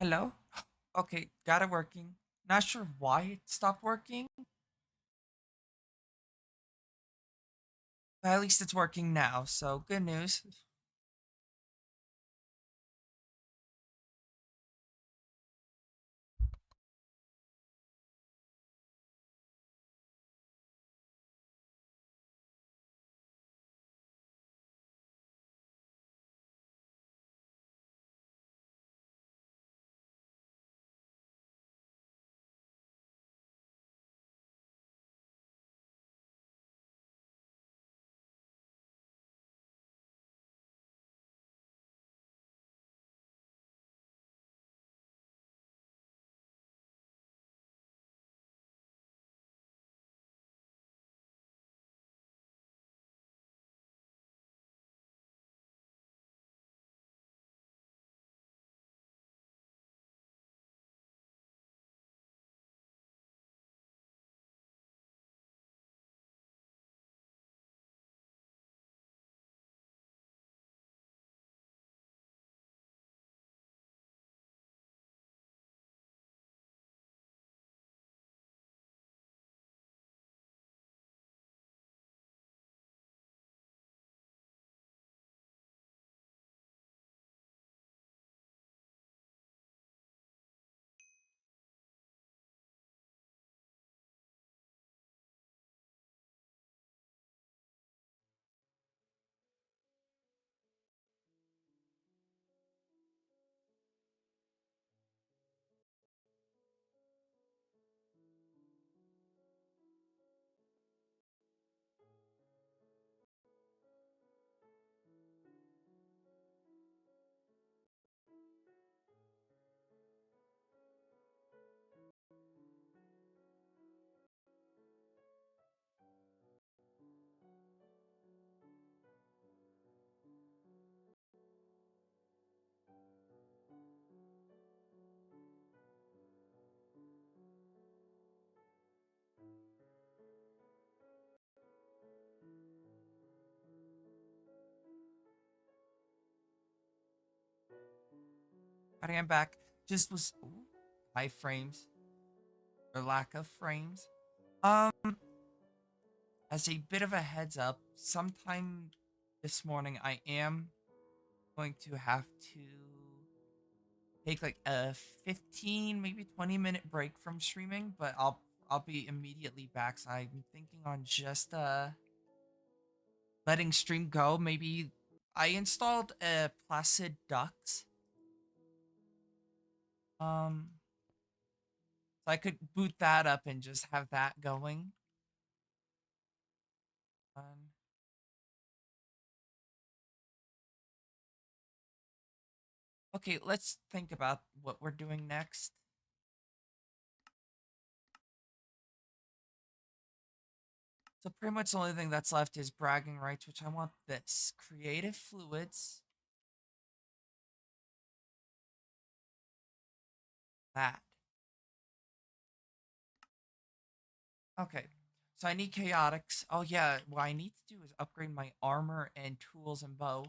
Hello? Okay, got it working. Not sure why it stopped working, but at least it's working now, so good news. I am back. Just was high frames or lack of frames. Um, as a bit of a heads up, sometime this morning I am going to have to take like a 15, maybe 20-minute break from streaming, but I'll be immediately back. So I'm thinking on just letting stream go. Maybe I installed a Placid Ducks. So I could boot that up and just have that going. Um, okay, let's think about what we're doing next. So pretty much the only thing that's left is bragging rights, which I want this. Creative fluids. That. Okay. So I need chaotics. Oh yeah, what I need to do is upgrade my armor and tools and bow.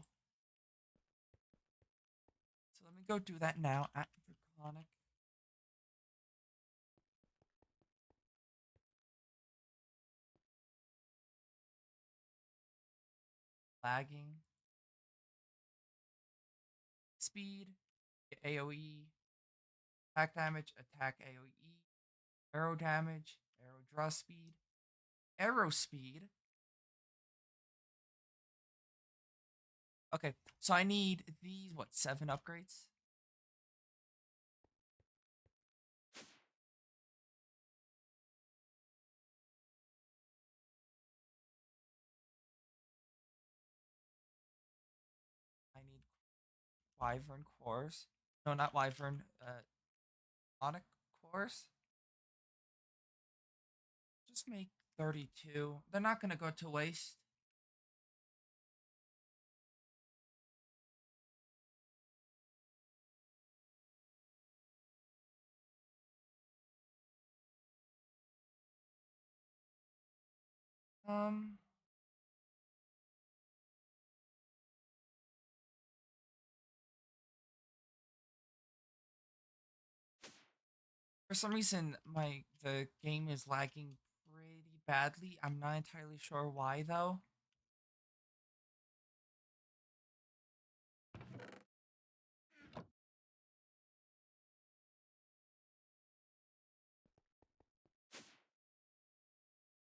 So let me go do that now at Draconic. Lagging. Speed. AoE. Attack damage. Attack AoE. Arrow damage. Arrow draw speed. Arrow speed. Okay, so I need these, what, 7 upgrades? I need Wyvern cores. No, not Wyvern, Onic cores. Just make 32. They're not gonna go to waste. Um, For some reason, the game is lagging pretty badly. I'm not entirely sure why though.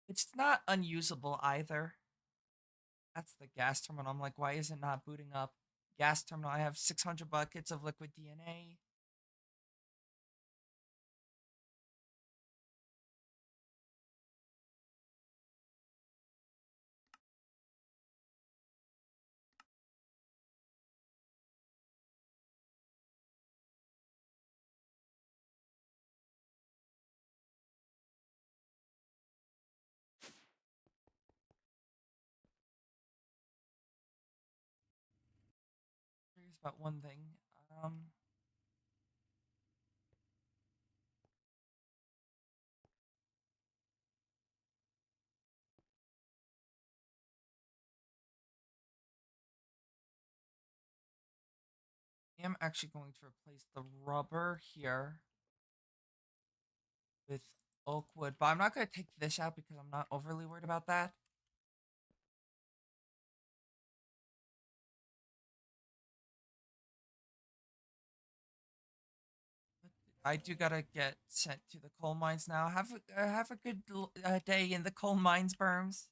It's not unusable either. That's the gas terminal. I'm like, why is it not booting up? Gas terminal. I have 600 buckets of liquid DNA. Curious about one thing. Um, I am actually going to replace the rubber here with oak wood, but I'm not going to take this out because I'm not overly worried about that. I do gotta get sent to the coal mines now. Have a good day in the coal mines, Berms.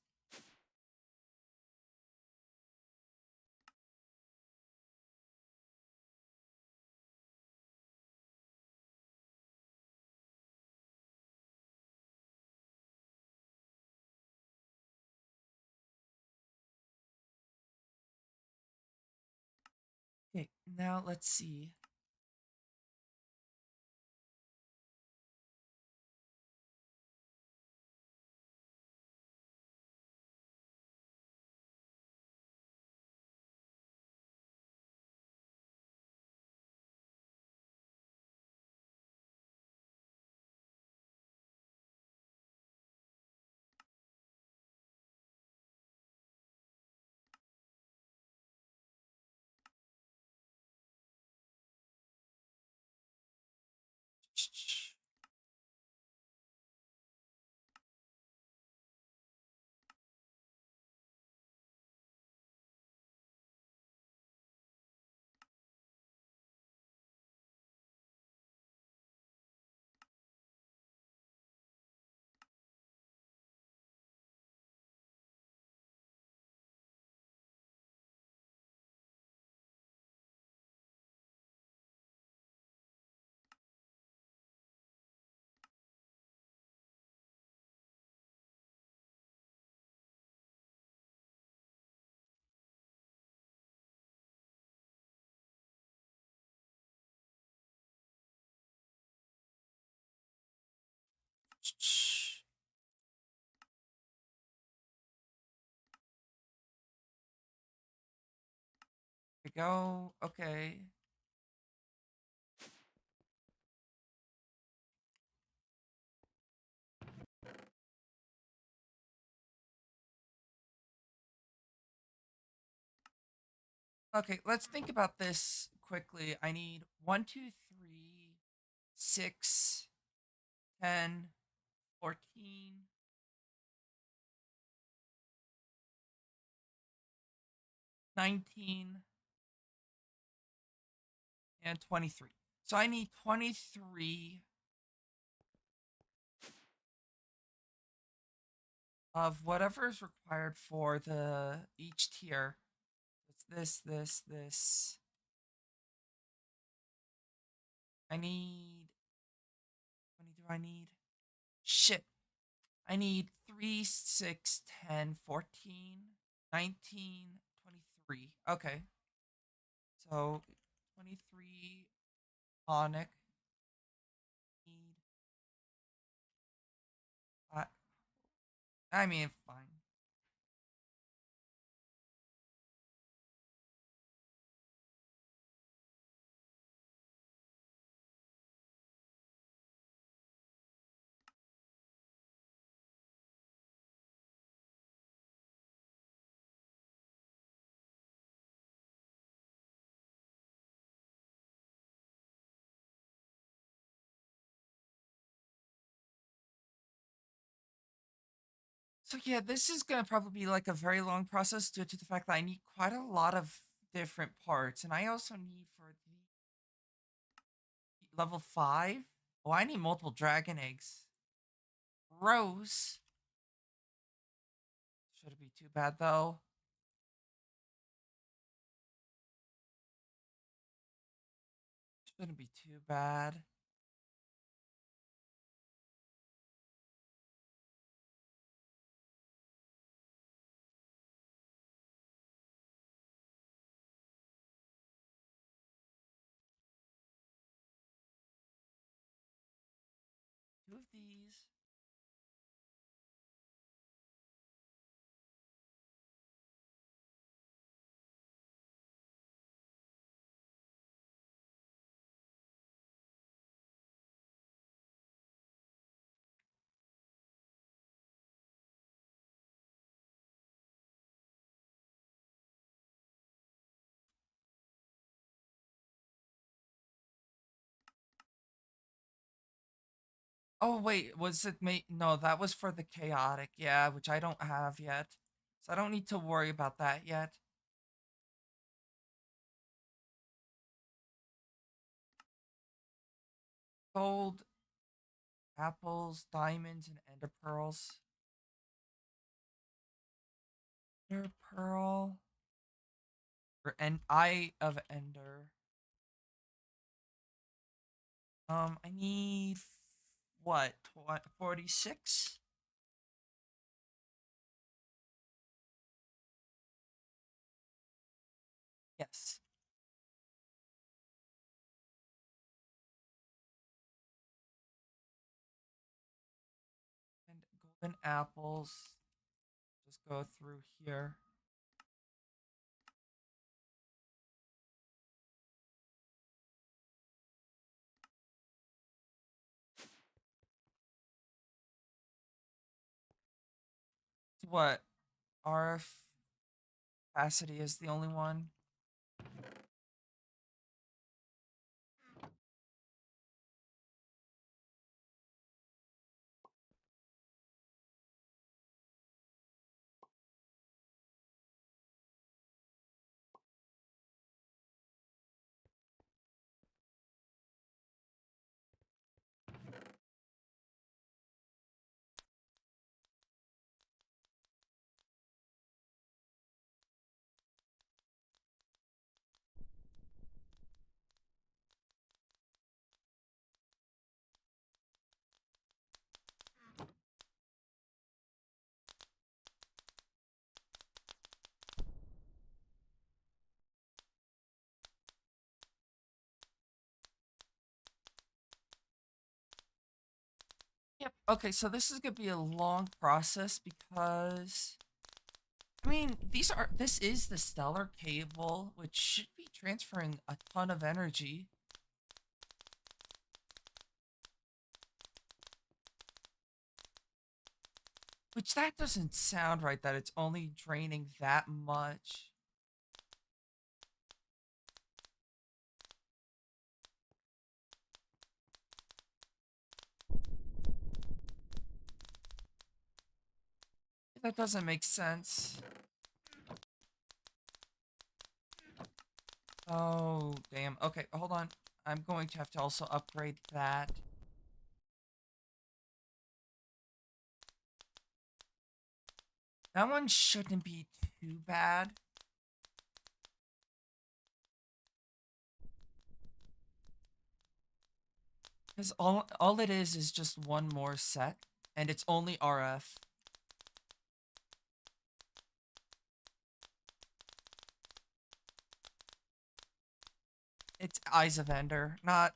Okay, now let's see. We go. Okay. Okay, let's think about this quickly. I need 1, 2, 3, 6, 10, 14, 19, and 23. So I need 23 of whatever is required for the each tier. It's this. I need. How many do I need? Shit. I need 3, 6, 10, 14, 19, 23. Okay. So 23 tonic. Need. Uh, I mean, fine. So yeah, this is gonna probably be like a very long process due to the fact that I need quite a lot of different parts, and I also need for the level 5. Oh, I need multiple dragon eggs. Gross. Shouldn't be too bad though. Shouldn't be too bad. Two of these. Oh wait, was it me? No, that was for the chaotic, yeah, which I don't have yet. So I don't need to worry about that yet. Gold, apples, diamonds, and ender pearls. Ender pearl. Or an eye of ender. I need what? 46? Yes. And golden apples. Just go through here. What? RF capacity is the only one. Yep. Okay, so this is gonna be a long process because I mean this is the stellar cable, which should be transferring a ton of energy. Which that doesn't sound right that it's only draining that much. That doesn't make sense. Oh, damn. Okay, hold on. I'm going to have to also upgrade that. That one shouldn't be too bad. Because all it is just one more set. And it's only RF. It's Eyes of Ender, not...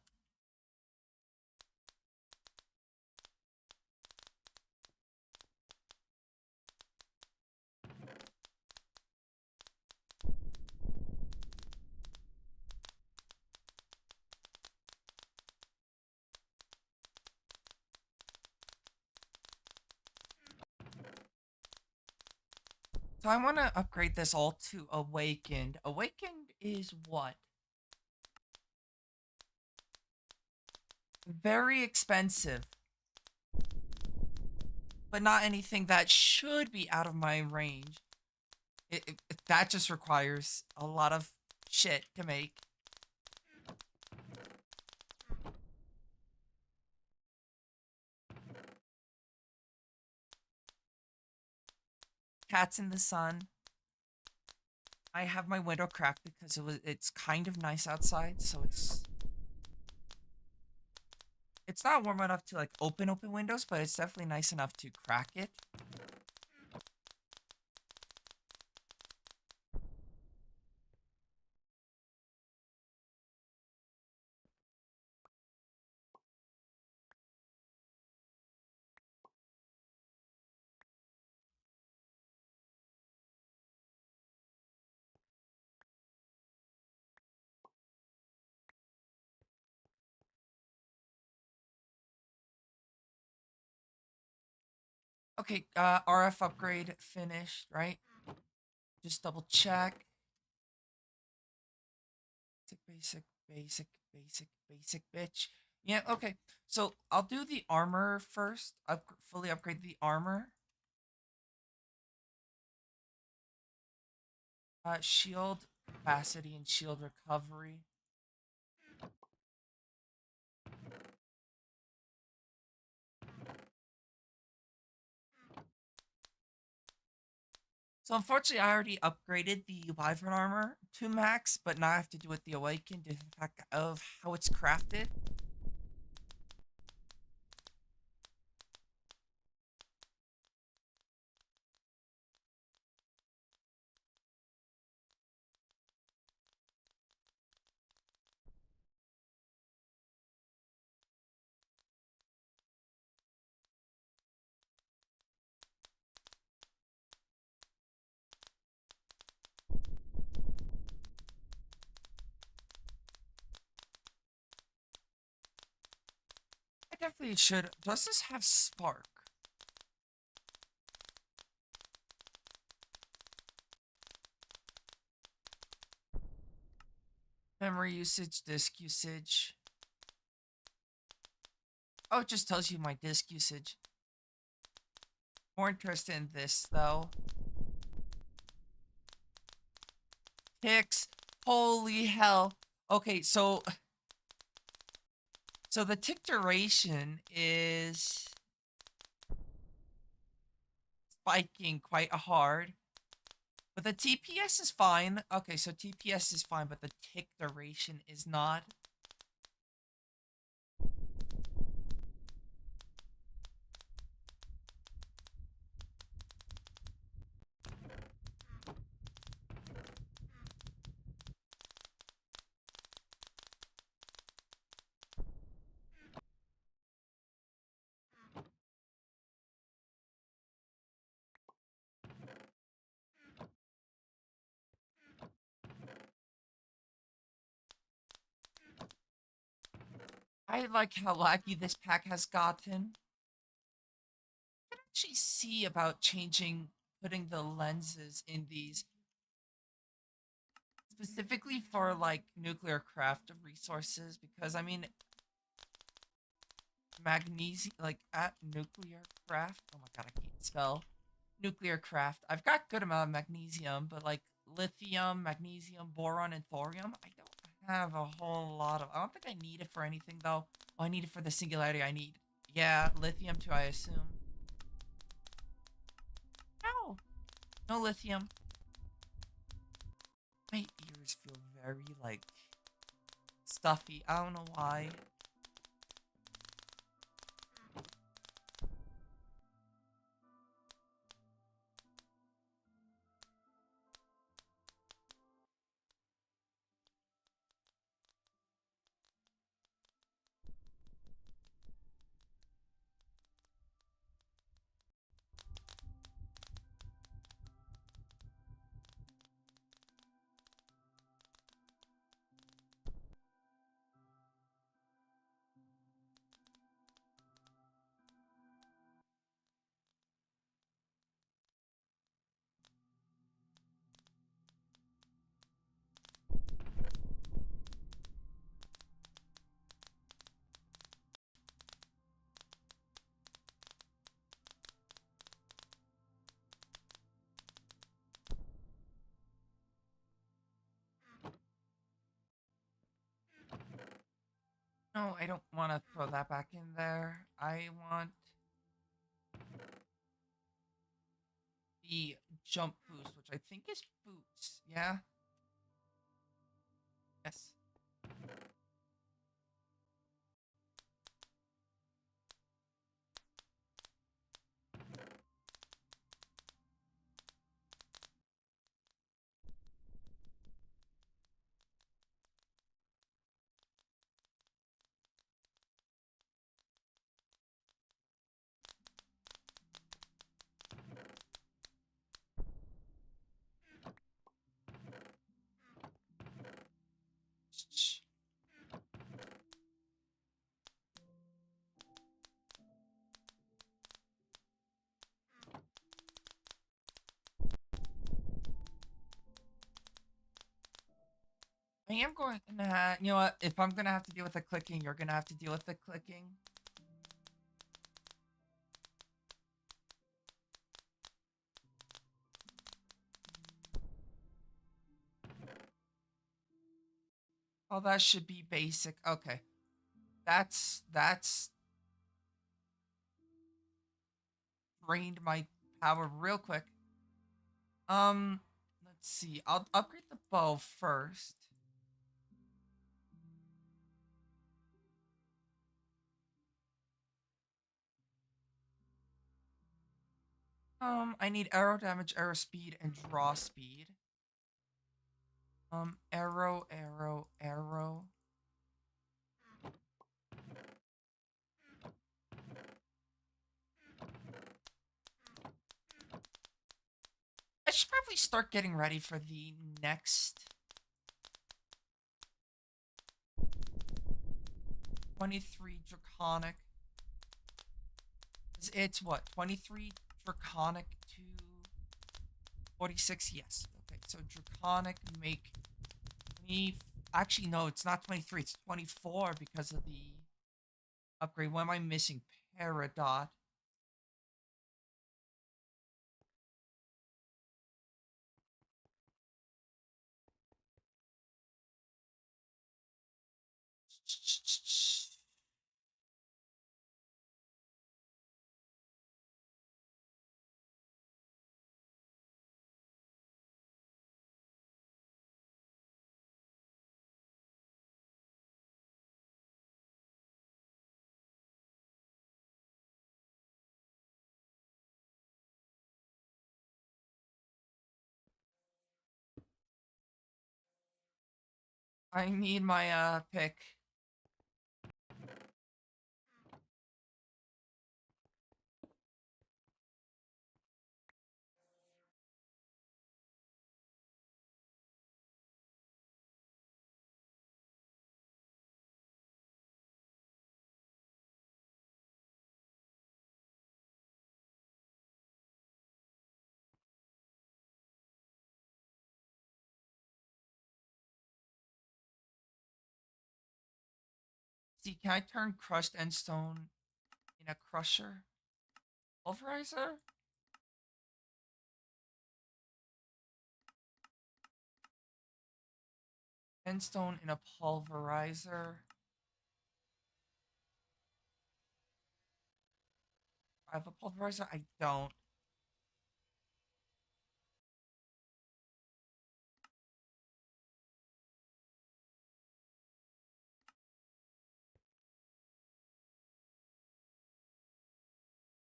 So I want to upgrade this all to Awakened. Awakened is what? Very expensive. but not anything that should be out of my range. That just requires a lot of shit to make. Cats in the sun. I have my window cracked because it's kind of nice outside, so it's not warm enough to like open windows, but it's definitely nice enough to crack it. Okay, RF upgrade finished, right? Just double check. Basic, basic, basic, basic, bitch. Yeah, okay. So I'll do the armor first. Fully upgrade the armor. Shield capacity and shield recovery. So unfortunately, I already upgraded the Wyvern armor to max, but now I have to do it the Awaken due to the fact of how it's crafted. I definitely should. Does this have Spark? Memory usage, disk usage. Oh, it just tells you my disk usage. More interested in this, though. Ticks. Holy hell. Okay, so the tick duration is spiking quite hard. But the TPS is fine. Okay, so TPS is fine, but the tick duration is not. I like how laggy this pack has gotten. I can actually see about changing, putting the lenses in these. Specifically for, like, nuclear craft resources, because, I mean, magnesium, like, at nuclear craft, oh my god, I can't spell. Nuclear craft, I've got good amount of magnesium, but, like, lithium, magnesium, boron, and thorium, I don't have a whole lot of, I don't think I need it for anything, though. Oh, I need it for the singularity I need. Yeah, lithium too, I assume. No, no lithium. My ears feel very, like, stuffy. I don't know why. No, I don't want to throw that back in there. I want the jump boost, which I think is boots. Yeah? Yes. I am going to you know what? If I'm going to have to deal with the clicking, you're going to have to deal with the clicking. Oh, that should be basic. Okay. That's drained my power real quick. Let's see. I'll upgrade the bow first. I need arrow damage, arrow speed, and draw speed. Arrow. I should probably start getting ready for the next 23 draconic. It's what? 23 draconic to 46? Yes. Okay, so draconic make 20. Actually, no, it's not 23, it's 24 because of the upgrade. What am I missing? Peridot. I need my pick. See, can I turn crushed end stone in a crusher? Pulverizer? End stone in a pulverizer. I have a pulverizer? I don't.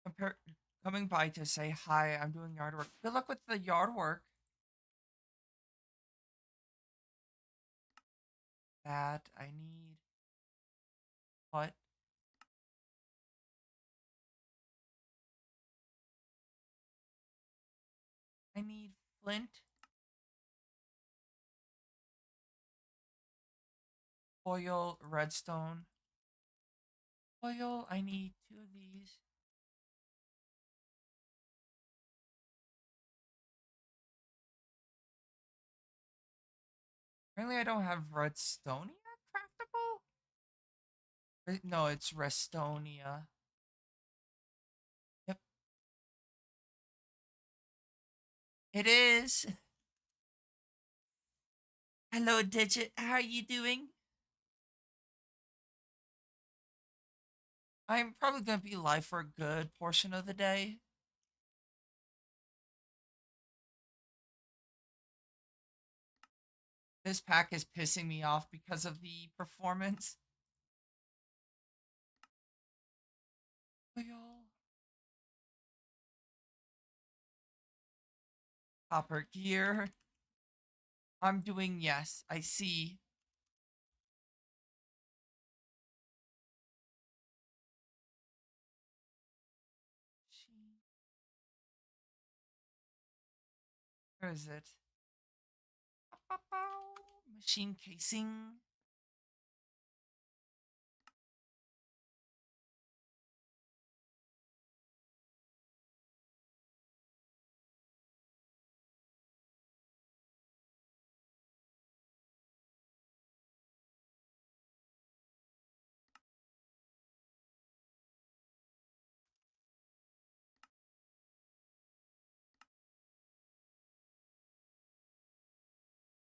Compare coming by to say hi, I'm doing yard work. Good luck with the yard work. That I need what? I need flint, oil, redstone. Oil, I need two of these. Apparently I don't have redstonia craftable? No, it's restonia. Yep, it is. Hello, Digit. How are you doing? I'm probably gonna be live for a good portion of the day. This pack is pissing me off because of the performance. Y'all. Copper gear. I'm doing yes. I see. Where is it? Machine casing.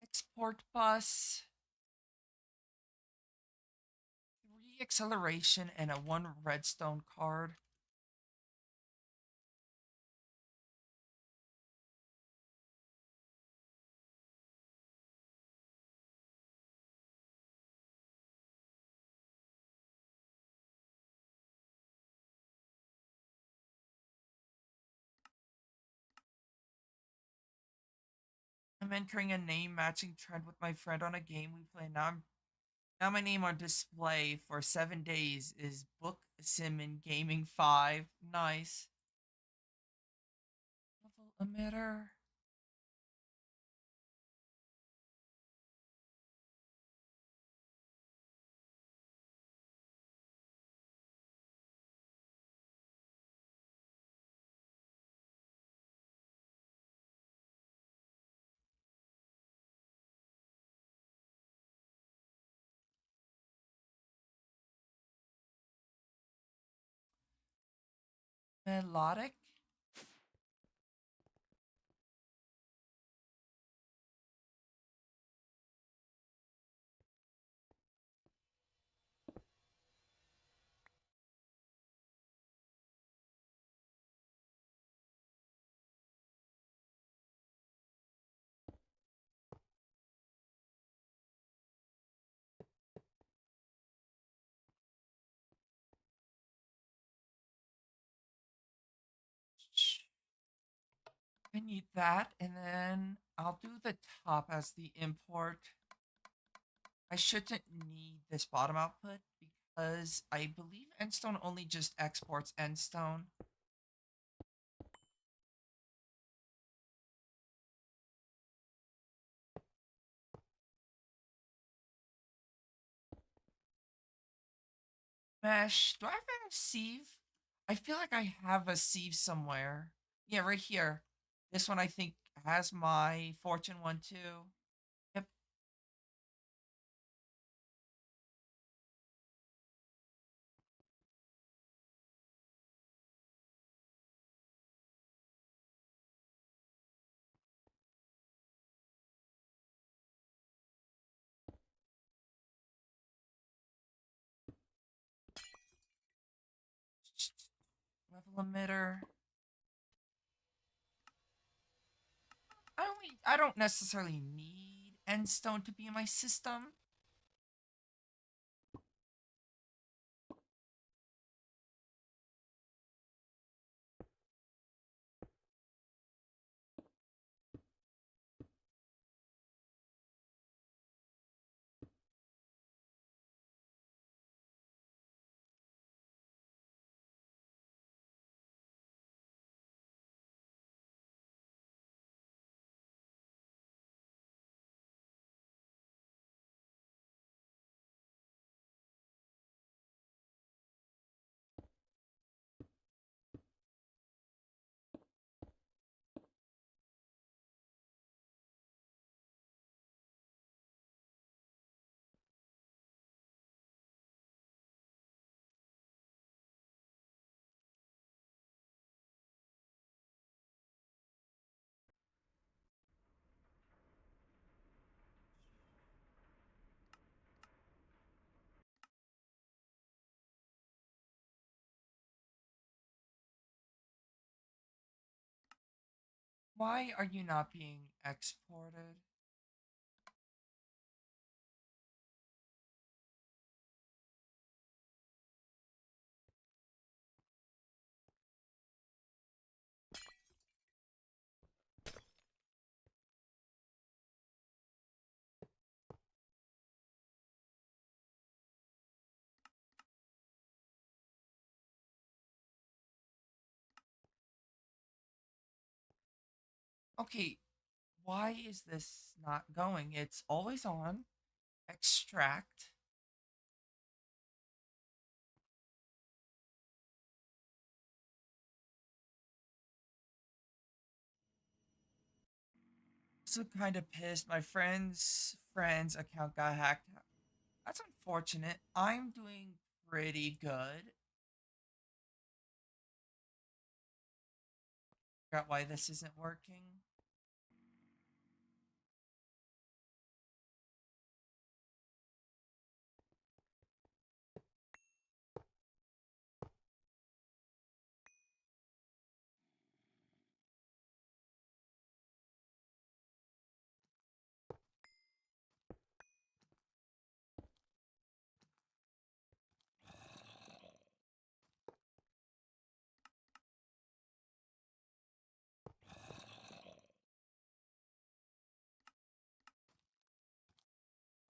Export bus. 3 acceleration and a 1 redstone card. I'm entering a name matching trend with my friend on a game we play. Now my name on display for 7 days is Book Simon Gaming 5. Nice. Level emitter. Melodic. I need that, and then I'll do the top as the import. I shouldn't need this bottom output because I believe Endstone only just exports Endstone. Mesh. Do I have a sieve? I feel like I have a sieve somewhere. Yeah, right here. This one I think has my fortune one too. Yep. Level emitter. I don't necessarily need Endstone to be in my system. Why are you not being exported? Okay, why is this not going? It's always on. Extract. So kind of pissed. My friend's account got hacked. That's unfortunate. I'm doing pretty good. Figure out why this isn't working.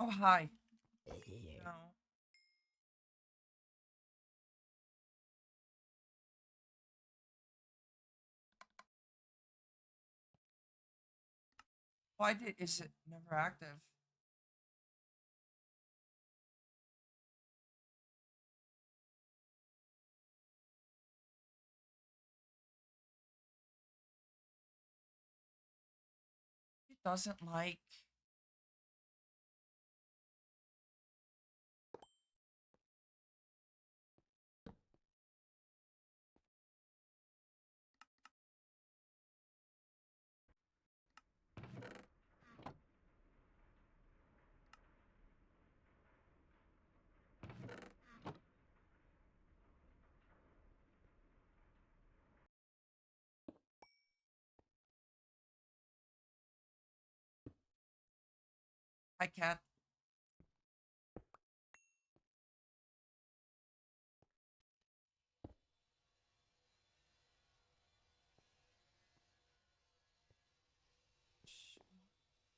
Oh hi. No. Why did is it never active? It doesn't like. Hi cat.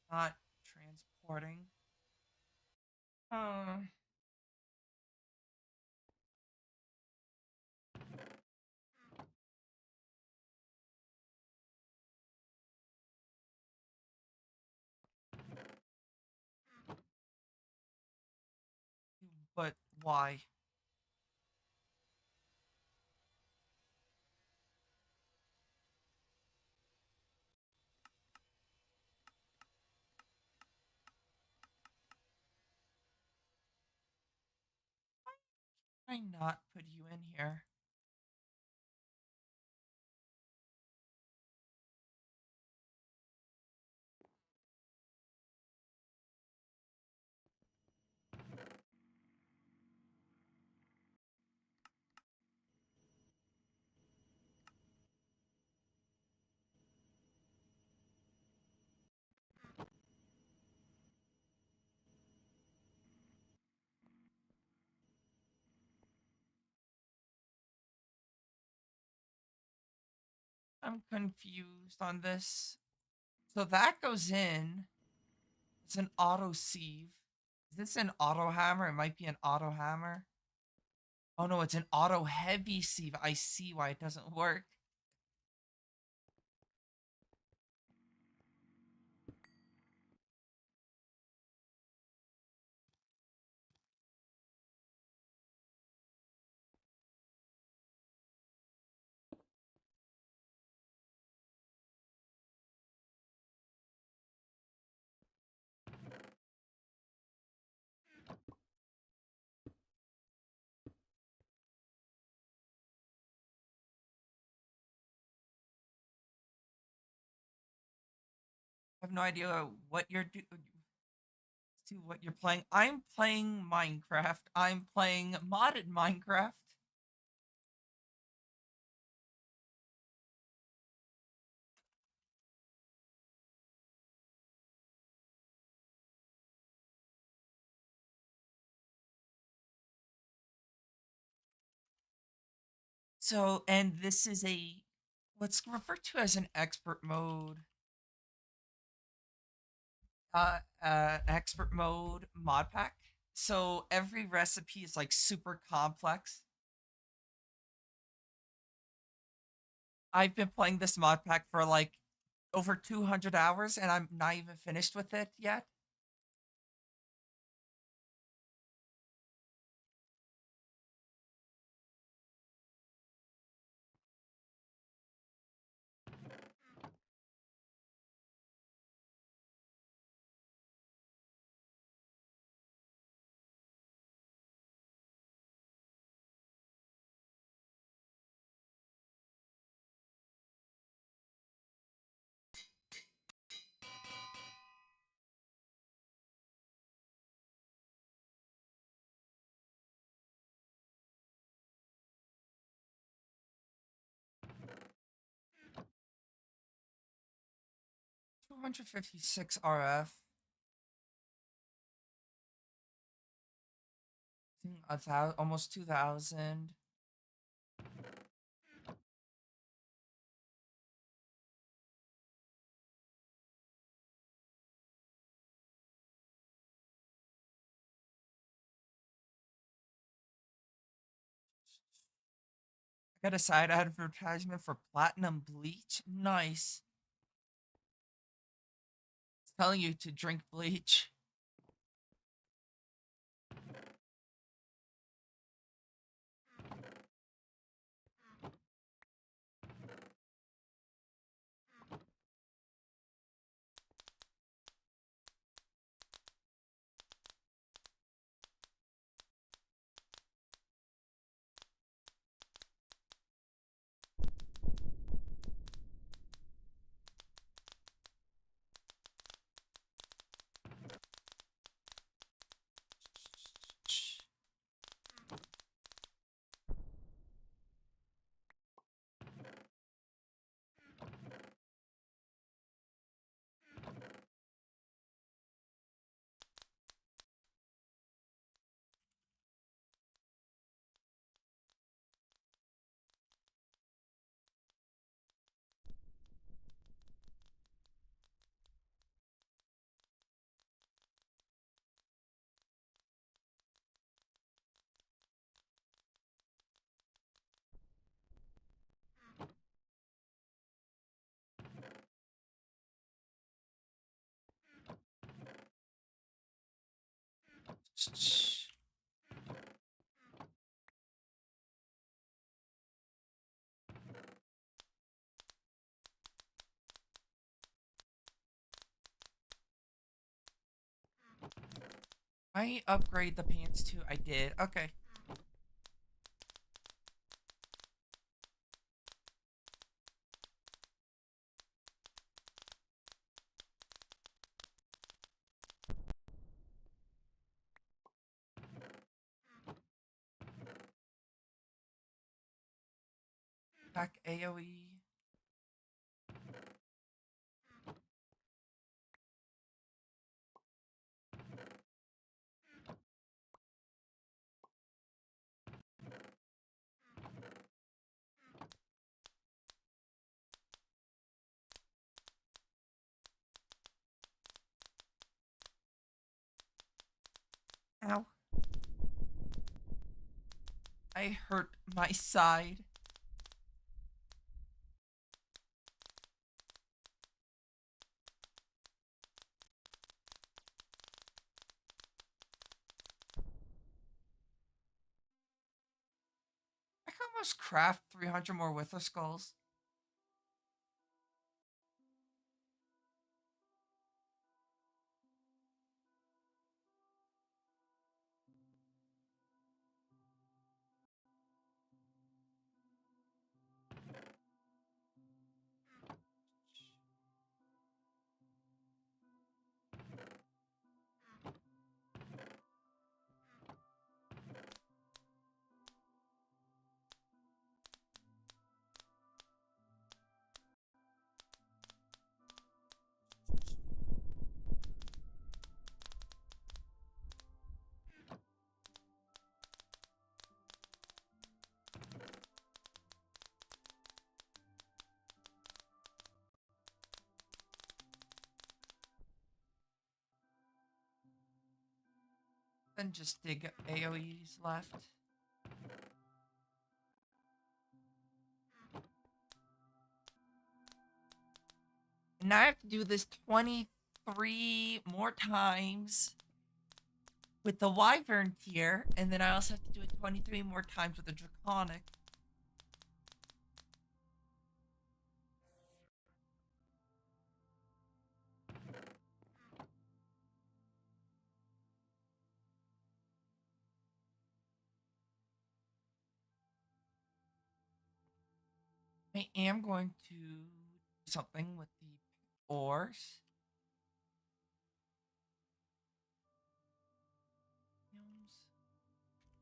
Not transporting. Uh, but why? Why not put you in here? I'm confused on this. So that goes in. It's an auto sieve. Is this an auto hammer? It might be an auto hammer. Oh no, it's an auto heavy sieve. I see why it doesn't work. I have no idea what you're do to what you're playing. I'm playing Minecraft. I'm playing modded Minecraft. So, and this is a what's referred to as an expert mode, expert mode mod pack. So every recipe is like super complex. I've been playing this mod pack for like over 200 hours and I'm not even finished with it yet. 256 RF, a thousand, almost 2,000. I got a side advertisement for platinum bleach. Nice. It's telling you to drink bleach. I upgrade the pants too. I did. Okay. Back AoE. Ow. I hurt my side. I can almost craft 300 more Wither Skulls. than just dig AoEs left. And now I have to do this 23 more times with the Wyvern tier, and then I also have to do it 23 more times with the Draconic. I am going to do something with the ores.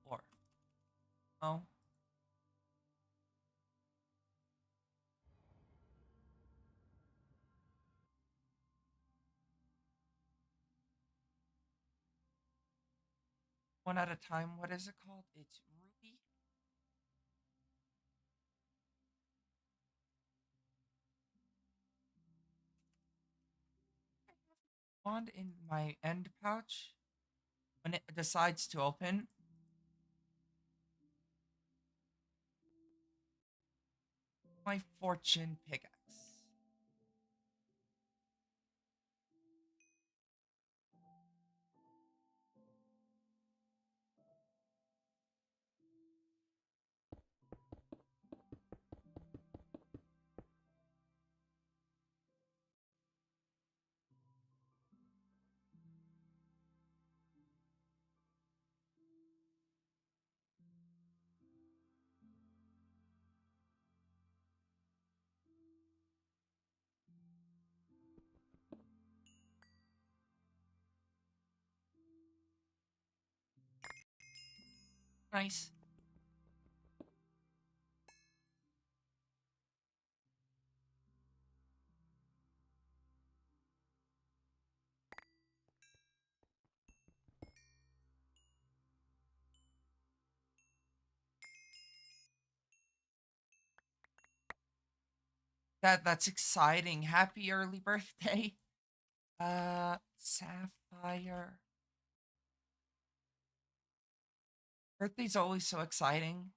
Or, oh, 1 at a time. What is it called? It's Ruby. Wand in my end pouch when it decides to open. My fortune pickaxe. Nice. That's exciting. Happy early birthday. Sapphire. Birthday's always so exciting.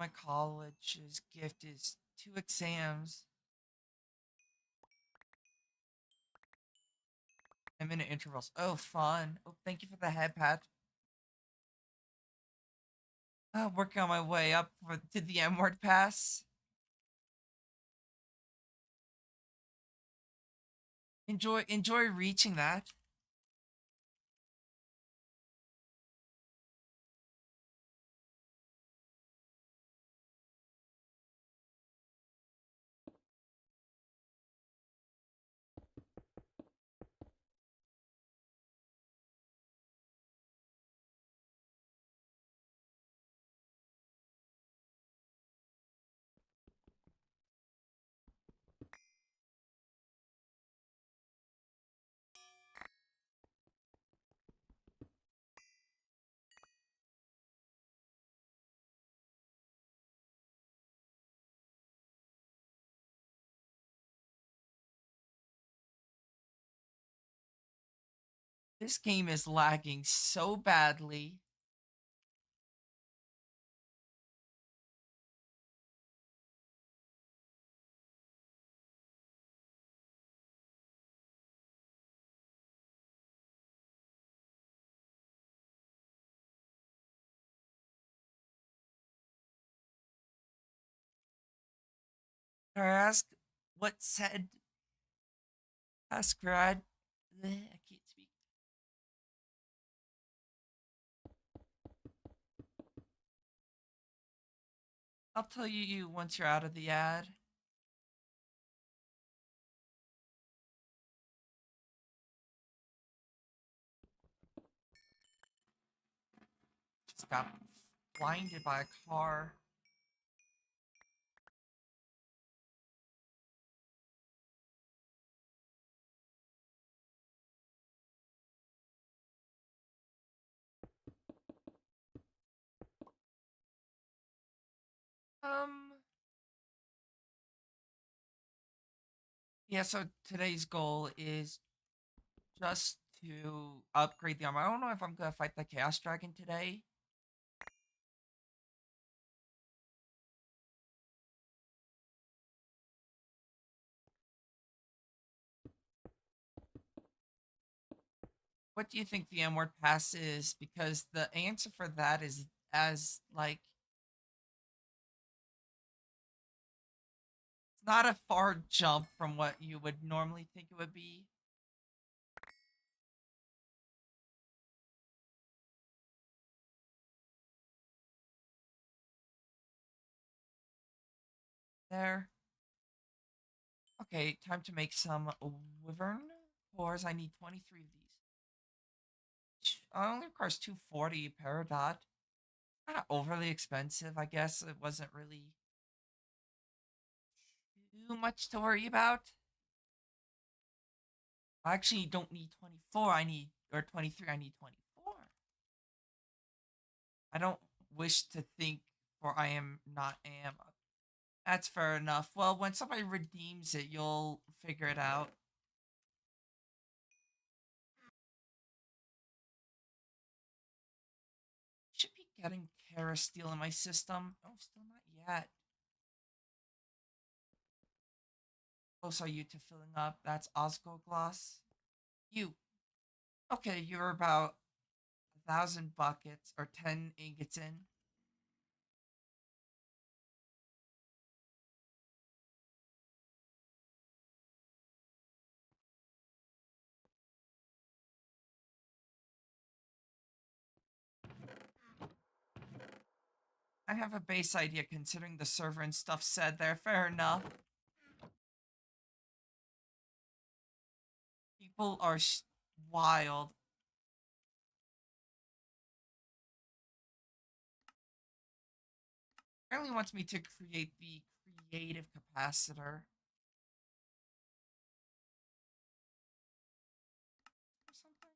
My college's gift is 2 exams. I'm in intervals. Oh, fun. Oh, thank you for the head pat. Working on my way up to the M word pass. Enjoy reaching that. This game is lagging so badly. I ask what said ask grad. I can't speak. I'll tell you once you're out of the ad. Just got blinded by a car. Um, yeah, so today's goal is just to upgrade the armor. I don't know if I'm gonna fight the Chaos Dragon today. What do you think the M-word pass is? Because the answer for that is as like it's not a far jump from what you would normally think it would be. There. Okay, time to make some wyvern cores. I need 23 of these. Only requires 240 Peridot. Kind of overly expensive, I guess. It wasn't really too much to worry about. I actually don't need 24. I need, or 23. I need 24. I don't wish to think, for I am not am. That's fair enough. Well, when somebody redeems it, you'll figure it out. Should be getting Terra Steel in my system. Oh, still not yet. Close are you to filling up? That's Osco Gloss. You. Okay, you're about 1,000 buckets or 10 ingots in. I have a base idea considering the server and stuff said there. Fair enough. People are wild. Apparently wants me to create the creative capacitor. Or something.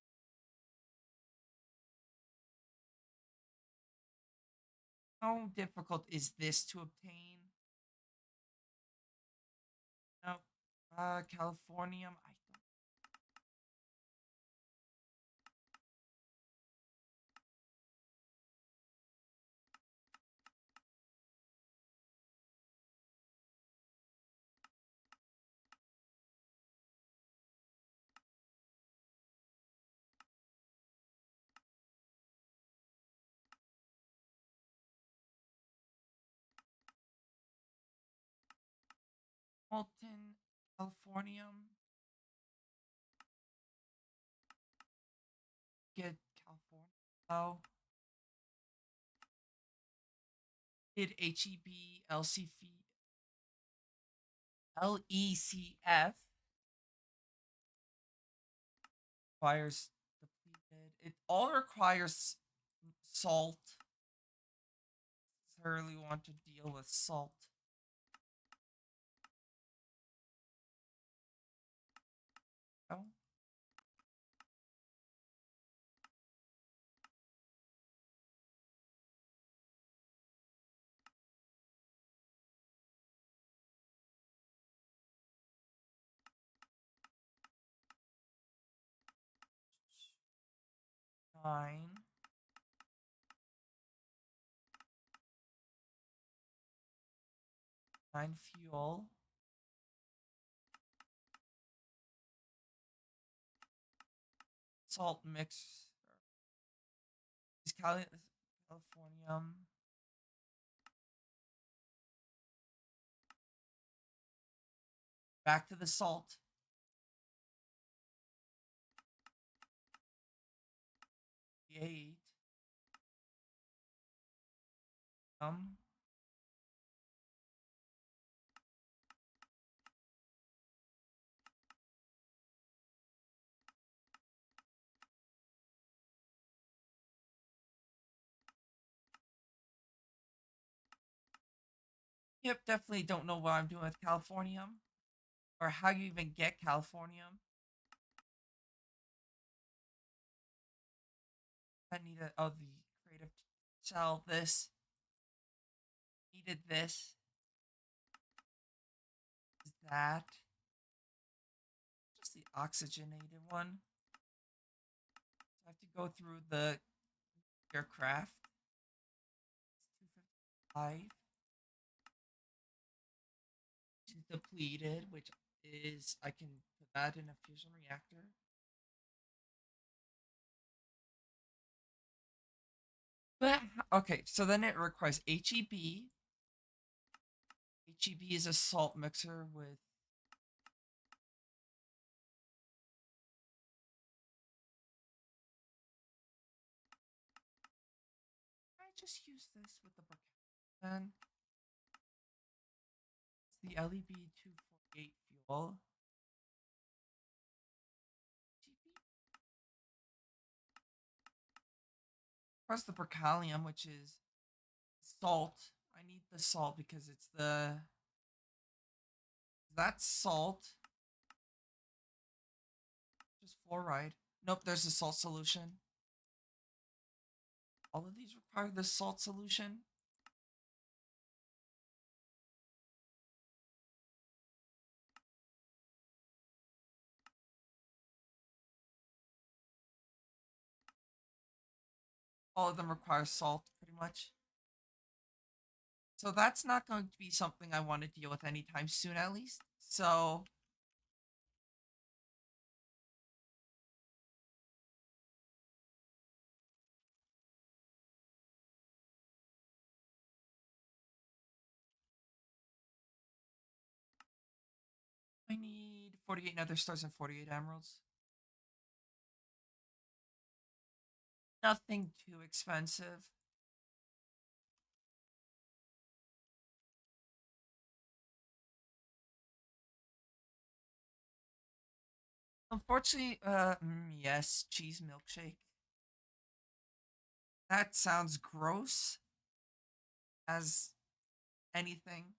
How difficult is this to obtain? No. Californium. I don't. Molten Californium. Get California. Oh. Did HEB LECF requires depleted. It all requires salt. Necessarily want to deal with salt. Oh, nine. Nine fuel. Salt mix. Californium. Back to the salt. 8. Yep, definitely don't know what I'm doing with Californium or how you even get Californium. I needed the creative shell. This needed this. Is that just the oxygenated one? So I have to go through the aircraft. It's 255. Which is depleted, which is I can put that in a fusion reactor. But okay, so then it requires HEB. HEB is a salt mixer with I just use this with the briquette. Then it's the LEB 248 fuel. Plus the berkelium, which is salt. I need the salt because it's the that's salt. Just fluoride. Nope, there's a salt solution. All of these require the salt solution. All of them require salt, pretty much. So that's not going to be something I want to deal with anytime soon, at least. So I need 48 nether stars and 48 emeralds. Nothing too expensive. Unfortunately, yes, cheese milkshake. That sounds gross as anything.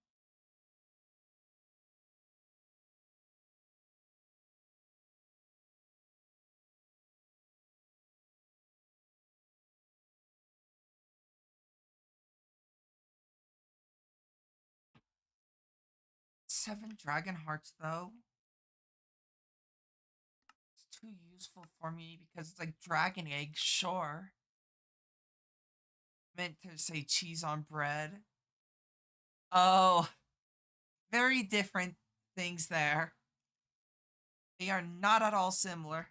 7 dragon hearts, though. It's too useful for me because it's like dragon egg, sure. Meant to say cheese on bread. Oh, very different things there. They are not at all similar.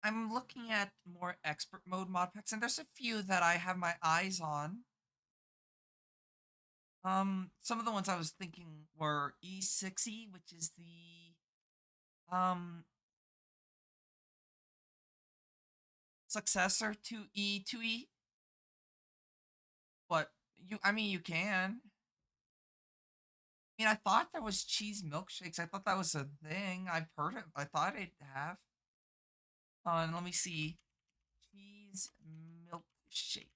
I'm looking at more expert mode mod packs, and there's a few that I have my eyes on. Some of the ones I was thinking were E6E, which is the successor to E2E. But I mean, you can. I mean, I thought there was cheese milkshakes. I thought that was a thing. I've heard it. I thought I'd have. And let me see. Cheese milkshakes.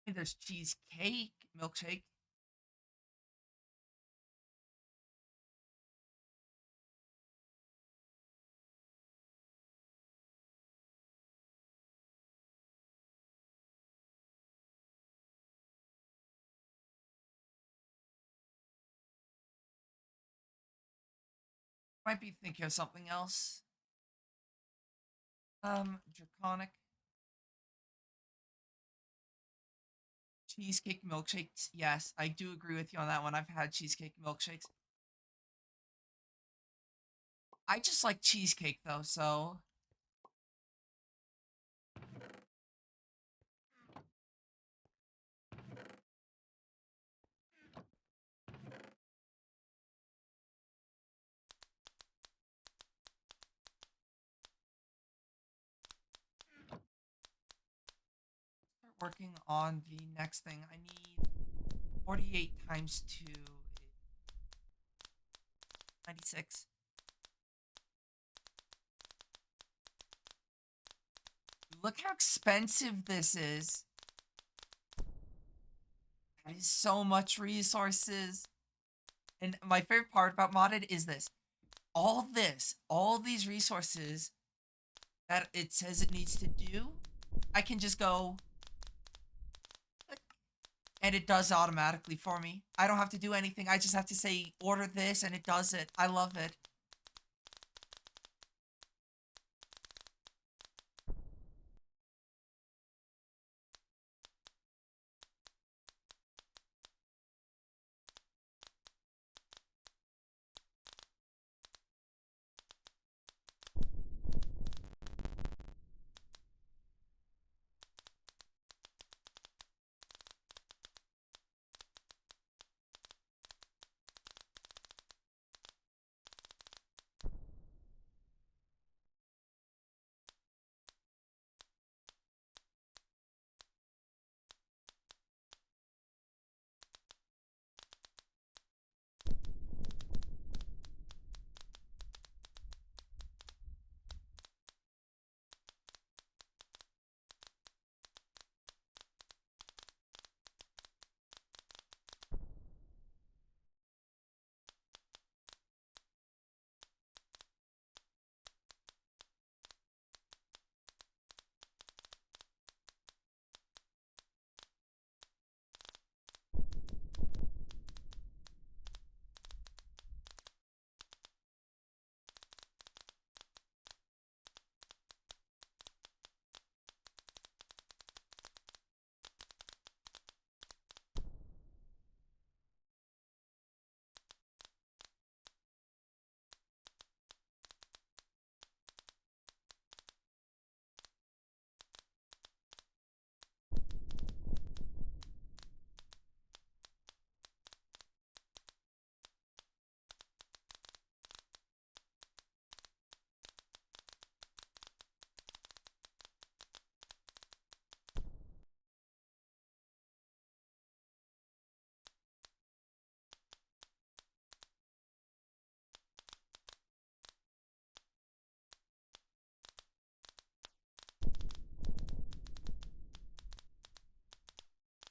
There's cheesecake milkshake. Might be thinking of something else. Draconic cheesecake milkshakes. Yes, I do agree with you on that one. I've had cheesecake milkshakes. I just like cheesecake though, so start working on the next thing. I need 48 times 2. 96. Look how expensive this is. That is so much resources. And my favorite part about modded is this. All these resources that it says it needs to do, I can just go and it does automatically for me. I don't have to do anything. I just have to say order this and it does it. I love it.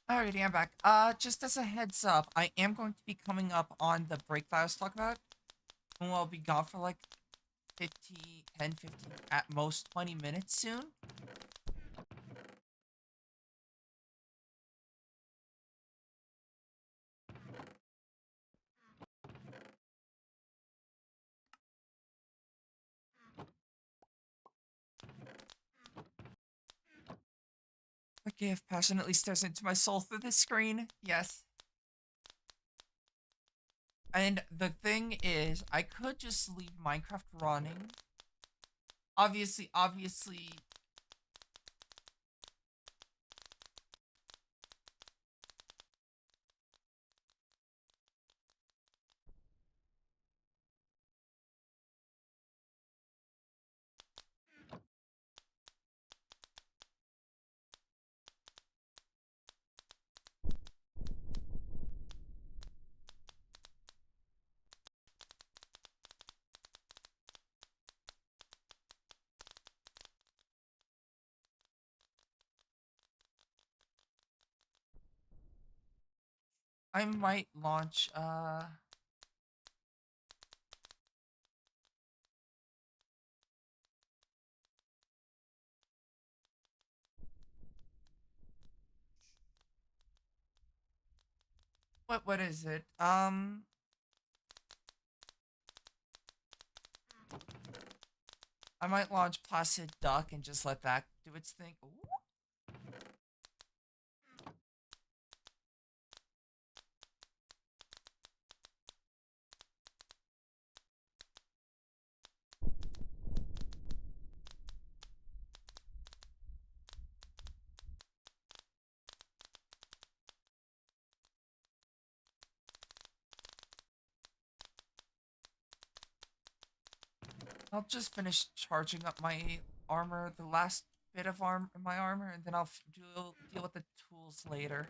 Alrighty, I'm back. Just as a heads up, I am going to be coming up on the break that I was talking about. And I'll be gone for like 50, 10, 15, at most 20 minutes soon. Forgive passionately stares into my soul through the screen. Yes. And the thing is, I could just leave Minecraft running. Obviously, I might launch, what is it? I might launch Placid Duck and just let that do its thing. Ooh. I'll just finish charging up my armor, the last bit of my armor, and then I'll deal with the tools later.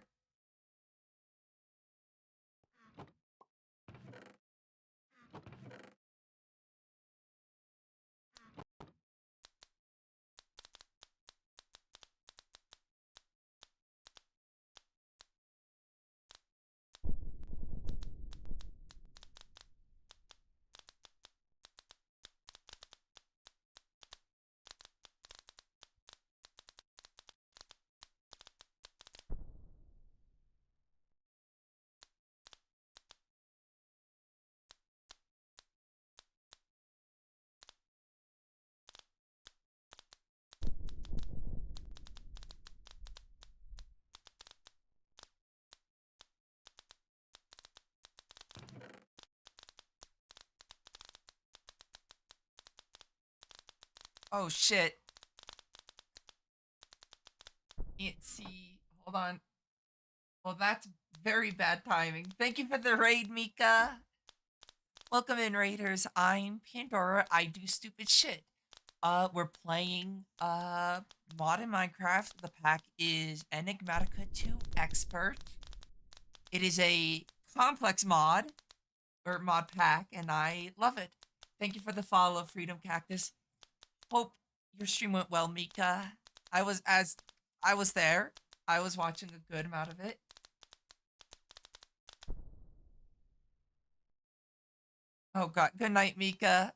Oh shit. Can't see. Hold on. Well, that's very bad timing. Thank you for the raid, Mika. Welcome in, Raiders. I'm Pandora. I do stupid shit. We're playing mod in Minecraft. The pack is Enigmatica 2 Expert. It is a complex mod or mod pack, and I love it. Thank you for the follow, Freedom Cactus. Hope your stream went well, Mika. I was there. I was watching a good amount of it. Oh god, good night, Mika.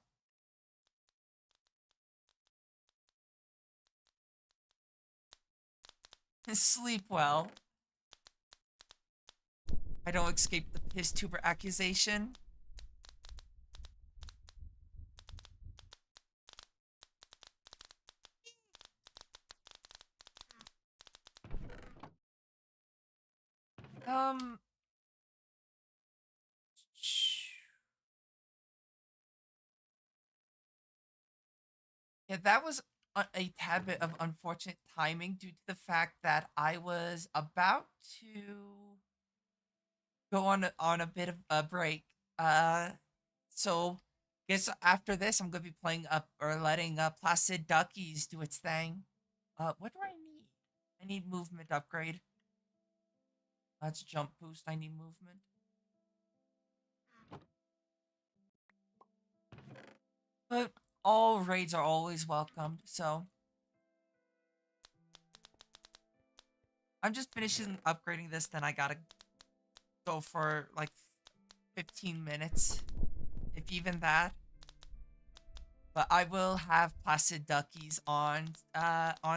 Sleep well. I don't escape the piss tuber accusation. Um, yeah, that was a tad bit of unfortunate timing due to the fact that I was about to go on a bit of a break. Uh, so guess after this, I'm gonna be playing up or letting Placid Duckies do its thing. What do I need? I need movement upgrade. That's jump boost. I need movement. But all raids are always welcomed, so I'm just finishing upgrading this, then I gotta go for like 15 minutes, if even that. But I will have Placid Duckies on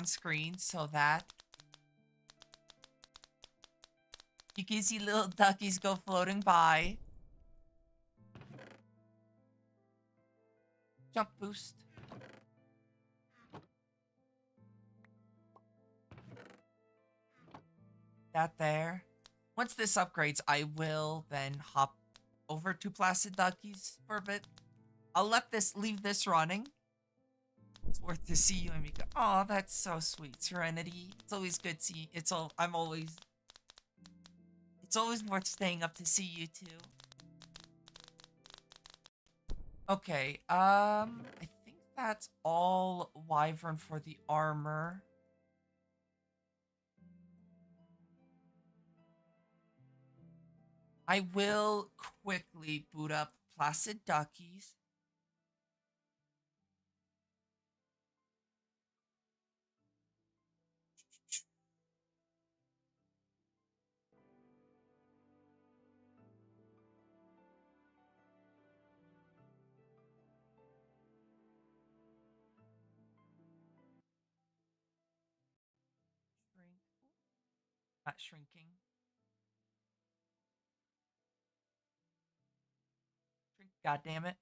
screen so that you can see little duckies go floating by. Jump boost. That there. Once this upgrades, I will then hop over to Placid Duckies for a bit. I'll leave this running. It's worth to see you, Amika. Oh, that's so sweet, Serenity. It's always good seeing. It's always worth staying up to see you too. Okay, I think that's all Wyvern for the armor. I will quickly boot up Placid Duckies. Shrink. Not shrinking. Shrink. God damn it.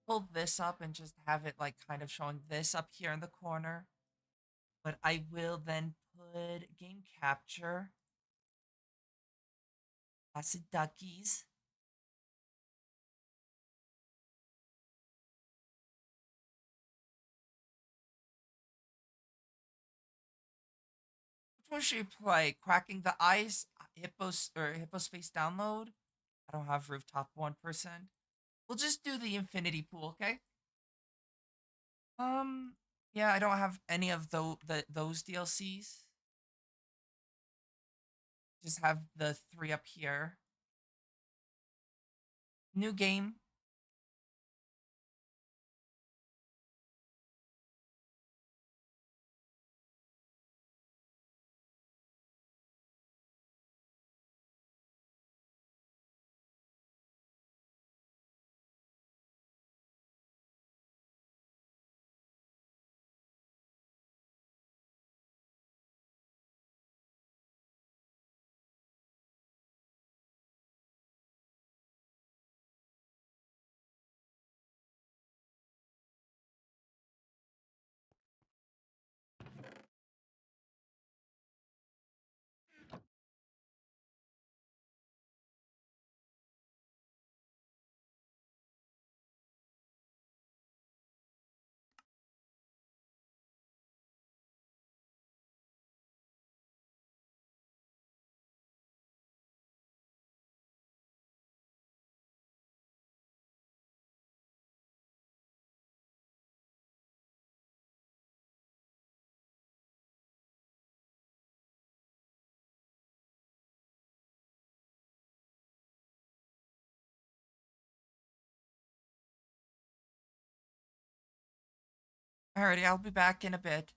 Pull this up and just have it like kind of showing this up here in the corner. But I will then put game capture. Placid Duckies. Which one should you play? Cracking the Ice, Hippospace download? I don't have rooftop 1%. We'll just do the infinity pool, okay? Um, yeah, I don't have any of those DLCs. Just have the three up here. New game. Alrighty, I'll be back in a bit.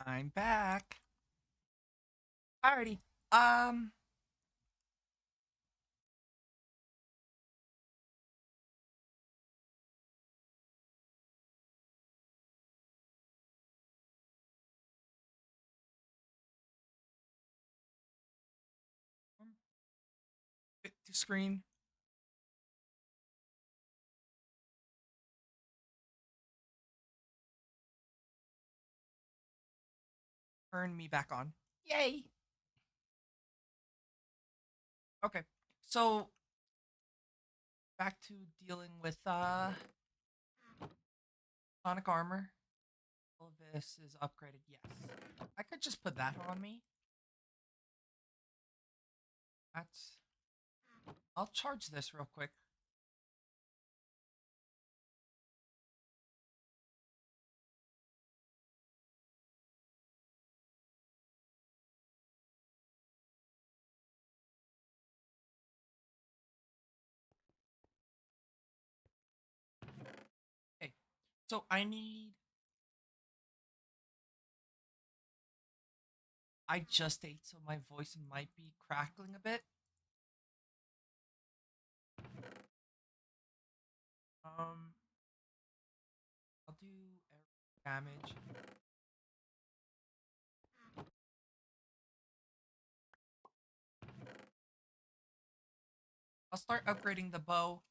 I'm back. Alrighty. Um, Bit to screen. Turn me back on. Yay. Okay. So back to dealing with sonic armor. All of this is upgraded. Yes. I could just put that on me. That's. I'll charge this real quick. Okay. So I need. I just ate, so my voice might be crackling a bit. Um, I'll do air damage. I'll start upgrading the bow.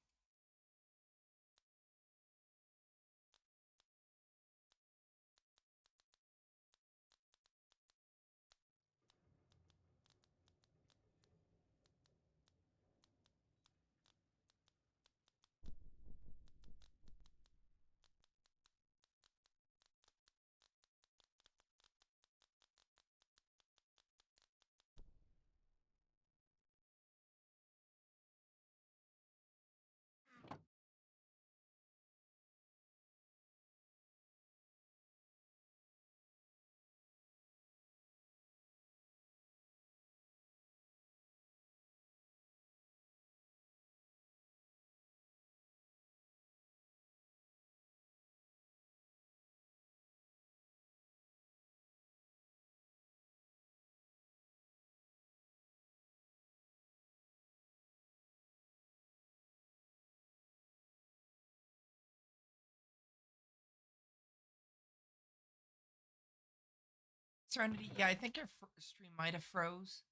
Serenity. Yeah, I think your stream might have froze.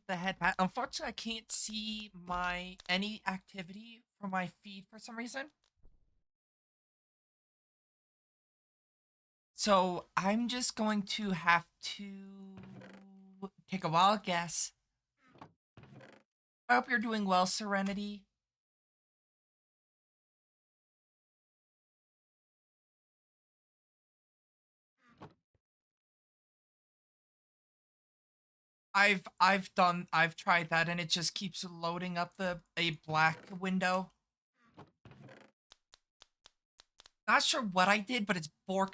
The head pat. Unfortunately, I can't see my any activity for my feed for some reason. So I'm just going to have to take a wild guess. I hope you're doing well, Serenity. I've tried that and it just keeps loading up a black window. Not sure what I did, but it's borked.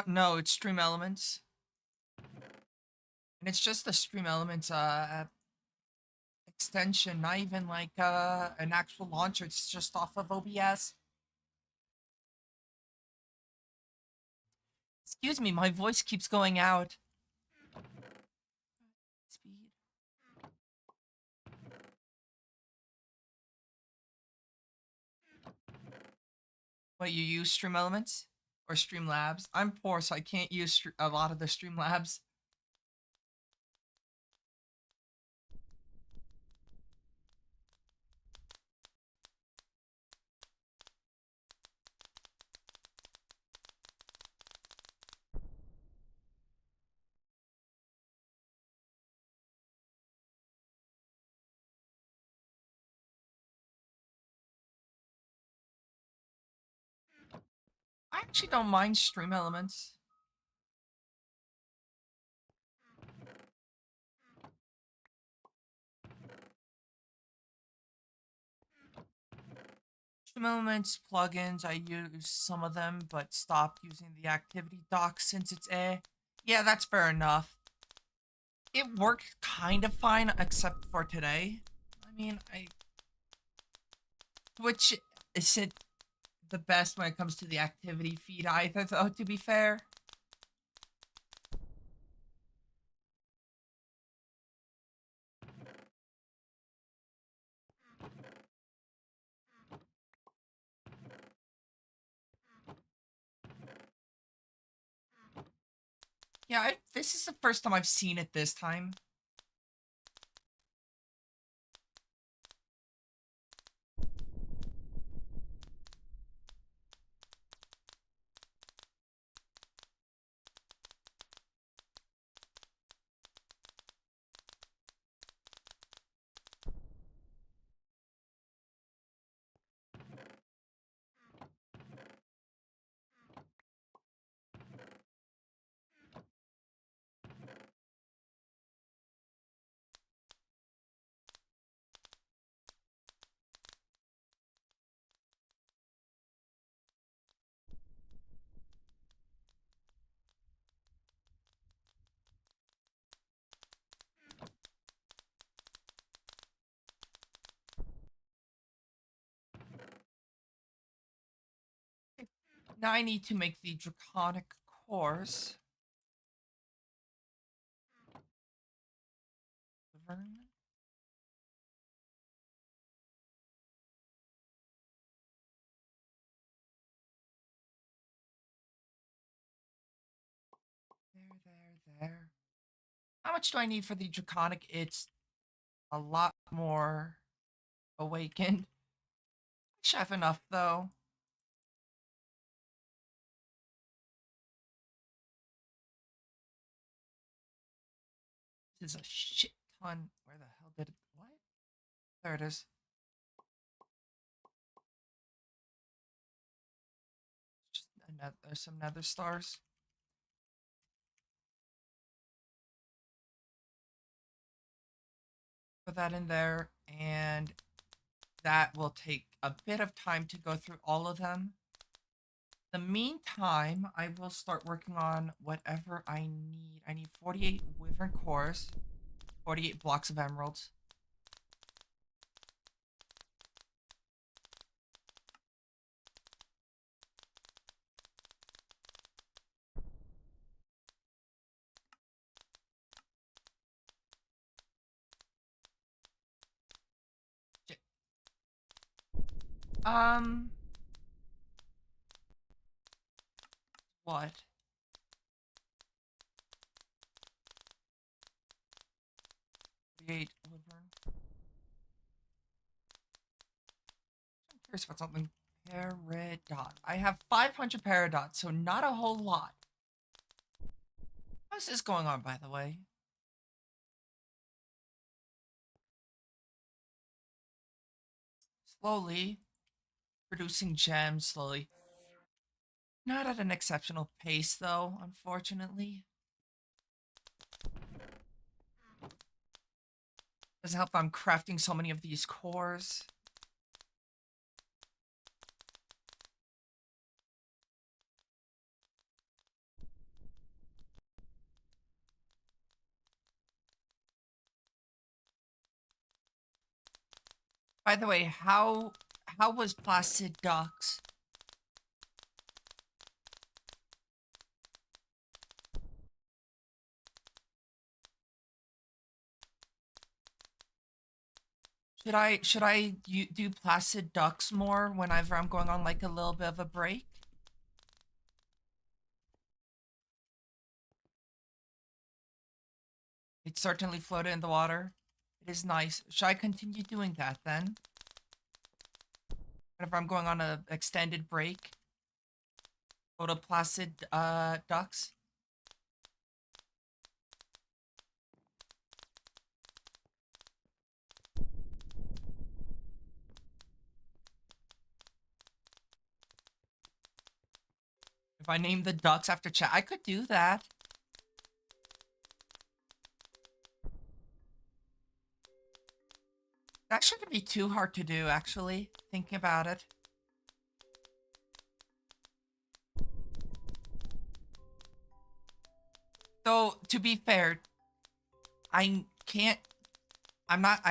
No, it's Stream Elements. And it's just the Stream Elements extension, not even like an actual launcher. It's just off of OBS. Excuse me, my voice keeps going out. Speed. What, you use Stream Elements or Streamlabs? I'm poor, so I can't use a lot of the Streamlabs. Actually, don't mind stream elements. Stream elements plugins, I use some of them, but stopped using the activity dock since it's Yeah, that's fair enough. It worked kind of fine, except for today. I mean, Twitch isn't the best when it comes to the activity feed either, though, to be fair. Yeah, this is the first time I've seen it this time. Now I need to make the draconic cores. Wyvern. There. How much do I need for the draconic? It's a lot more awakened. I should have enough, though. This is a shit ton. Where the hell did it... What? There it is. Just there's some nether stars. Put that in there, and that will take a bit of time to go through all of them. In the meantime, I will start working on whatever I need. I need 48 wyvern cores, 48 blocks of emeralds. Um, what? Create wyvern. I'm curious about something. Peridot. I have 500 peridots, so not a whole lot. How's this going on, by the way? Slowly. Producing gems, slowly. Not at an exceptional pace, though, unfortunately. Doesn't help that I'm crafting so many of these cores. By the way, how was Placid Ducks? Should I do Placid Ducks more whenever I'm going on like a little bit of a break? It certainly floated in the water. It is nice. Should I continue doing that then? Whenever I'm going on an extended break? Go to Placid Ducks? If I name the ducks after chat, I could do that. That shouldn't be too hard to do, actually, thinking about it. Though, to be fair, I can't, I'm not,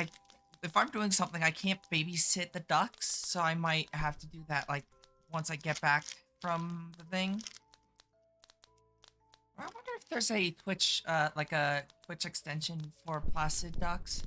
if I'm doing something, I can't babysit the ducks, so I might have to do that, like, once I get back from the thing. I wonder if there's a Twitch, like a Twitch extension for placid ducks.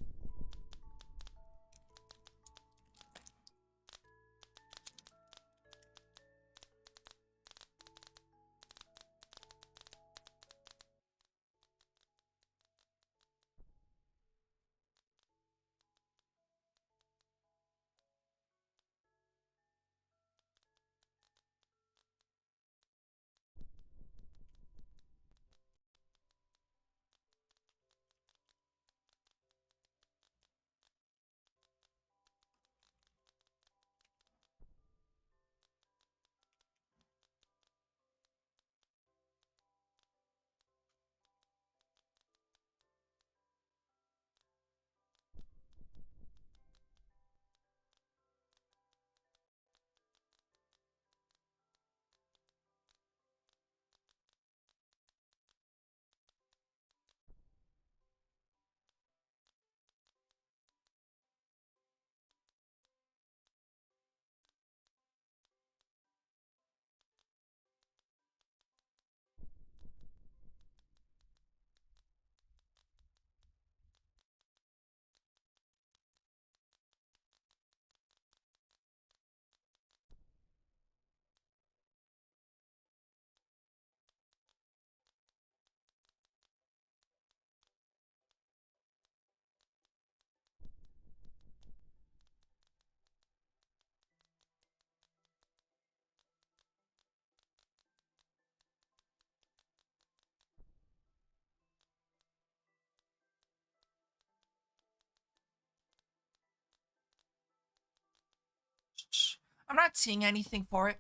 Shh. I'm not seeing anything for it.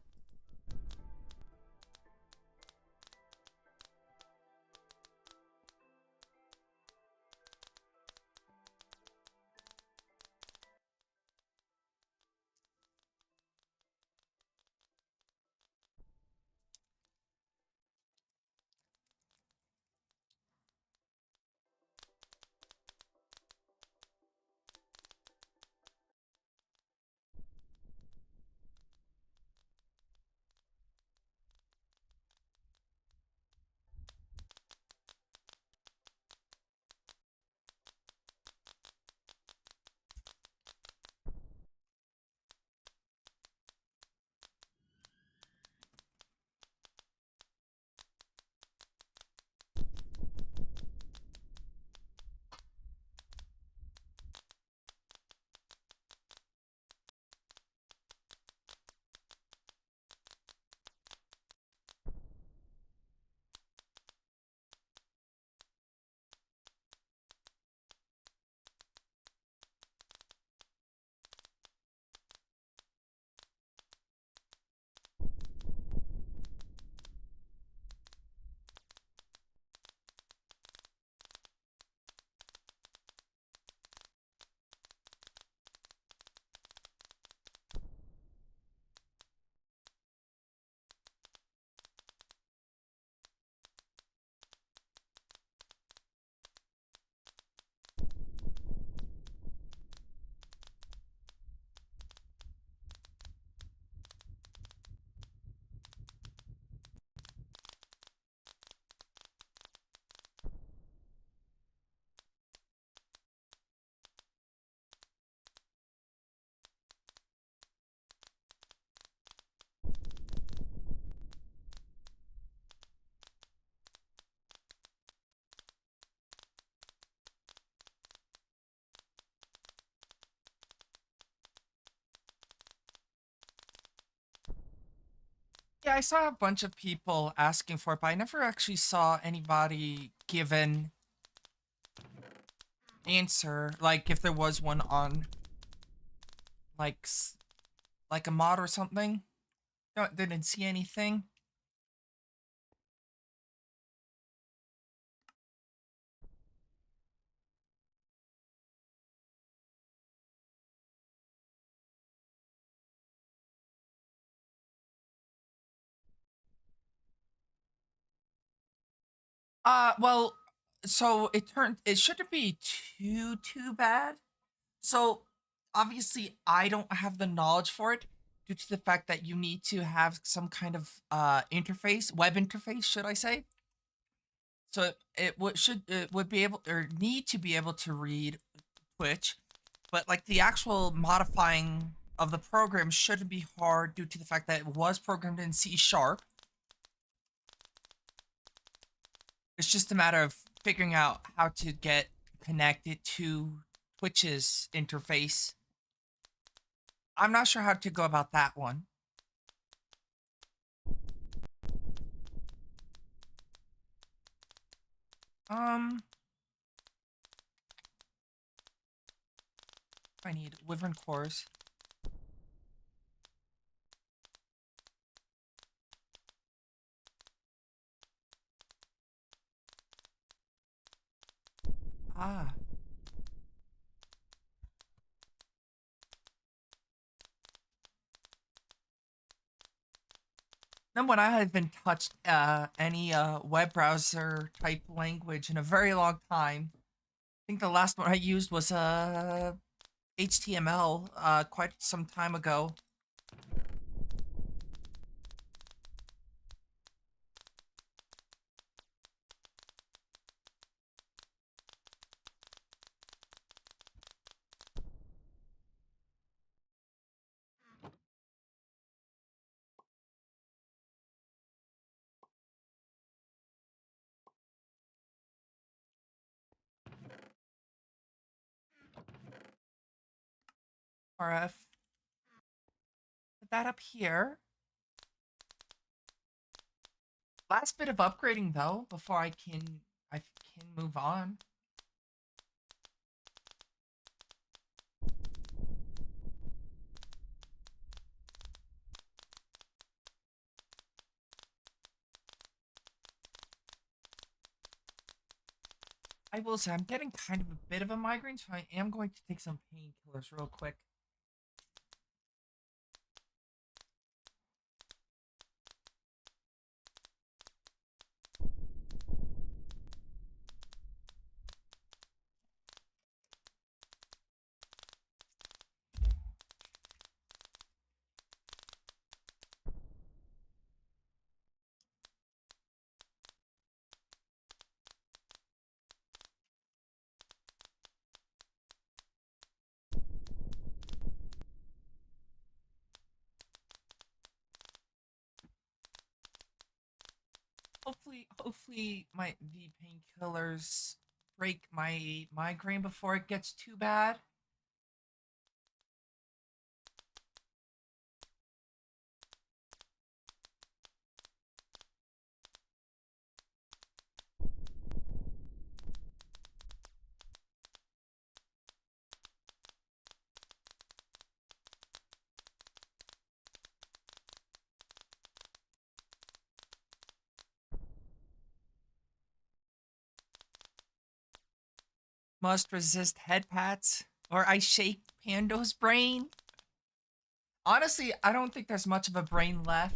Yeah, I saw a bunch of people asking for it, but I never actually saw anybody give an answer. Like, if there was one on, like, like a mod or something. No, didn't see anything. Well, so it shouldn't be too bad. So obviously I don't have the knowledge for it due to the fact that you need to have some kind of interface, web interface, should I say? So it would be able or need to be able to read Twitch, but like the actual modifying of the program shouldn't be hard due to the fact that it was programmed in C sharp. It's just a matter of figuring out how to get connected to Twitch's interface. I'm not sure how to go about that one. Um, I need Wyvern cores. Ah. Then when I haven't touched any web browser type language in a very long time. I think the last one I used was HTML quite some time ago. RF. Put that up here. Last bit of upgrading though before I can move on. I will say I'm getting kind of a bit of a migraine, so I am going to take some painkillers real quick. Hopefully my the painkillers break my migraine before it gets too bad. Must resist head pats or I shake Pando's brain. Honestly, I don't think there's much of a brain left.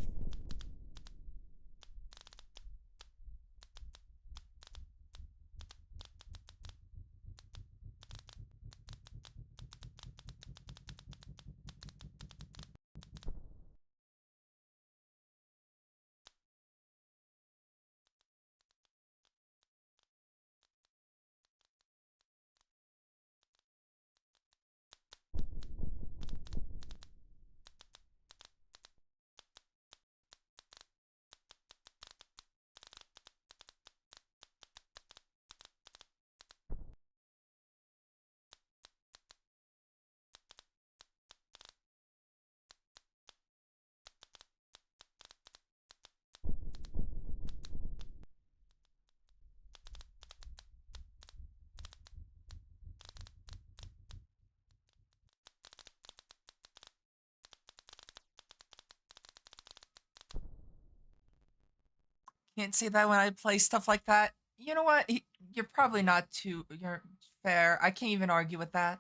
Can't say that when I play stuff like that. You know what? You're probably not too. You're fair. I can't even argue with that.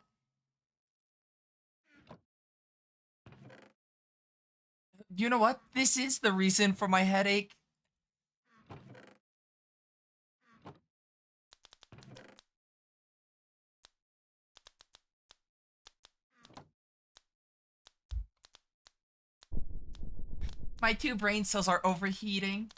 You know what? This is the reason for my headache. My two brain cells are overheating.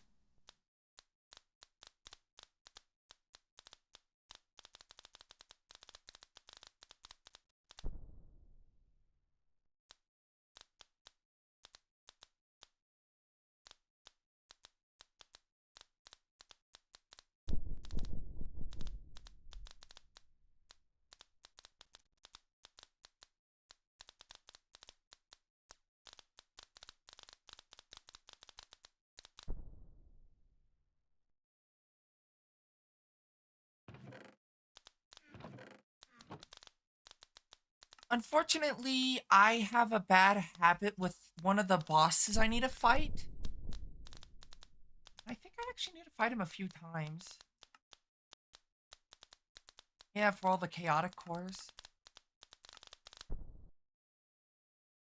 Unfortunately, I have a bad habit with one of the bosses I need to fight. I think I actually need to fight him a few times. Yeah, for all the chaotic cores.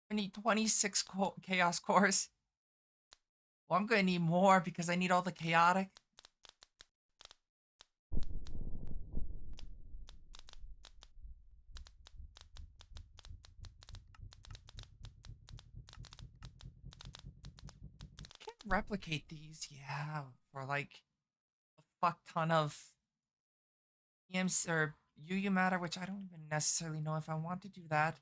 I need 26 chaos cores. Well, I'm gonna need more because I need all the chaotic. Can't replicate these, yeah, for like a fuck ton of EMs or UU matter, which I don't even necessarily know if I want to do that.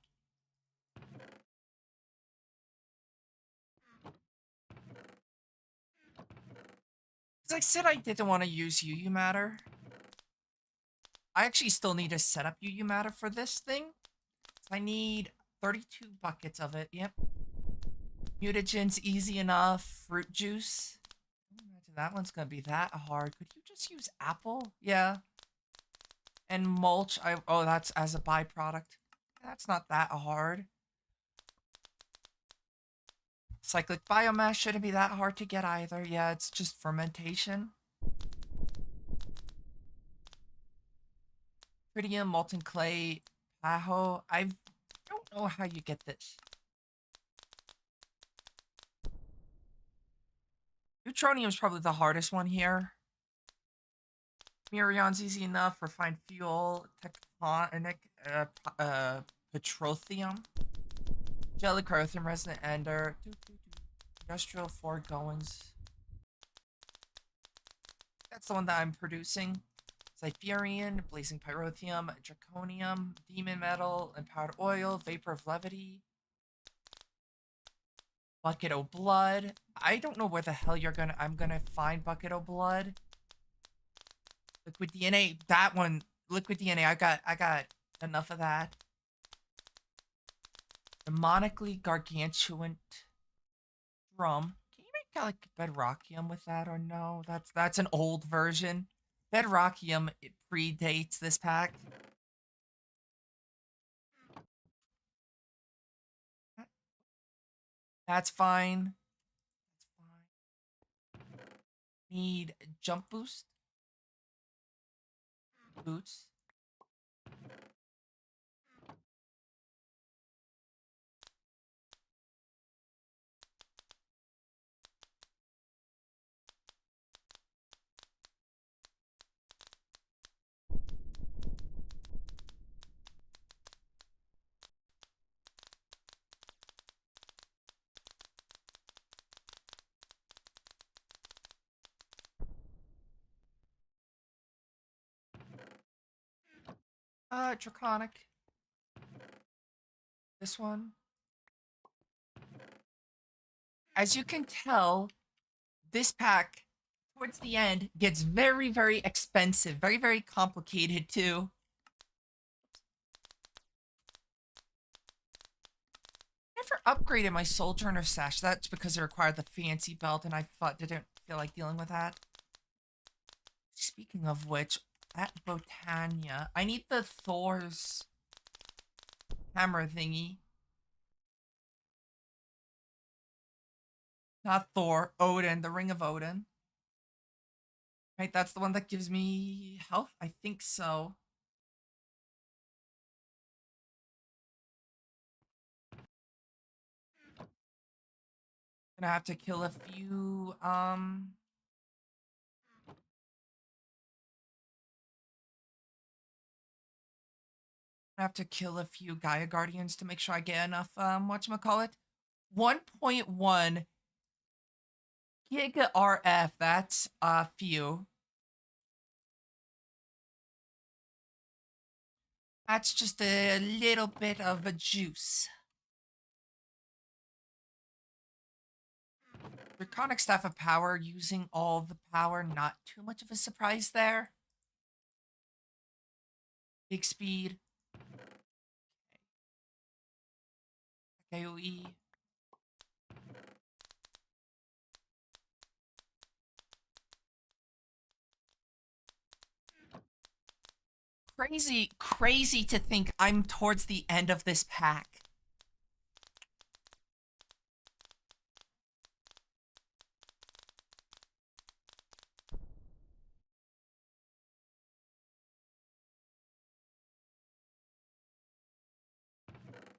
As I said, I didn't want to use UU matter. I actually still need to set up UU matter for this thing. I need 32 buckets of it. Yep. Mutagen's easy enough. Fruit juice. Imagine that one's gonna be that hard. Could you just use apple? Yeah. And mulch. Oh, that's as a byproduct. That's not that hard. Cyclic biomass shouldn't be that hard to get either. Yeah, it's just fermentation. Tritium, molten clay, Paho. I don't know how you get this. Neutronium is probably the hardest one here. Murion's easy enough. Refined fuel, tectonic, petrothium, Jellicrothium, resonant ender, industrial foregoings. That's the one that I'm producing. Cypherian, blazing pyrotheum, draconium, demon metal, empowered oil, vapor of levity, bucket o' blood. I don't know where the hell I'm gonna find bucket o' blood. Liquid DNA, that one, liquid DNA, I got enough of that. Demonically gargantuan drum. Can you make like bedrockium with that or no? That's an old version. Bedrockium, it predates this pack. That's fine. That's fine. Need jump boost. Boots. Draconic. This one. As you can tell, this pack towards the end gets very, very expensive, very, very complicated too. Never upgraded my Soul Journer sash. That's because it required the fancy belt, and I didn't feel like dealing with that. Speaking of which, at Botania, I need the Thor's hammer thingy. Not Thor, Odin, the Ring of Odin. Right, that's the one that gives me health? I think so. Gonna have to kill a few, Gaia Guardians to make sure I get enough, whatchamacallit? 1.1 Giga RF, that's a few. That's just a little bit of a juice. Draconic Staff of Power, using all the power, not too much of a surprise there. Big speed. AoE. Crazy to think I'm towards the end of this pack.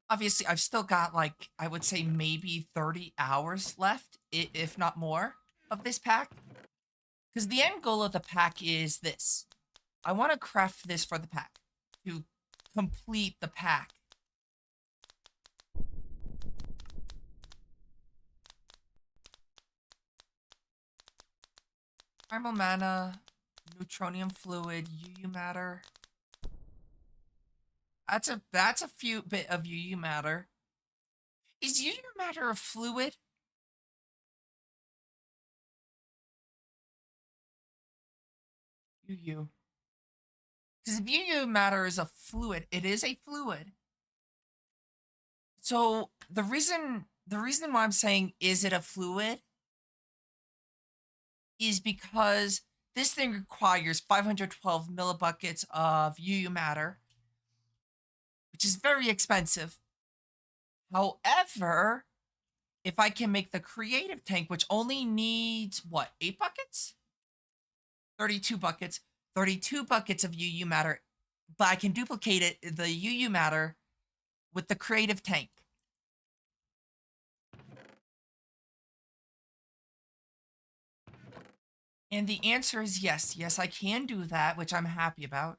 Obviously, I've still got, like, I would say maybe 30 hours left, if not more, of this pack. Because the end goal of the pack is this. I want to craft this for the pack. To complete the pack. Primal Mana, Neutronium Fluid, UU Matter. That's a few bit of UU Matter. Is UU Matter a fluid? UU. Because if UU Matter is a fluid, it is a fluid. So the reason why I'm saying is it a fluid is because this thing requires 512 millibuckets of UU Matter, which is very expensive. However, if I can make the creative tank, which only needs, what, 8 buckets? 32 buckets. 32 buckets of UU Matter, but I can duplicate it, the UU Matter, with the creative tank. And the answer is yes. Yes, I can do that, which I'm happy about.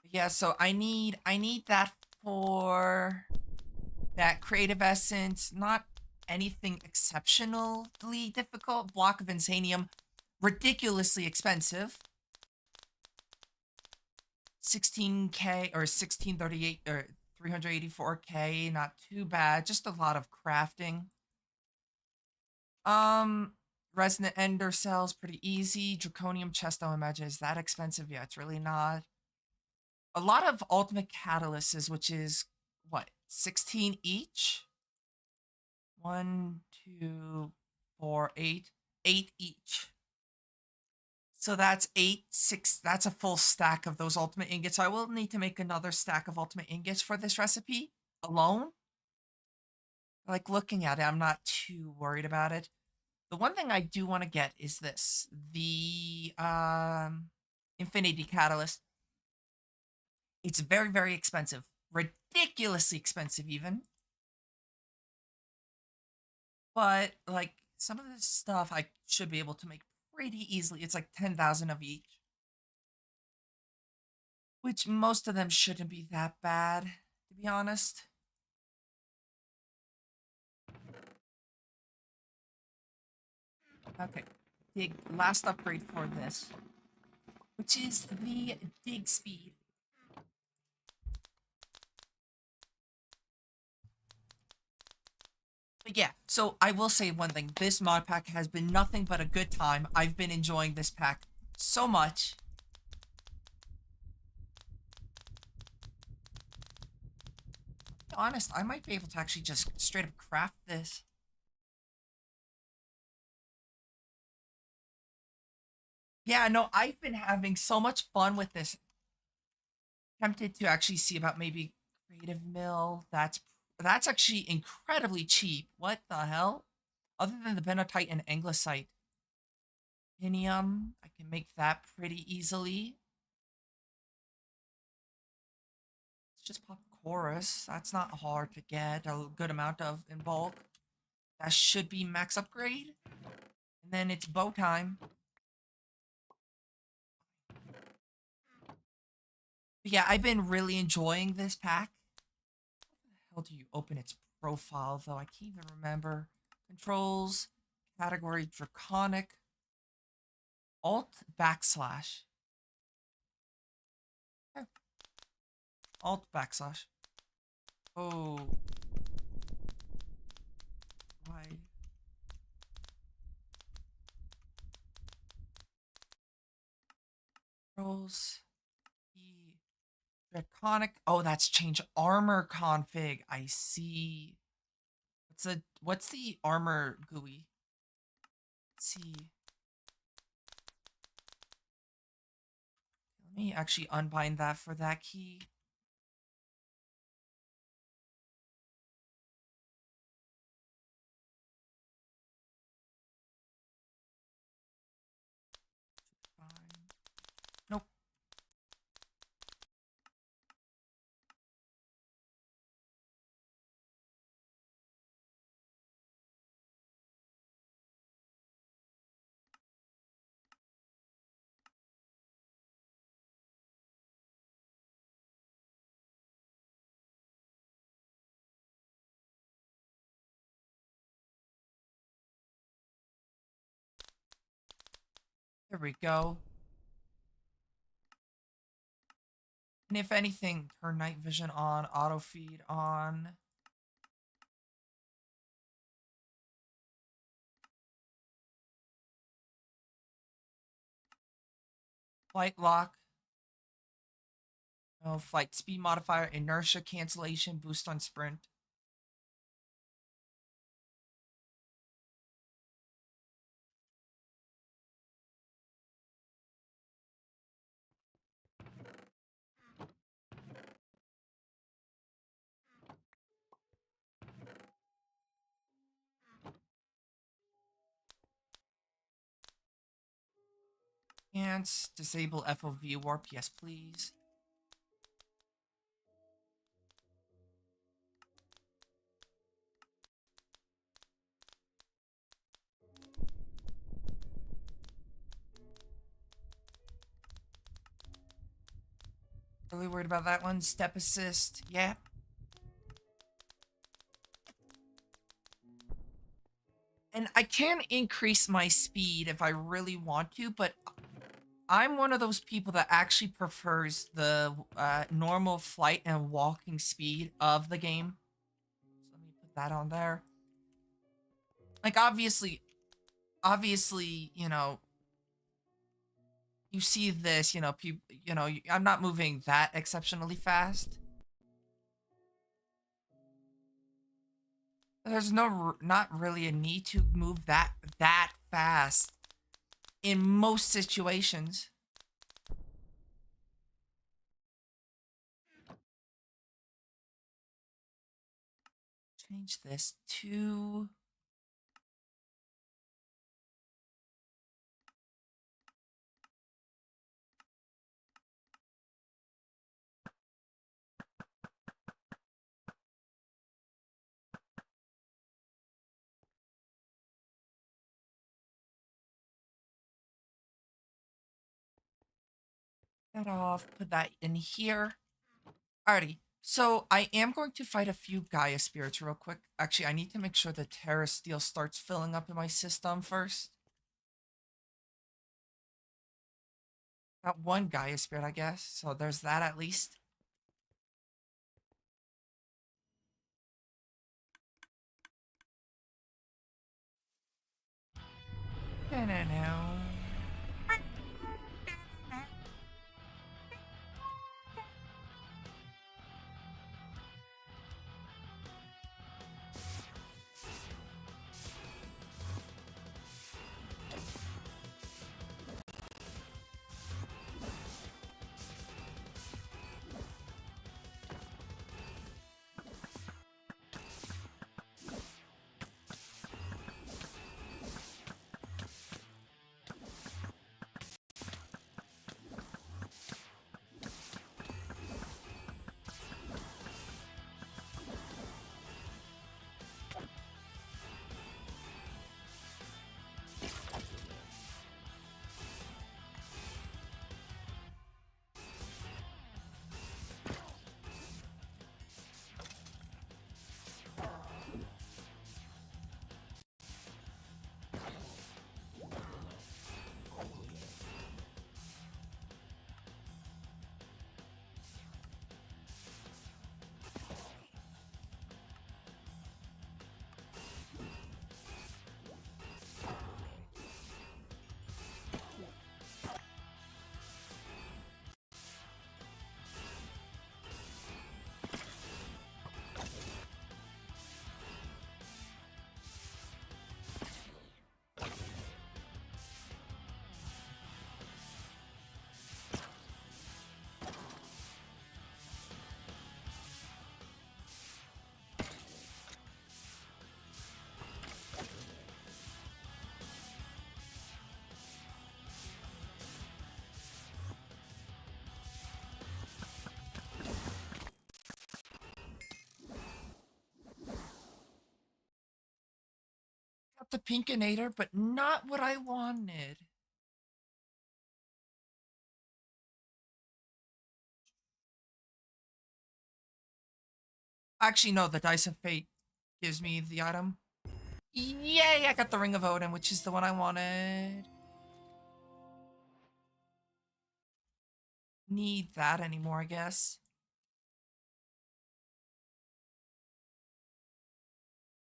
Yeah, so I need that for that creative essence. Not anything exceptionally difficult. Block of Insanium, ridiculously expensive. 16k or 1638 or 384k, not too bad. Just a lot of crafting. Resonant Ender Cells, pretty easy. Draconium Chest, I imagine, is that expensive? Yeah, it's really not. A lot of Ultimate Catalysts, which is, what, 16 each? 1, 2, 4, 8. 8 each. So that's 8, 6. That's a full stack of those ultimate ingots. So I will need to make another stack of ultimate ingots for this recipe alone. Like, looking at it, I'm not too worried about it. The one thing I do want to get is this. The Infinity Catalyst. It's very, very expensive. Ridiculously expensive, even. But, like, some of this stuff I should be able to make pretty easily. It's like 10,000 of each. Which most of them shouldn't be that bad, to be honest. Okay. Dig, last upgrade for this, which is the dig speed. But yeah, so I will say one thing. This mod pack has been nothing but a good time. I've been enjoying this pack so much. To be honest, I might be able to actually just straight up craft this. Yeah, no, I've been having so much fun with this. Tempted to actually see about maybe Creative Mill. That's actually incredibly cheap. What the hell? Other than the Benotite and Anglicite. Pinium, I can make that pretty easily. Let's just pop Chorus. That's not hard to get a good amount of in bulk. That should be max upgrade. And then it's bow time. But yeah, I've been really enjoying this pack. hell do you open its profile, though? I can't even remember. Controls, category, draconic, alt backslash. Okay. Alt backslash. Oh. Why? Controls. E. Draconic. Oh, that's change armor config. I see. What's the armor GUI? Let's see. Let me actually unbind that for that key. Nope. There we go. And if anything, turn night vision on, auto feed on. Flight lock. No, flight speed modifier, inertia cancellation, boost on sprint. And disable FOV warp, yes please. Really worried about that one. Step assist, yeah. And I can increase my speed if I really want to, but I'm one of those people that actually prefers the normal flight and walking speed of the game. So let me put that on there. Like, obviously, you know, you see this, you know, I'm not moving that exceptionally fast. There's not really a need to move that fast in most situations. Change this to that off, put that in here. Alrighty. So I am going to fight a few Gaia spirits real quick. Actually, I need to make sure the Terra Steel starts filling up in my system first. Got one Gaia spirit, I guess. So there's that at least. No. the Pinkinator, but not what I wanted. Actually, no, the Dice of Fate gives me the item. Yay, I got the Ring of Odin, which is the one I wanted. Need that anymore, I guess.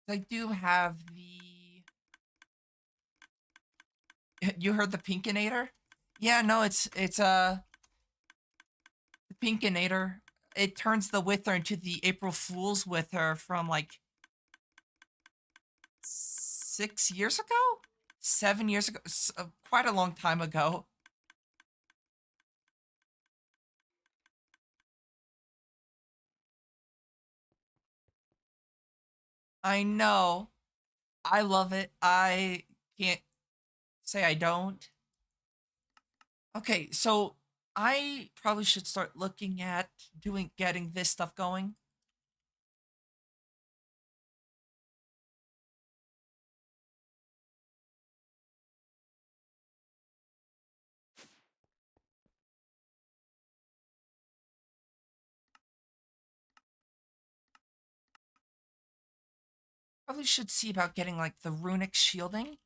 I do have the... You heard the Pinkinator? Yeah, no, it's the Pinkinator. It turns the Wither into the April Fool's Wither from like 6 years ago? 7 years ago? Quite a long time ago. I know. I love it. I can't say I don't. Okay, so I probably should start looking at getting this stuff going. Probably should see about getting like the runic shielding.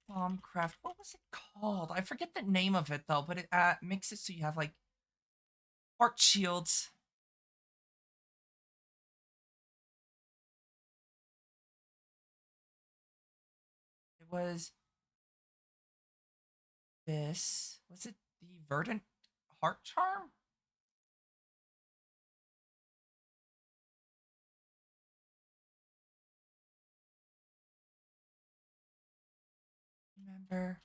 Bombcraft. What was it called? I forget the name of it though, but it makes it so you have like heart shields. It was this. Was it the Verdant Heart Charm? Remember?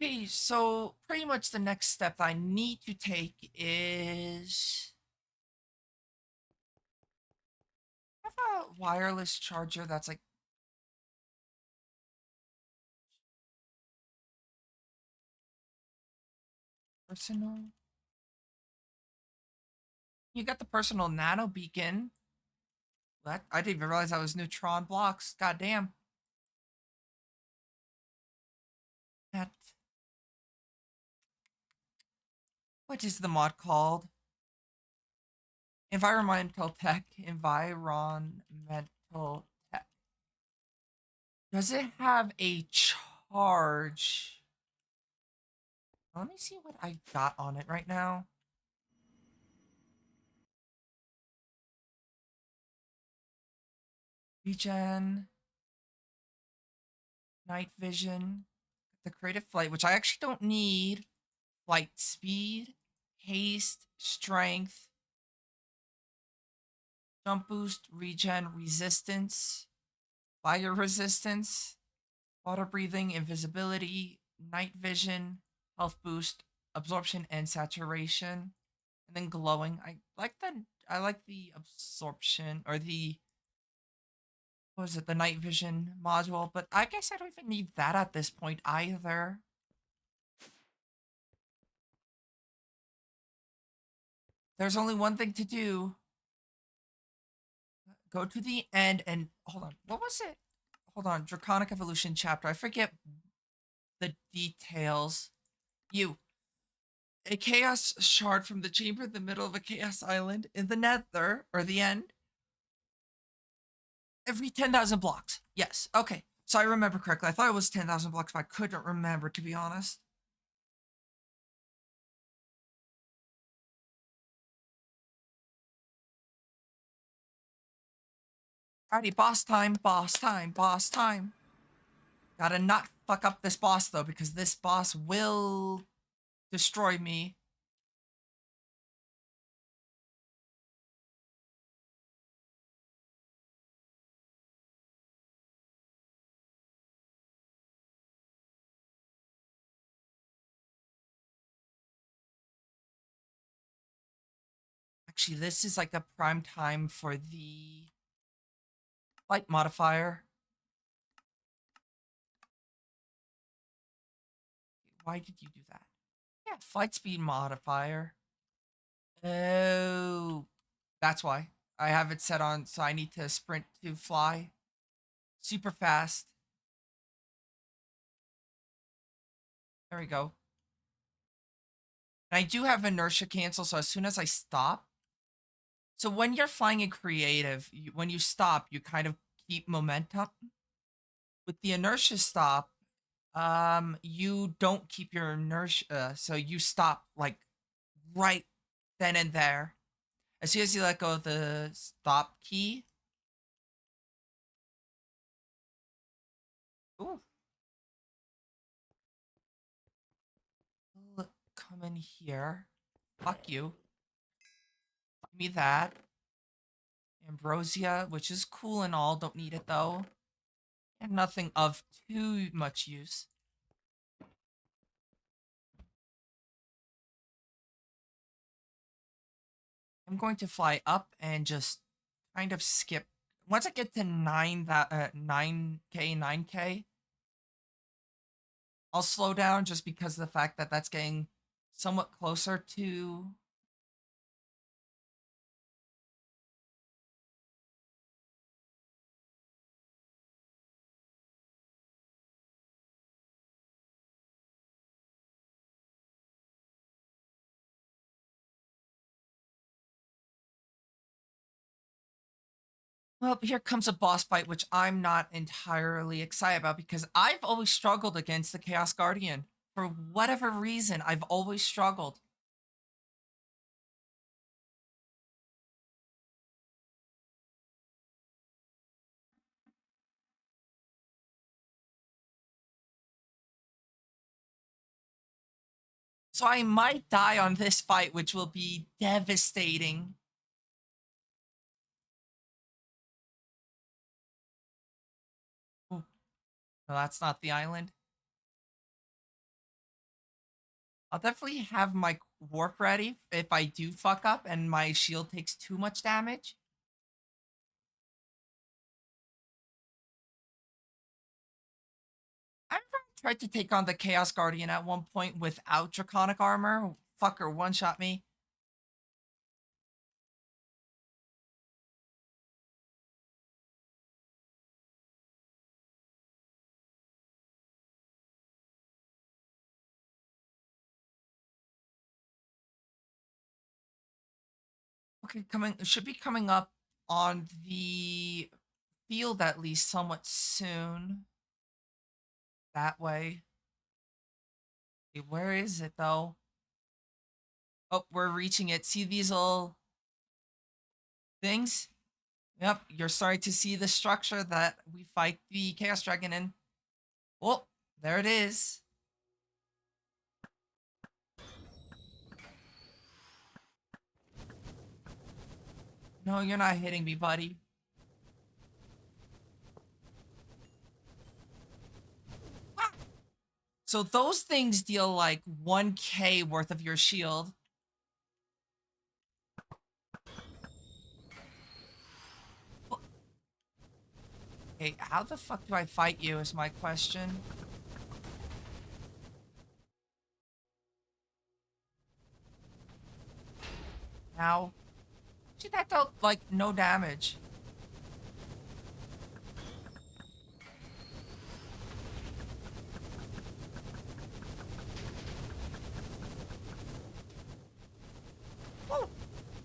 Okay, so pretty much the next step I need to take is I have a wireless charger that's like personal. You got the personal nano beacon. What? I didn't even realize that was neutron blocks. God damn. That. What is the mod called? Environmental tech. Environmental tech. Does it have a charge? Let me see what I got on it right now. Regen, night vision, the creative flight, which I actually don't need. Flight speed, haste, strength, jump boost, regen, resistance, fire resistance, water breathing, invisibility, night vision, health boost, absorption and saturation, and then glowing. I like the absorption or the what was it, the night vision module, but I guess I don't even need that at this point either. There's only one thing to do. Go to the end and hold on. What was it? Hold on. Draconic Evolution chapter. I forget the details. You. A chaos shard from the chamber in the middle of a chaos island in the nether, or the end, every 10,000 blocks. Yes. Okay. So I remember correctly. I thought it was 10,000 blocks, but I couldn't remember, to be honest. Alrighty, boss time, boss time, boss time. Gotta not fuck up this boss, though, because this boss will destroy me. Actually, this is like a prime time for the flight modifier. Why did you do that? Yeah, flight speed modifier. Oh, that's why. I have it set on, so I need to sprint to fly super fast. There we go. And I do have inertia cancel, so as soon as I stop. So when you're flying in creative, when you stop, you kind of keep momentum. With the inertia stop, you don't keep your inertia, so you stop like right then and there. As soon as you let go of the stop key. Ooh. Come in here. Fuck you. Give me that. Ambrosia, which is cool and all. Don't need it though. And nothing of too much use. I'm going to fly up and just kind of skip. Once I get to 9K, 9K, I'll slow down just because of the fact that that's getting somewhat closer to. Well, here comes a boss fight, which I'm not entirely excited about because I've always struggled against the Chaos Guardian. For whatever reason, I've always struggled. So I might die on this fight, which will be devastating. Ooh, no, that's not the island. I'll definitely have my warp ready if I do fuck up and my shield takes too much damage. I tried to take on the Chaos Guardian at one point without Draconic armor. Fucker one-shot me. Okay, should be coming up on the field at least somewhat soon. That way. Okay, where is it though? Oh, we're reaching it. See these little things? Yep, you're starting to see the structure that we fight the Chaos Dragon in. Oh, there it is. No, you're not hitting me, buddy. Ah! So those things deal like 1k worth of your shield. Okay, how the fuck do I fight you is my question. Now, see, that dealt like no damage. Woo!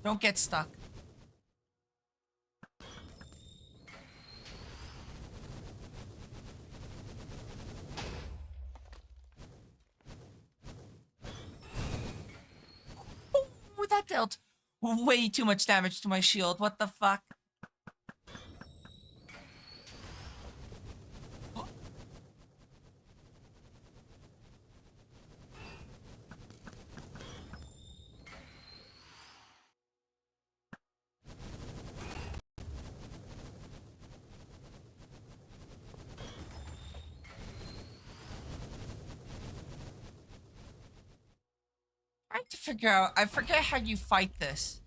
Don't get stuck. Ooh, that dealt way too much damage to my shield. What the fuck? Trying to figure out. I forget how you fight this.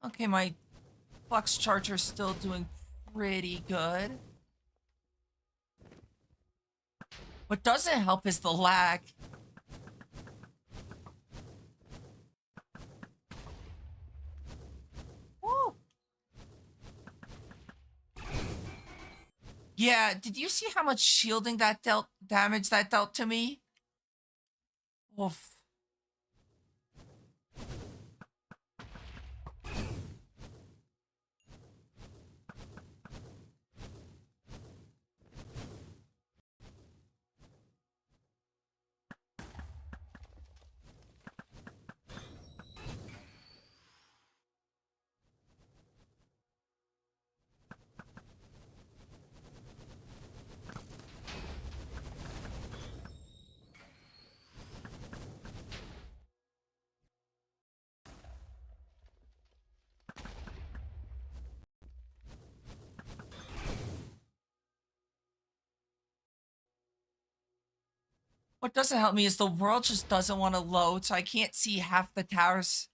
Okay, my flux charger's still doing pretty good. What doesn't help is the lag. Woo! Yeah, did you see how much shielding that dealt damage that dealt to me? Oof. What doesn't help me is the world just doesn't want to load, so I can't see half the towers.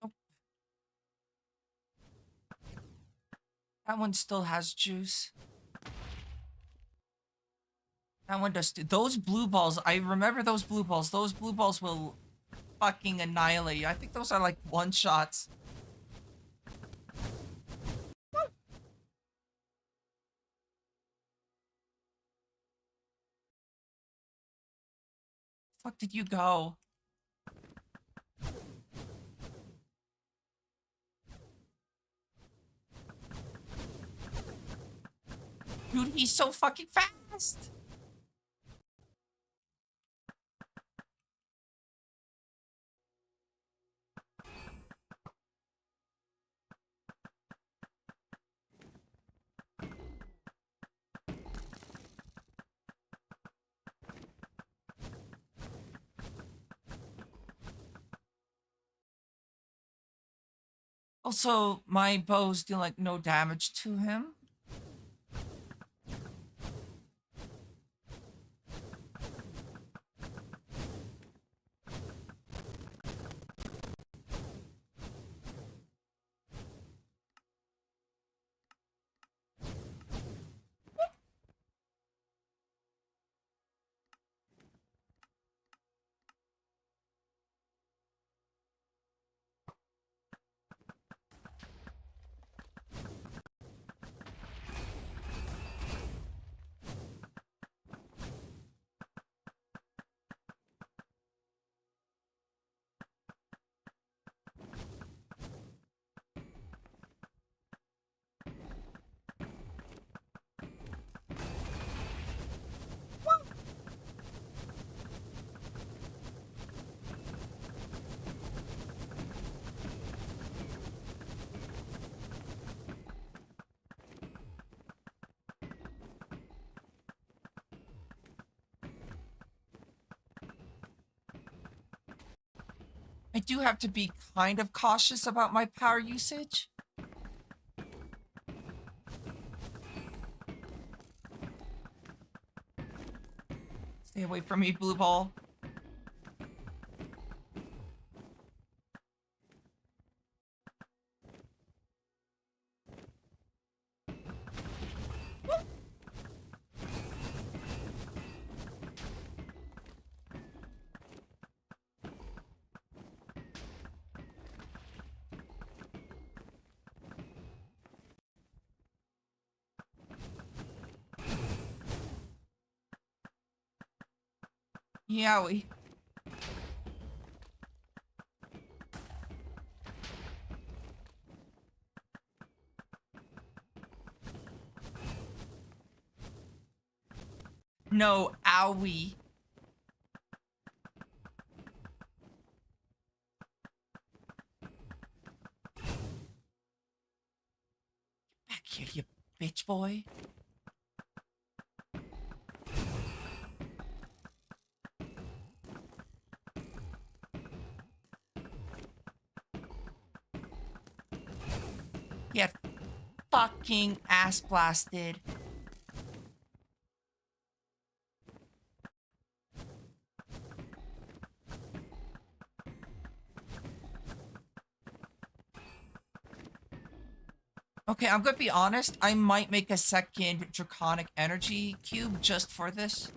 Nope, that one still has juice. That one does too. Those blue balls, I remember those blue balls. Those blue balls will fucking annihilate you. I think those are like one shots. Fuck did you go? Dude, he's so fucking fast. Also, my bows do like no damage to him. I do have to be kind of cautious about my power usage. Stay away from me, blue ball. Yowie. No, owie. Back here, you bitch boy. Get fucking ass blasted. Okay, I'm gonna be honest. I might make a second draconic energy cube just for this.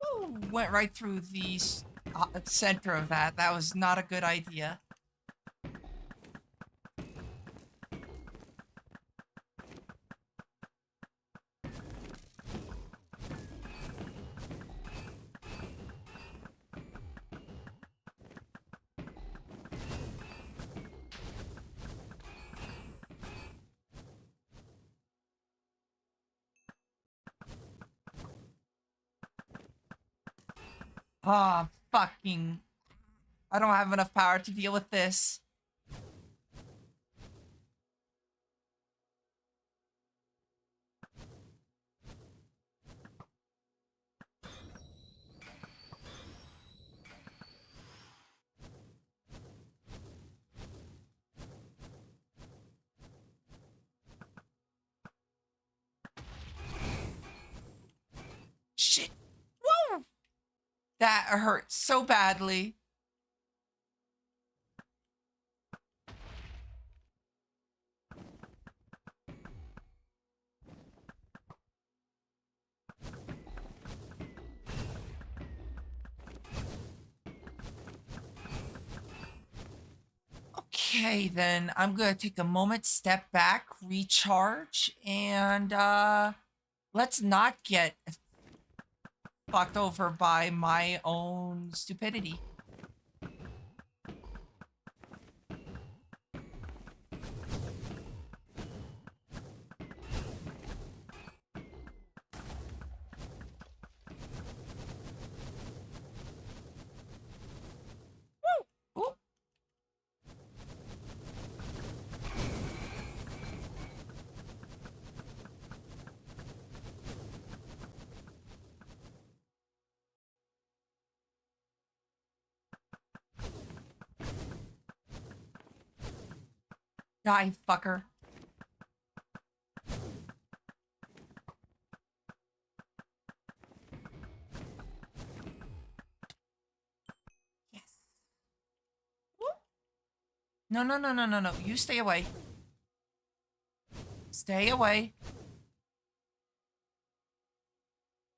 Ooh, went right through the center of that. That was not a good idea. Ah, fucking. I don't have enough power to deal with this. Shit. Woo! That hurt so badly. Okay, then I'm gonna take a moment, step back, recharge, and let's not get fucked over by my own stupidity. Ooh. Die, fucker. Yes. Woo. No, no, no, no, no, no. You stay away. Stay away.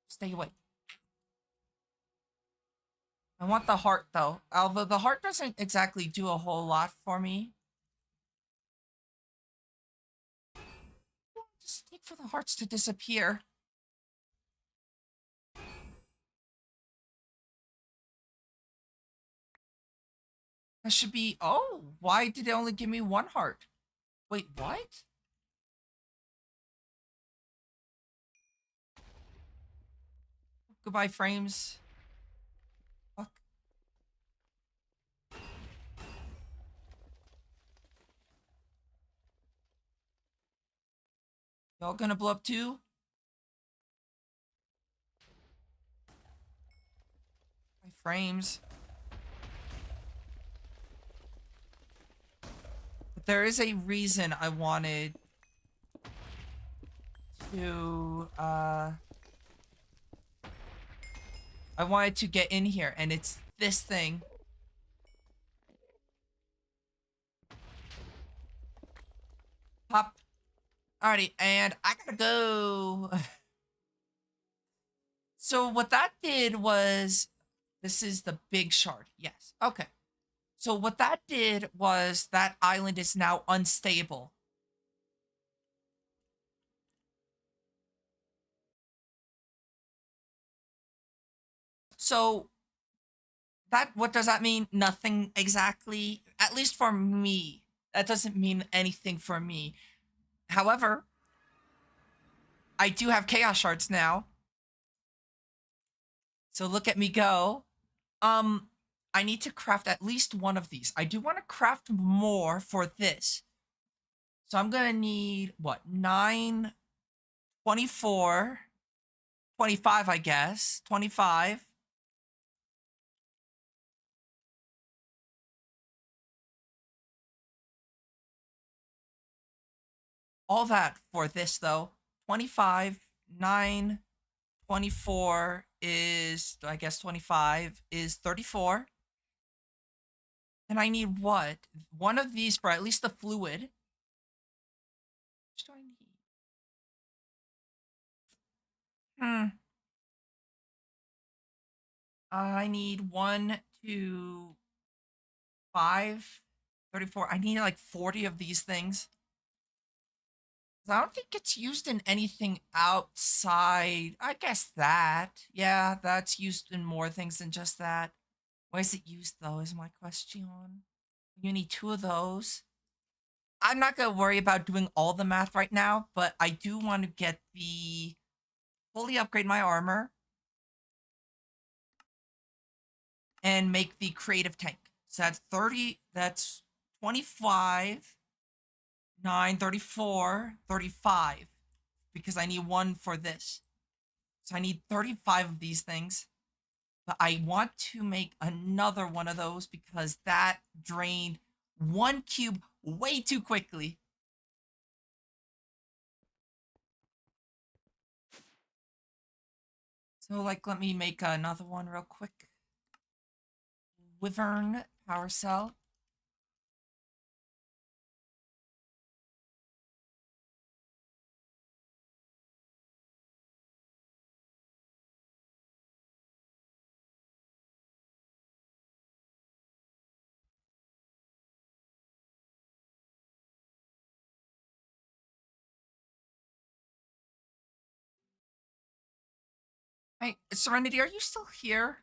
Stay away. I want the heart, though. Although the heart doesn't exactly do a whole lot for me. Just wait for the hearts to disappear. That should be... Oh, why did it only give me one heart? Wait, what? Goodbye, frames. Fuck. Y'all gonna blow up too? My frames. But there is a reason I wanted to, I wanted to get in here, and it's this thing. Pop. Alrighty, and I gotta go. So what that did was, this is the big shard. Yes. Okay. So what that did was that island is now unstable. So What does that mean? Nothing exactly. At least for me. That doesn't mean anything for me. However, I do have chaos shards now. So look at me go. Um, I need to craft at least one of these. I do want to craft more for this. So I'm gonna need what? 9, 24, 25, I guess. 25. All that for this though. 25, 9, 24 is, I guess 25 is 34. And I need what? One of these for at least the fluid. What do I need? Hmm. I need 1, 2, 5, 34. I need like 40 of these things. I don't think it's used in anything outside. I guess that. Yeah, that's used in more things than just that. Why is it used though, is my question. You need 2 of those. I'm not going to worry about doing all the math right now, but I do want to get the fully upgrade my armor and make the creative tank. So that's 30, that's 25, 9, 34, 35, because I need one for this. So I need 35 of these things. But I want to make another one of those because that drained 1 cube way too quickly. So, like, let me make another one real quick. Wyvern power cell. Hey, Serenity, are you still here?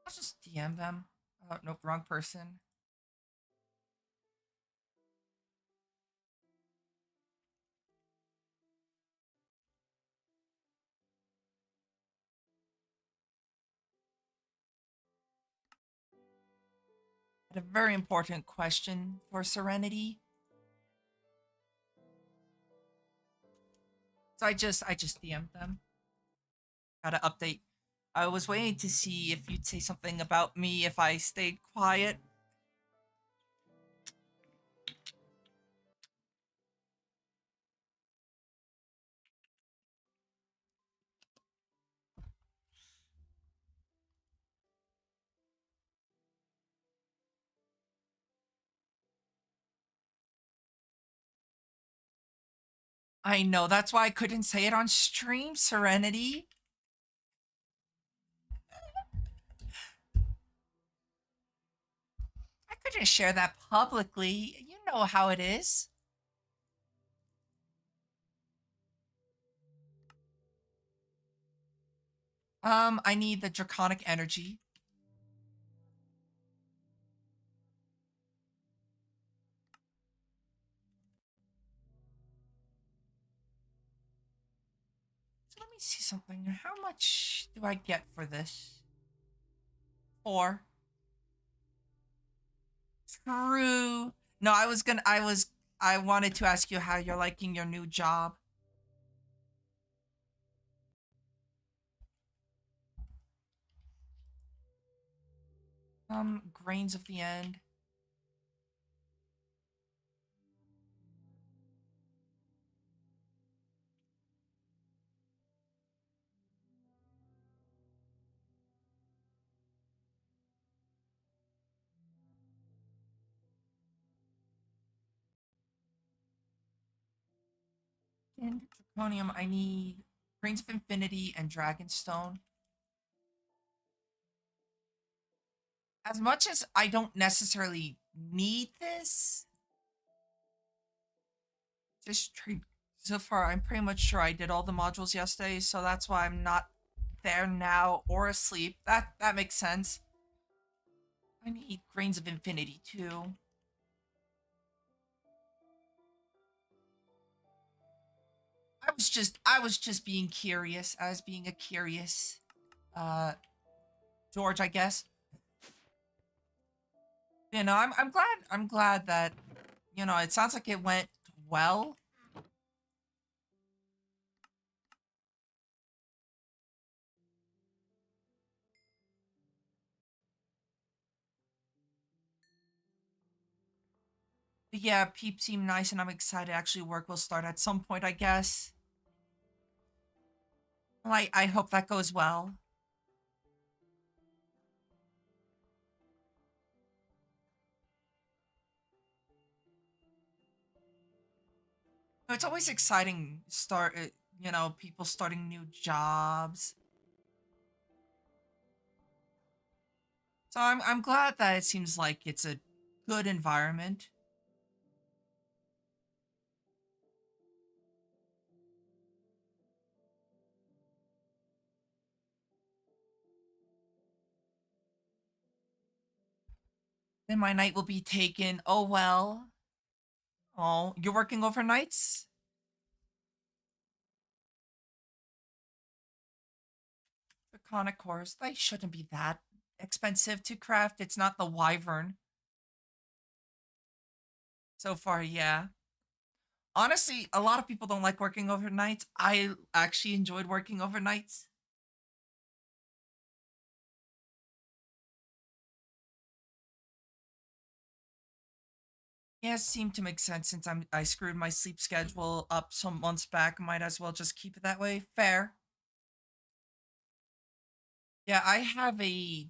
Let's just DM them. Nope, wrong person. I had a very important question for Serenity. So I just DM'd them. Gotta update. I was waiting to see if you'd say something about me if I stayed quiet. I know, that's why I couldn't say it on stream, Serenity. I couldn't share that publicly. You know how it is. I need the draconic energy. So let me see something. How much do I get for this? 4. True. No, I wanted to ask you how you're liking your new job. Grains of the end. And draconium, I need grains of infinity and dragonstone. As much as I don't necessarily need this, just treat. So far, I'm pretty much sure I did all the modules yesterday, so that's why I'm not there now or asleep. That makes sense. I need grains of infinity too. I was just being curious. I was being a curious uh George, I guess. I'm glad that it sounds like it went well. But yeah, peeps seem nice and I'm excited. Actually, work will start at some point, I guess. Like, I hope that goes well. It's always exciting people starting new jobs. So I'm glad that it seems like it's a good environment. Then my night will be taken. Oh well. Oh, you're working overnights? The conic cores, they shouldn't be that expensive to craft. It's not the wyvern. So far, yeah. Honestly, a lot of people don't like working overnights. I actually enjoyed working overnights. Yeah, it seemed to make sense since I screwed my sleep schedule up some months back. Might as well just keep it that way. Fair. Yeah, I have a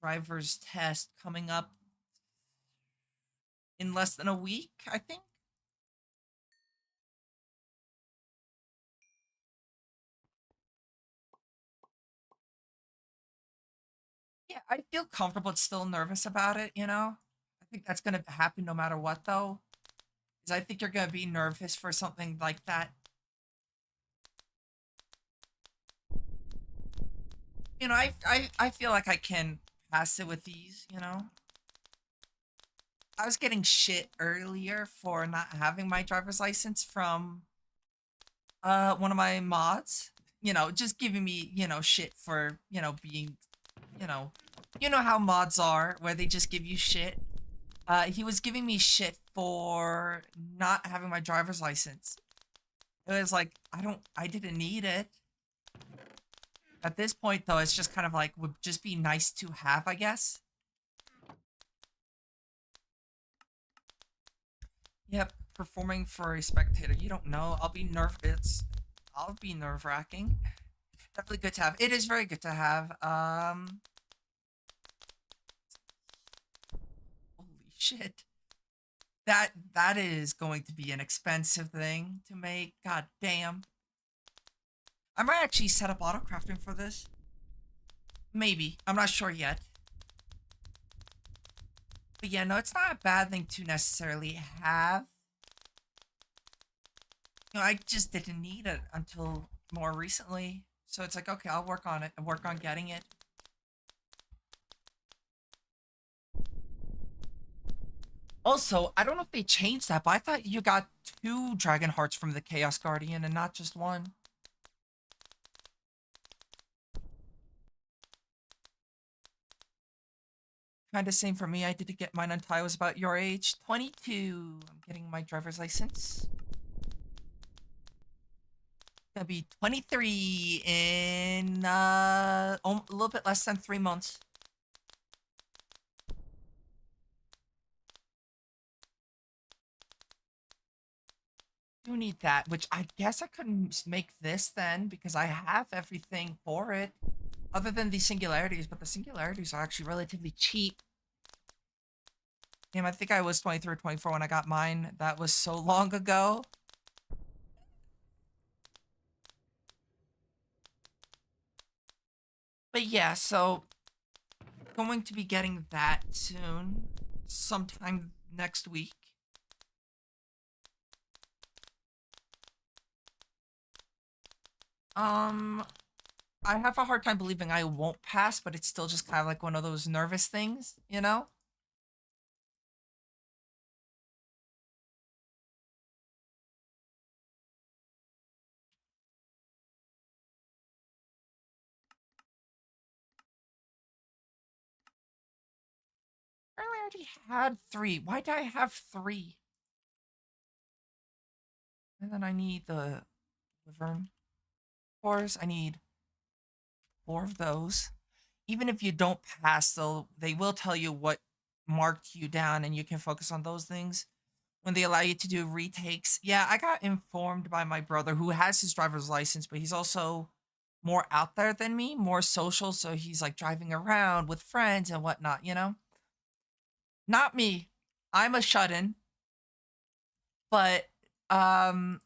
driver's test coming up in less than a week, I think. Yeah, I feel comfortable but still nervous about it. I think that's gonna happen no matter what though. Because I think you're gonna be nervous for something like that. I feel like I can pass it with ease. I was getting shit earlier for not having my driver's license from one of my mods. Just giving me, shit for, being, you know, how mods are where they just give you shit. He was giving me shit for not having my driver's license. It was like, I didn't need it. At this point though, it's just kind of like would just be nice to have, I guess. Yep, performing for a spectator. You don't know. I'll be nerve-wracking. Definitely good to have. It is very good to have. Holy shit. That is going to be an expensive thing to make. God damn. I might actually set up auto crafting for this. Maybe. I'm not sure yet. But yeah, no, it's not a bad thing to necessarily have. I just didn't need it until more recently. So it's like, okay, I'll work on it and work on getting it. Also, I don't know if they changed that, but I thought you got two Dragon Hearts from the Chaos Guardian and not just one. Kind of same for me. I did get mine until I was about your age, 22. I'm getting my driver's license. Gonna be 23 in a little bit less than 3 months. Do need that, which I guess I couldn't make this then because I have everything for it other than the singularities, but the singularities are actually relatively cheap. Damn, I think I was 23 or 24 when I got mine. That was so long ago. But yeah, so going to be getting that soon, sometime next week. Um, I have a hard time believing I won't pass, but it's still just kind of like one of those nervous things, you know? I already had three. Why did I have three? And then I need the Wyvern cores. I need four of those. Even if you don't pass, they will tell you what marked you down, and you can focus on those things when they allow you to do retakes. Yeah, I got informed by my brother who has his driver's license, but he's also more out there than me, more social, so he's like driving around with friends and whatnot, you know? Not me. I'm a shut-in, but um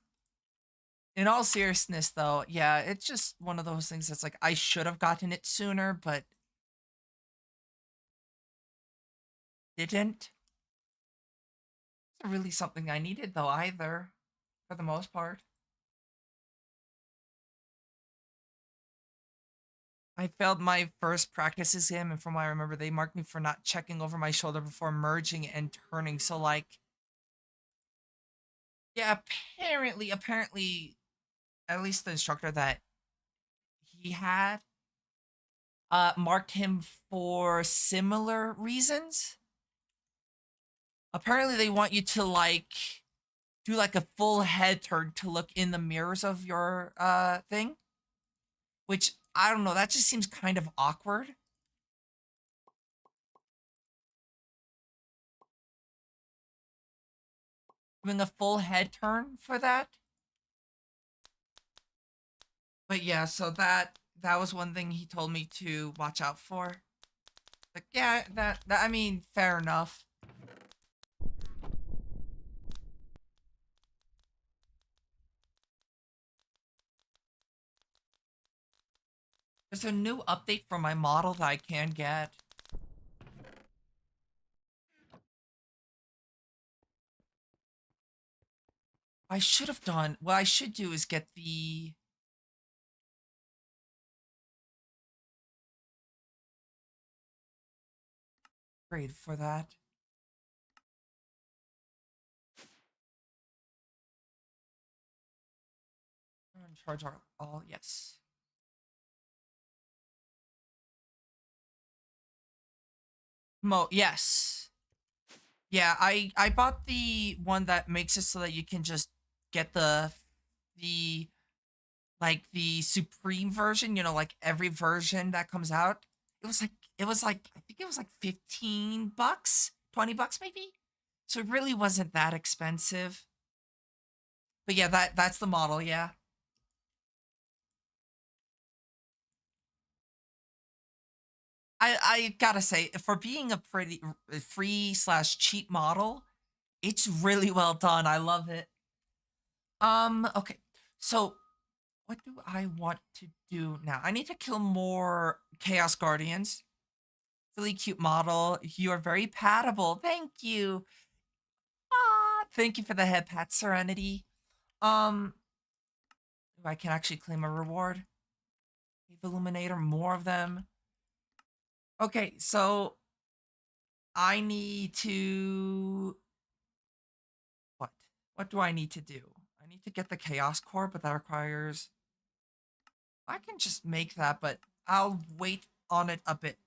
in all seriousness though, yeah, it's just one of those things that's like I should have gotten it sooner, but didn't. It's not really something I needed though either, for the most part. I failed my first practice exam, and from what I remember, they marked me for not checking over my shoulder before merging and turning. So, like, yeah, apparently, at least the instructor that he had, marked him for similar reasons. Apparently, they want you to like do like a full head turn to look in the mirrors of your thing, which I don't know. That just seems kind of awkward. Doing a full head turn for that. But yeah, so that was one thing he told me to watch out for. Like, yeah, that I mean, fair enough. There's a new update for my model that I can get. I should have done. What I should do is get the grade for that. Charge all, yes. Yes. Yeah, I bought the one that makes it so that you can just get the like the supreme version, you know, like every version that comes out. It was like I think it was like 15 bucks, 20 bucks maybe. So it really wasn't that expensive. But yeah, that's the model, yeah. I gotta say, for being a pretty free slash cheap model, it's really well done. I love it. Okay. So what do I want to do now? I need to kill more Chaos Guardians. Really cute model. You are very patable. Thank you. Ah, thank you for the head pat, Serenity. Um, I can actually claim a reward. Wave Illuminator, more of them. Okay, so I need to what? What do I need to do? I need to get the Chaos Core, but that requires I can just make that, but I'll wait on it a bit.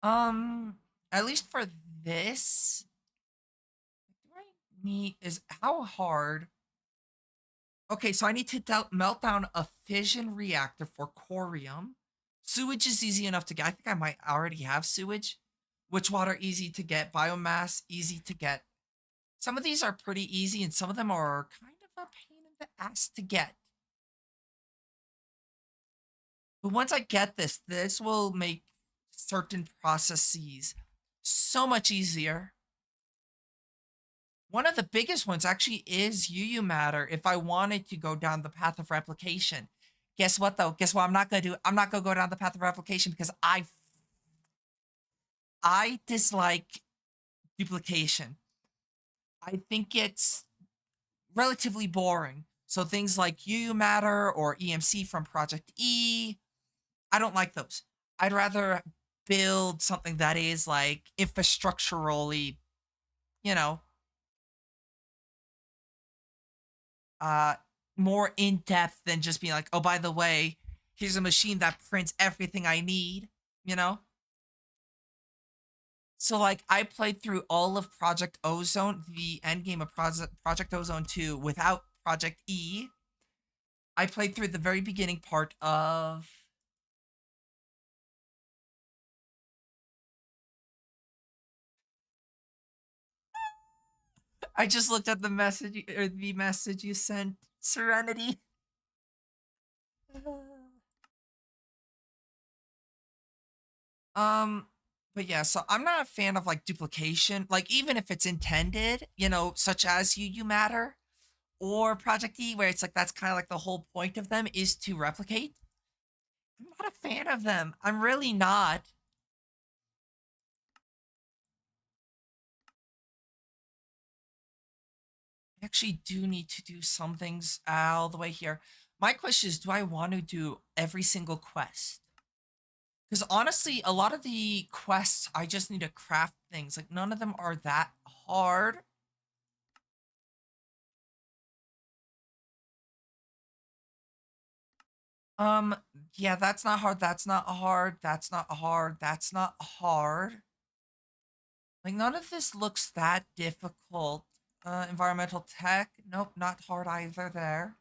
Um, at least for this, do I need is how hard? Okay, so I need to melt down a fission reactor for corium. Sewage is easy enough to get. I think I might already have sewage. Witch water easy to get. Biomass easy to get. Some of these are pretty easy, and some of them are kind of a pain in the ass to get. But once I get this will make certain processes so much easier. One of the biggest ones actually is UU matter if I wanted to go down the path of replication. Guess what though? Guess what I'm not gonna do? I'm not gonna go down the path of replication because I I dislike duplication. I think it's relatively boring. So things like UU Matter or EMC from Project E, I don't like those. I'd rather build something that is like infrastructurally, you know, uh more in depth than just being like, "Oh, by the way, here's a machine that prints everything I need," you know? So like I played through all of Project Ozone, the end game of Project Ozone 2 without Project E. I played through the very beginning part of I just looked at the message or the message you sent, Serenity. Um, but yeah, so I'm not a fan of like duplication, like even if it's intended, such as you matter or Project E, where it's like that's kind of like the whole point of them is to replicate. I'm not a fan of them. I'm really not. I actually do need to do some things all the way here. My question is, do I want to do every single quest? Because honestly, a lot of the quests, I just need to craft things. Like, none of them are that hard. Um, yeah, that's not hard. That's not hard. That's not hard. That's not hard. Like, none of this looks that difficult. Environmental tech. Nope, not hard either there.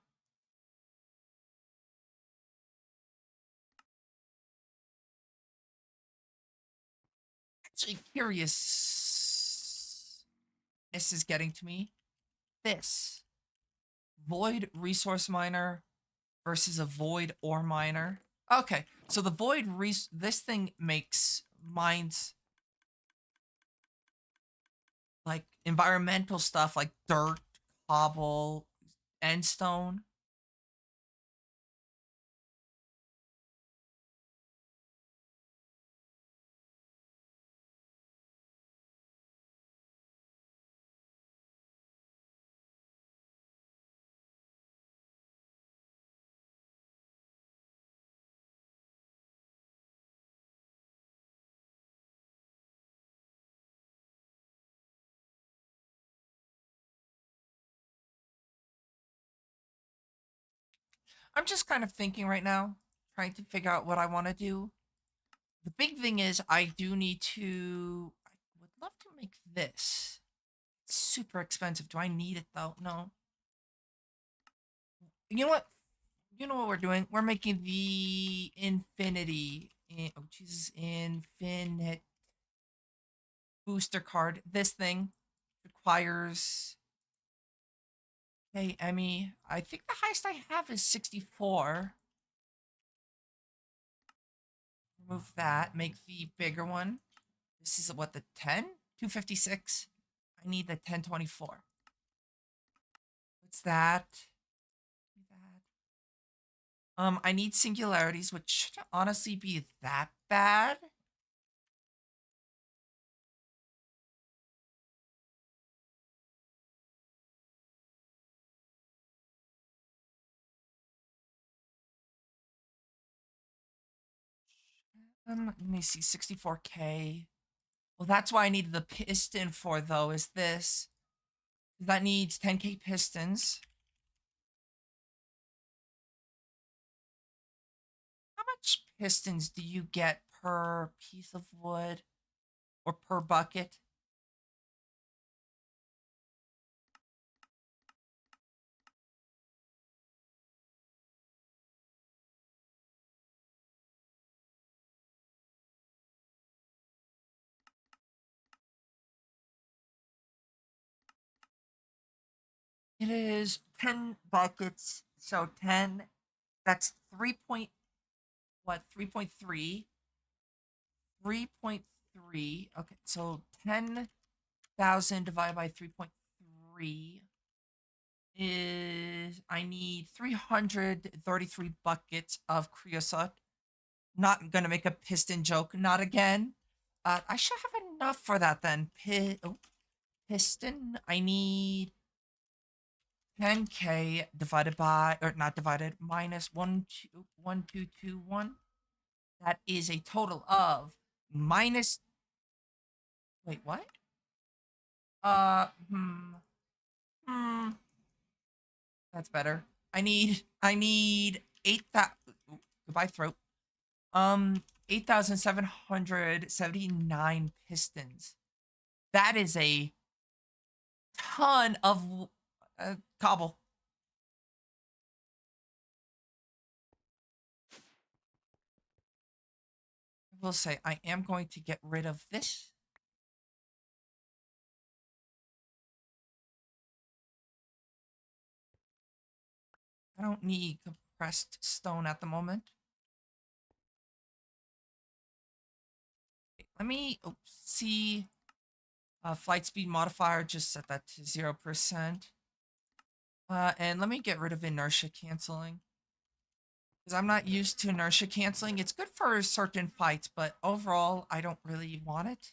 Actually, curious. This is getting to me. This. Void resource miner versus a void ore miner. Okay, so the this thing makes mines like environmental stuff like dirt, cobble, and stone. I'm just kind of thinking right now, trying to figure out what I want to do. The big thing is I do need to I would love to make this. It's super expensive. Do I need it though? No. You know what? You know what we're doing? We're making the infinity. Oh Jesus, infinite booster card. This thing requires. Hey, Emmy. I think the highest I have is 64. Remove that. Make the bigger one. This is what, the 10? 256. I need the 1024. What's that? I need singularities, which should honestly be that bad. Let me see, 64K. Well, that's why I needed the piston for, though, is this. That needs 10K pistons. How much pistons do you get per piece of wood or per bucket? It is 10 buckets, so 10. That's 3 point, what, 3.3? 3.3. Okay, so 10,000 divided by 3.3 is I need 333 buckets of creosote. Not gonna make a piston joke, not again. I should have enough for that then. Piston. I need 10K divided by, or not divided, minus 1, 2, 1, 2, 2, 1. That is a total of minus. Wait, what? Uh, hmm, hmm. That's better. I need 8,000. Goodbye, throat. 8,779 pistons. That is a ton of cobble. I will say I am going to get rid of this. I don't need compressed stone at the moment. Let me see. Flight speed modifier, just set that to 0%. And let me get rid of inertia canceling. Because I'm not used to inertia canceling. It's good for certain fights, but overall, I don't really want it.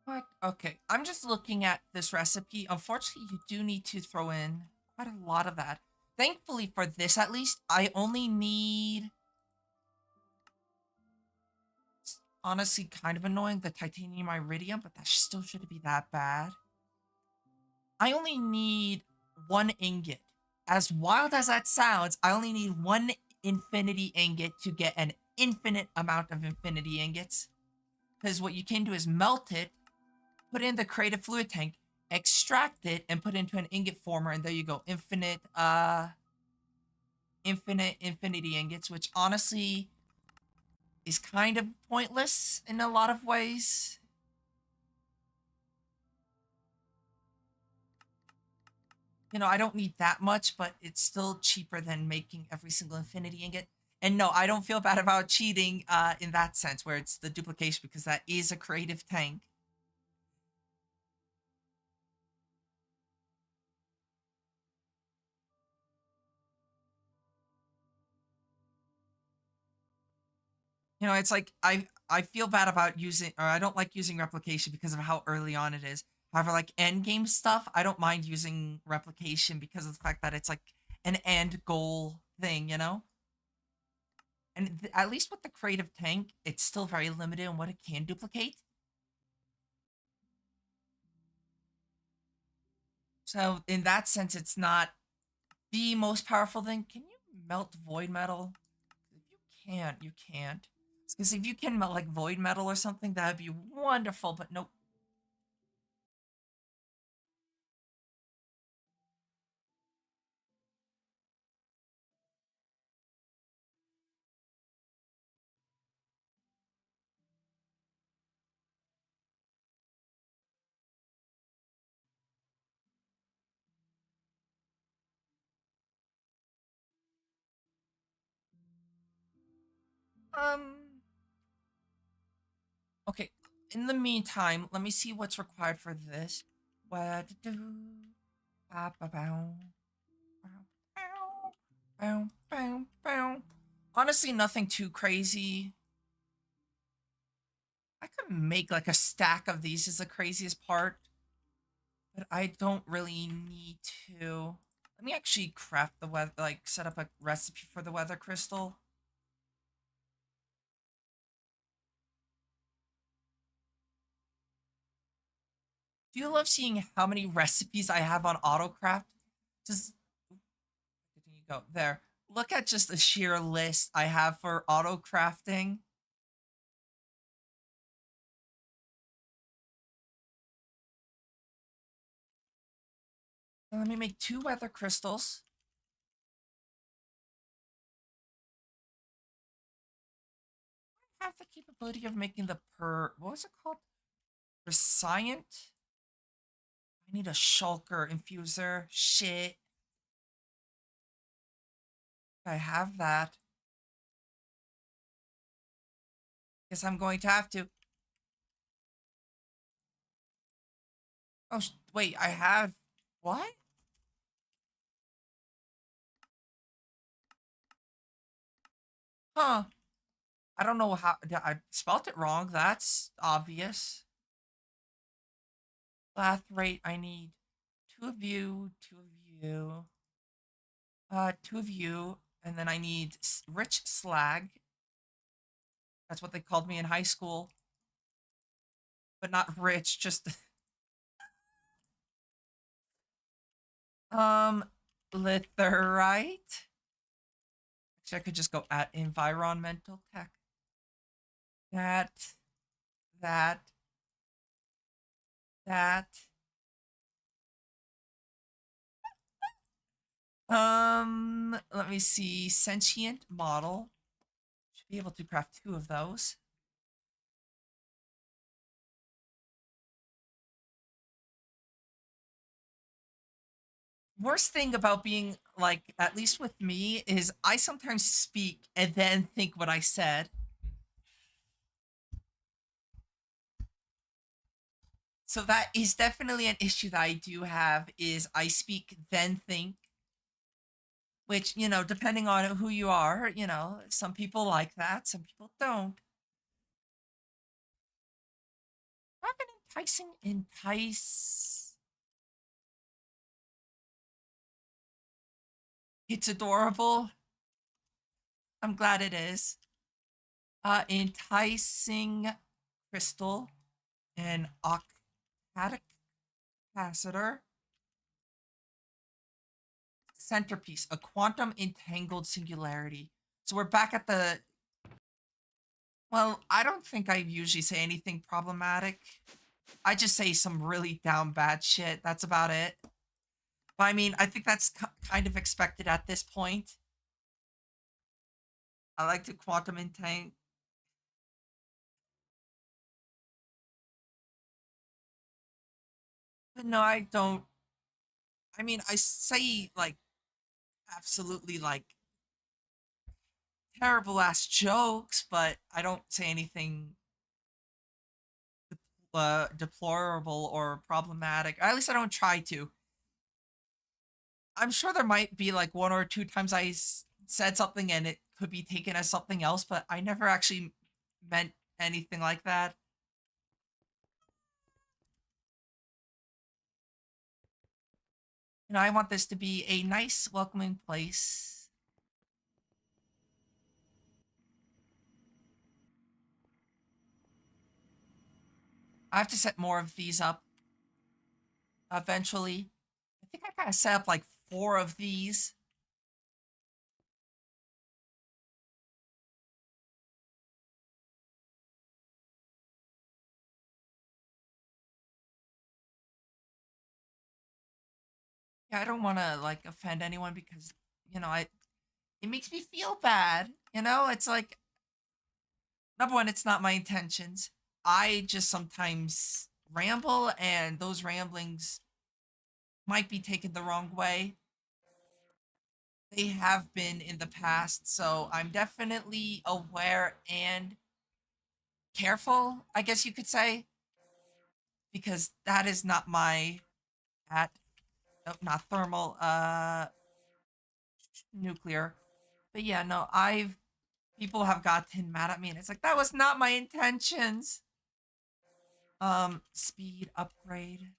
What? Okay, I'm just looking at this recipe. Unfortunately, you do need to throw in quite a lot of that. Thankfully for this, at least, I only need... It's honestly kind of annoying, the titanium iridium, but that still shouldn't be that bad. I only need 1 ingot. As wild as that sounds, I only need 1 infinity ingot to get an infinite amount of infinity ingots. Because what you can do is melt it, put in the creative fluid tank, extract it, and put it into an ingot former, and there you go. Infinite infinity ingots, which honestly is kind of pointless in a lot of ways. I don't need that much, but it's still cheaper than making every single infinity ingot. And no, I don't feel bad about cheating in that sense, where it's the duplication, because that is a creative tank. It's like I feel bad about using, or I don't like using replication because of how early on it is. However, like end game stuff, I don't mind using replication because of the fact that it's like an end goal thing. And at least with the creative tank, it's still very limited in what it can duplicate. So in that sense, it's not the most powerful thing. Can you melt void metal? If you can't, you can't. Because if you can melt like void metal or something, that'd be wonderful. But nope. Um. Okay. In the meantime, let me see what's required for this. What to do? Ba ba bow. Bow, bow, bow, bow. Honestly, nothing too crazy. I could make like a stack of these is the craziest part, but I don't really need to. Let me actually craft the weather, like set up a recipe for the weather crystal. Do you love seeing how many recipes I have on autocraft? Just there you go. There. Look at just the sheer list I have for auto crafting. Let me make 2 weather crystals. possibility of making the what was it called? Prescient? I need a shulker infuser. Shit. I have that. Guess I'm going to have to. Oh, wait, I have. What? Huh. I don't know how. I spelt it wrong. That's obvious. Bath rate, I need two of you, two of you, two of you, and then I need rich slag. That's what they called me in high school. But not rich, just um litherite. Actually, I could just go at environmental tech. That, that, that. Let me see. Sentient model. Should be able to craft two of those. Worst thing about being like, at least with me, is I sometimes speak and then think what I said. So that is definitely an issue that I do have, is I speak then think, which, depending on who you are, some people like that, some people don't. I have an enticing entice. It's adorable. I'm glad it is. Enticing crystal and octadic capacitor. Centerpiece, a quantum entangled singularity. So we're back at the. Well, I don't think I usually say anything problematic. I just say some really down bad shit. That's about it. But I mean, I think that's kind of expected at this point. I like to quantum entangle. But no, I don't. I mean, I say like absolutely like terrible ass jokes, but I don't say anything deplorable or problematic. At least I don't try to. I'm sure there might be like one or two times I said something and it could be taken as something else, but I never actually meant anything like that. I want this to be a nice, welcoming place. I have to set more of these up eventually. I think I gotta set up like four of these. Yeah, I don't want to like offend anyone because I it makes me feel bad. It's like, number one, it's not my intentions. I just sometimes ramble, and those ramblings might be taken the wrong way. They have been in the past, so I'm definitely aware and careful, I guess you could say, because that is not my at not thermal, nuclear. But yeah, no, I've people have gotten mad at me, and it's like that was not my intentions. Speed upgrade,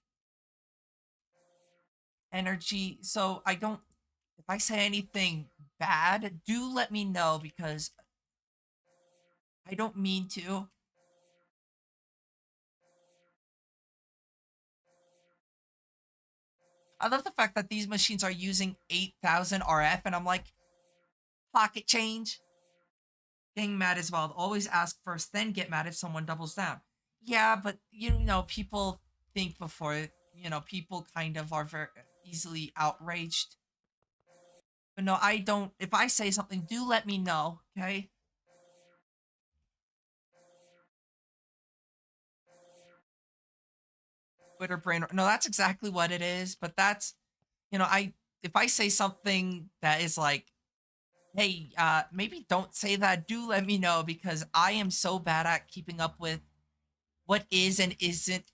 energy. So I don't. If I say anything bad, do let me know because I don't mean to. I love the fact that these machines are using 8,000 RF, and I'm like, pocket change. Getting mad as well. Always ask first, then get mad if someone doubles down. Yeah, but people think before, people kind of are very easily outraged. But no, I don't. If I say something, do let me know, okay? Twitter brain. No, that's exactly what it is. But that's, I if I say something that is like, hey, maybe don't say that. Do let me know because I am so bad at keeping up with what is and isn't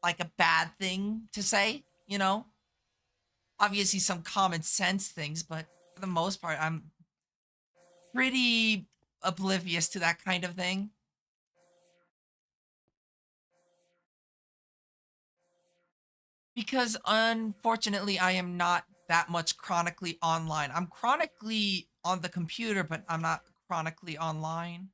like a bad thing to say. Obviously some common sense things, but for the most part, I'm pretty oblivious to that kind of thing. Because unfortunately, I am not that much chronically online. I'm chronically on the computer, but I'm not chronically online.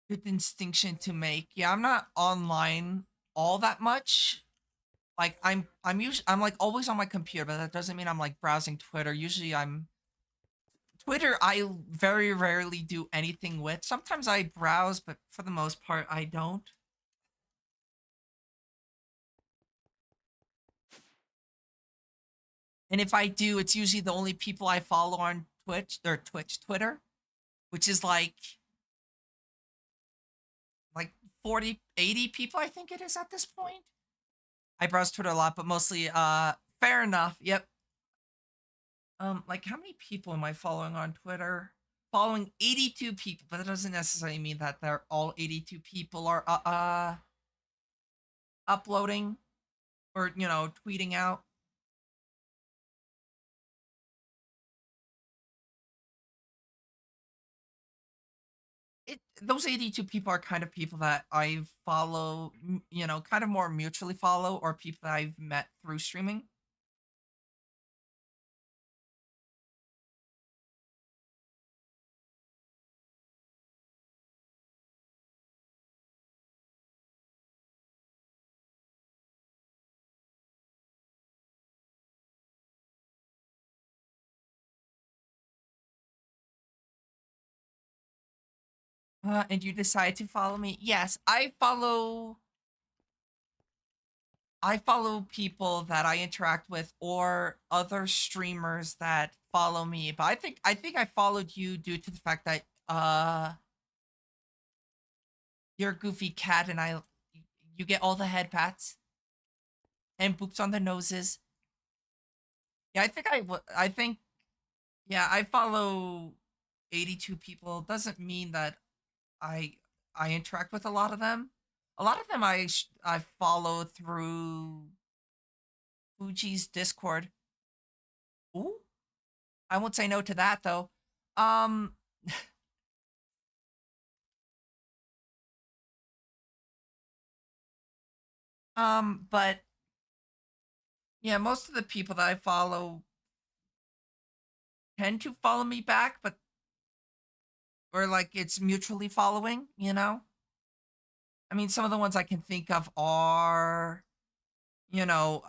Good distinction to make. Yeah, I'm not online all that much. Like I'm like always on my computer, but that doesn't mean I'm like browsing Twitter. Usually I'm Twitter I very rarely do anything with. Sometimes I browse, but for the most part I don't. And if I do, it's usually the only people I follow on Twitter, which is like 40, 80 people I think it is at this point. I browse Twitter a lot, but mostly fair enough. Yep. Like how many people am I following on Twitter? Following 82 people, but that doesn't necessarily mean that they're all 82 people are uploading or tweeting out. Those 82 people are kind of people that I follow, kind of more mutually follow or people that I've met through streaming. And you decide to follow me? Yes, I follow people that I interact with or other streamers that follow me. But I think I followed you due to the fact that you're a goofy cat and you get all the head pats and boops on the noses. Yeah, I think yeah, I follow 82 people. Doesn't mean that I I interact with a lot of them. A lot of them I follow through Fuji's Discord. Ooh, I won't say no to that though. Um, but yeah, most of the people that I follow tend to follow me back, but or like it's mutually following. I mean, some of the ones I can think of are, you know,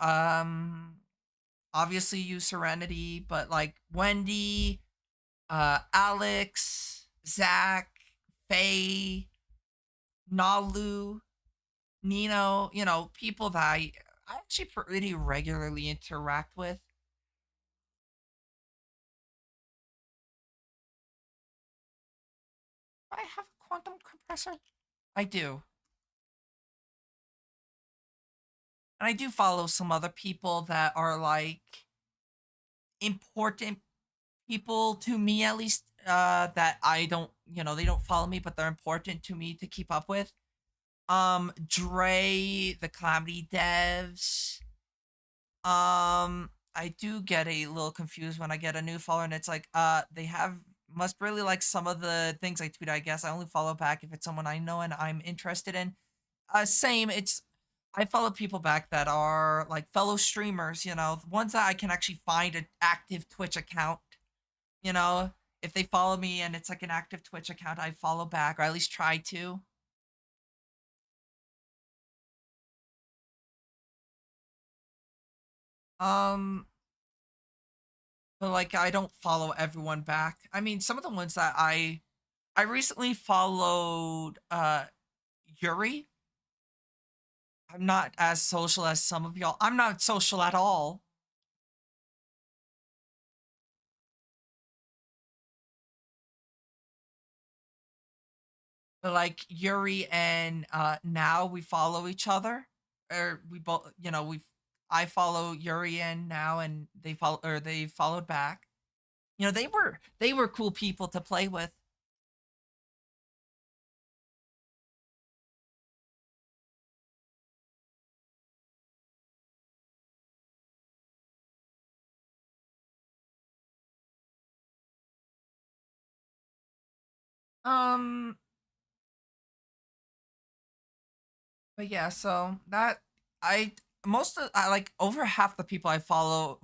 obviously you Serenity, but like Wendy, Alex, Zach, Faye, Nalu, Nino, people that I actually pretty regularly interact with. I have a quantum compressor. I do. And I do follow some other people that are like important people to me at least, that I don't, they don't follow me, but they're important to me to keep up with. Dre, the comedy devs. I do get a little confused when I get a new follower and it's like, they have must really like some of the things I tweet. I guess I only follow back if it's someone I know and I'm interested in. Same. I follow people back that are like fellow streamers. Ones that I can actually find an active Twitch account. You know, if they follow me and it's like an active Twitch account, I follow back or at least try to. Um, but like I don't follow everyone back. I mean, some of the ones that I recently followed Yuri. I'm not as social as some of y'all. I'm not social at all. like Yuri and now we follow each other, or we both, we I follow Yuri and now, and they followed back. They were cool people to play with. Um, but yeah, so that I most of I like over half the people I follow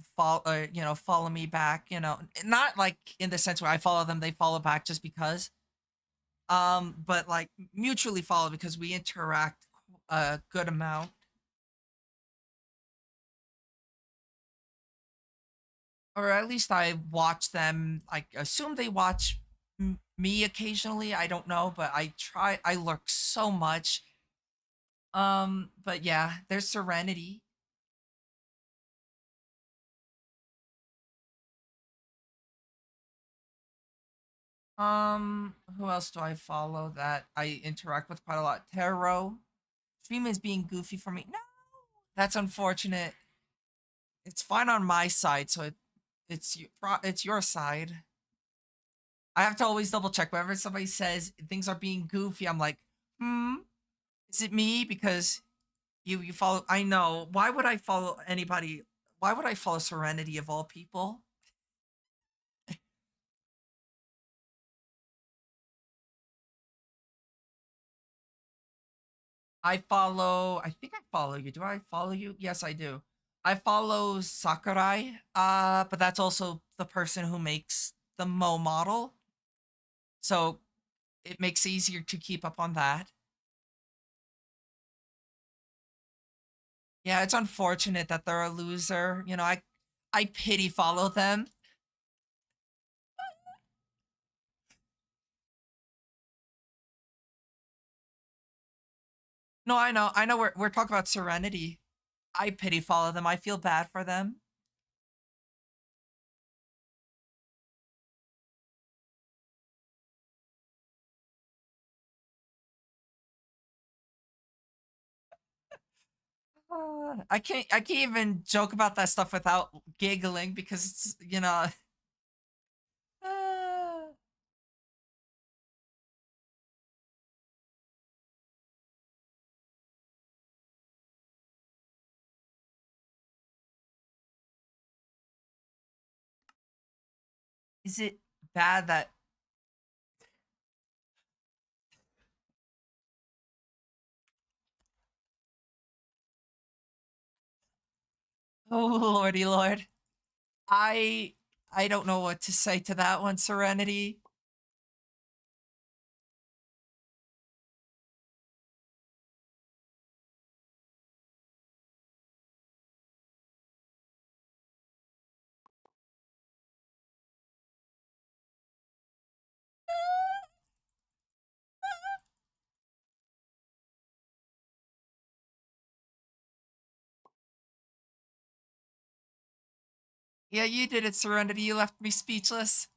me back. Not like in the sense where I follow them, they follow back just because. But like mutually follow because we interact a good amount. Or at least I watch them. I assume they watch me occasionally. I don't know, but I try. I lurk so much. But yeah, there's Serenity. Who else do I follow that I interact with quite a lot? Taro. Stream is being goofy for me. No, that's unfortunate. It's fine on my side, so it's your side. I have to always double check whenever somebody says things are being goofy. I'm like, hmm, is it me? Because you follow. I know. Why would I follow anybody? Why would I follow Serenity of all people? I follow. I think I follow you. Do I follow you? Yes, I do. I follow Sakurai. But that's also the person who makes the Mo model, so it makes it easier to keep up on that. Yeah, it's unfortunate that they're a loser. I pity follow them. No, I know. I know we're talking about Serenity. I pity follow them. I feel bad for them. I can't even joke about that stuff without giggling because it's. uh, is it bad that oh lordy lord. I I don't know what to say to that one, Serenity. Yeah, you did it, Serenity. You left me speechless.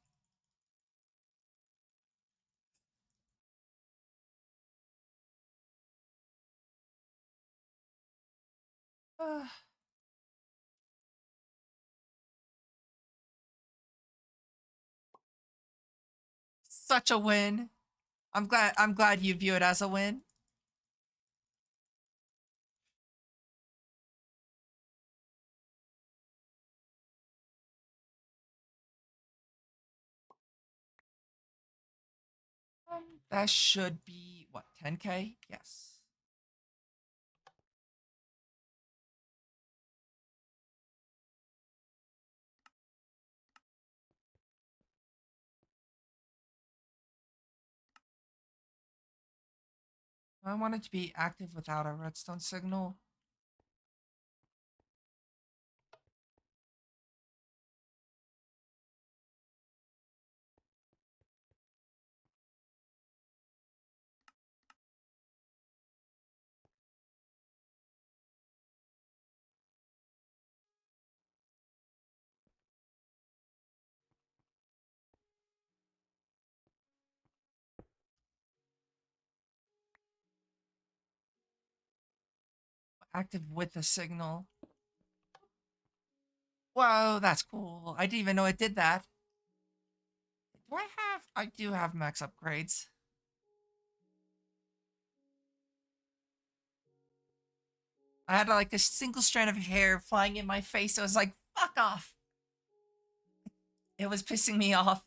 Such a win. I'm glad you view it as a win. That should be what, 10K? Yes. I want it to be active without a redstone signal. active with the signal. Whoa, that's cool. I didn't even know it did that. Do I have? I do have max upgrades. I had like a single strand of hair flying in my face. So I was like, fuck off. It was pissing me off.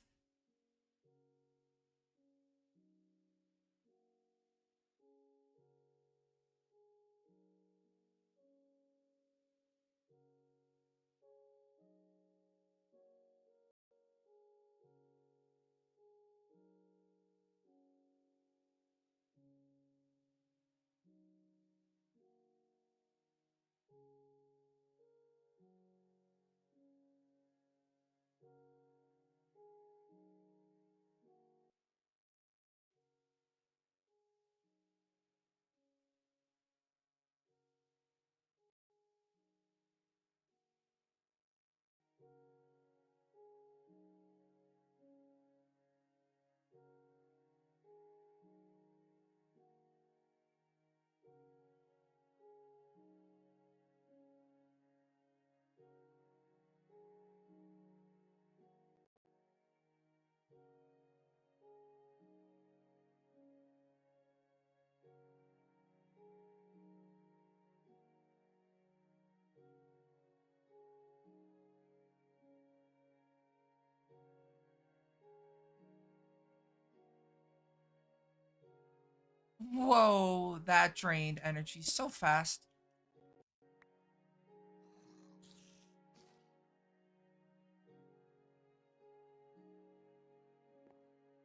Whoa, that drained energy so fast.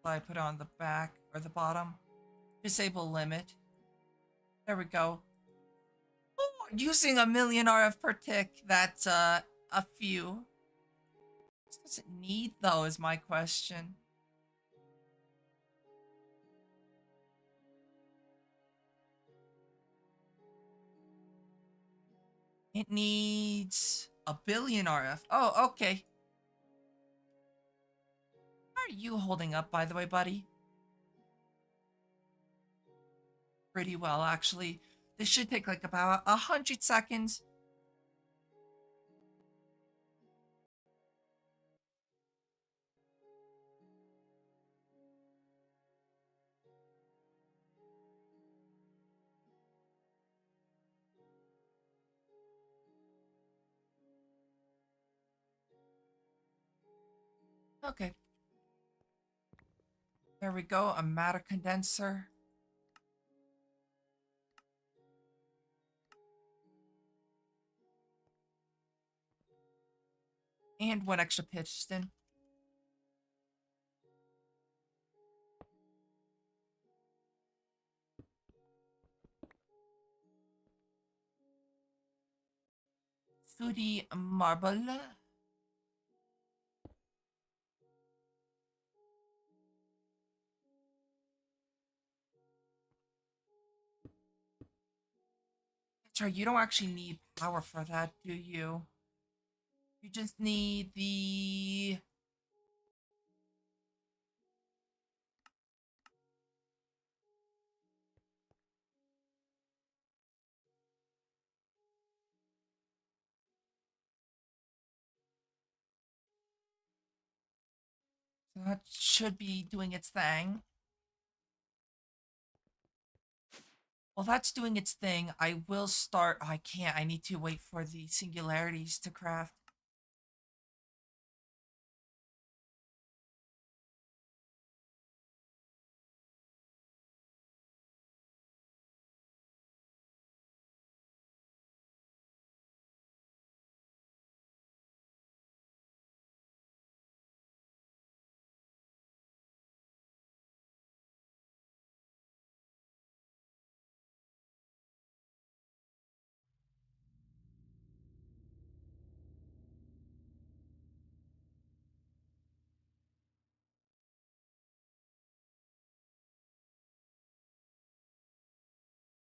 I put on the back or the bottom. Disable limit. There we go. Oh, using a million RF per tick. That's a few. What does it need though? Is my question. It needs a billion RF. Oh, okay. How are you holding up, by the way, buddy? Pretty well, actually. This should take like about 100 seconds. Okay. There we go. A matter condenser. And one extra piston. Sooty marble. That's right, you don't actually need power for that, do you? You just need the... So that should be doing its thing. Well, that's doing its thing. I will start... Oh, I can't. I need to wait for the singularities to craft.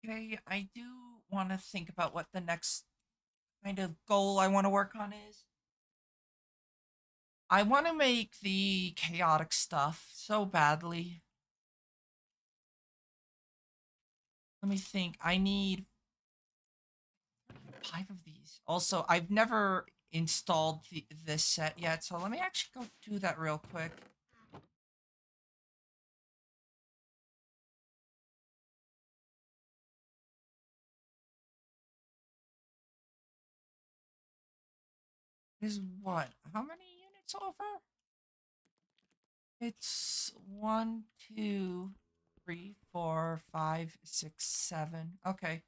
Okay, I do want to think about what the next kind of goal I want to work on is. I want to make the chaotic stuff so badly. Let me think. I need 5 of these. Also, I've never installed this set yet, so let me actually go do that real quick. Is what? How many units over? It's 1, 2, 3, 4, 5, 6, 7. Okay.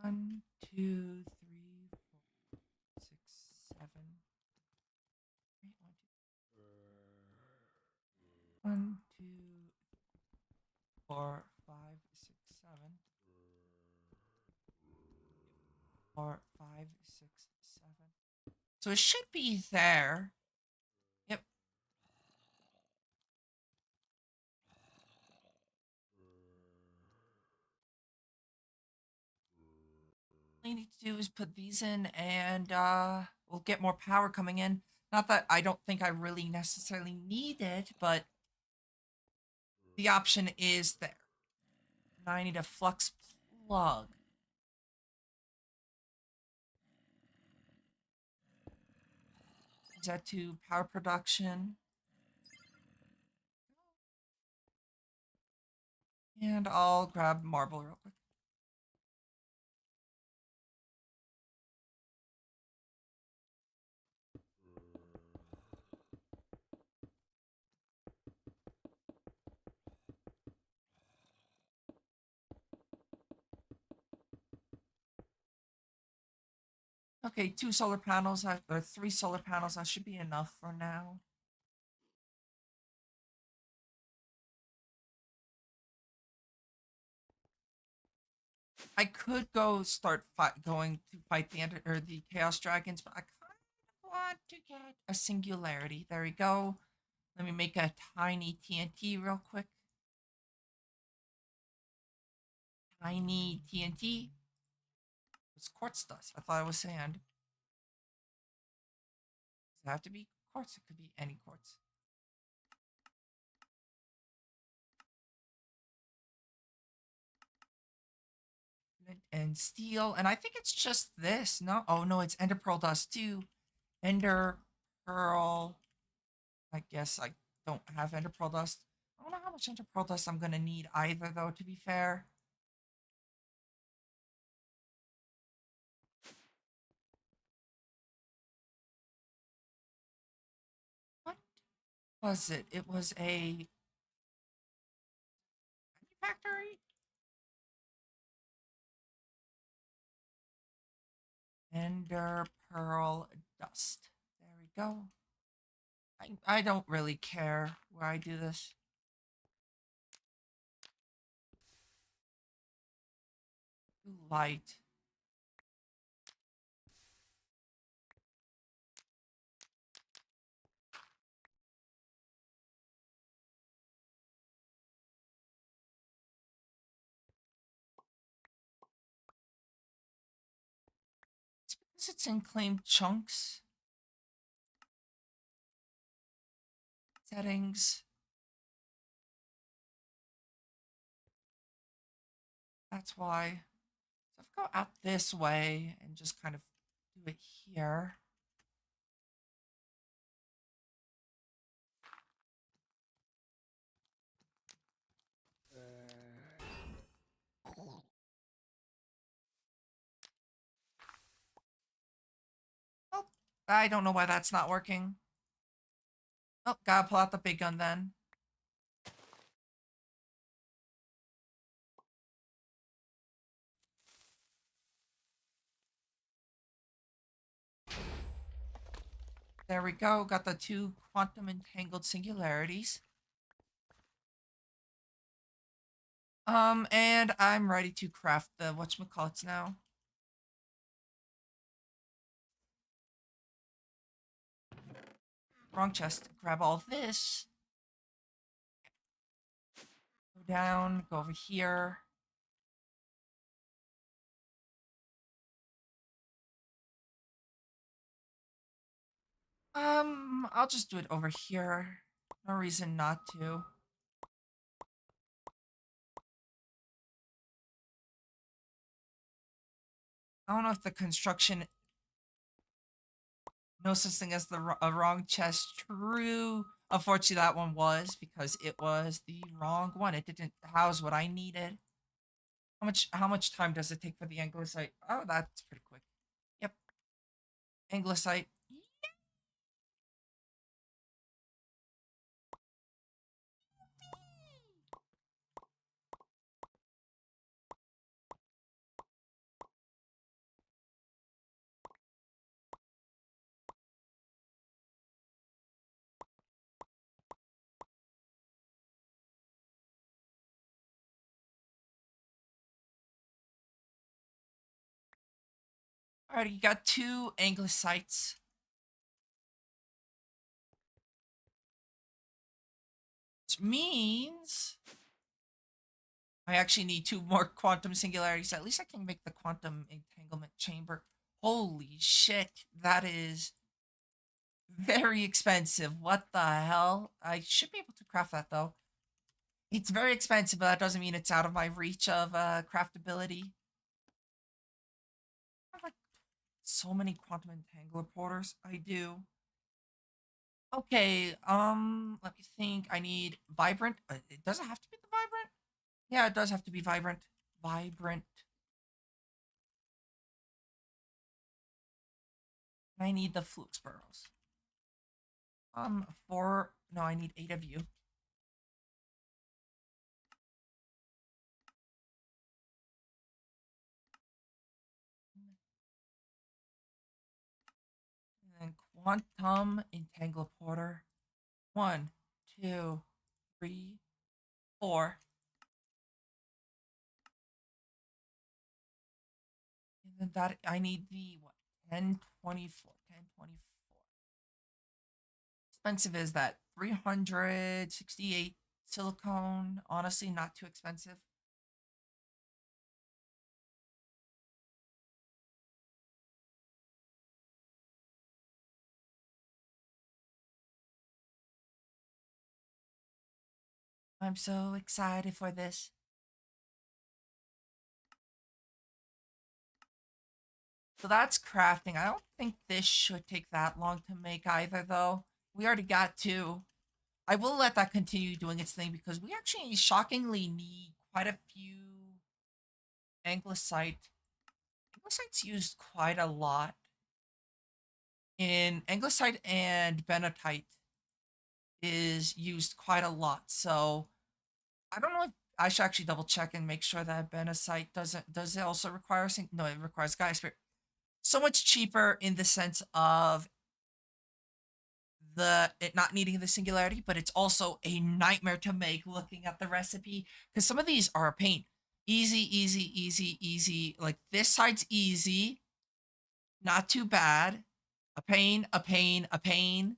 1, 2, 3, 4, 6, 7. Wait, 1, 2, 4, 5, 6, 7. 4, 5, 6, 7. So it should be there. Yep. All you need to do is put these in and we'll get more power coming in. Not that I don't think I really necessarily need it, but the option is there. Now I need a flux plug. Is that to power production? And I'll grab marble real quick. Okay, 2 solar panels, or 3 solar panels, that should be enough for now. I could go start going to fight the chaos dragons, but I kind of want to get a singularity. There we go. Let me make a tiny TNT real quick. Tiny TNT. It's quartz dust. I thought it was sand. Does it have to be quartz? It could be any quartz. And steel. And I think it's just this. No, oh no, it's ender pearl dust too. Ender pearl. I guess I don't have ender pearl dust. I don't know how much ender pearl dust I'm gonna need either, though. To be fair. What was it? It was a factory. Ender pearl dust. There we go. I don't really care where I do this. Light. It's because it's in claimed chunks. Settings. That's why. So if I go out this way and just kind of do it here. Oh, I don't know why that's not working. Oh, gotta pull out the big gun then. There we go. Got the 2 quantum entangled singularities. And I'm ready to craft the whatchamacallits now. Wrong chest. Grab all this. Go down, go over here. I'll just do it over here. No reason not to. I don't know if the construction, no such thing as a wrong chest. True. Unfortunately, that one was because it was the wrong one. It didn't house what I needed. How much time does it take for the Anglicite? Oh, that's pretty quick. Yep. Anglicite. Alright, you got two Anglicites. Which means I actually need two more quantum singularities. At least I can make the quantum entanglement chamber. Holy shit, that is very expensive. What the hell? I should be able to craft that though. It's very expensive, but that doesn't mean it's out of my reach of craftability. I have like so many quantum entangler porters. I do. Okay, let me think. I need vibrant. It doesn't have to be the vibrant. Yeah, it does have to be vibrant. Vibrant. I need the flux burrows. Four. No, I need 8 of you. And then quantum entangle porter. 1, 2, 3, 4. And then that I need the what? 1024. 1024. Expensive is that 368 silicone. Honestly, not too expensive. I'm so excited for this. So that's crafting. I don't think this should take that long to make either, though. We already got two. I will let that continue doing its thing because we actually shockingly need quite a few Anglicite. Anglicite's used quite a lot. In Anglicite and Benatite is used quite a lot. So I don't know if I should actually double check and make sure that Benatite does it also require no, it requires Gaia Spirit. So much cheaper in the sense of the it not needing the singularity, but it's also a nightmare to make looking at the recipe because some of these are a pain. Easy, easy, easy, easy. Like this side's easy, not too bad. A pain, a pain, a pain,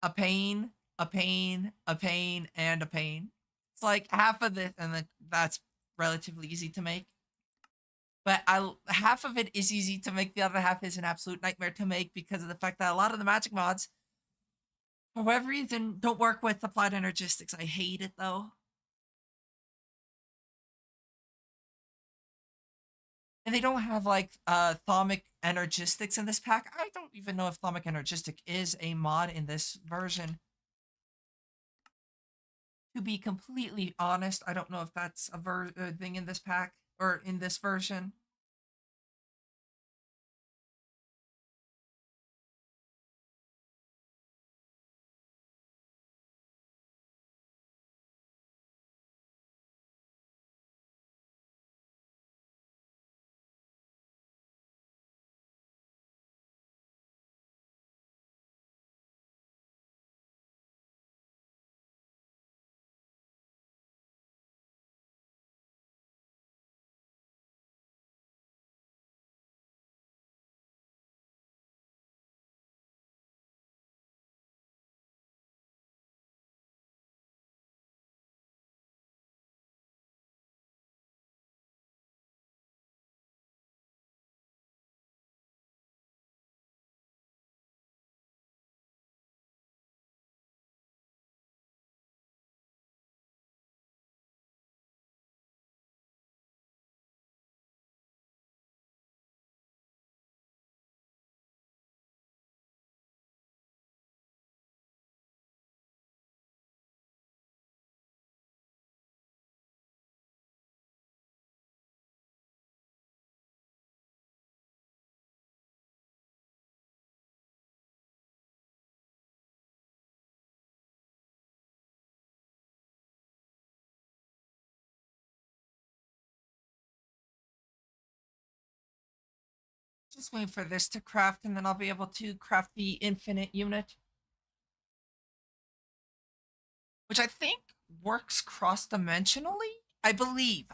a pain, a pain, a pain, and a pain. It's like half of this, and then that's relatively easy to make. But half of it is easy to make. The other half is an absolute nightmare to make because of the fact that a lot of the magic mods, for whatever reason, don't work with applied energistics. I hate it though. And they don't have like thaumic energistics in this pack. I don't even know if thaumic energistic is a mod in this version. To be completely honest, I don't know if that's a thing in this pack or in this version. Just waiting for this to craft, and then I'll be able to craft the infinite unit, which I think works cross-dimensionally. I believe.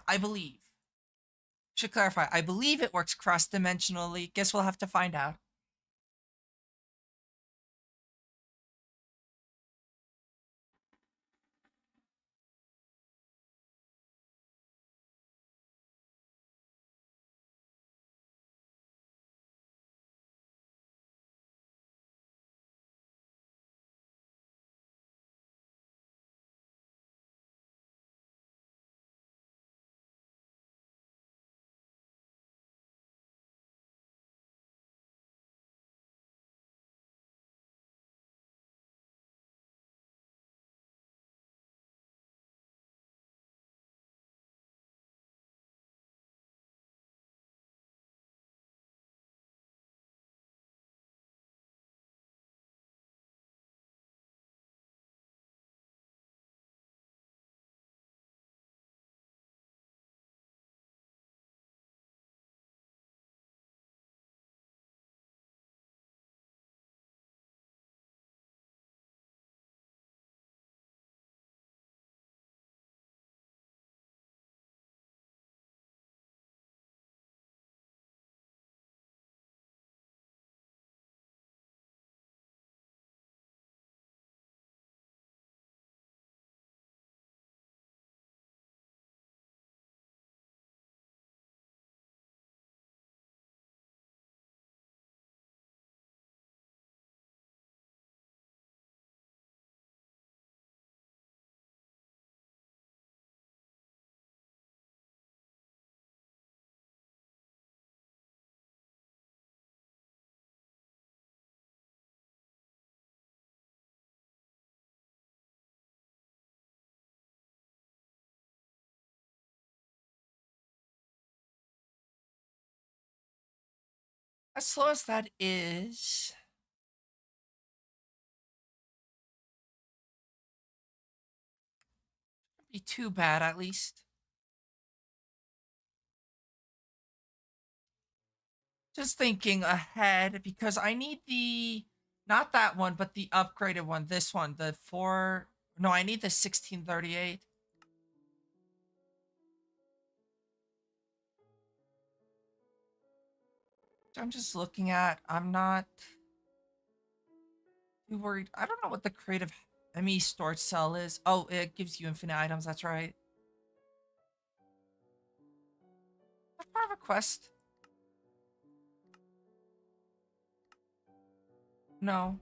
Should clarify. I believe it works cross-dimensionally. Guess we'll have to find out. As slow as that is, be too bad at least. Just thinking ahead because I need the not that one, but the upgraded one. This one, the four. No, I need the 1638. I'm just looking at. I'm not too worried. I don't know what the creative ME storage cell is. Oh, it gives you infinite items. That's right. That's part of a quest. No.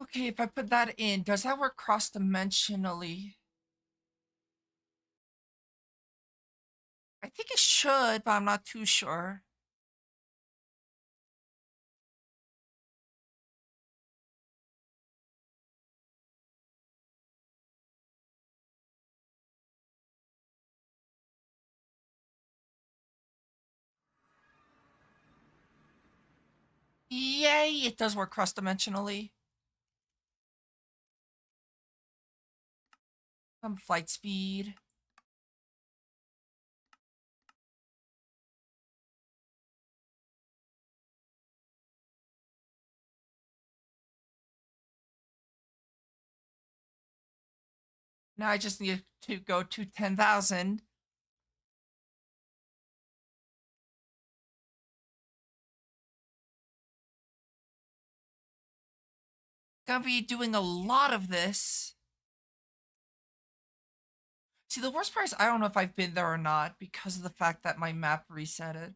Okay, if I put that in, does that work cross-dimensionally? I think it should, but I'm not too sure. Yay, it does work cross-dimensionally. Some flight speed. Now I just need to go to 10,000. Gonna be doing a lot of this. See, the worst part is I don't know if I've been there or not because of the fact that my map reset it.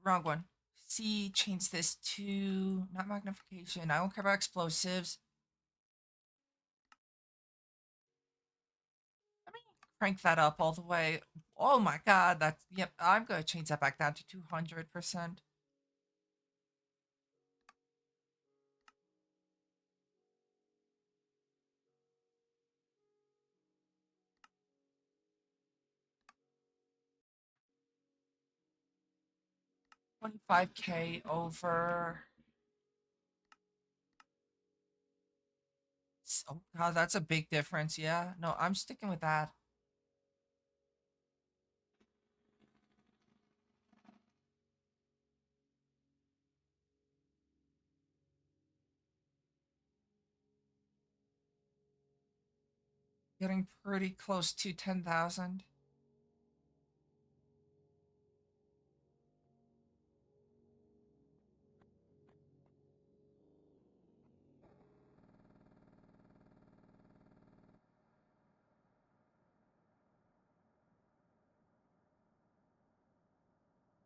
Wrong one. C, change this to not magnification. I don't care about explosives. Let me crank that up all the way. Oh my god, that's yep. I'm gonna change that back down to 200%. 25K over. Oh god, that's a big difference. Yeah, no, I'm sticking with that. Getting pretty close to 10,000.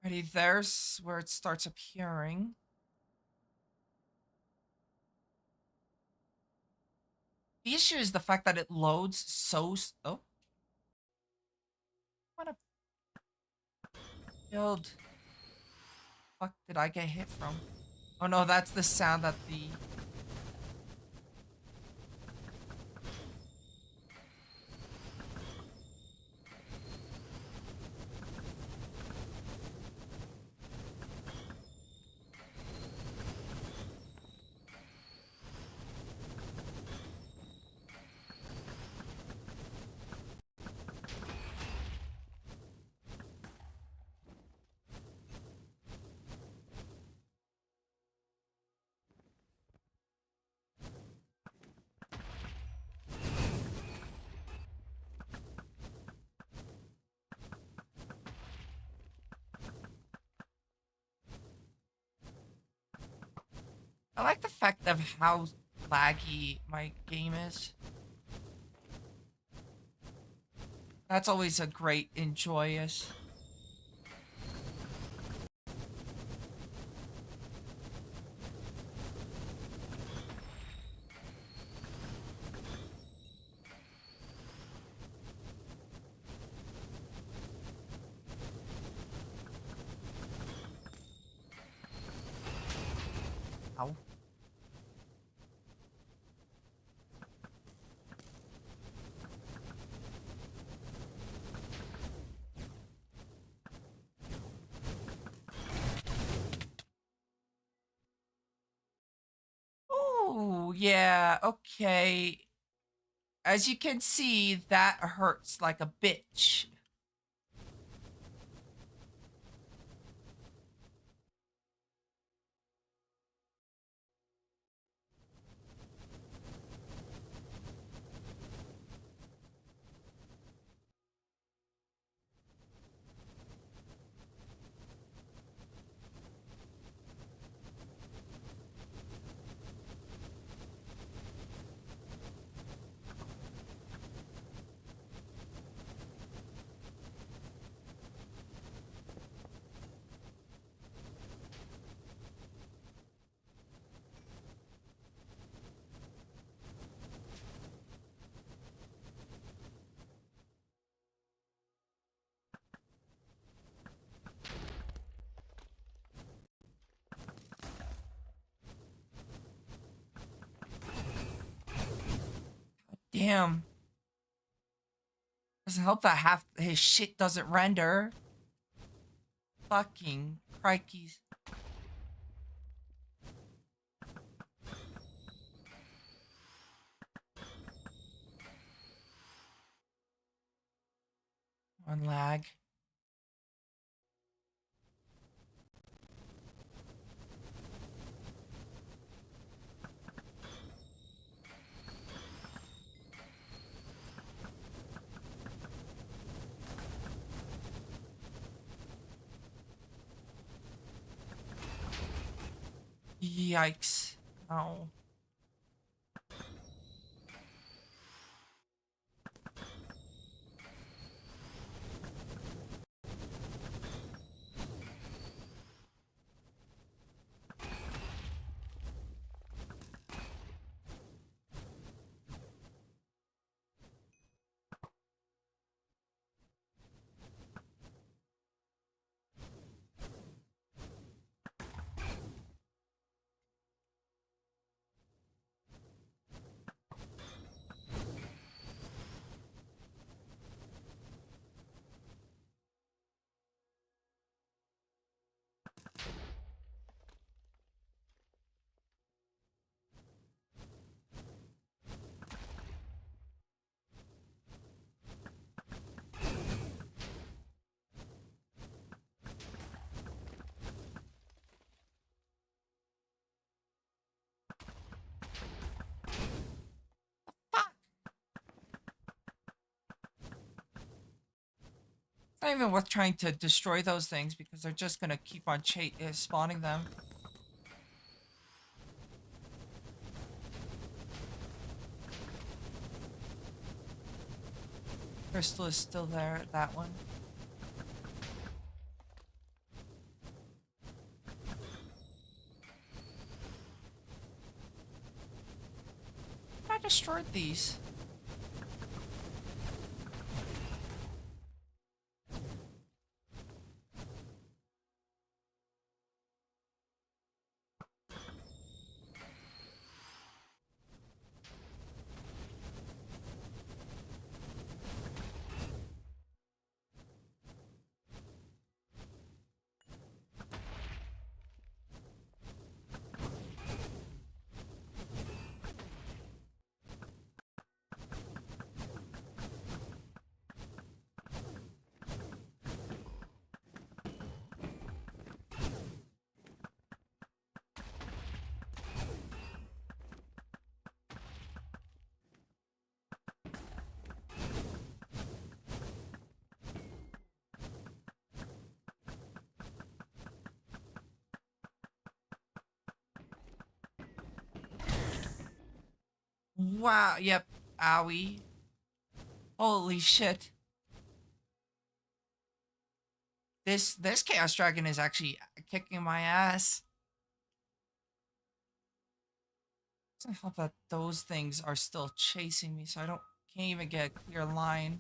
Ready, there's where it starts appearing. The issue is the fact that it loads so. Oh, what a build. Fuck did I get hit from? Oh no, that's the sound that the. I like the fact of how laggy my game is. That's always a great and joyous. Ow. Oh, yeah, okay. As you can see, that hurts like a bitch. Damn. Doesn't help that half his shit doesn't render. Fucking crikeys. On lag. Yikes. Oh. Not even worth trying to destroy those things because they're just gonna keep on spawning them. Crystal is still there, that one. I destroyed these. Wow, yep. Owie. Holy shit. This Chaos Dragon is actually kicking my ass. Doesn't help that those things are still chasing me, so can't even get a clear line.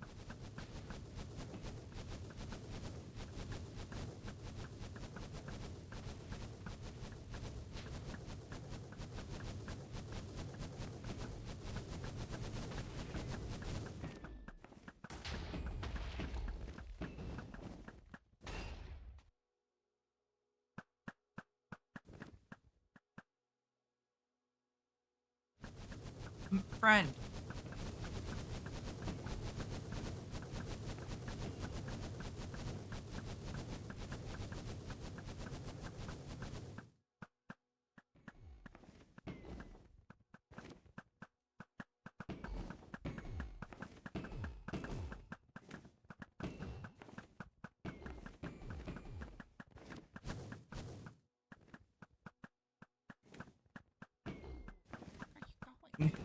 Friend. Where are you going?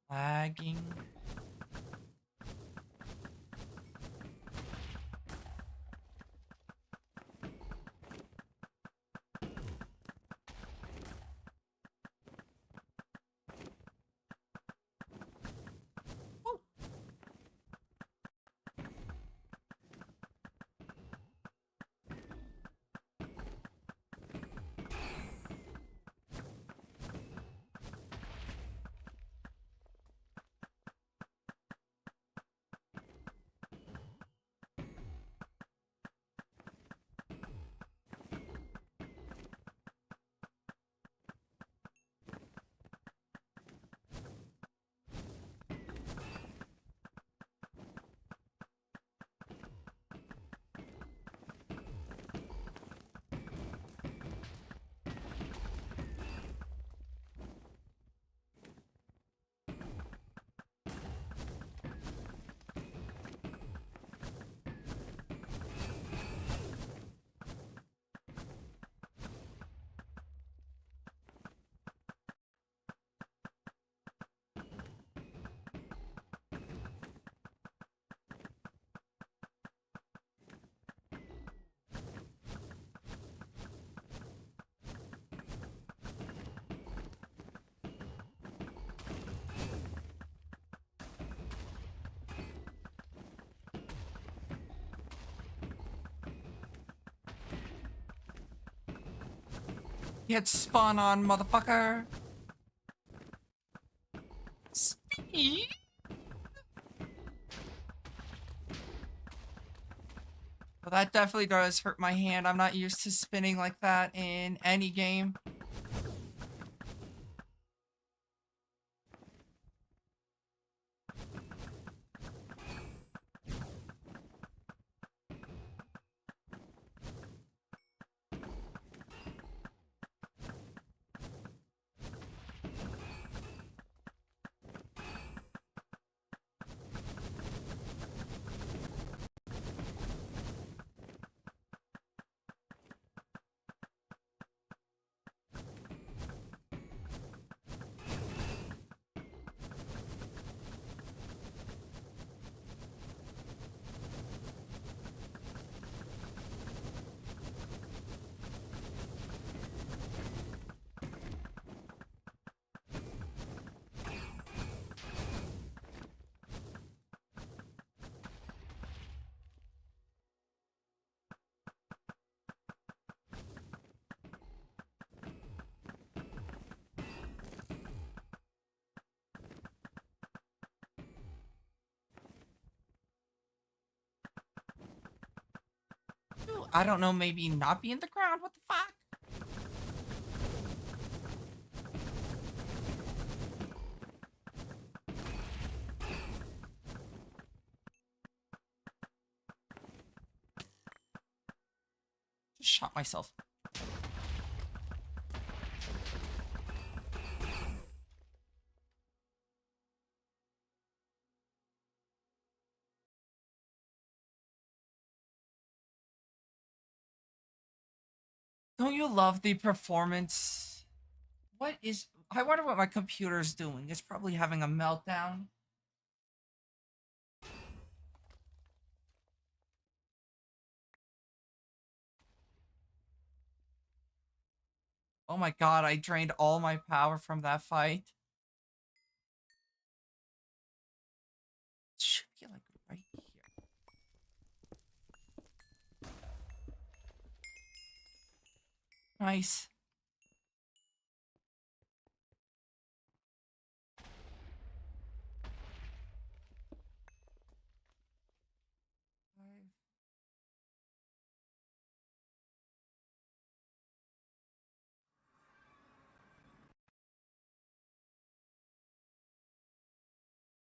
Lagging. Woo. Get spawn on, motherfucker. Speed. Well, that definitely does hurt my hand. I'm not used to spinning like that in any game. Ooh, I don't know, maybe not be in the ground. What the fuck? Just shot myself. Don't you love the performance? What is. I wonder what my computer's doing. It's probably having a meltdown. Oh my god, I drained all my power from that fight. It should be like right here. Nice.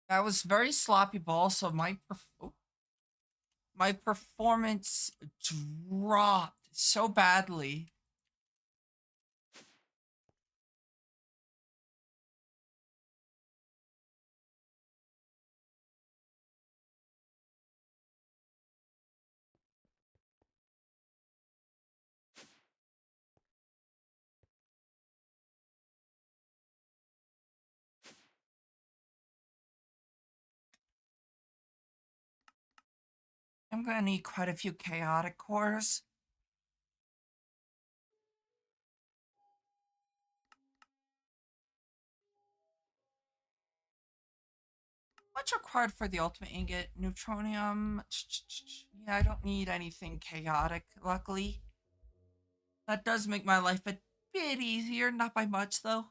That was very sloppy ball, so my performance dropped so badly. I'm gonna need quite a few chaotic cores. What's required for the ultimate ingot? Neutronium. Yeah, I don't need anything chaotic, luckily. That does make my life a bit easier, not by much though.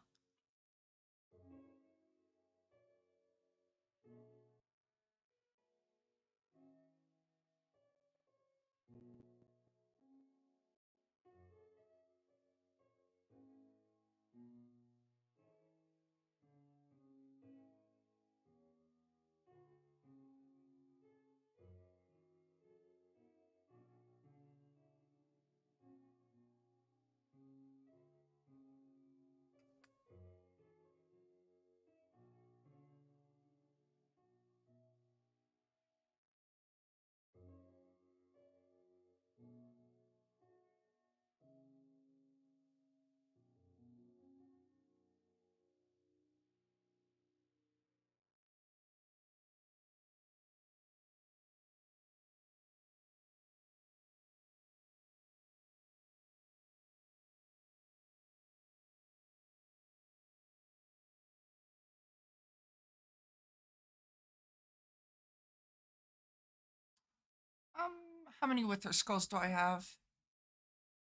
How many Wither Skulls do I have?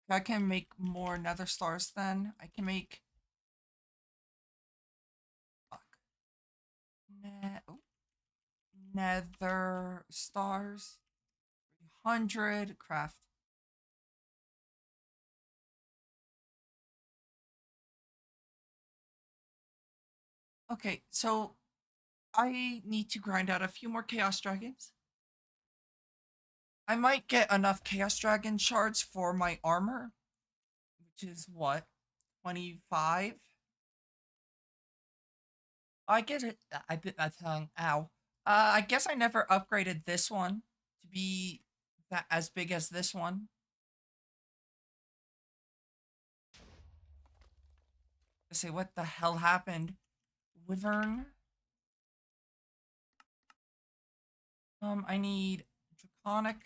I can make more Nether Stars then. I can make. Fuck. Ooh, Nether Stars. 300 craft. Okay, so I need to grind out a few more Chaos Dragons. I might get enough Chaos Dragon shards for my armor, which is what? 25? I get it. I bit my tongue. Ow. I guess I never upgraded this one to be that as big as this one. I say, what the hell happened? Wyvern. I need Draconic.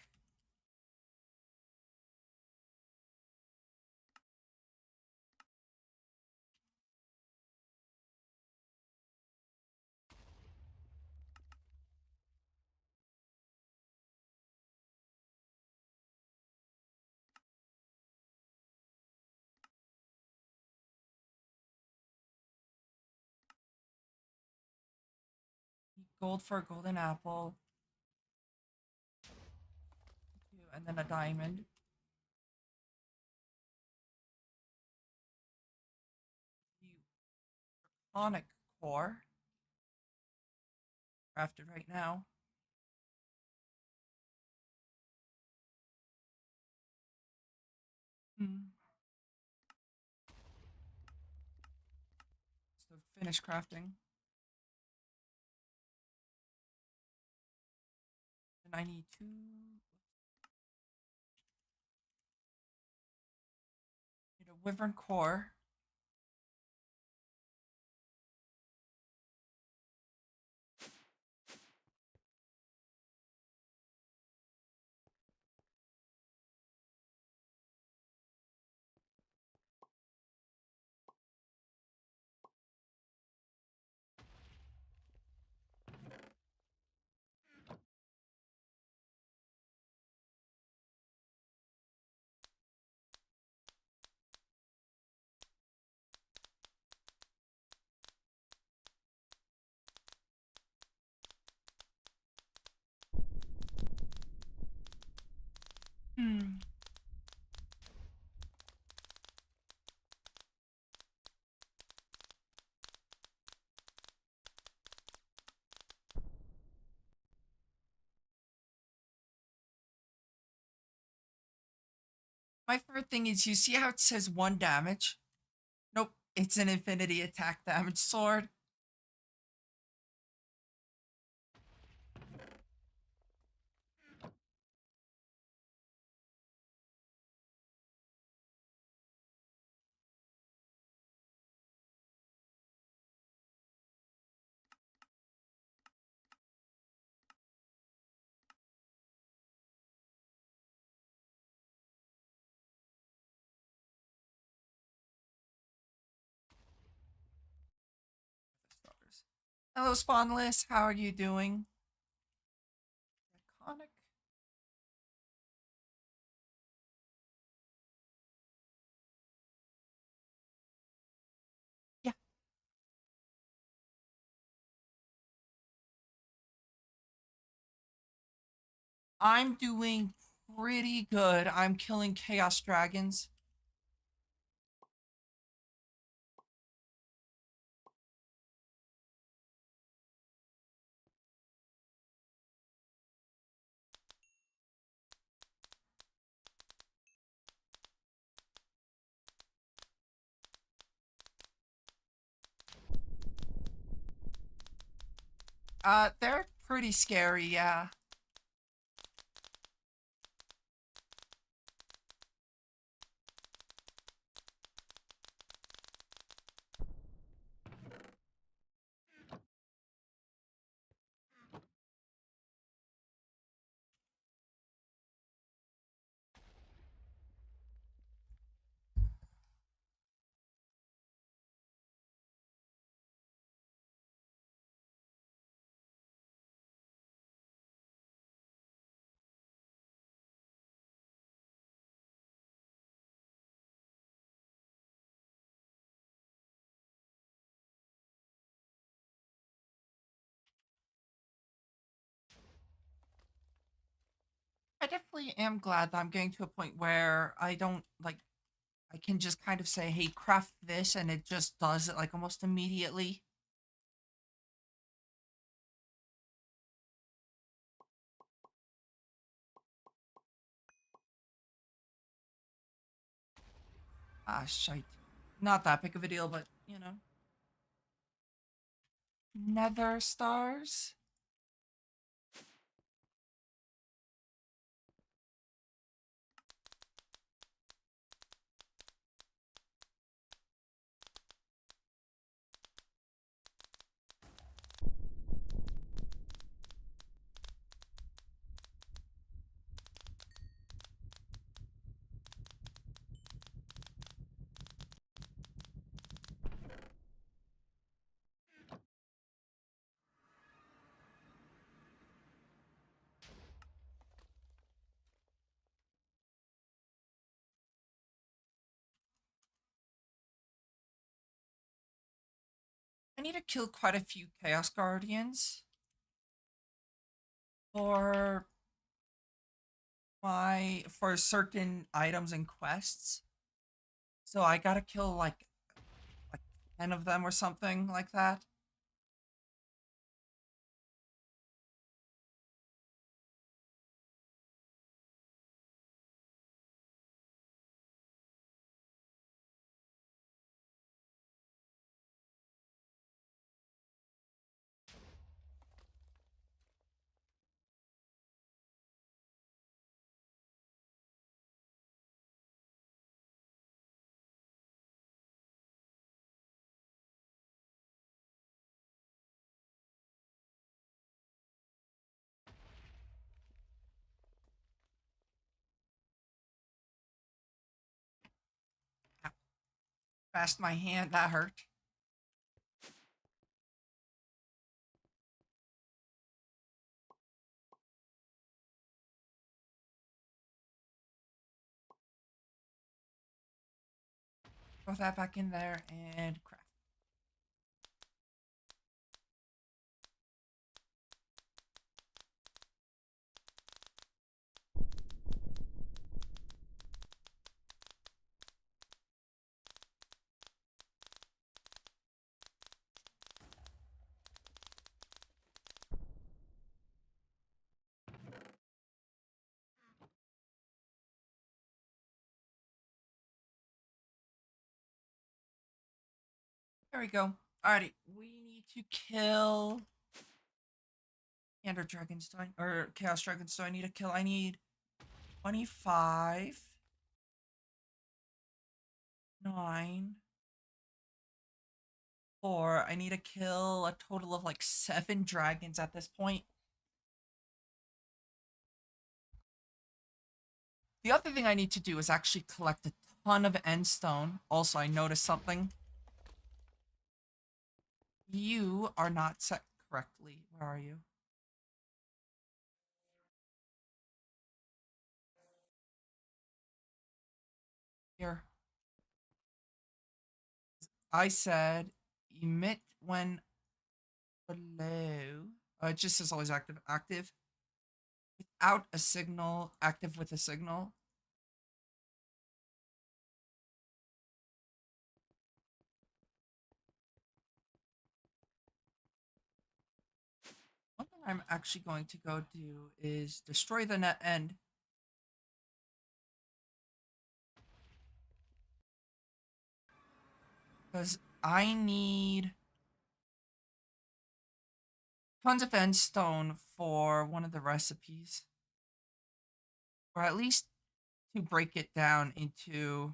Gold for a golden apple. And then a diamond. Onic core. Crafted right now. Hmm. So finish crafting. And I need to. Need a wyvern core. Hmm. My favorite thing is you see how it says 1 damage? Nope, it's an infinity attack damage sword. Hello, Spawnless. How are you doing? Iconic. Yeah, I'm doing pretty good. I'm killing chaos dragons. They're pretty scary, yeah. I definitely am glad that I'm getting to a point where I don't like I can just kind of say, "Hey, craft this," and it just does it like almost immediately. Ah, shite. Not that big of a deal, but you know. Nether stars. I need to kill quite a few chaos guardians for for certain items and quests. So I gotta kill like 10 of them or something like that. Ow, crashed my hand, that hurt. Throw that back in there and craft. There we go. Alrighty, we need to kill Ender Dragons. Or Chaos Dragons. Do I need to kill? I need 25, 9, 4. I need to kill a total of like 7 dragons at this point. The other thing I need to do is actually collect a ton of end stone. Also, I noticed something. You are not set correctly. Where are you? Here. I said emit when below. It just says always active. Active without a signal. Active with a signal. One thing I'm actually going to go do is destroy the net end. Because I need tons of end stone for one of the recipes. Or at least to break it down into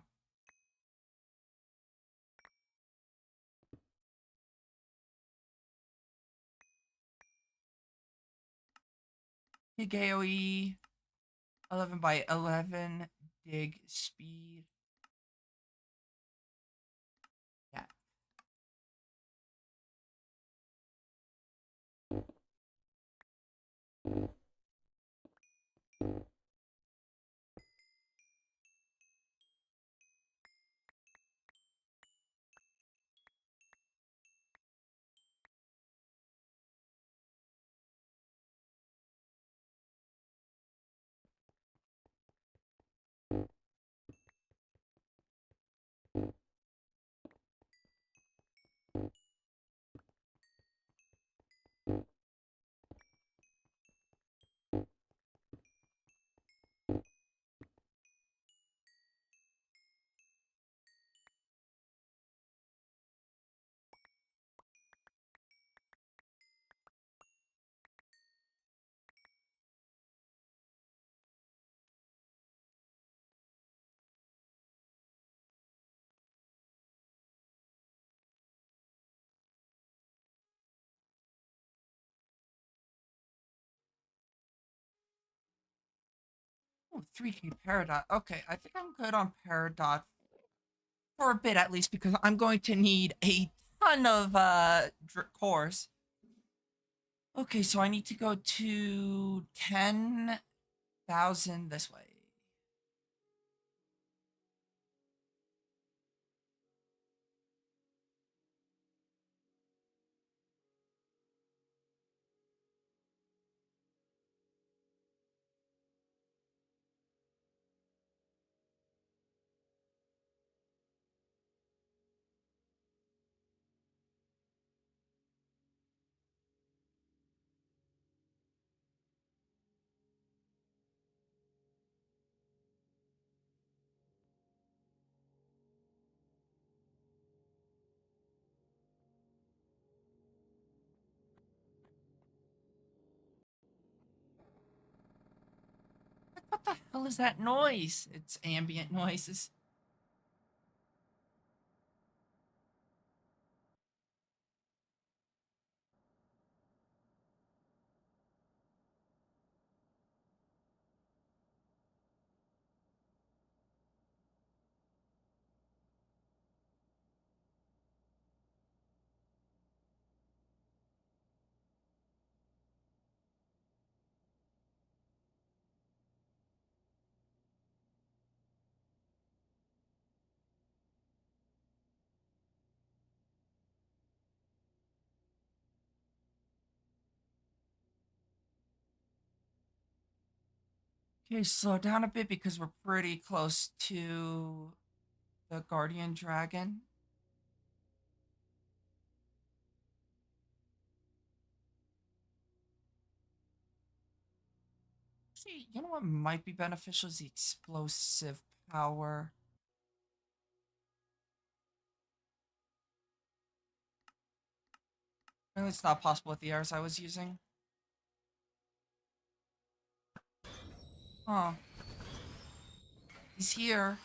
big AoE, 11 by 11, dig speed. Yeah. Oh, 3K Peridot. Okay, I think I'm good on Peridot for a bit at least because I'm going to need a ton of cores. Okay, so I need to go to 10,000 this way. hell is that noise? It's ambient noises. Okay, slow down a bit because we're pretty close to the guardian dragon. See, you know what might be beneficial is the explosive power. Well, it's not possible with the arrows I was using. Huh. He's here.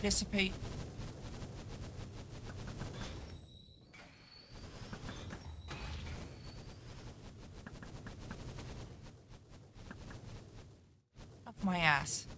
Dissipate. Up my ass.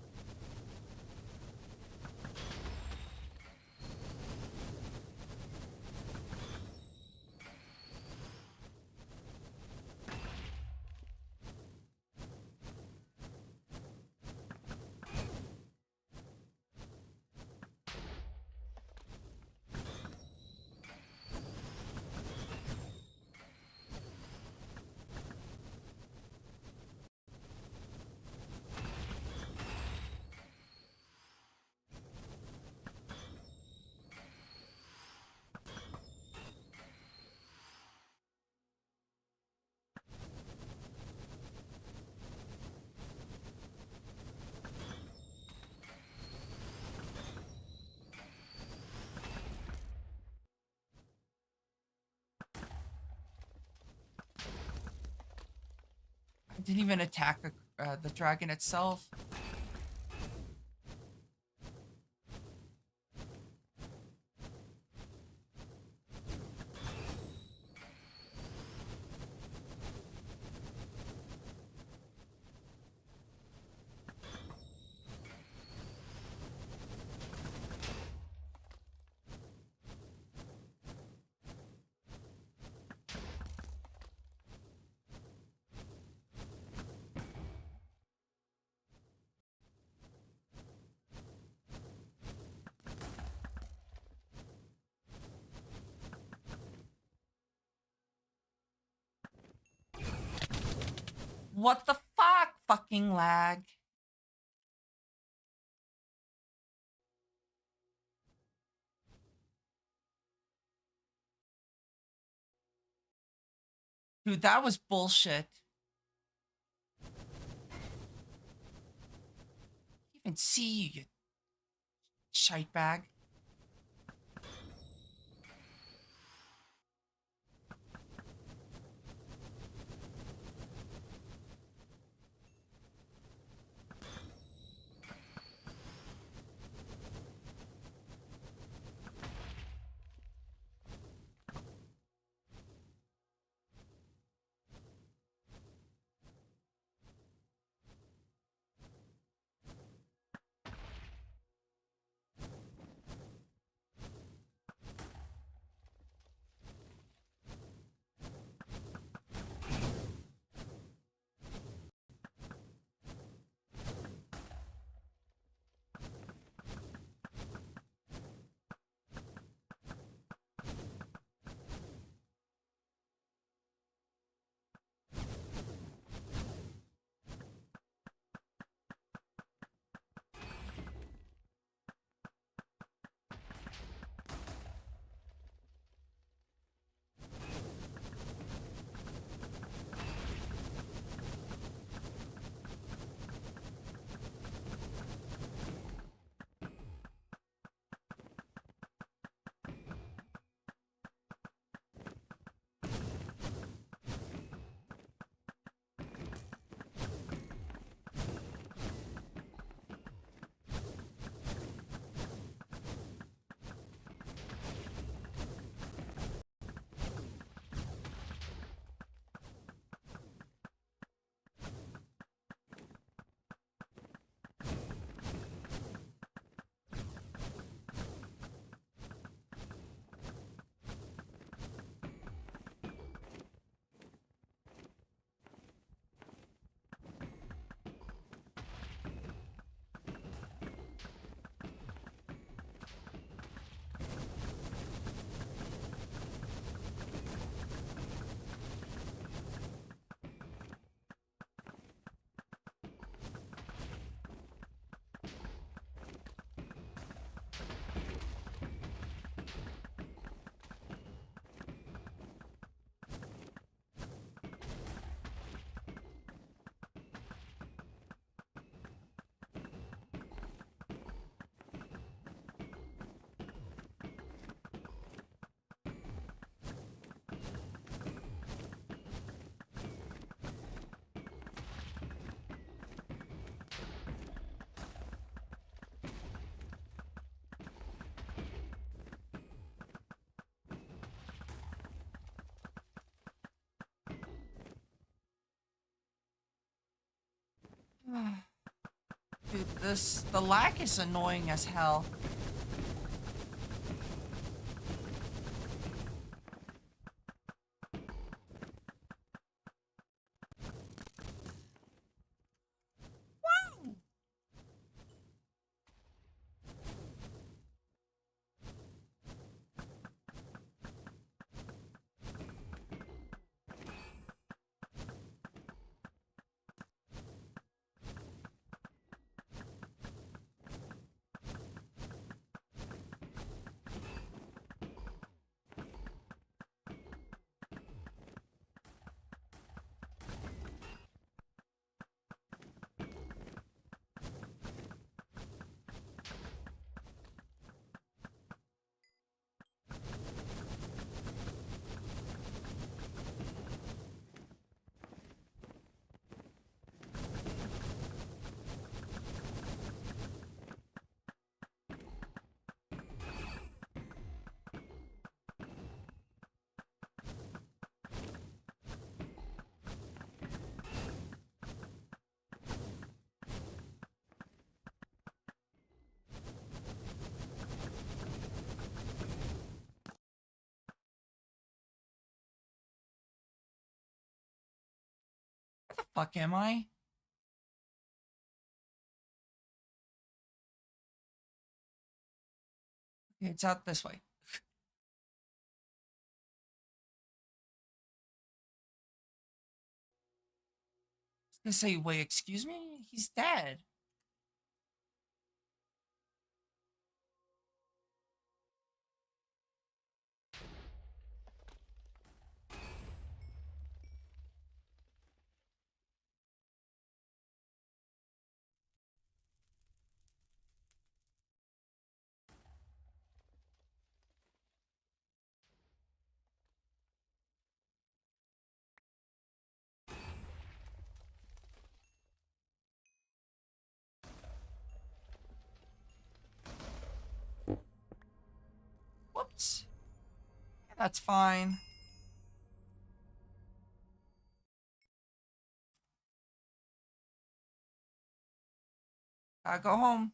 I didn't even attack the dragon itself. What the fuck? Fucking lag. Dude, that was bullshit. Even see you, you shite bag. Dude, the lag is annoying as hell. Where the fuck am I? Okay, it's out this way. I was gonna say, wait, excuse me? He's dead. Whoops. Yeah, that's fine. Gotta go home.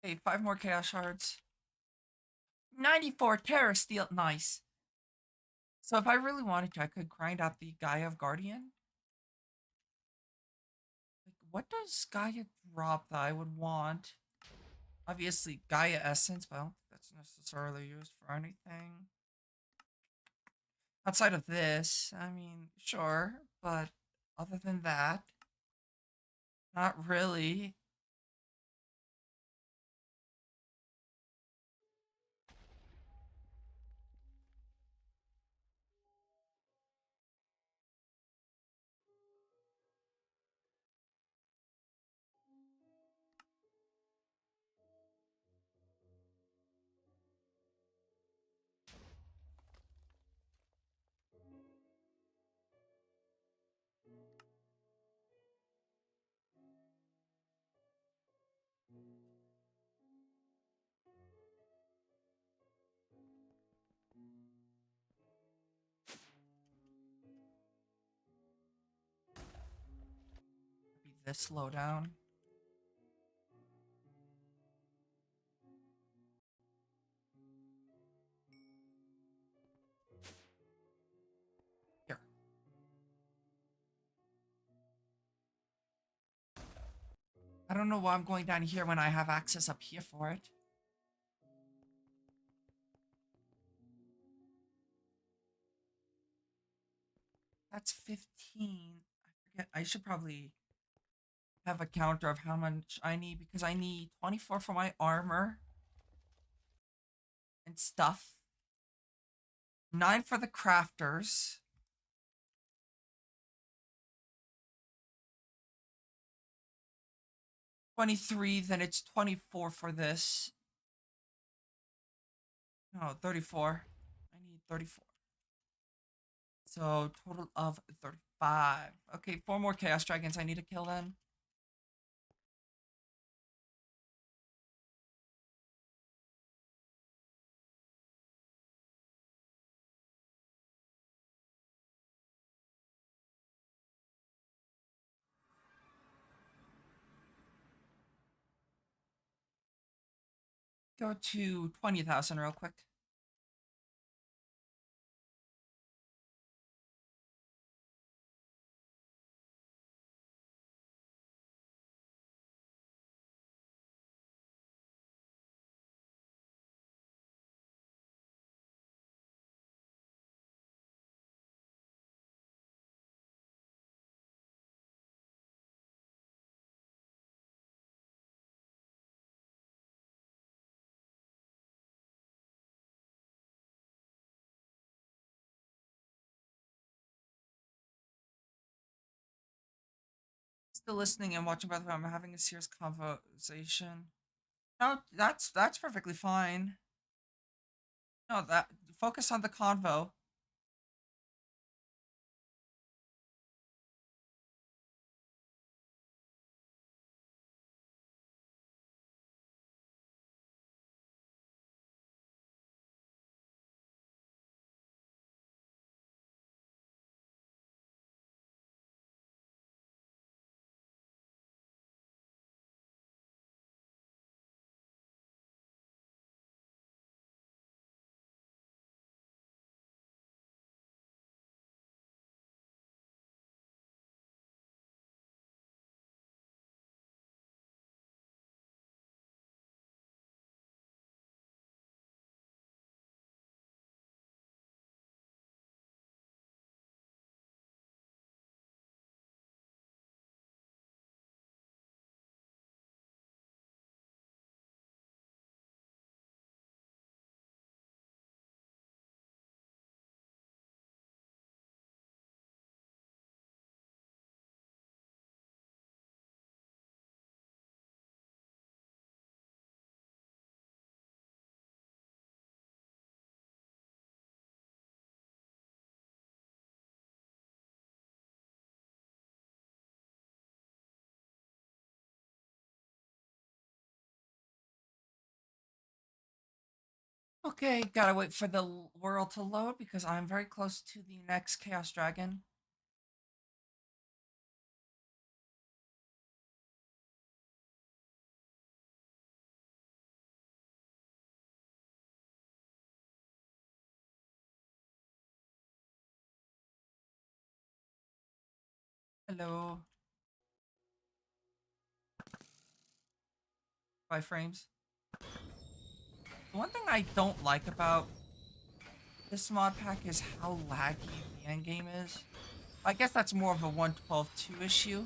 Hey, 5 more chaos shards. 94 Terror Steel. Nice. So if I really wanted to, I could grind out the Gaia of Guardian. Like, what does Gaia drop that I would want? Obviously, Gaia Essence, but I don't think that's necessarily used for anything. Outside of this, I mean, sure, but other than that, not really. Be this low down. Here. I don't know why I'm going down here when I have access up here for it. That's 15. I forget. I should probably have a counter of how much I need because I need 24 for my armor and stuff. 9 for the crafters. 23, then it's 24 for this. No, 34. I need 34. So total of 35. Okay, 4 more Chaos Dragons I need to kill then. Go to 20,000 real quick. Still listening and watching, by the way, I'm having a serious conversation. No, that's perfectly fine. No, that focus on the convo. Okay, gotta wait for the world to load because I'm very close to the next Chaos Dragon. Hello. 5 frames. The one thing I don't like about this mod pack is how laggy the endgame is. I guess that's more of a 112.2 issue.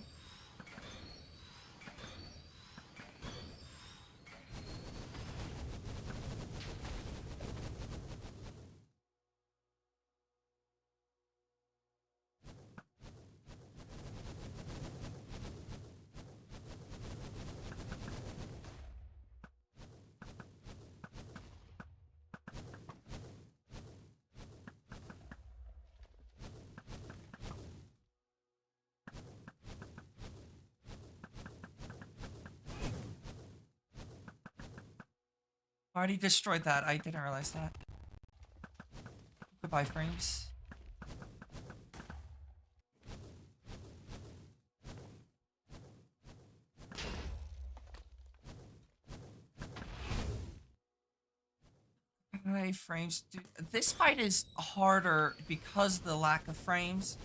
Already destroyed that. I didn't realize that. Goodbye, frames. Goodbye, frames. Dude, this fight is harder because of the lack of frames.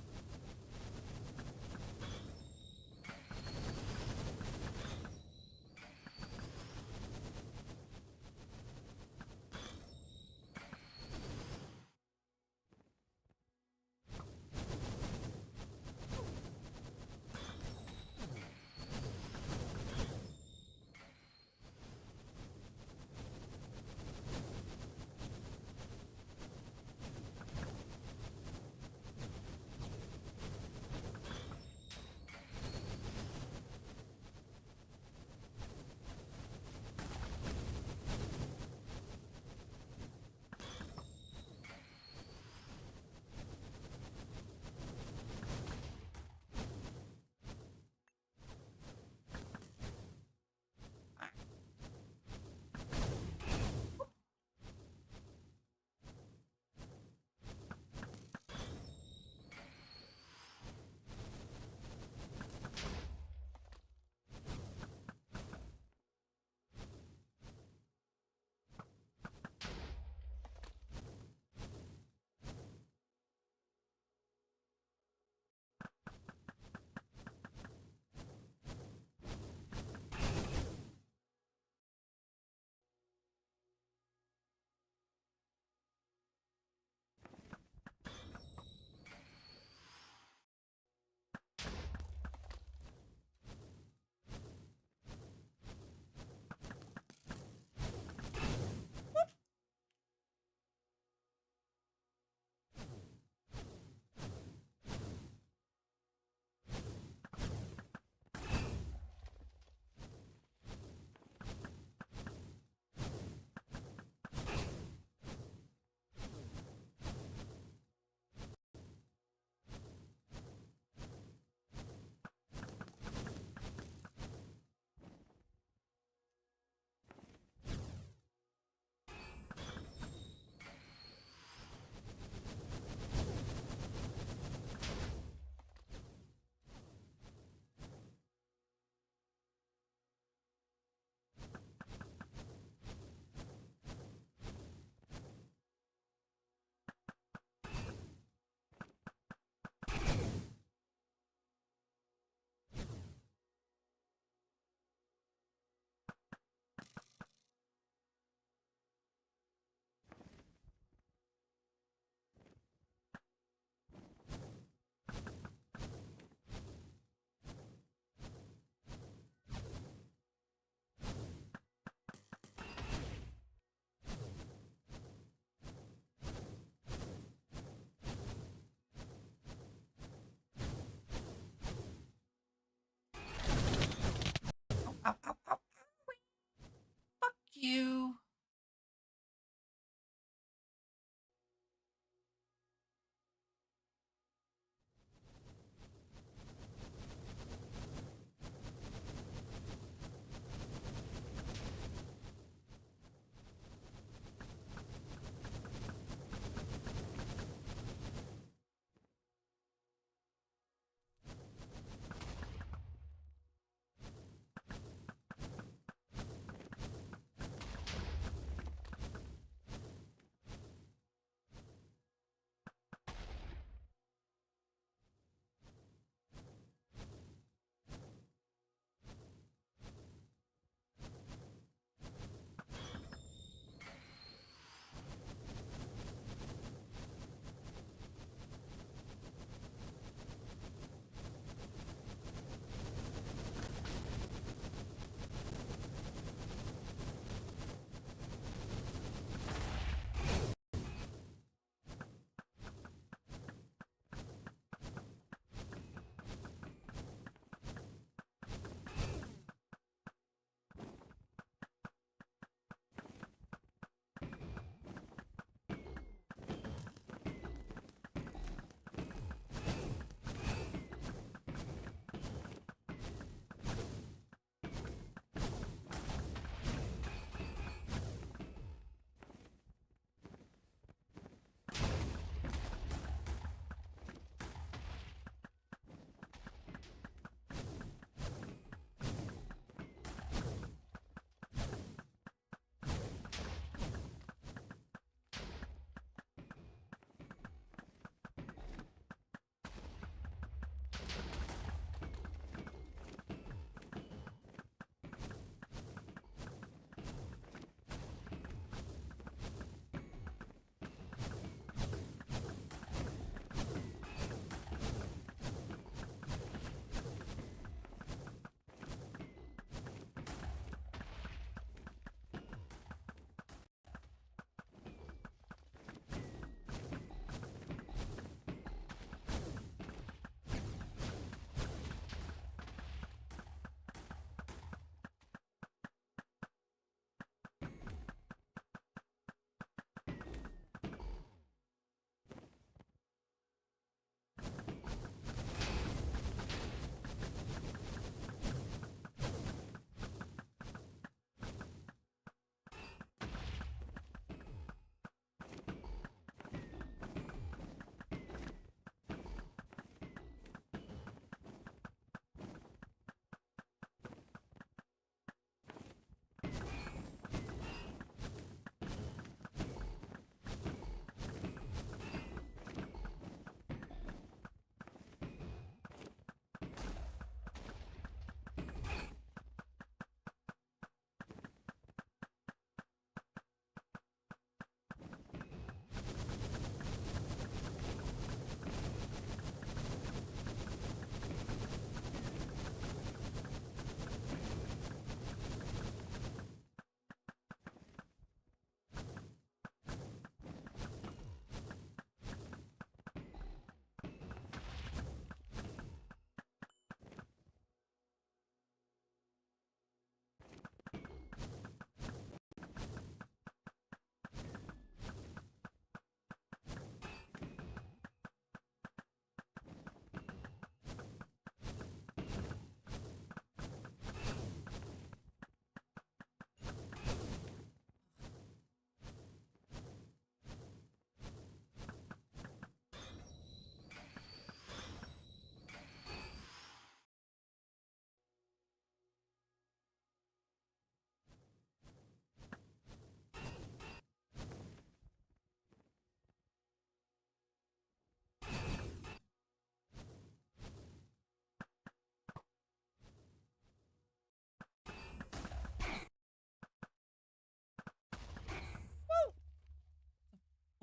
you.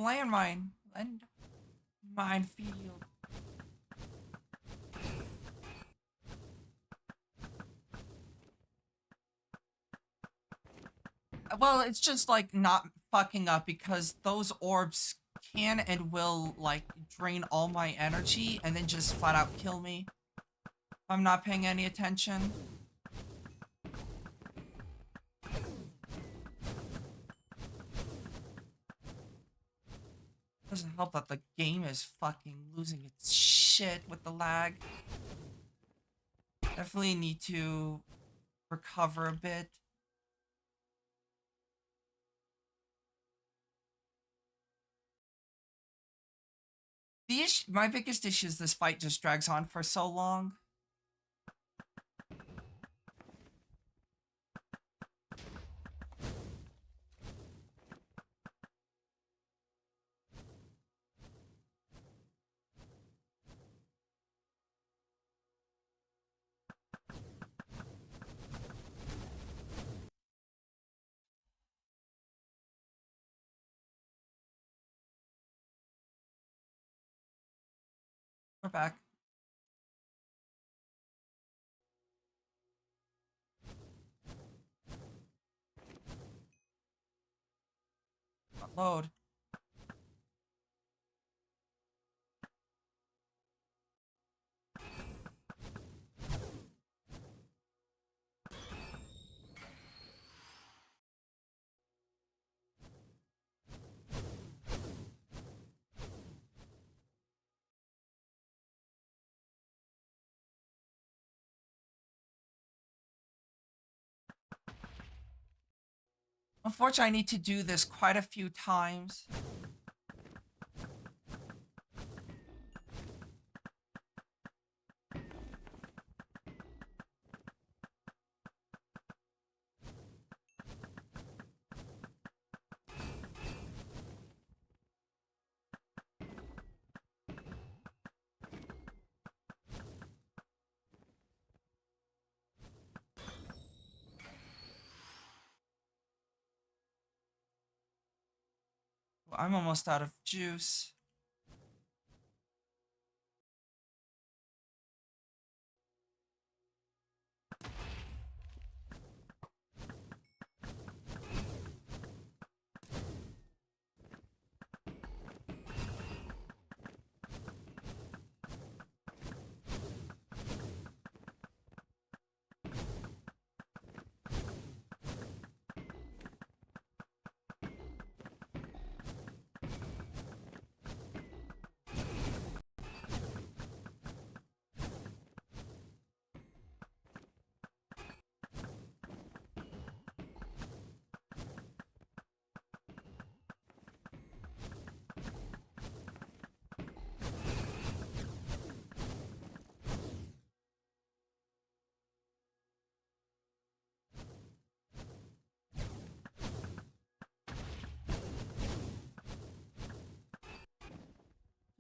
Landmine. Minefield. Well, it's just like not fucking up because those orbs can and will like drain all my energy and then just flat out kill me if I'm not paying any attention. Doesn't help that the game is fucking losing its shit with the lag. Definitely need to recover a bit. My biggest issue is this fight just drags on for so long. We're back. Load. Unfortunately, I need to do this quite a few times. I'm almost out of juice.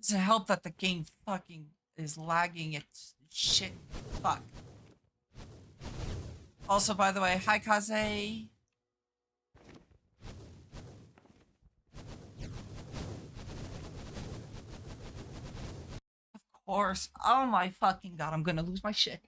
Doesn't help that the game fucking is lagging its shit. Fuck. Also, by the way, hi Kaze. Of course. Oh my fucking god, I'm gonna lose my shit.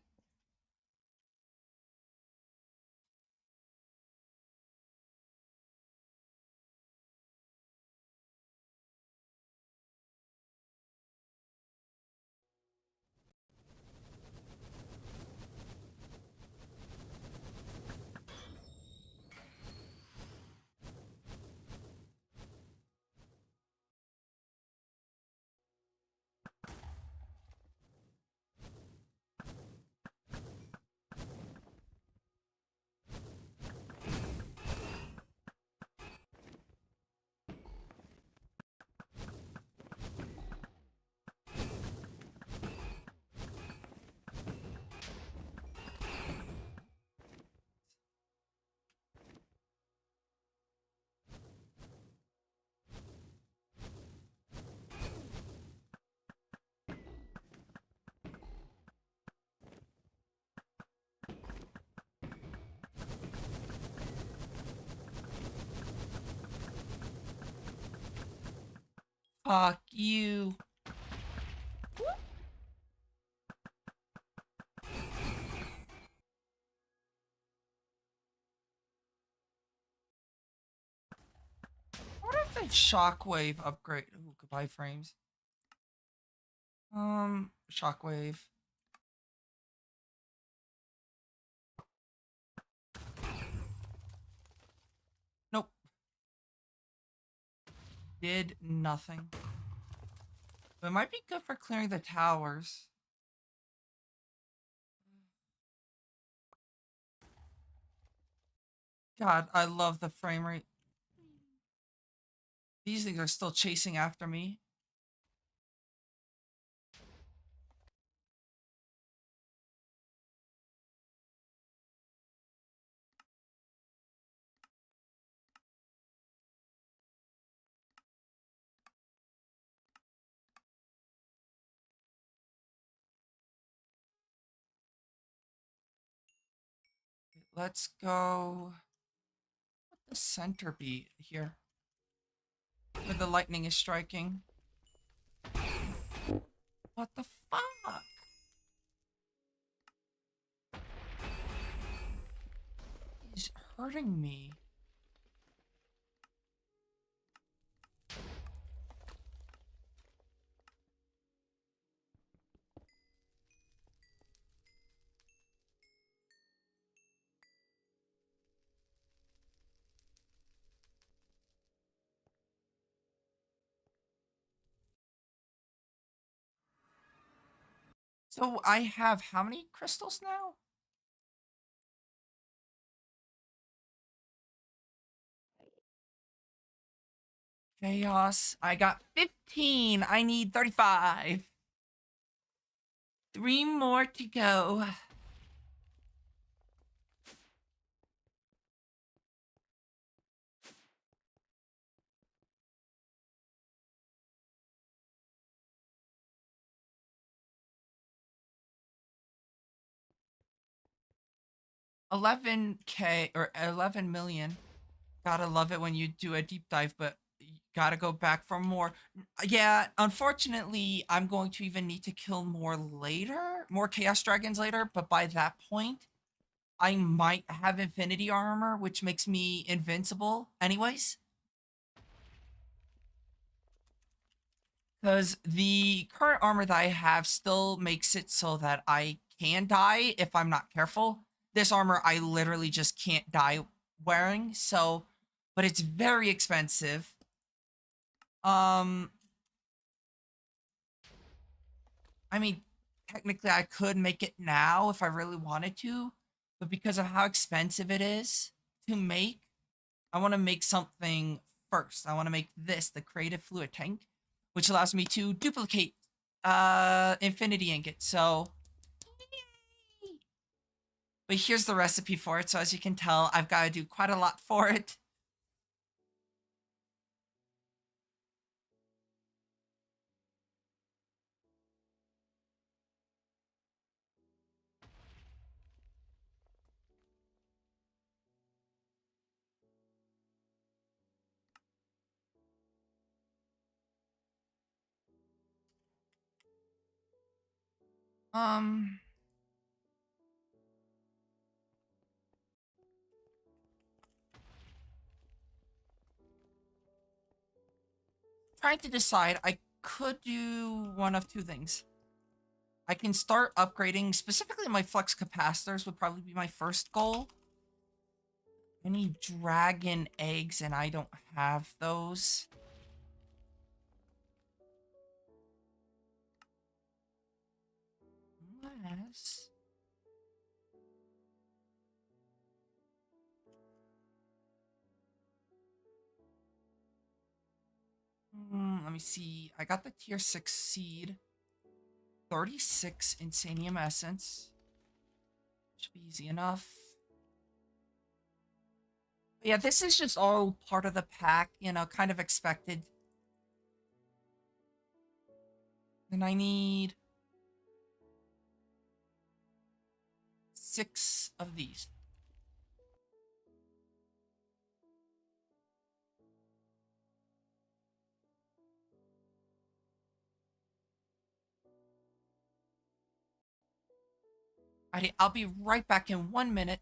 Fuck you. What if they shockwave upgrade? Ooh, goodbye frames. Shockwave. Nope. Did nothing. It might be good for clearing the towers. God, I love the frame rate. These things are still chasing after me. Let's go. What the center be here? Where the lightning is striking. What the fuck? He's hurting me. So I have how many crystals now? Chaos. I got 15. I need 35. 3 more to go. $11K or 11 million. Gotta love it when you do a deep dive, but you gotta go back for more. Yeah, unfortunately, I'm going to even need to kill more later, more Chaos Dragons later, but by that point, I might have Infinity Armor, which makes me invincible anyways. Because the current armor that I have still makes it so that I can die if I'm not careful. This armor I literally just can't die wearing, so, but it's very expensive. Um, I mean, technically I could make it now if I really wanted to, but because of how expensive it is to make, I want to make something first. I want to make this, the creative fluid tank, which allows me to duplicate infinity ingot. So, but here's the recipe for it. So as you can tell, I've got to do quite a lot for it. Um, Trying to decide, I could do one of two things. I can start upgrading, specifically my flux capacitors would probably be my first goal. I need dragon eggs and I don't have those. Unless... let me see. I got the tier 6 seed. 36 Insanium Essence. Should be easy enough. But yeah, this is just all part of the pack, you know, kind of expected. And I need 6 of these. Alrighty, I'll be right back in 1 minute.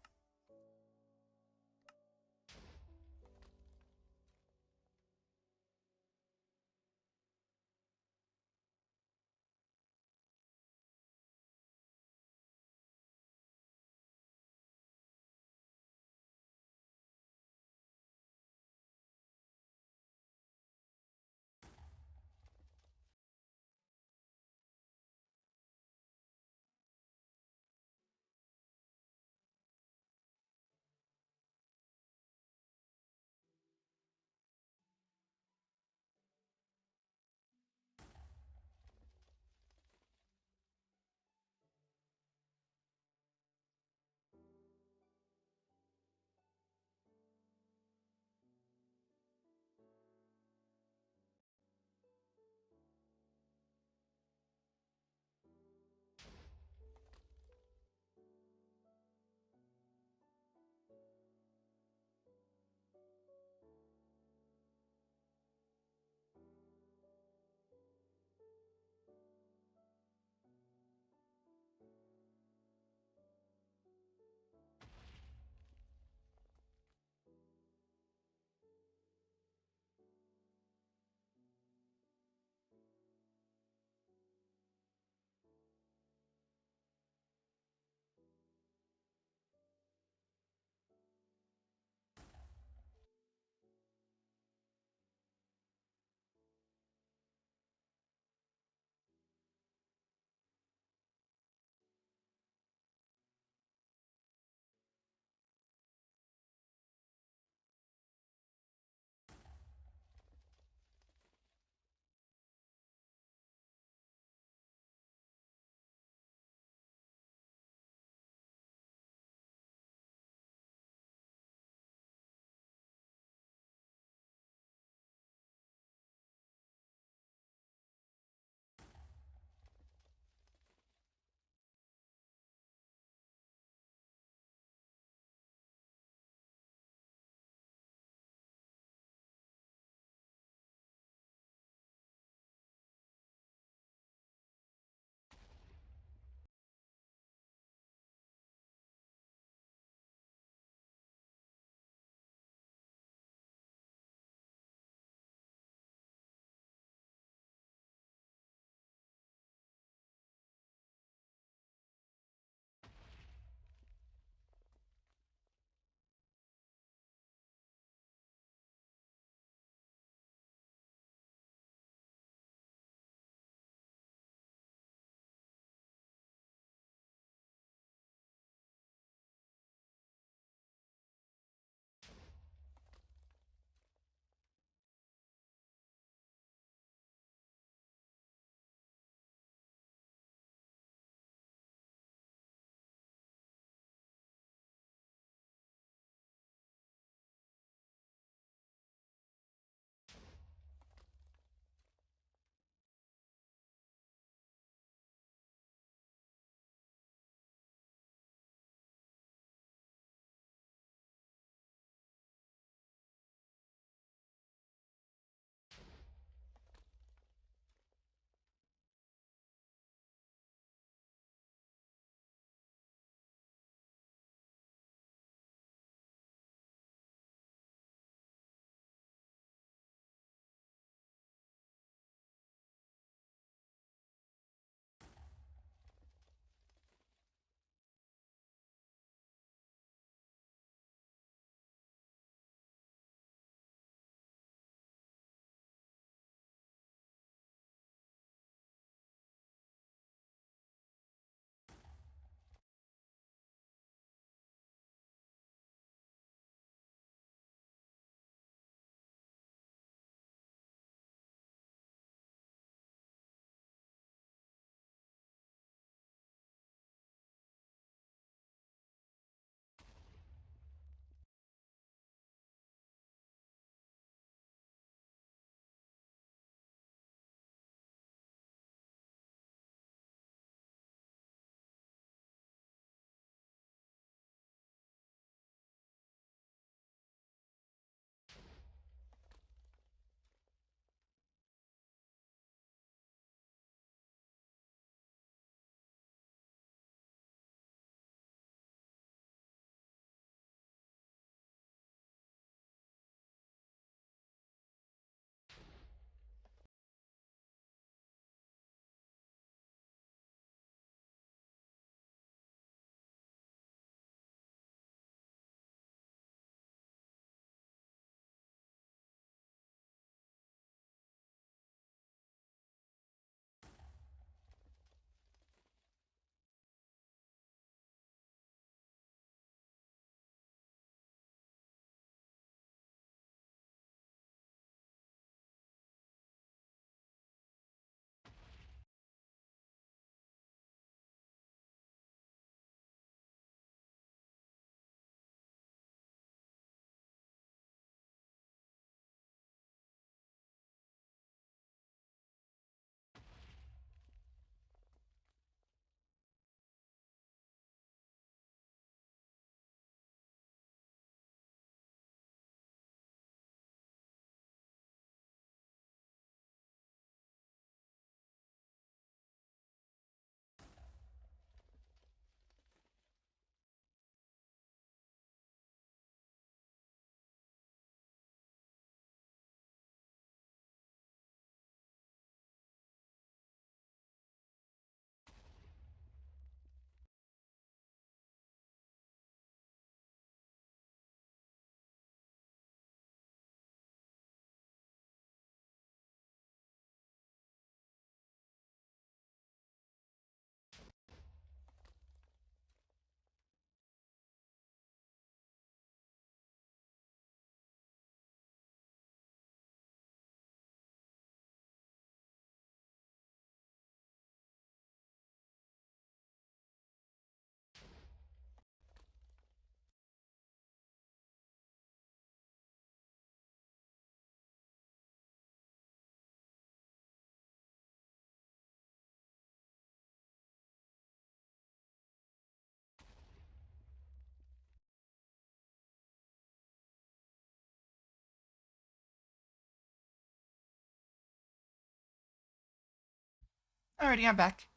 Alrighty, I'm back.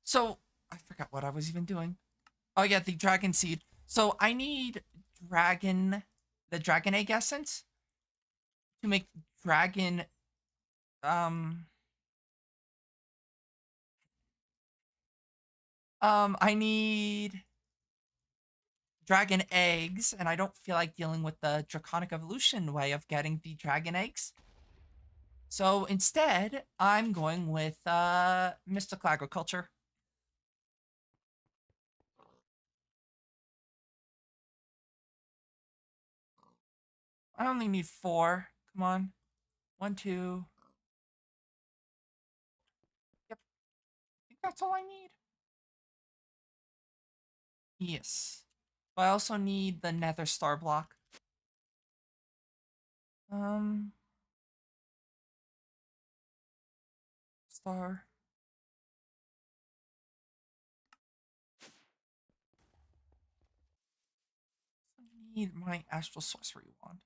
So I forgot what I was even doing. Oh yeah, the dragon seed. So I need dragon, the dragon egg essence to make dragon. Um, I need dragon eggs, and I don't feel like dealing with the draconic evolution way of getting the dragon eggs. So instead, I'm going with mystical agriculture. I only need four. Come on, one, two. Yep, I think that's all I need. Yes. But I also need the nether star block. Um, star. I need my astral sorcery wand.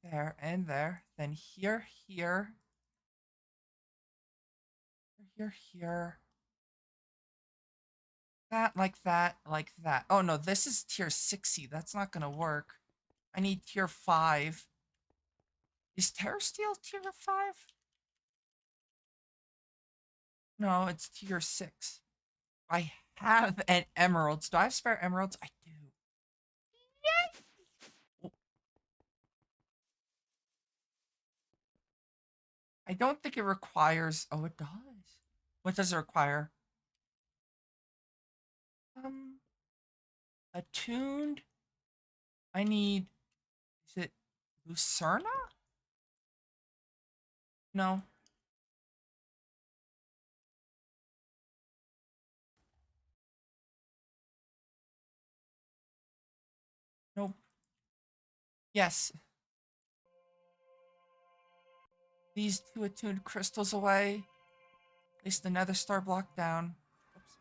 There, and there. Then here. That, like that, like that. Oh no, this is tier 60. That's not gonna work. I need tier 5. Is Terra Steel tier 5? No, it's tier 6. I have an emeralds. Do I have spare emeralds? I do. Oh, I don't think it requires. Oh, it does. What does it require? Um, attuned. I need. Is it Lucerna? No. Nope. Yes. These two attuned crystals away. Place the nether star block down. Oops.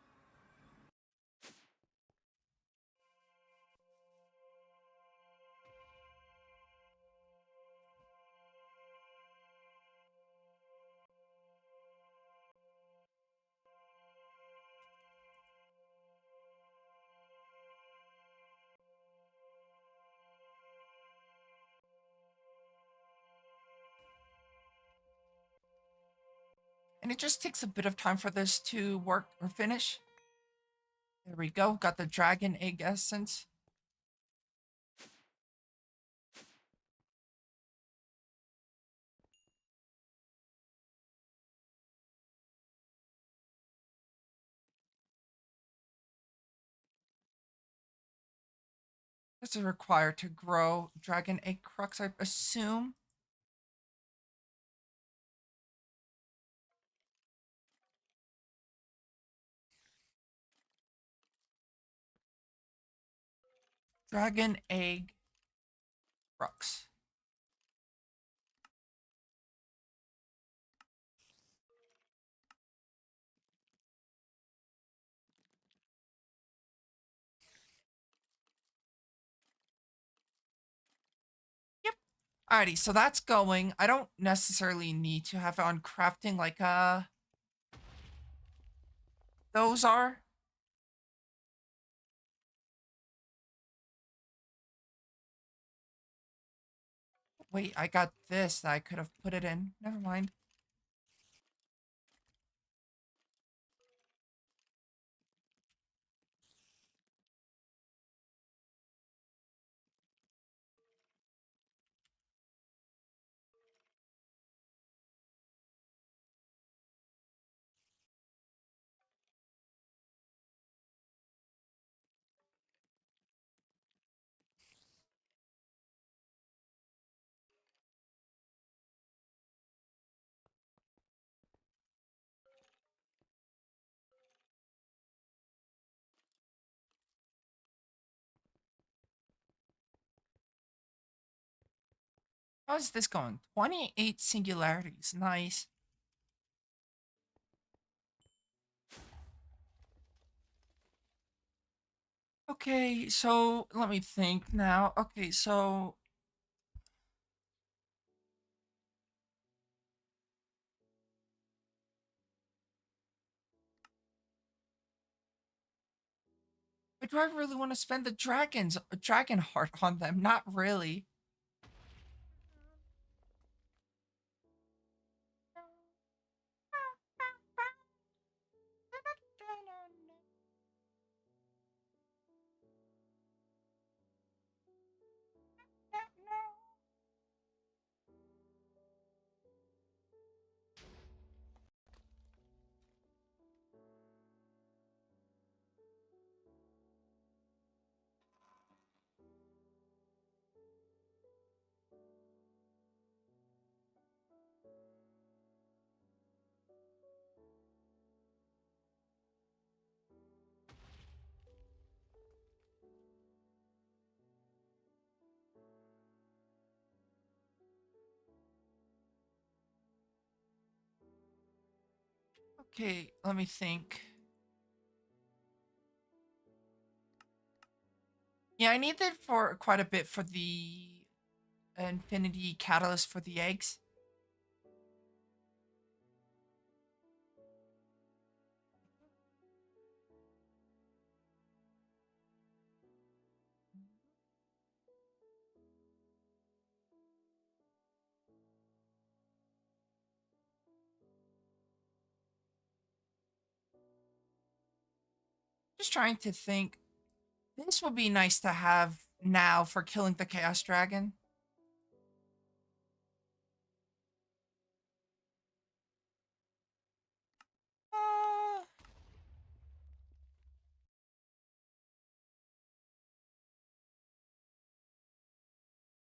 And it just takes a bit of time for this to work or finish. There we go. Got the dragon egg essence. This is required to grow dragon egg crux, I assume. Dragon egg crux. Yep. Alrighty, so that's going. I don't necessarily need to have it on crafting like those are. Wait, I got this that I could have put it in. Never mind. How's this going? 28 singularities. Nice. Okay, so let me think now. Okay, so But do I really want to spend the dragon heart on them? Not really. Okay, let me think. Yeah, I need that for quite a bit for the infinity catalyst for the eggs. Just trying to think. This would be nice to have now for killing the Chaos Dragon. Uh,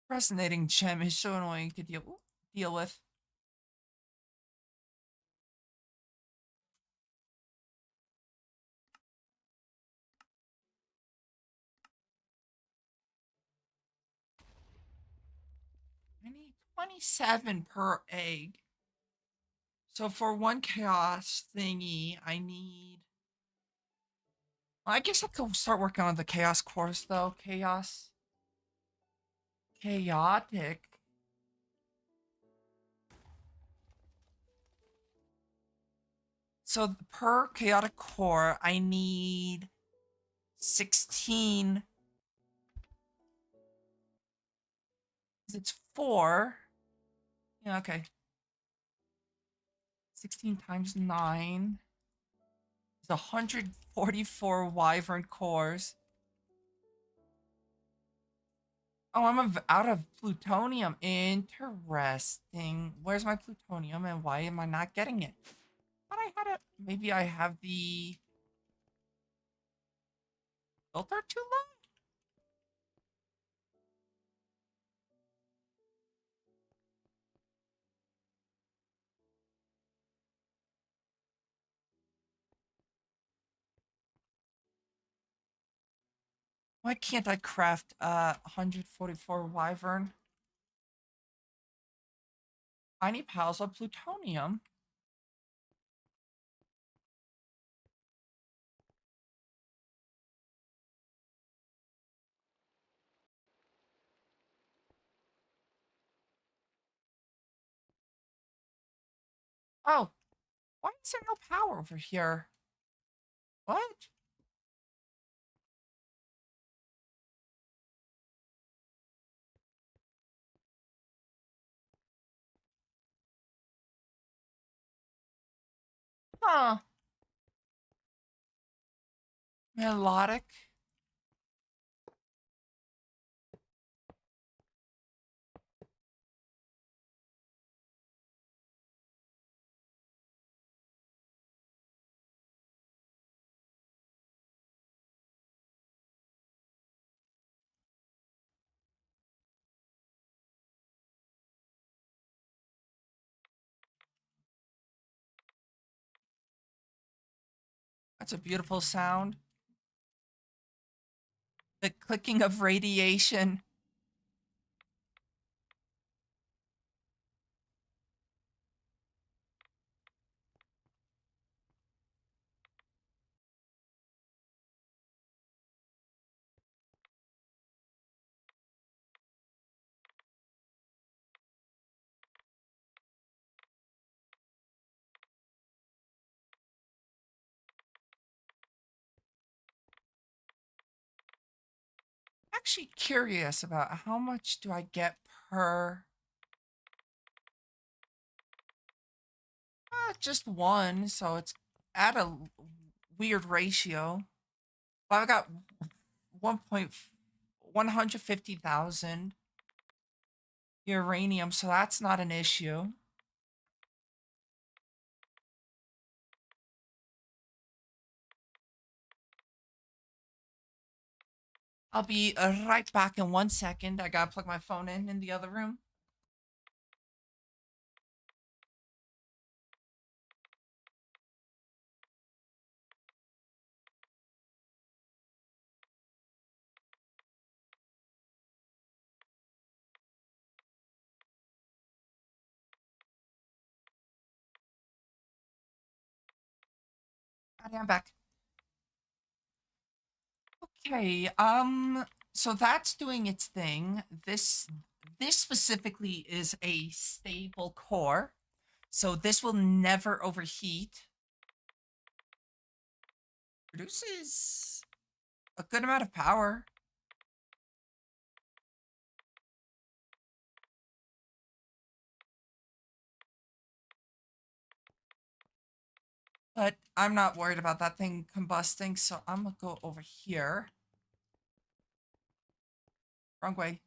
Fascinating gem is so annoying to deal with. I need 27 per egg. So for one chaos thingy, I need. Well, I guess I could start working on the chaos course though. Chaotic. So per chaotic core, I need 16. It's 4. Yeah, okay. 16 times 9 is 144 wyvern cores. Oh, out of plutonium. Interesting. Where's my plutonium and why am I not getting it? Thought I had it. Maybe I have the filter too low? Why can't I craft 144 wyvern? Tiny piles of plutonium. Oh, why is there no power over here? What? Huh. Melodic. That's a beautiful sound. The clicking of radiation. actually curious about how much do I get per just one, so it's at a weird ratio. But I got 150,000 uranium, so that's not an issue. I'll be right back in 1 second. I gotta plug my phone in the other room. I'm back. Okay, so that's doing its thing. This specifically is a stable core, so this will never overheat. Produces a good amount of power. But I'm not worried about that thing combusting, so I'm gonna go over here. Wrong way.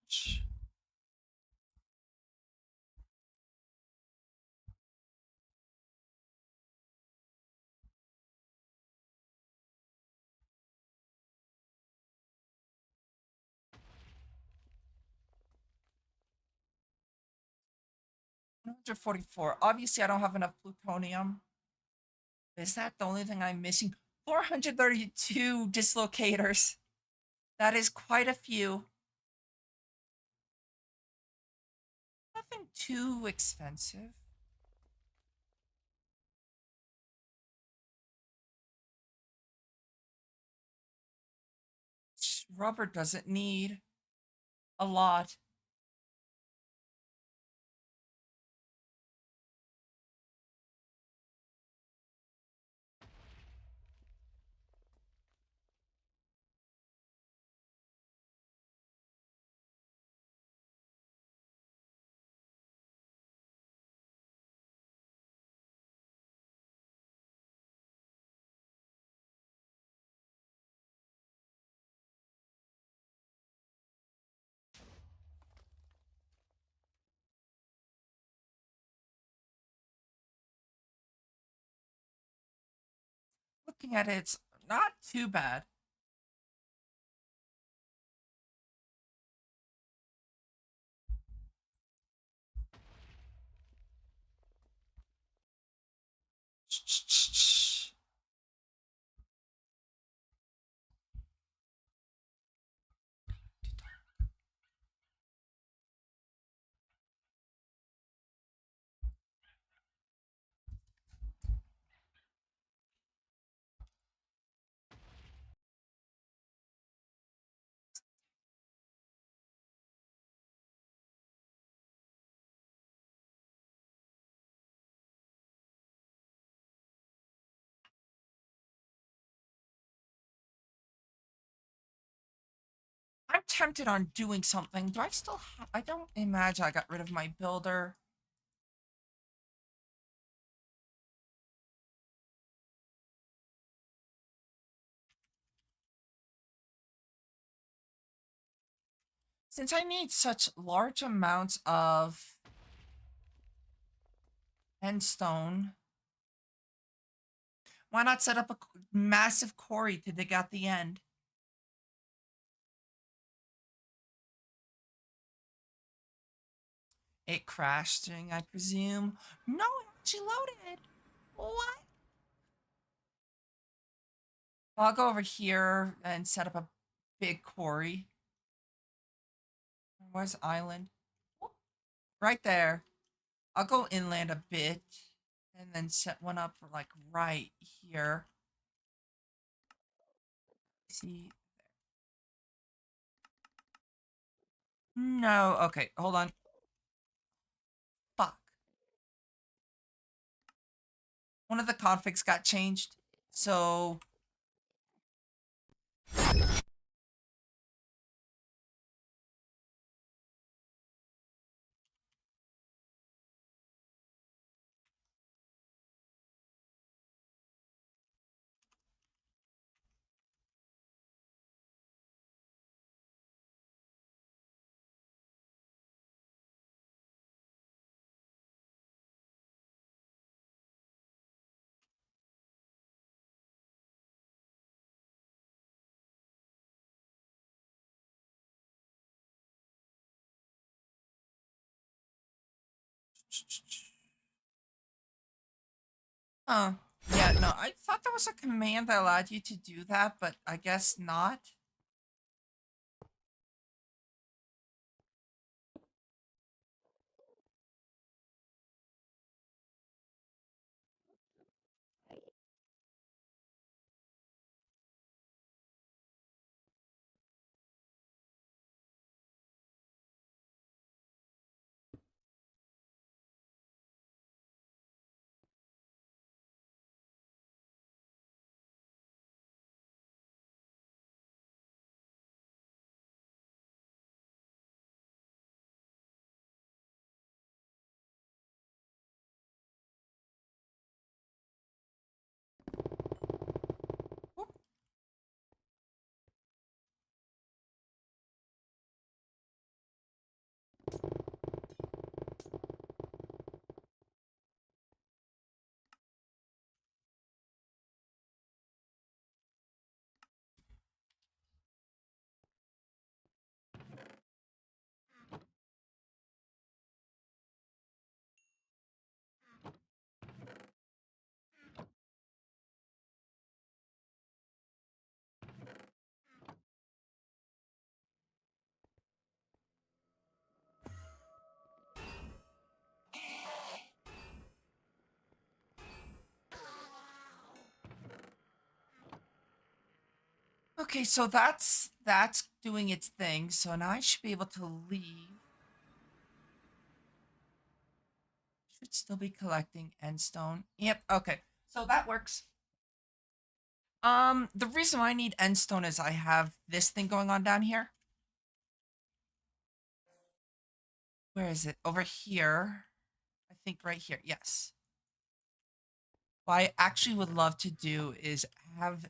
Shh. 144. Obviously, I don't have enough plutonium. Is that the only thing I'm missing? 432 dislocators. That is quite a few. Nothing too expensive. Rubber doesn't need a lot. Looking at it, it's not too bad. I'm tempted on doing something. Do I still have, I don't imagine I got rid of my builder. Since I need such large amounts of endstone, why not set up a massive quarry to dig out the end? It crashed, I presume. No, it actually loaded. What? I'll go over here and set up a big quarry. Where's island? Right there. I'll go inland a bit and then set one up for like right here. See? No. Okay, hold on. Fuck. one of the configs got changed. So oh, yeah, no, I thought there was a command that allowed you to do that, but I guess not. Okay, so that's doing its thing. So now I should be able to leave. Should still be collecting endstone. Yep, okay. So that works. The reason why I need endstone is I have this thing going on down here. Where is it? Over here. I think right here. Yes. What I actually would love to do is have,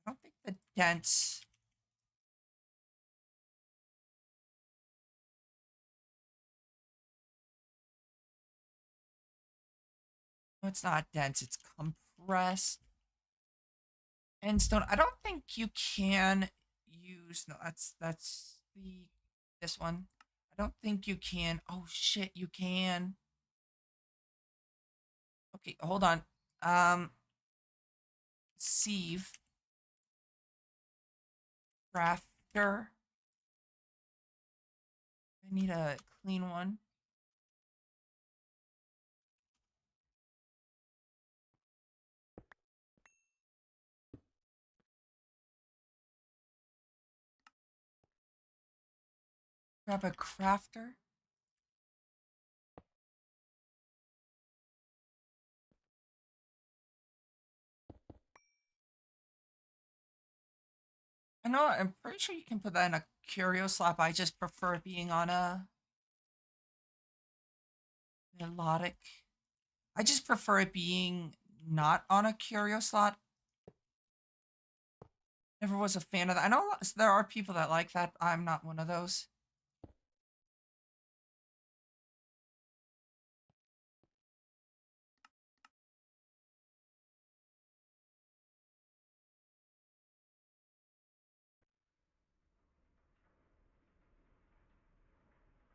I don't think the dense, no, it's not dense, it's compressed. Endstone, I don't think you can use, no, that's the, this one. I don't think you can, oh shit, you can. Okay, hold on. Sieve. Crafter. I need a clean one. Grab a crafter. I know, I'm pretty sure you can put that in a curio slot. I just prefer being on a melodic. I just prefer it being not on a curio slot. Never was a fan of that. I know there are people that like that. I'm not one of those.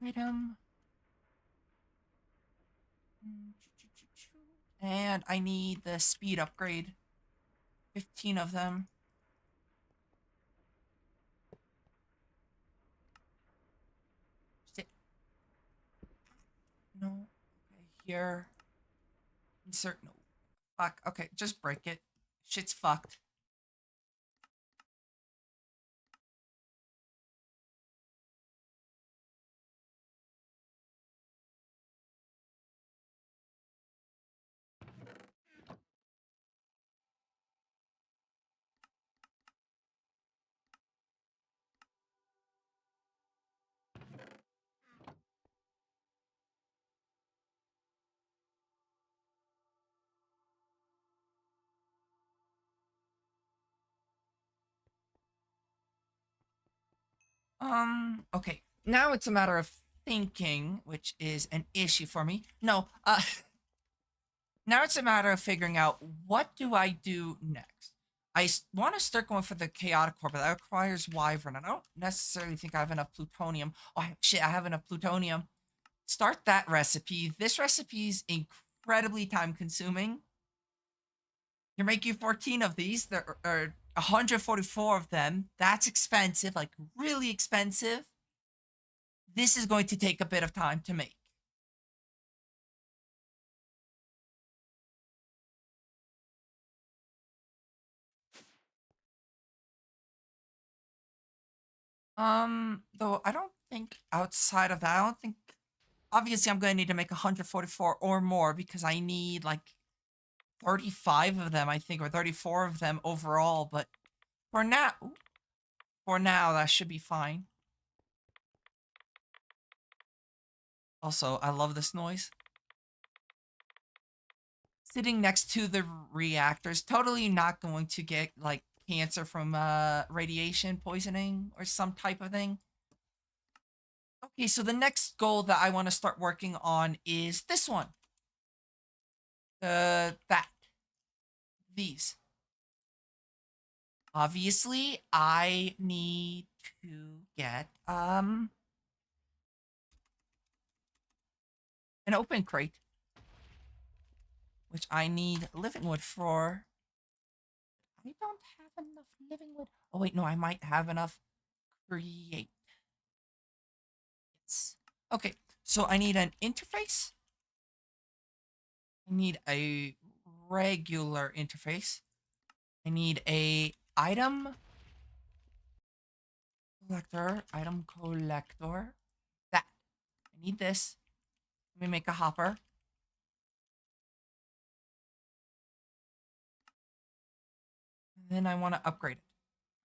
Item. And I need the speed upgrade. 15 of them. No. Okay, here. Insert. No. Fuck. Okay, just break it. Shit's fucked. Okay. Now it's a matter of thinking, which is an issue for me. No, now it's a matter of figuring out what do I do next. I want to start going for the chaotic core, but that requires wyvern. I don't necessarily think I have enough plutonium. Oh shit, I have enough plutonium. Start that recipe. This recipe is incredibly time consuming. You're making 14 of these. There are 144 of them. That's expensive, like really expensive. This is going to take a bit of time to make. Though I don't think outside of that, I don't think obviously I'm going to need to make 144 or more because I need like 35 of them, I think, or 34 of them overall, but for now, that should be fine. Also, I love this noise. Sitting next to the reactors, totally not going to get like cancer from radiation poisoning or some type of thing. Okay, so the next goal that I want to start working on is this one. That. These. Obviously, I need to get an open crate, which I need living wood for. I don't have enough living wood. Oh wait, no, I might have enough. Create. Yes. Okay, so I need an interface. I need a regular interface. I need a item collector. That. I need this. Let me make a hopper. And then I want to upgrade it.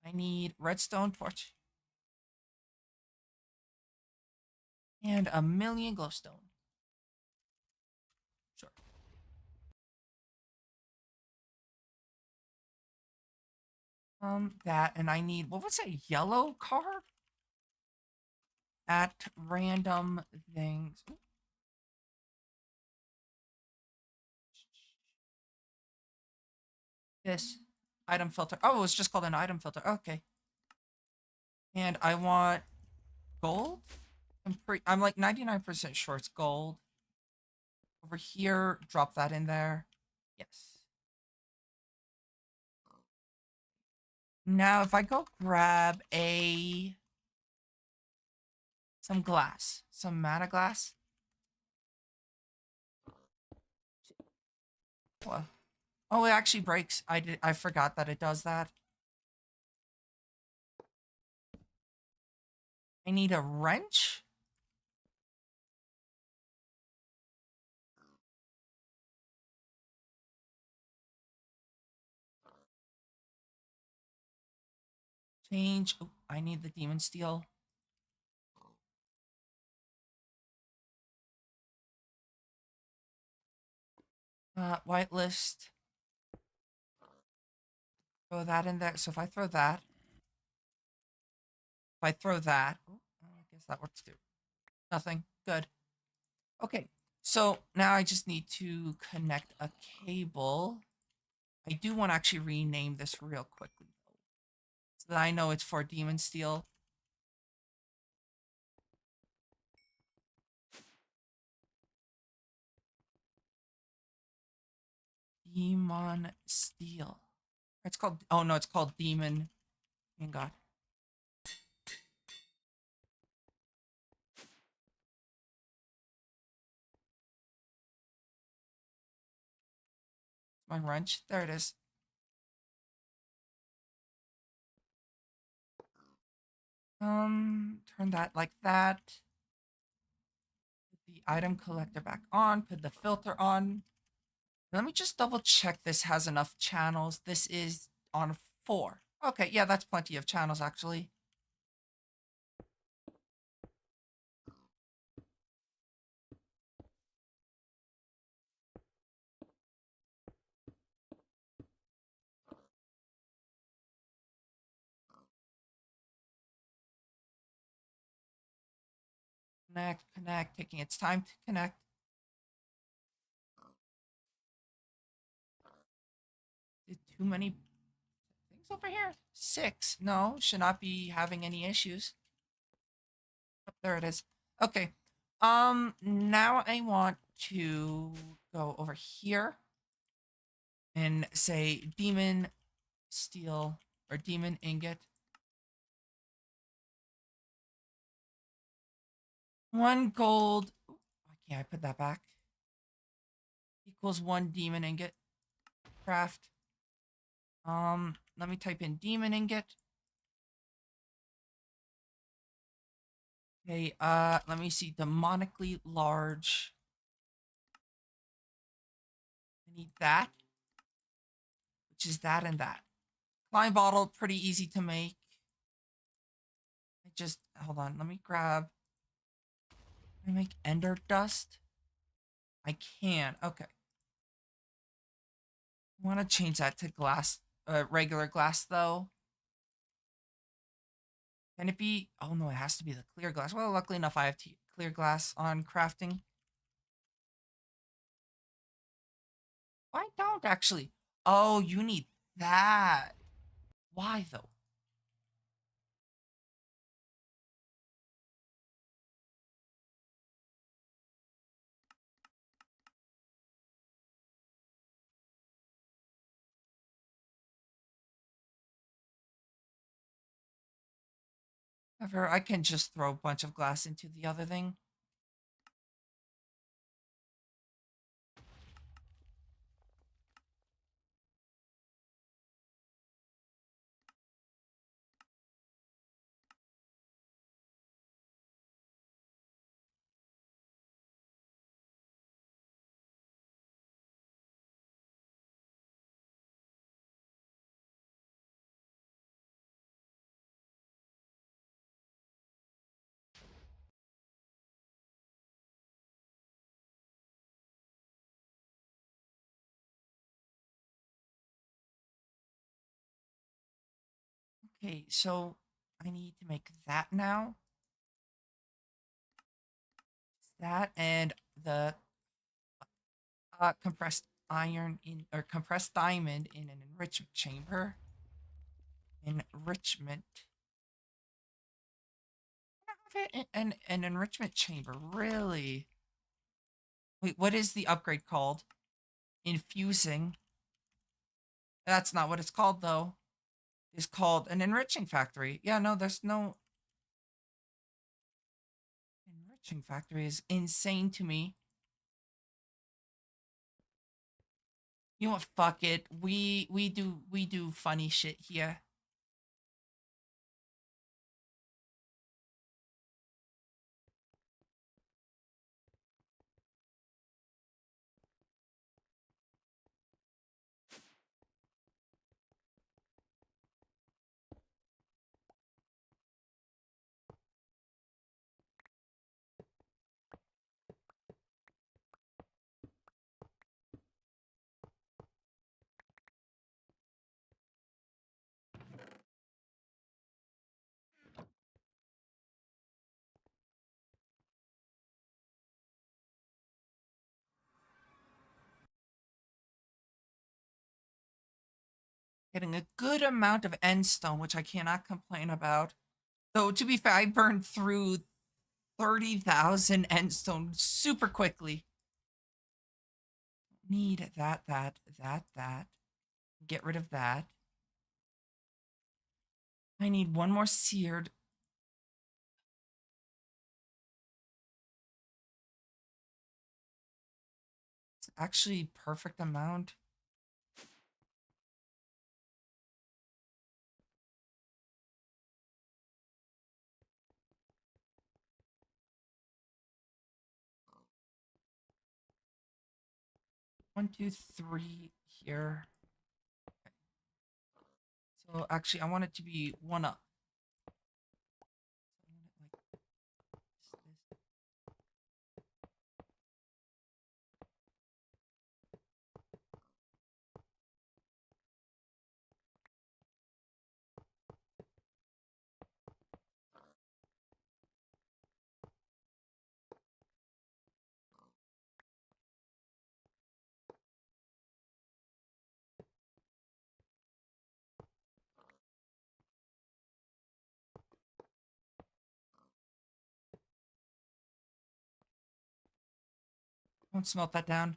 I need redstone torch. And a million glowstone. Sure. That, and I need, what was it, yellow card? At random things. Ooh. This item filter. Oh, it's just called an item filter. Okay. And I want gold. I'm like 99% sure it's gold. Over here, drop that in there. Yes. Now, if I go grab some glass, some mana glass. What? Oh, it actually breaks. I forgot that it does that. I need a wrench. Change. Oh, I need the demon steel. Whitelist. Throw that in there. So if I throw that, oh, I guess that works too. Nothing. Good. Okay. So now I just need to connect a cable. I do want to actually rename this real quickly, so that I know it's for demon steel. Demon steel. It's called. Oh no, it's called demon. Thank God. My wrench. There it is. Turn that like that. Put the item collector back on. Put the filter on. Let me just double check this has enough channels. This is on 4. Okay, yeah, that's plenty of channels actually. Connect, connect, taking its time to connect. Did too many things over here? 6. No, should not be having any issues. Oh, there it is. Okay. Now I want to go over here and say demon steel or demon ingot. 1 gold. Why can't I put that back? Equals 1 demon ingot. Craft. Let me type in demon ingot. Okay, let me see. Demonically large. I need that, which is that and that. Klein bottle, pretty easy to make. I just, hold on, let me grab. Can I make ender dust? I can, okay. I want to change that to glass, regular glass though. Can it be, oh no, it has to be the clear glass. Well, luckily enough, I have clear glass on crafting. I don't actually. Oh, you need that. Why though? However, I can just throw a bunch of glass into the other thing. Okay, so I need to make that now. That and the compressed iron in or compressed diamond in an enrichment chamber. Enrichment. An enrichment chamber, really? Wait, what is the upgrade called? Infusing. That's not what it's called though. It's called an enriching factory. Yeah, no, there's no enriching factory is insane to me. You know what? Fuck it. We do funny shit here. 'Getting a good amount of end stone, which I cannot complain about. Though to be fair, I burned through 30,000 end stone super quickly. Need that. Get rid of that. I need 1 more seared. It's actually perfect amount. One, two, three here. So actually, I want it to be 1 up. Don't smelt that down.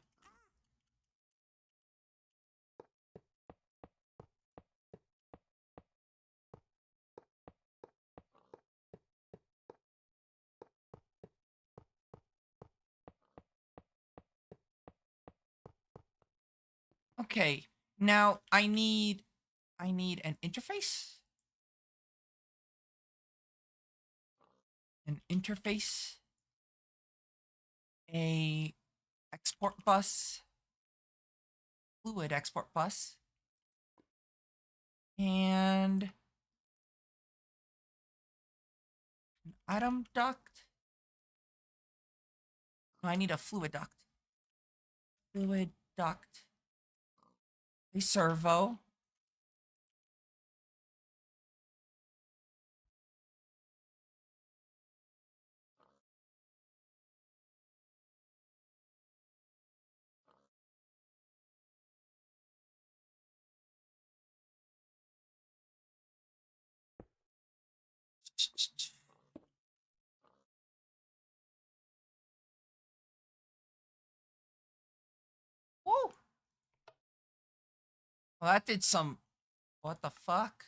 Okay. Now I need an interface. An interface. A export bus. Fluid export bus. And an item duct. No, I need a fluid duct. Fluid duct. A servo. Whoa. Well, that did some. What the fuck?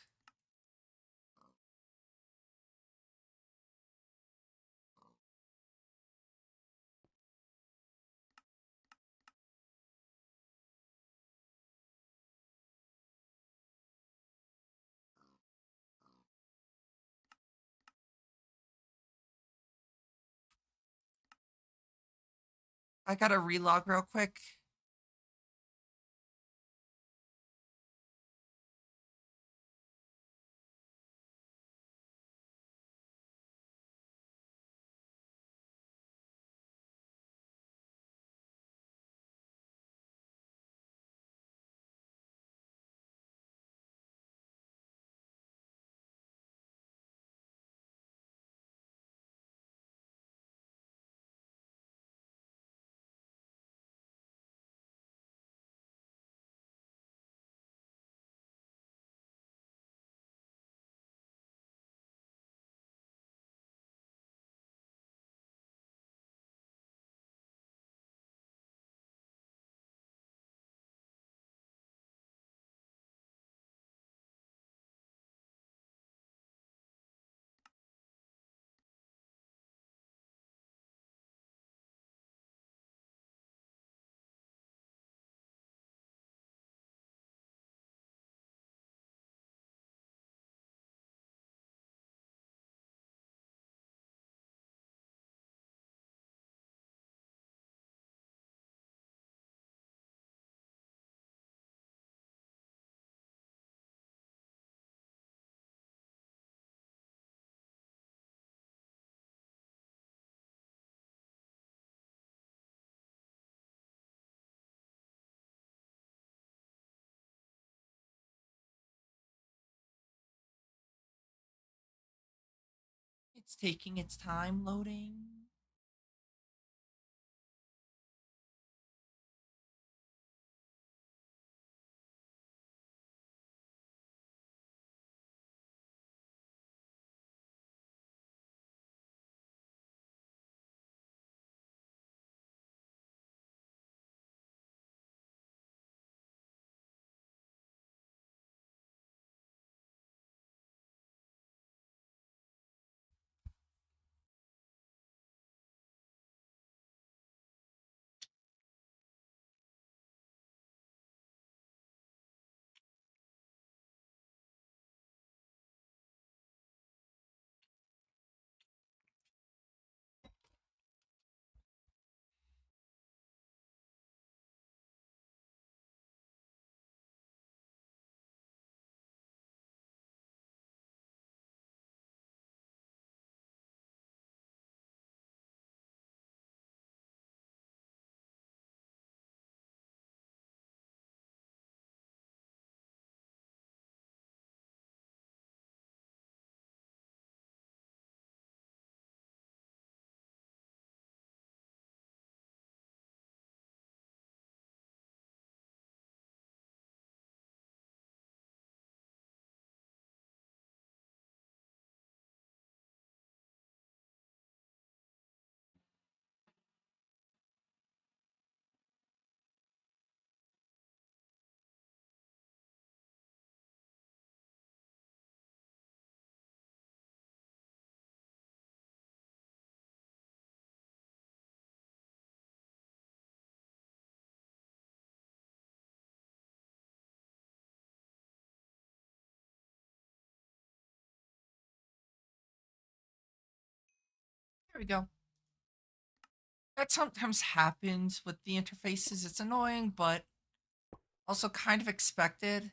I gotta relog real quick. It's taking its time loading. we go. That sometimes happens with the interfaces. It's annoying, but also kind of expected.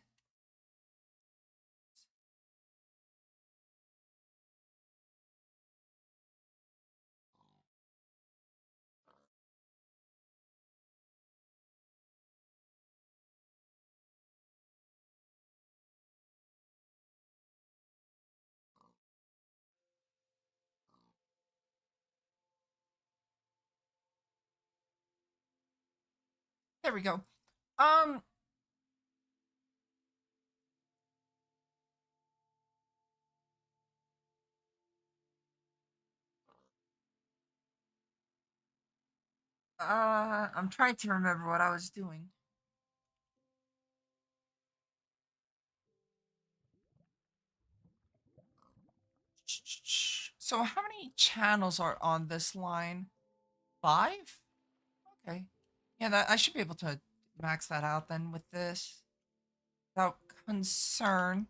There we go. Um, I'm trying to remember what I was doing. So how many channels are on this line? 5? Okay. Yeah, that I should be able to max that out then with this without concern.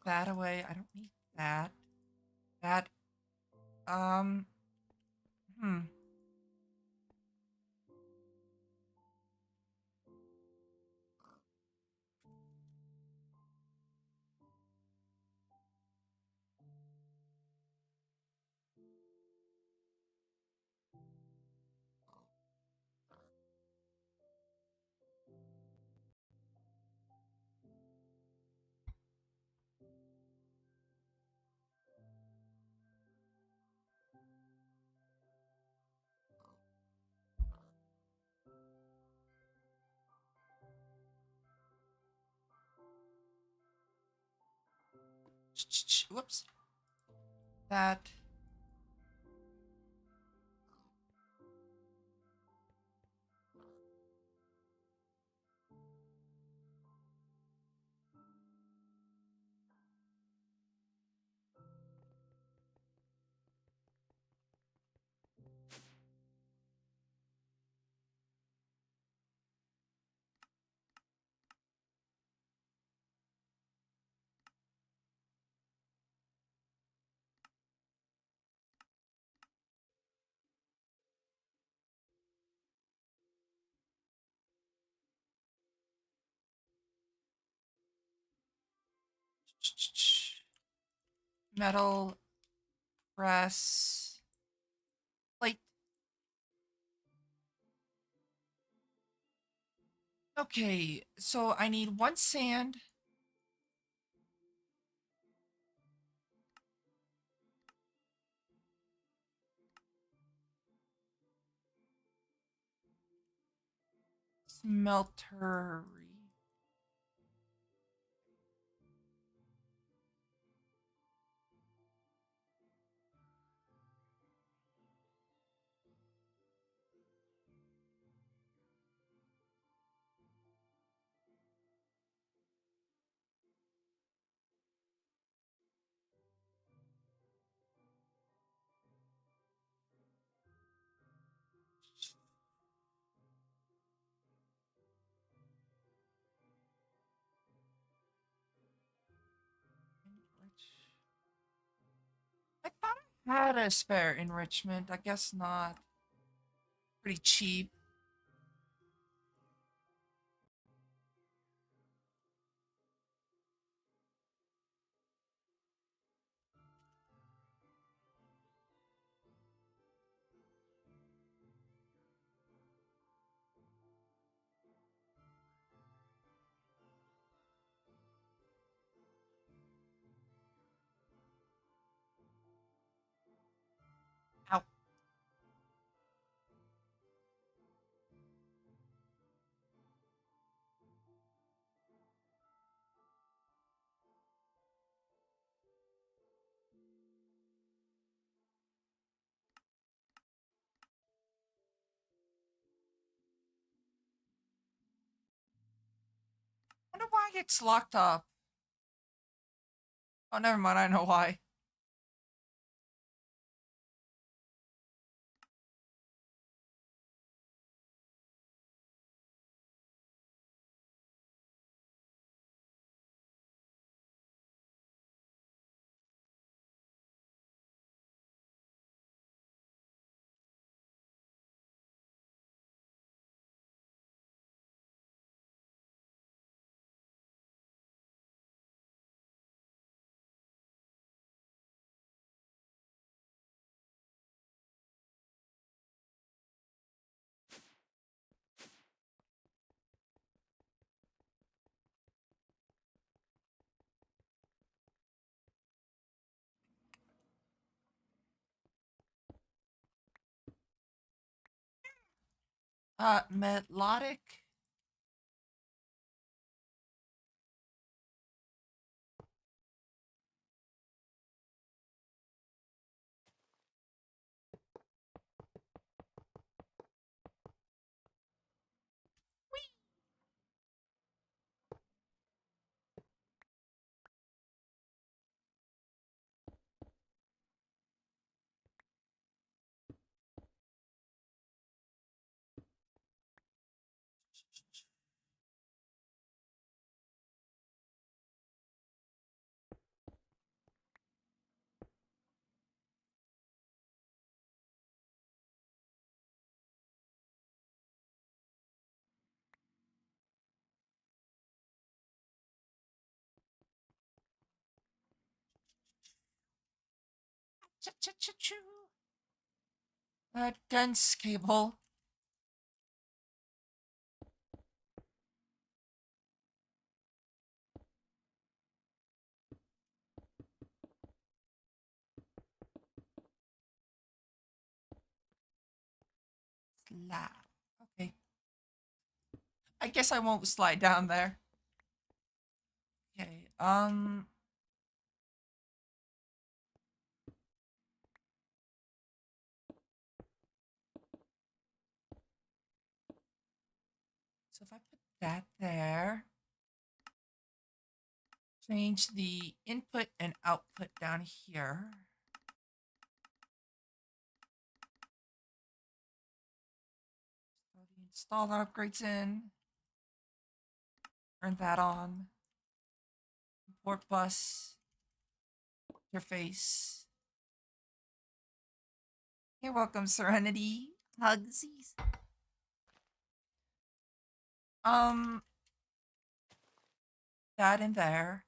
That away. I don't need that. That, um, hmm. Whoops. That. Metal press plate. Okay, so I need 1 sand, smeltery. I thought I had a spare enrichment. I guess not. Pretty cheap. Ow. why it's locked up. Oh, never mind. I know why. Melodic. Ch-ch-ch-choo. Dense cable. Slide. Okay. I guess I won't slide down there. Okay. So if I put that there, change the input and output down here. Throw the installer upgrades in. Turn that on. Import bus. Interface. You're welcome, Serenity. Hugsies. Um, that in there.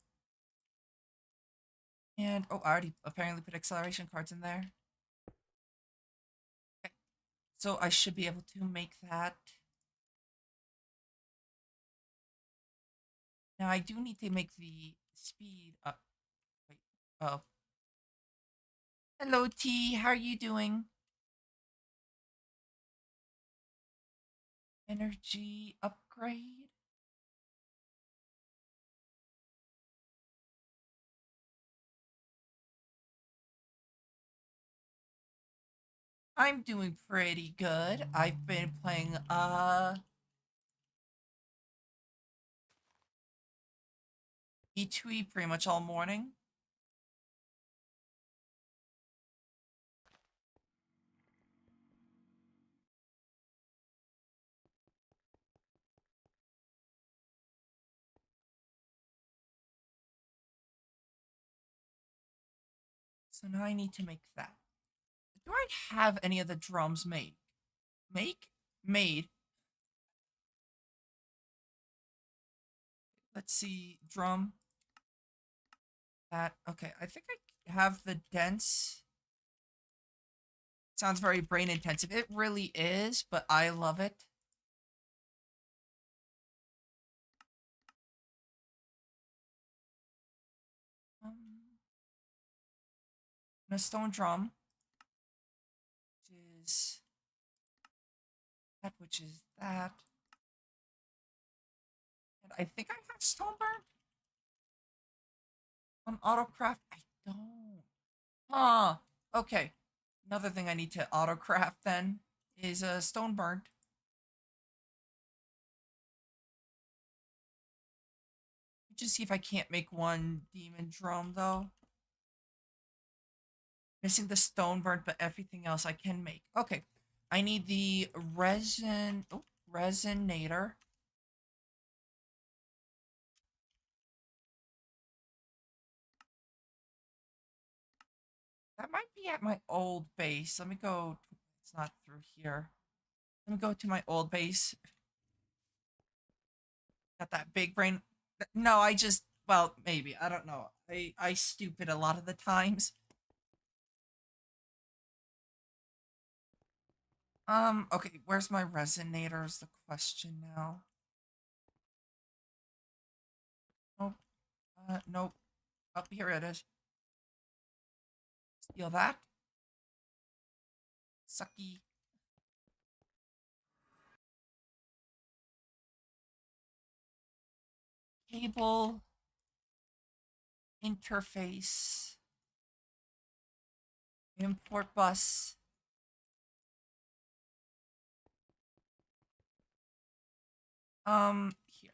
And oh, I already apparently put acceleration cards in there. Okay. So I should be able to make that. Now I do need to make the speed up. Wait. Oh. Hello T, how are you doing? Energy upgrade. I'm doing pretty good. I've been playing E2E pretty much all morning. So now I need to make that. Do I have any of the drums made? Make? Made. Let's see. Drum. That. Okay. I think I have the dense. Sounds very brain intensive. It really is, but I love it. And a stone drum. Which is that, which is that. And I think I have stone burn on autocraft. I don't. Huh. Okay. Another thing I need to autocraft then is a stone burnt. Just see if I can't make one demon drone though. Missing the stone burnt, but everything else I can make. Okay. I need the resonator. That might be at my old base. Let me go. It's not through here. Let me go to my old base. Got that big brain. No, I just, well, maybe. I don't know. I stupid a lot of the times. Okay, where's my resonator is the question now. Nope. Nope. Up here it is. Steal that. Sucky. Cable. Interface. Import bus. Here.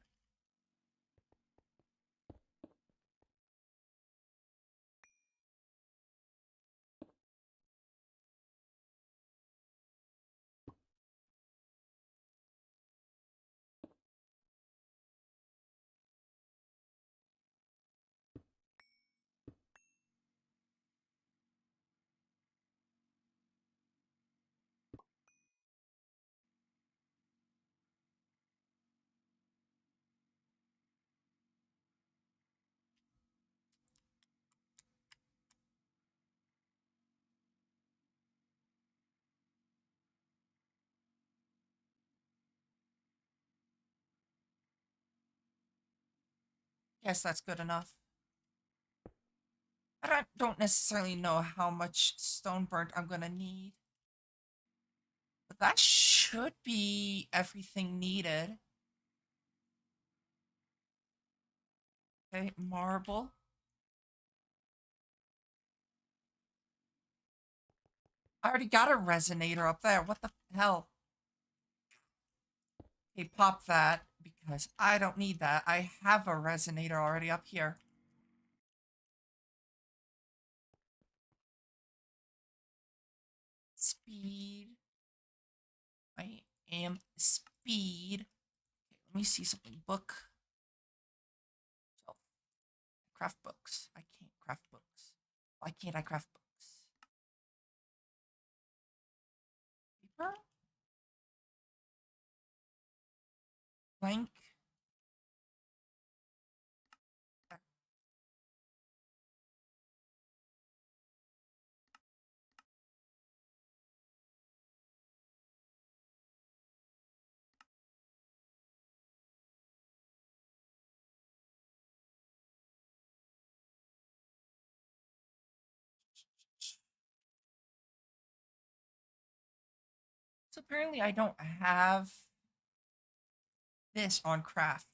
Yes, that's good enough. I don't necessarily know how much stone burnt I'm gonna need. But that should be everything needed. Okay, marble. I already got a resonator up there. What the hell? Okay, pop that because I don't need that. I have a resonator already up here. Speed. I am speed. Okay, let me see something. Book. So, craft books. I can't craft books. Why can't I craft books? Paper? Blank? So apparently I don't have this on craft.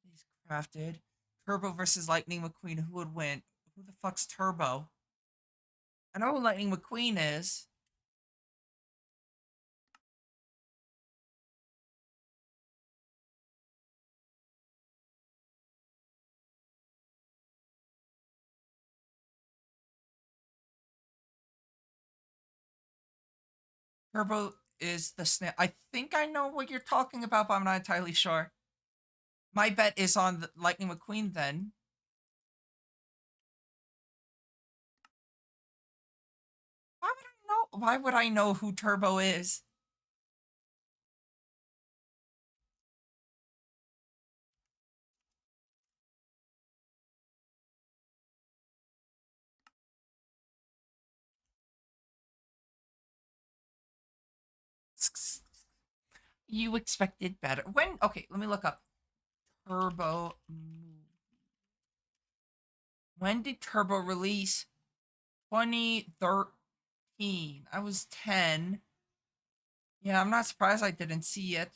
He's crafted. Turbo versus Lightning McQueen. Who would win? Who the fuck's Turbo? I know who Lightning McQueen is. Turbo is the snail. I think I know what you're talking about, but I'm not entirely sure. My bet is on the Lightning McQueen then. Why would I know? Why would I know who Turbo is? You expected better. When? Okay, let me look up Turbo. When did Turbo release? 2013. I was 10. Yeah, I'm not surprised I didn't see it.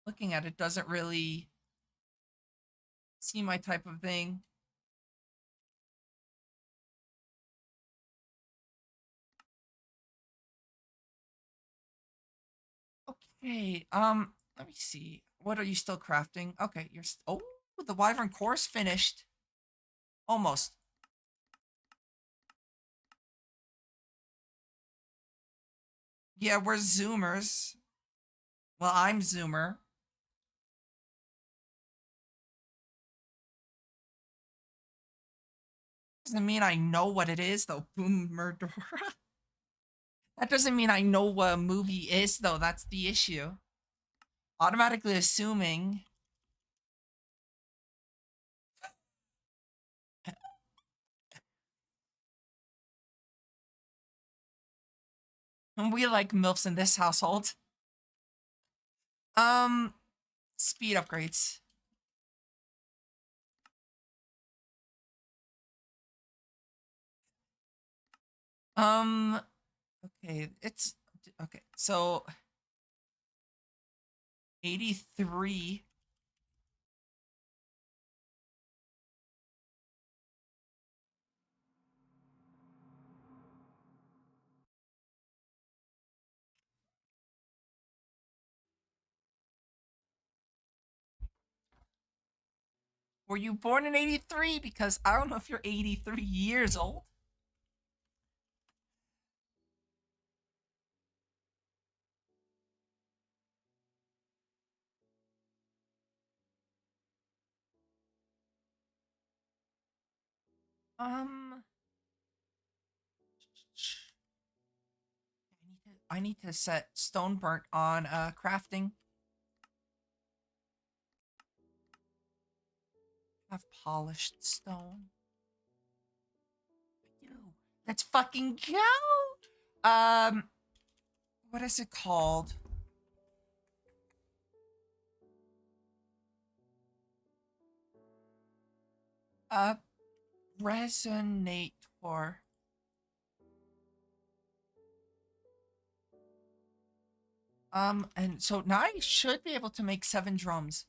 Looking at it doesn't really seem my type of thing. Okay, let me see. What are you still crafting? Okay, oh, the wyvern core's finished. Almost. Yeah, we're zoomers. Well, I'm zoomer. Doesn't mean I know what it is though. Boom, Murdora. That doesn't mean I know what a movie is though. That's the issue. Automatically assuming. We like MILFs in this household. Um, speed upgrades. Um, okay, it's okay. So 83. Were you born in 83? Because I don't know if you're 83 years old. Um, I need to set stone burnt on crafting. Have polished stone. I do. Let's fucking go. What is it called? Uh, resonator. And so now I should be able to make 7 drums.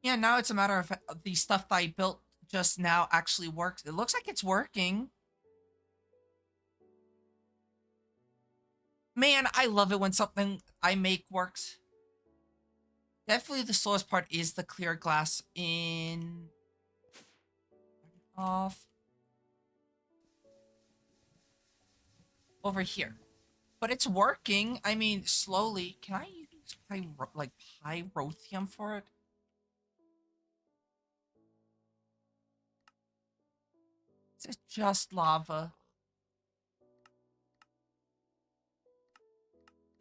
Yeah, now it's a matter of the stuff that I built just now actually works. It looks like it's working. Man, I love it when something I make works. Definitely the slowest part is the clear glass in off over here. But it's working. I mean, slowly. Can I use like pyrotheum for it? Is it just lava?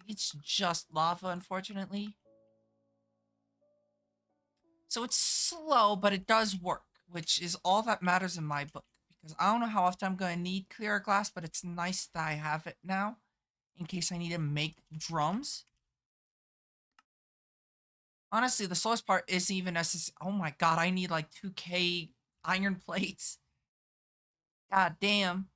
It's just lava, unfortunately. So it's slow, but it does work, which is all that matters in my book. Because I don't know how often I'm going to need clear glass, but it's nice that I have it now in case I need to make drums. Honestly, the slowest part isn't even necessary. Oh my god, I need like 2K iron plates. God damn.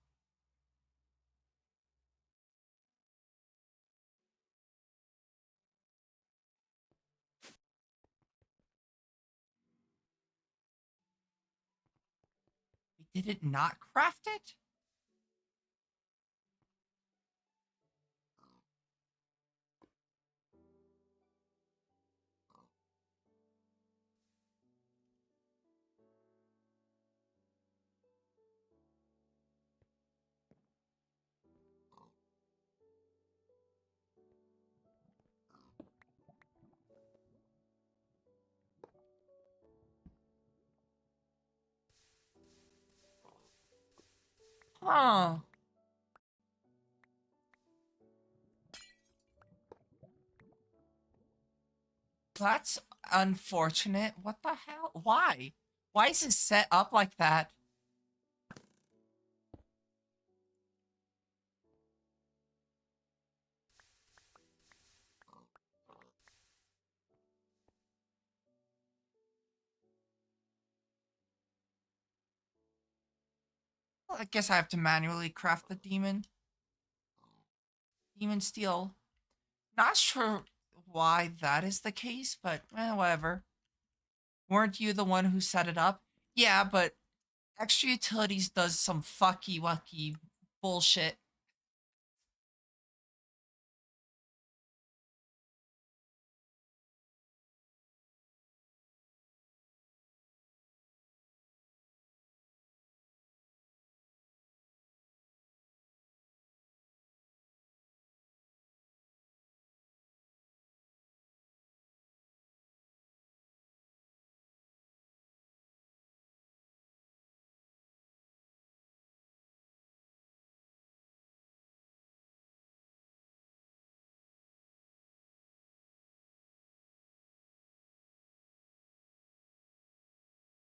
Did it not craft it? Huh. That's unfortunate. What the hell? Why? Why is it set up like that? Well, I guess I have to manually craft the demon. Demon steel. Not sure why that is the case, but whatever. Weren't you the one who set it up? Yeah, but extra utilities does some fucky wucky bullshit.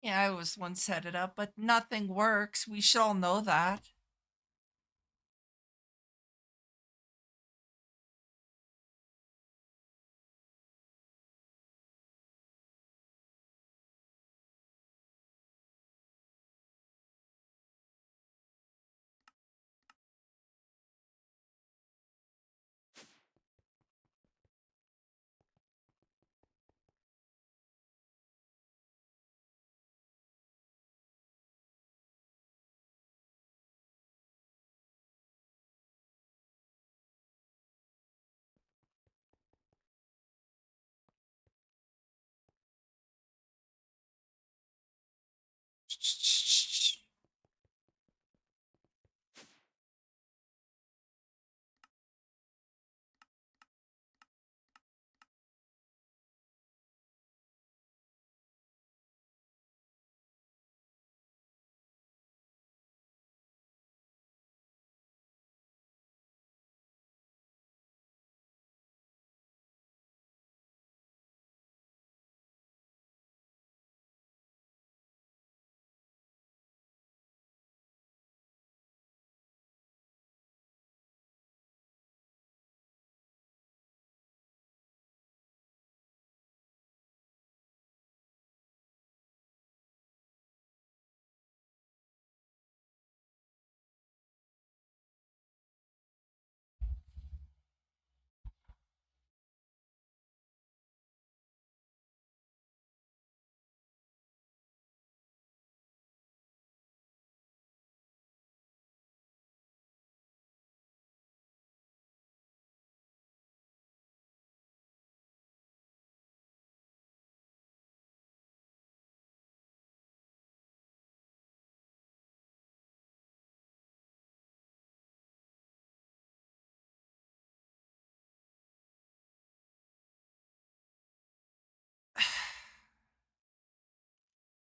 Yeah, I was once set it up, but nothing works. We should all know that.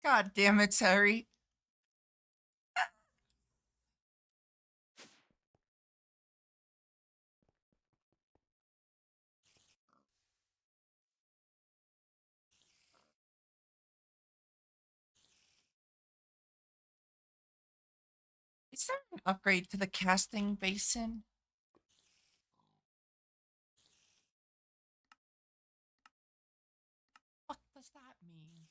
God damn it, Terry. Is there an upgrade to the casting basin? What does that mean?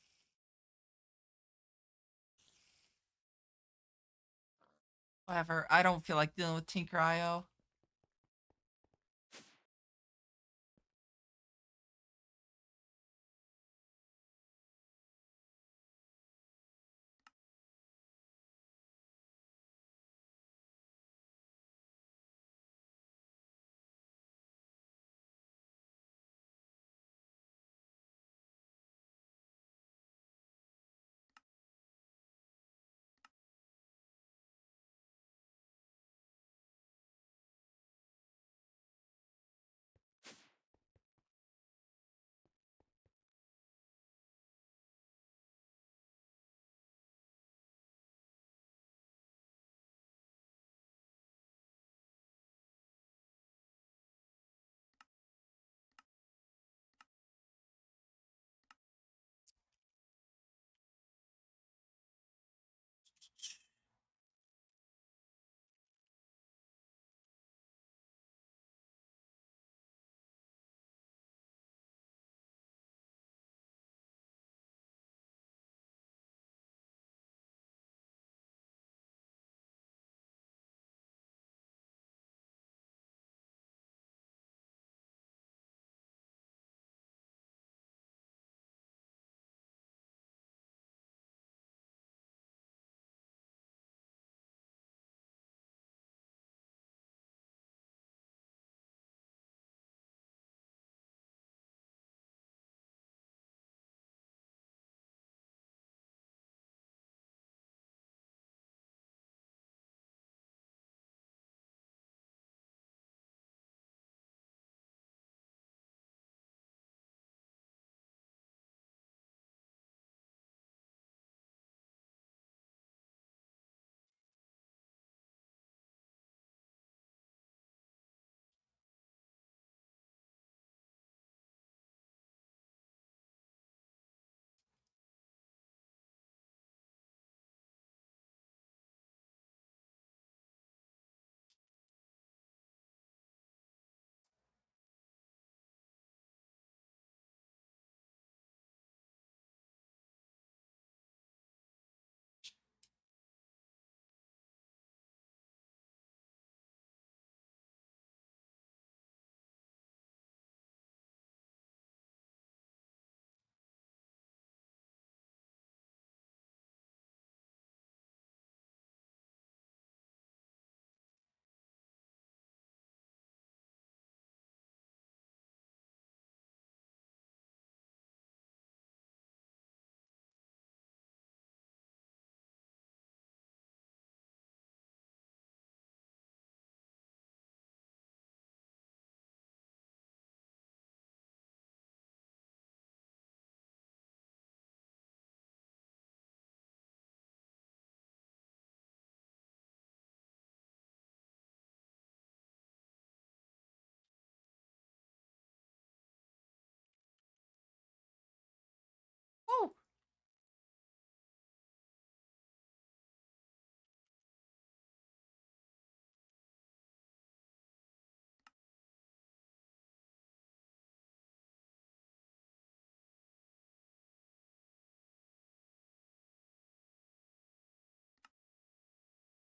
Whatever. I don't feel like dealing with Tinker IO.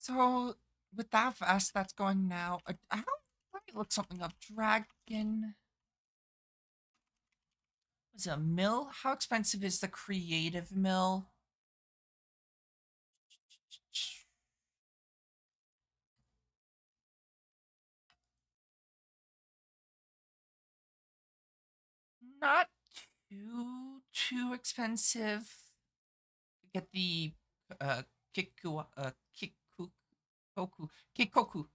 So with that fast that's going now, how? Let me look something up. Dragon was a mill. How expensive is the creative mill? Not too expensive. Get the kiku kiku koku kikoku.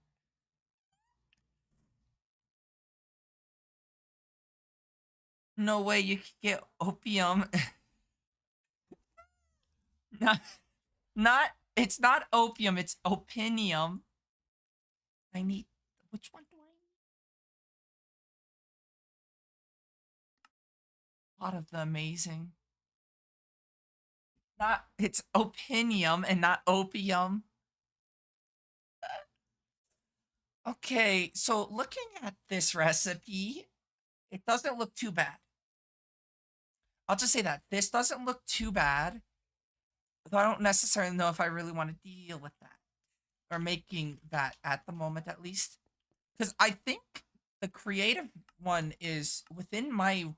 No way you could get opium. not not it's not opium, it's opinium. I need which one do I need? A lot of the amazing. Not it's opinium and not opium. Okay, so looking at this recipe, it doesn't look too bad. I'll just say that this doesn't look too bad, though I don't necessarily know if I really want to deal with that or making that at the moment, at least. Because I think the creative one is within my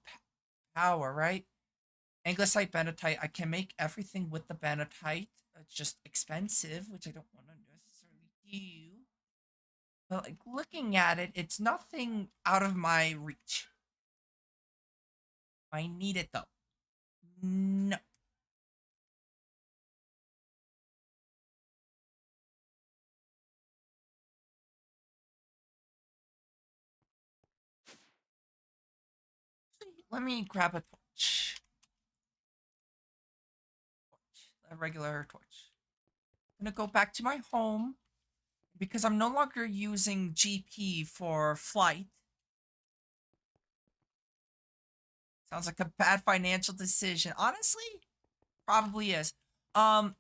power, right? Anglicite Benatite, I can make everything with the Benatite. It's just expensive, which I don't want to necessarily do. But like looking at it, it's nothing out of my reach. I need it though. No. Let me grab a torch. A regular torch. I'm gonna go back to my home because I'm no longer using GP for flight. Sounds like a bad financial decision. Honestly, probably is. Um,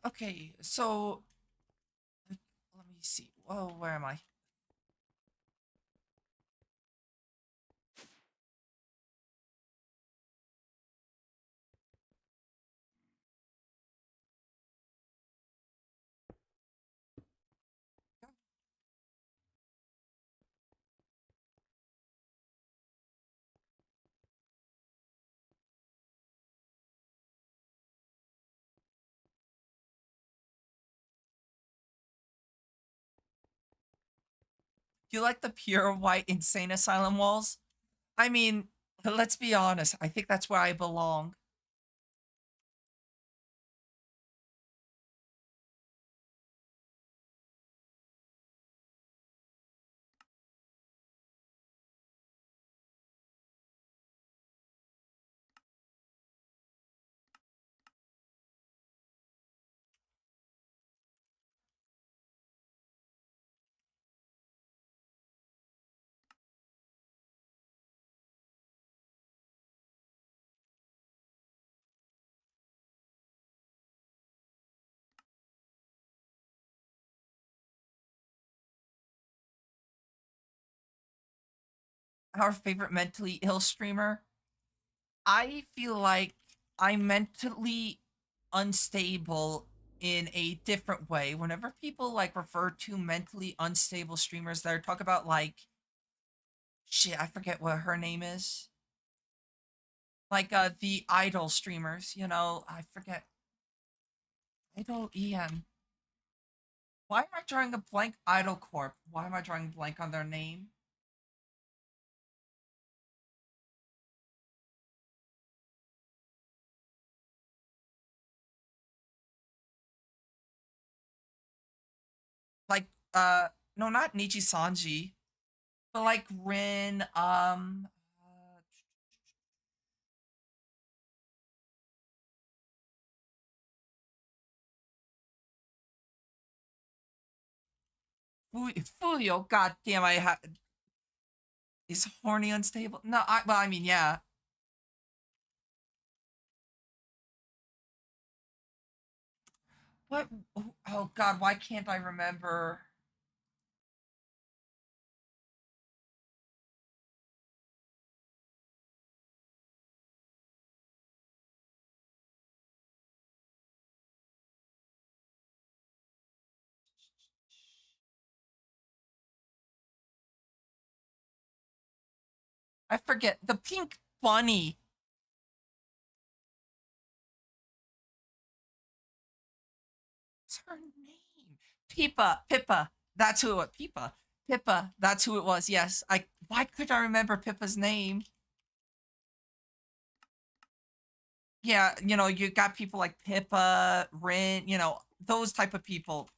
okay, so let me see. Whoa, where am I? Do you like the pure white insane asylum walls? I mean, let's be honest. I think that's where I belong. Our favorite mentally ill streamer. I feel like I'm mentally unstable in a different way. Whenever people like refer to mentally unstable streamers, they talk about like shit, I forget what her name is. Like the idol streamers, I forget. Idol EM. Why am I drawing a blank Idol Corp? Why am I drawing blank on their name? Like no, not Nichi Sanji, but like Rin, Fuyo, god damn, Is horny unstable? No, well, I mean, yeah. What? Oh God, why can't I remember? I forget the pink bunny. What's her name? Pippa. That's who it was. Pippa. That's who it was. Yes. Why could I remember Pippa's name? Yeah, you got people like Pippa, Rin, those type of people.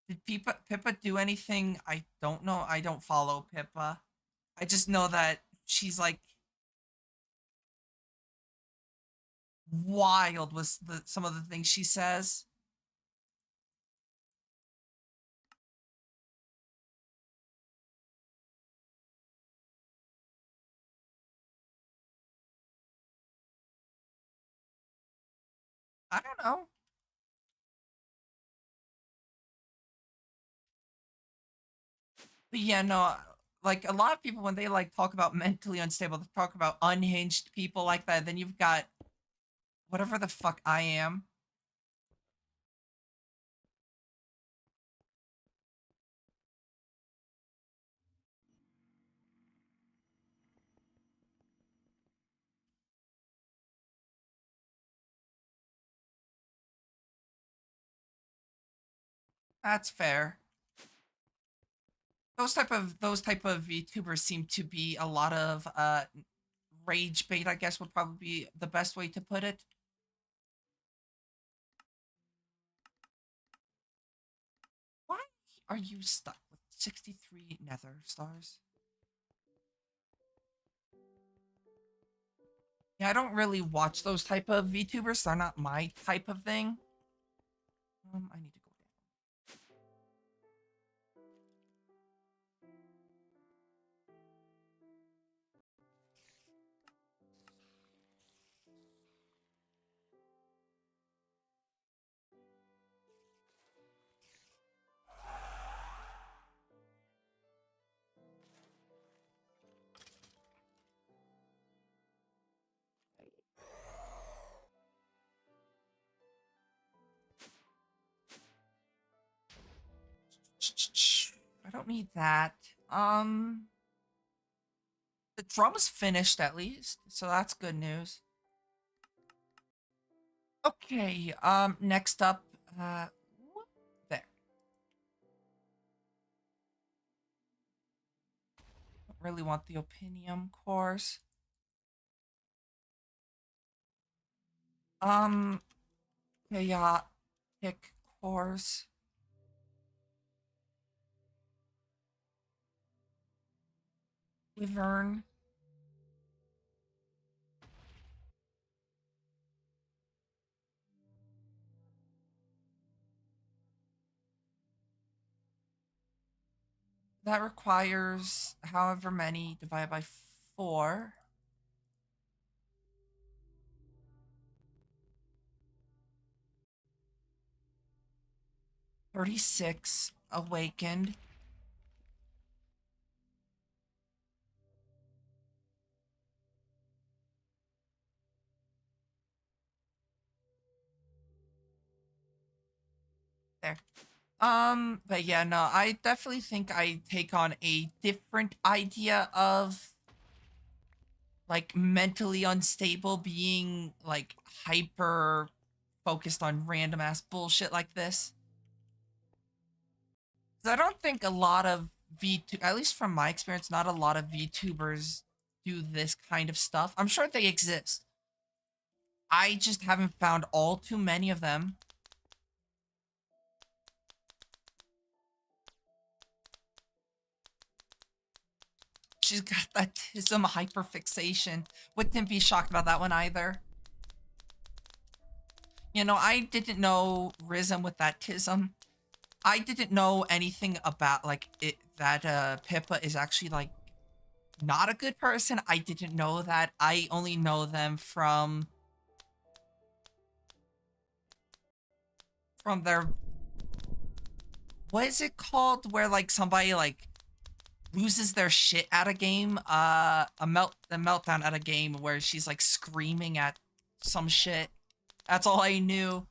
Did Pippa do anything? I don't know. I don't follow Pippa. I just know that she's like wild with some of the things she says. I don't know. But yeah, no, like a lot of people when they like talk about mentally unstable, they talk about unhinged people like that. Then you've got whatever the fuck I am. That's fair. Those type of VTubers seem to be a lot of rage bait, I guess would probably be the best way to put it. Why are you stuck with 63 nether stars? Yeah, I don't really watch those type of VTubers. They're not my type of thing. I need to go down. I don't need that. Um, the drum's finished at least, so that's good news. Okay, next up, there. Don't really want the opinium course. Um, chaotic course. Wyvern. That requires however many divided by 4. 36 awakened. There. But yeah, no, I definitely think I take on a different idea of like mentally unstable being like hyper focused on random ass bullshit like this. 'Cause I don't think a lot of VTube, at least from my experience, not a lot of VTubers do this kind of stuff. I'm sure they exist. I just haven't found all too many of them. She's got that tism hyperfixation. Wouldn't be shocked about that one either. I didn't know Rhythm with that tism. I didn't know anything about like it that Pippa is actually like not a good person. I didn't know that. I only know them from their, what is it called, where like somebody like loses their shit at a game, a meltdown at a game where she's like screaming at some shit. That's all I knew.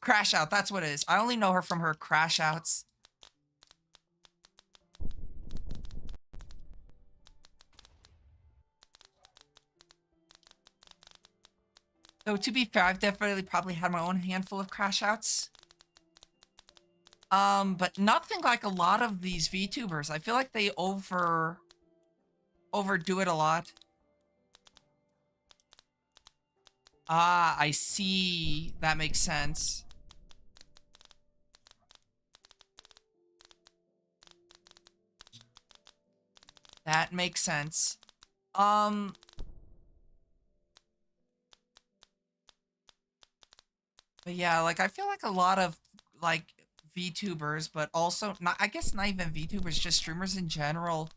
Crash Out, that's what it is. I only know her from her Crash Outs. Though to be fair, I've definitely probably had my own handful of Crash Outs. But nothing like a lot of these VTubers. I feel like they overdo it a lot. Ah, I see. That makes sense. That makes sense. Um, but yeah, like I feel like a lot of like VTubers, but also not, I guess not even VTubers, just streamers in general.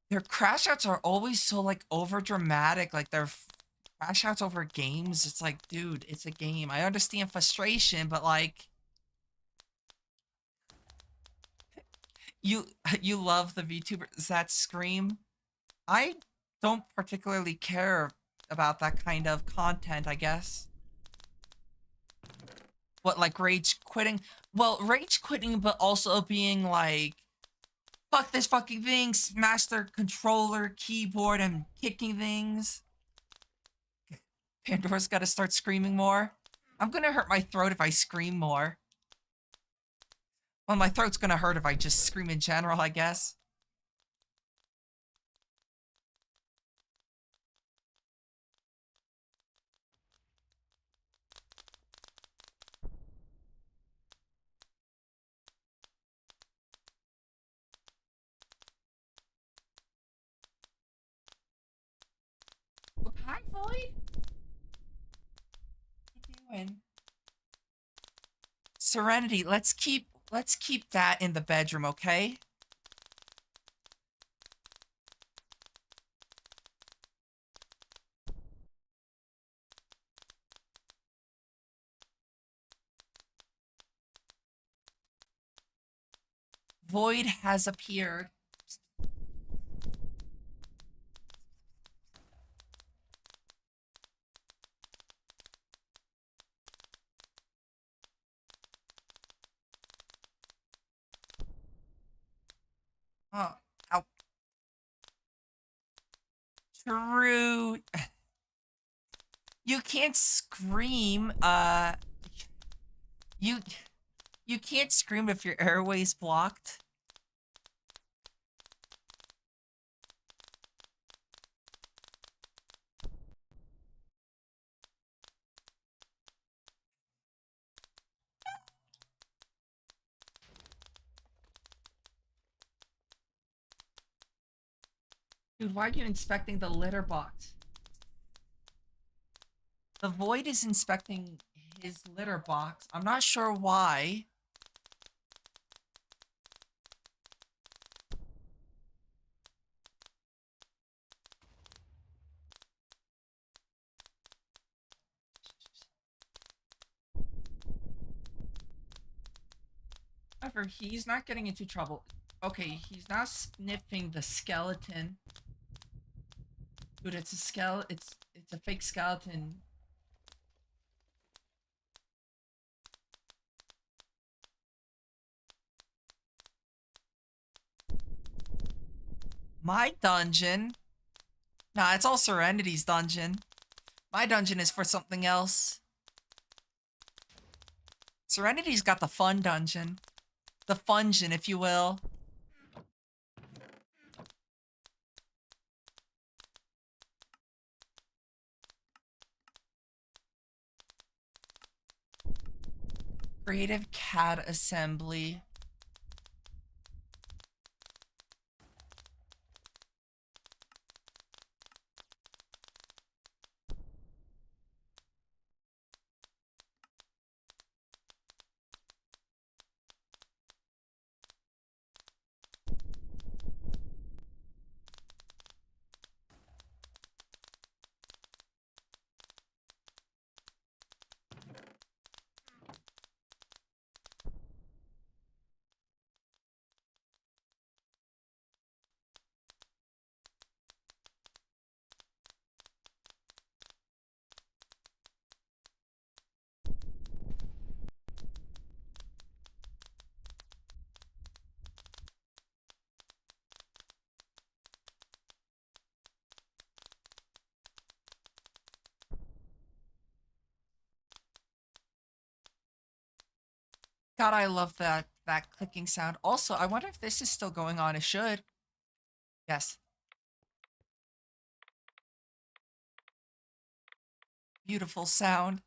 Their crash outs are always so like over dramatic, like their crash outs over games. It's like, dude, it's a game. I understand frustration, but like you you love the VTubers that scream. I don't particularly care about that kind of content, I guess. What, like rage quitting? Well, rage quitting, but also being like, fuck this fucking thing, smash their controller, keyboard, and kicking things. Pandora's gotta start screaming more. I'm gonna hurt my throat if I scream more. Well, my throat's gonna hurt if I just scream in general, I guess. Hi, Void. What you doing? Serenity, let's keep that in the bedroom, okay? Void has appeared. Oh, ow. True. You can't scream, you you can't scream if your airway's blocked. Dude, why are you inspecting the litter box? The Void is inspecting his litter box. I'm not sure why. However, he's not getting into trouble. Okay, he's now sniffing the skeleton. Dude, it's a it's a fake skeleton. My dungeon? Nah, it's all Serenity's dungeon. My dungeon is for something else. Serenity's got the fun dungeon. The fungeon, if you will. Creative CAD assembly. God, I love that clicking sound. Also, I wonder if this is still going on. It should. Yes. Beautiful sound.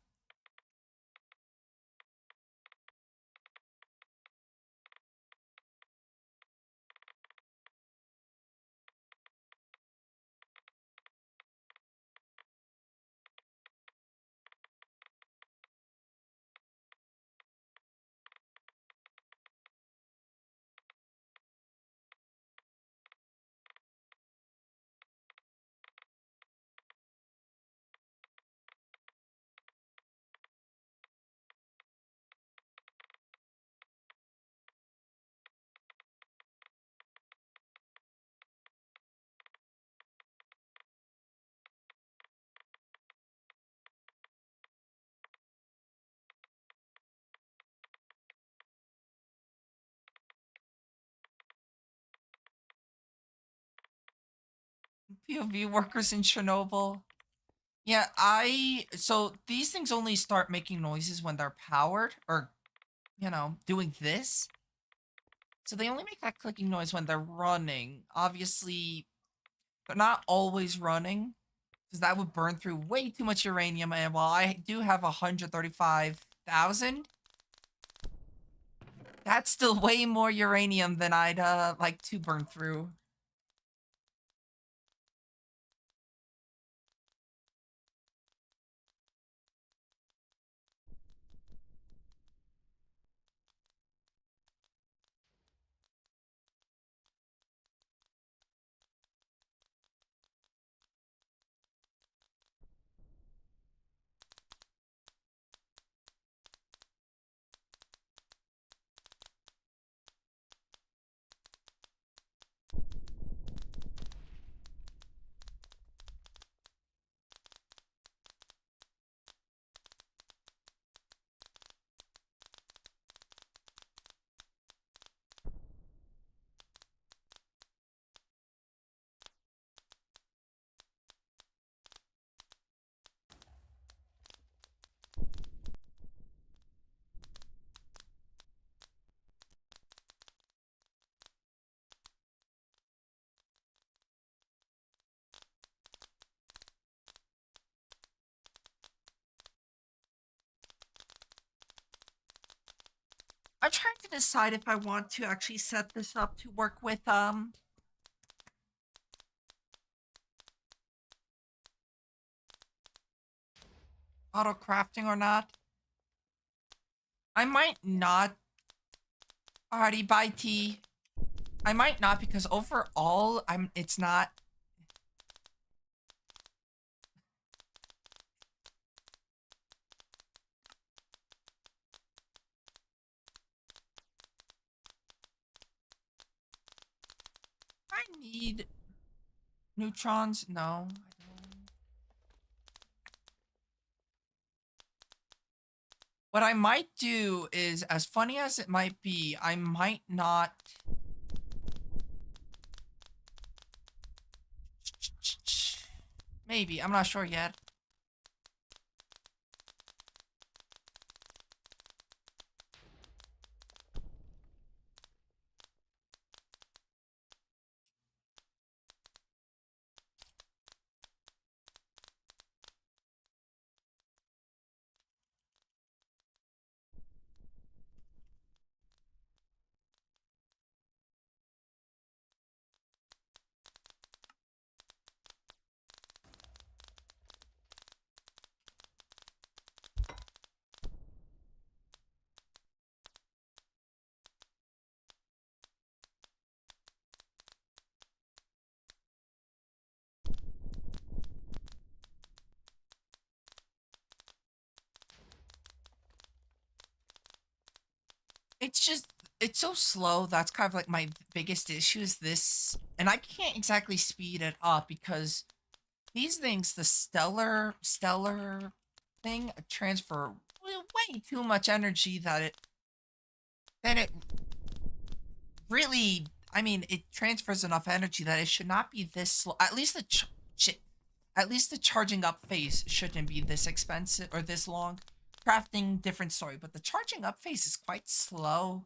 POV workers in Chernobyl. Yeah, so these things only start making noises when they're powered or, doing this. So they only make that clicking noise when they're running. Obviously, they're not always running because that would burn through way too much uranium. And while I do have 135,000, that's still way more uranium than I'd like to burn through. I'm trying to decide if I want to actually set this up to work with auto crafting or not. I might not. Alrighty, bye T. I might not because overall it's not. I need neutrons. No, I don't. What I might do is, as funny as it might be, I might not. Maybe, I'm not sure yet. It's just, it's so slow. That's kind of like my biggest issue is this. And I can't exactly speed it up because these things, the stellar thing, transfer way too much energy then it really, I mean, it transfers enough energy that it should not be this slow. At least at least the charging up phase shouldn't be this expensive or this long. crafting, different story, but the charging up phase is quite slow.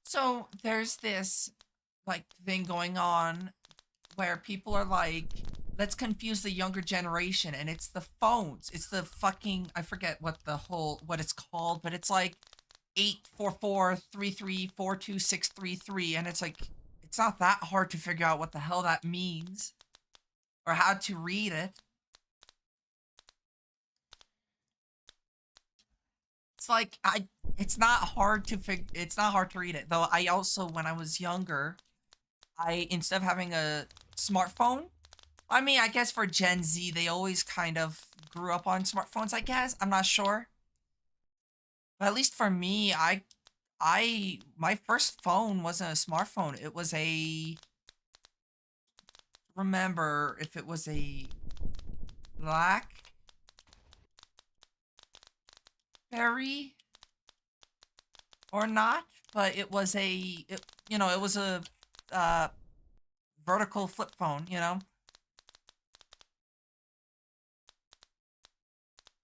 So there's this like thing going on where people are like, let's confuse the younger generation, and it's the phones. It's the fucking, I forget what it's called, but it's like 844334263, and it's like it's not that hard to figure out what the hell that means or how to read it. It's like it's not hard to read it. Though I also, when I was younger, I, instead of having a smartphone, I mean, I guess for Gen Z, they always kind of grew up on smartphones, I guess. I'm not sure. But at least for me, my first phone wasn't a smartphone. It was a, remember if it was a BlackBerry or not, but it was it was a, uh, vertical flip phone.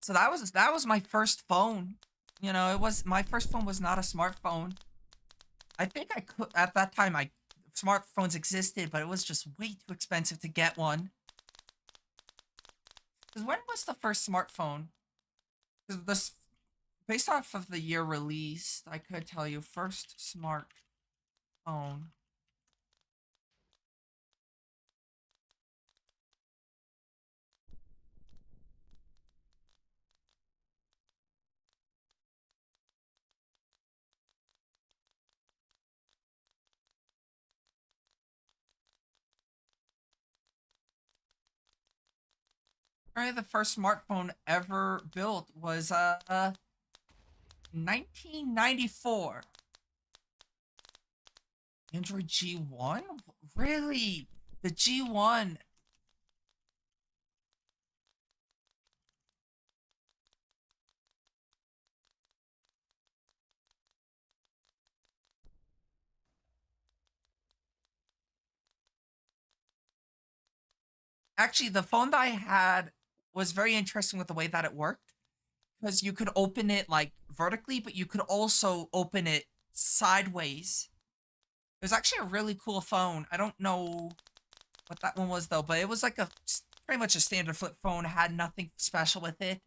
So that was my first phone. It was, my first phone was not a smartphone. I think I could at that time, I smartphones existed, but it was just way too expensive to get one. Because when was the first smartphone? Because this, based off of the year released, I could tell you first smartphone. Probably the first smartphone ever built was 1994. Android G1? Really? The G1. Actually, the phone that I had was very interesting with the way that it worked, because you could open it like vertically, but you could also open it sideways. It was actually a really cool phone. I don't know what that one was though, but it was like a pretty much a standard flip phone. It had nothing special with it.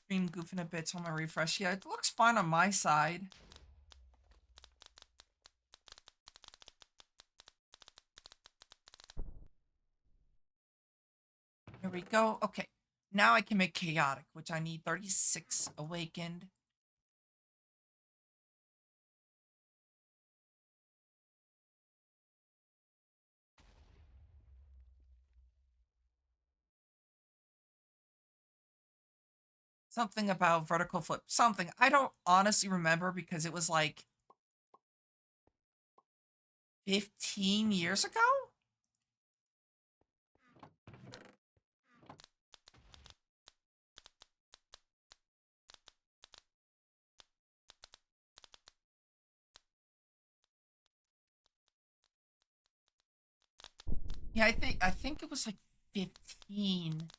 Screen goofing a bit, so I'm gonna refresh. Yeah, it looks fine on my side. Here we go. Okay, now I can make chaotic, which I need 36 awakened. Something about vertical flip. Something. I don't honestly remember because it was like 15 years ago? Yeah, I think it was like 15.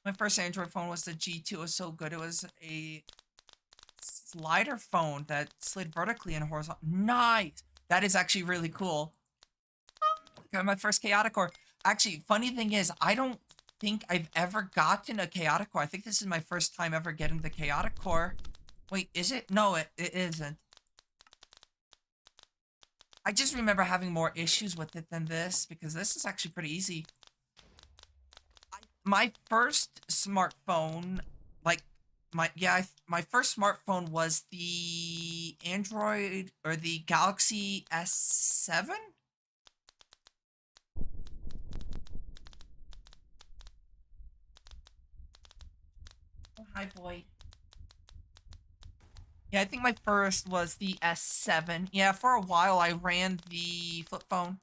My first Android phone was the G2. It was so good. It was a slider phone that slid vertically and horizontal. Nice. That is actually really cool. Got my first chaotic core. Actually, funny thing is, I don't think I've ever gotten a chaotic core. I think this is my first time ever getting the chaotic core. Wait, is it? No, it isn't. I just remember having more issues with it than this, because this is actually pretty easy. My first smartphone, like, my first smartphone was the Android, or the Galaxy S7? Hi, boy. Yeah, I think my first was the S7. Yeah, for a while I ran the flip phone.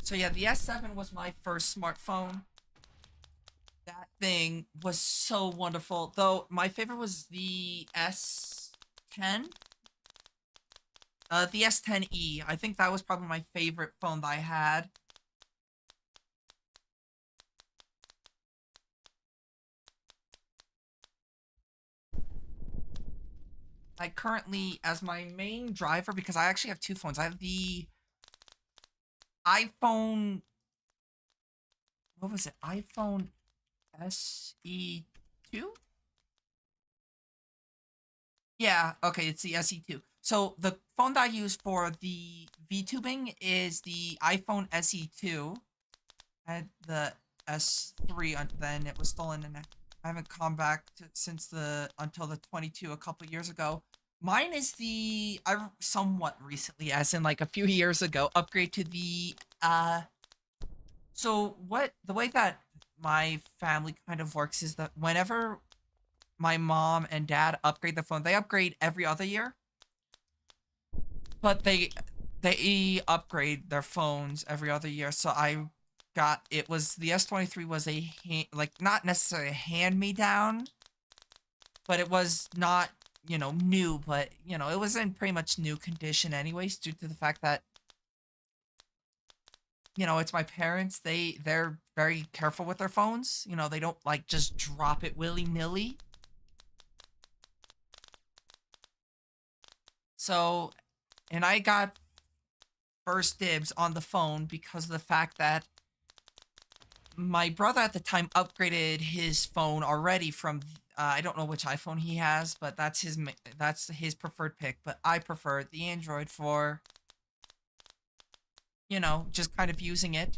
So yeah, the S7 was my first smartphone. That thing was so wonderful. Though my favorite was the S10. The S10e. I think that was probably my favorite phone that I had. I currently, as my main driver, because I actually have two phones. I have the iPhone. What was it? iPhone SE2? Yeah, okay, it's the SE2. So the phone that I use for the VTubing is the iPhone SE2. I had the S3, then it was stolen, and I haven't come back to, since the until the 22 a couple years ago. Mine is the I somewhat recently, as in like a few years ago, upgrade to the So what the way that my family kind of works is that whenever my mom and dad upgrade the phone, they upgrade every other year, but they upgrade their phones every other year. So I got it was the S23 was a like not necessarily a hand me down, but it was not new, but it was in pretty much new condition anyways, due to the fact that it's my parents. They're very careful with their phones. They don't like just drop it willy-nilly. So, and I got first dibs on the phone because of the fact that my brother at the time upgraded his phone already from I don't know which iPhone he has, but that's his preferred pick, but I prefer the Android for just kind of using it.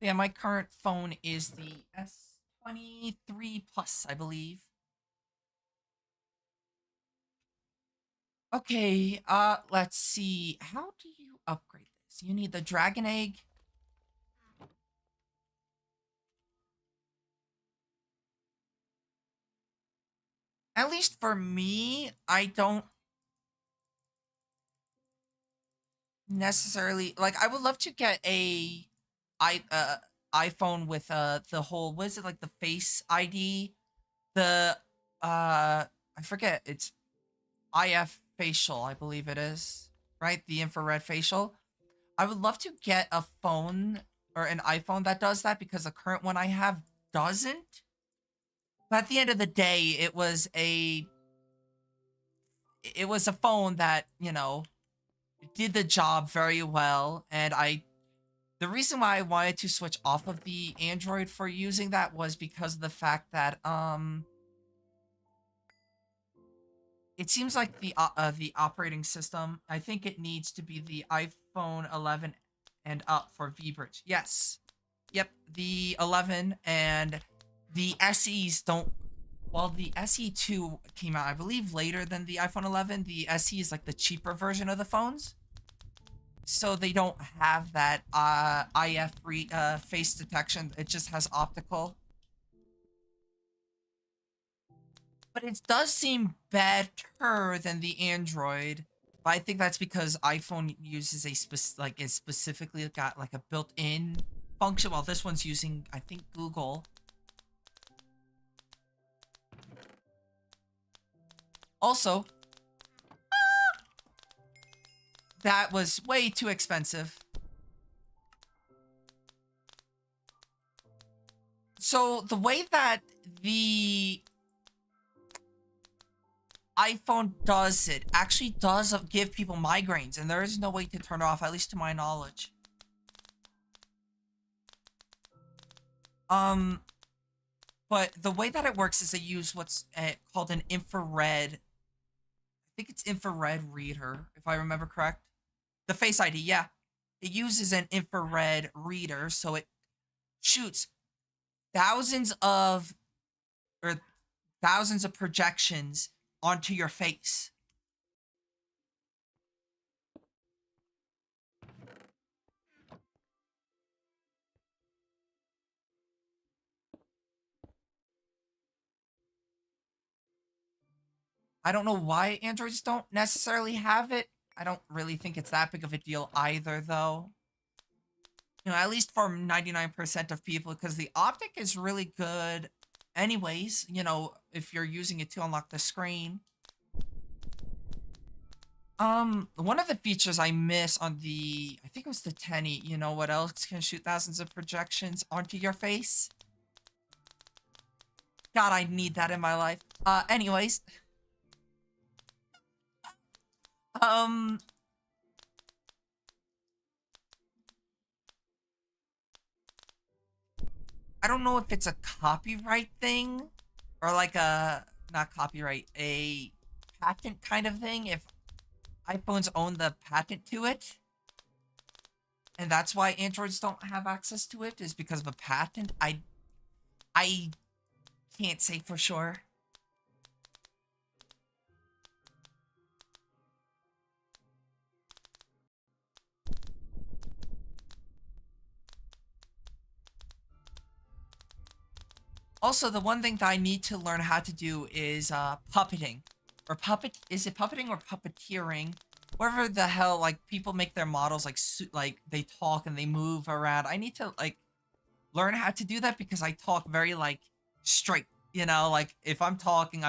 Yeah, my current phone is the S23 Plus, I believe. Okay, let's see. How do you upgrade this? You need the dragon egg. At least for me, I don't necessarily like I would love to get i uh iPhone with the whole what is it like the face ID, the I forget, it's IF facial, I believe it is, right? The infrared facial. I would love to get a phone or an iPhone that does that because the current one I have doesn't. But at the end of the day, it was a phone that, did the job very well, and the reason why I wanted to switch off of the Android for using that was because of the fact that it seems like the operating system, I think it needs to be the iPhone 11 and up for VBridge. Yes. Yep, the 11 and the SEs don't. Well, the SE2 came out, I believe, later than the iPhone 11. The SE is like the cheaper version of the phones. So they don't have that IF face detection. It just has optical. But it does seem better than the Android. But I think that's because iPhone uses it specifically got like a built-in function, while this one's using, I think, Google. Also, that was way too expensive. So the way that the iPhone does it actually does give people migraines, and there is no way to turn it off, at least to my knowledge. Um, but the way that it works is they use what's called an infrared. I think it's infrared reader, if I remember correct. The Face ID, yeah. It uses an infrared reader, so it shoots thousands of or thousands of projections onto your face. I don't know why androids don't necessarily have it. I don't really think it's that big of a deal either, though. At least for 99% of people, because the optic is really good anyways, if you're using it to unlock the screen. One of the features I miss on I think it was the 10E, you know what else can shoot thousands of projections onto your face? God, I need that in my life. Anyways, um, I don't know if it's a copyright thing or like not copyright, a patent kind of thing. If iPhones own the patent to it, and that's why Androids don't have access to it, is because of a patent. I can't say for sure. Also, the one thing that I need to learn how to do is puppeting. Or is it puppeting or puppeteering? Whatever the hell, like, people make their models, like, they talk and they move around. I need to, like, learn how to do that because I talk very, like, straight. Like, if I'm talking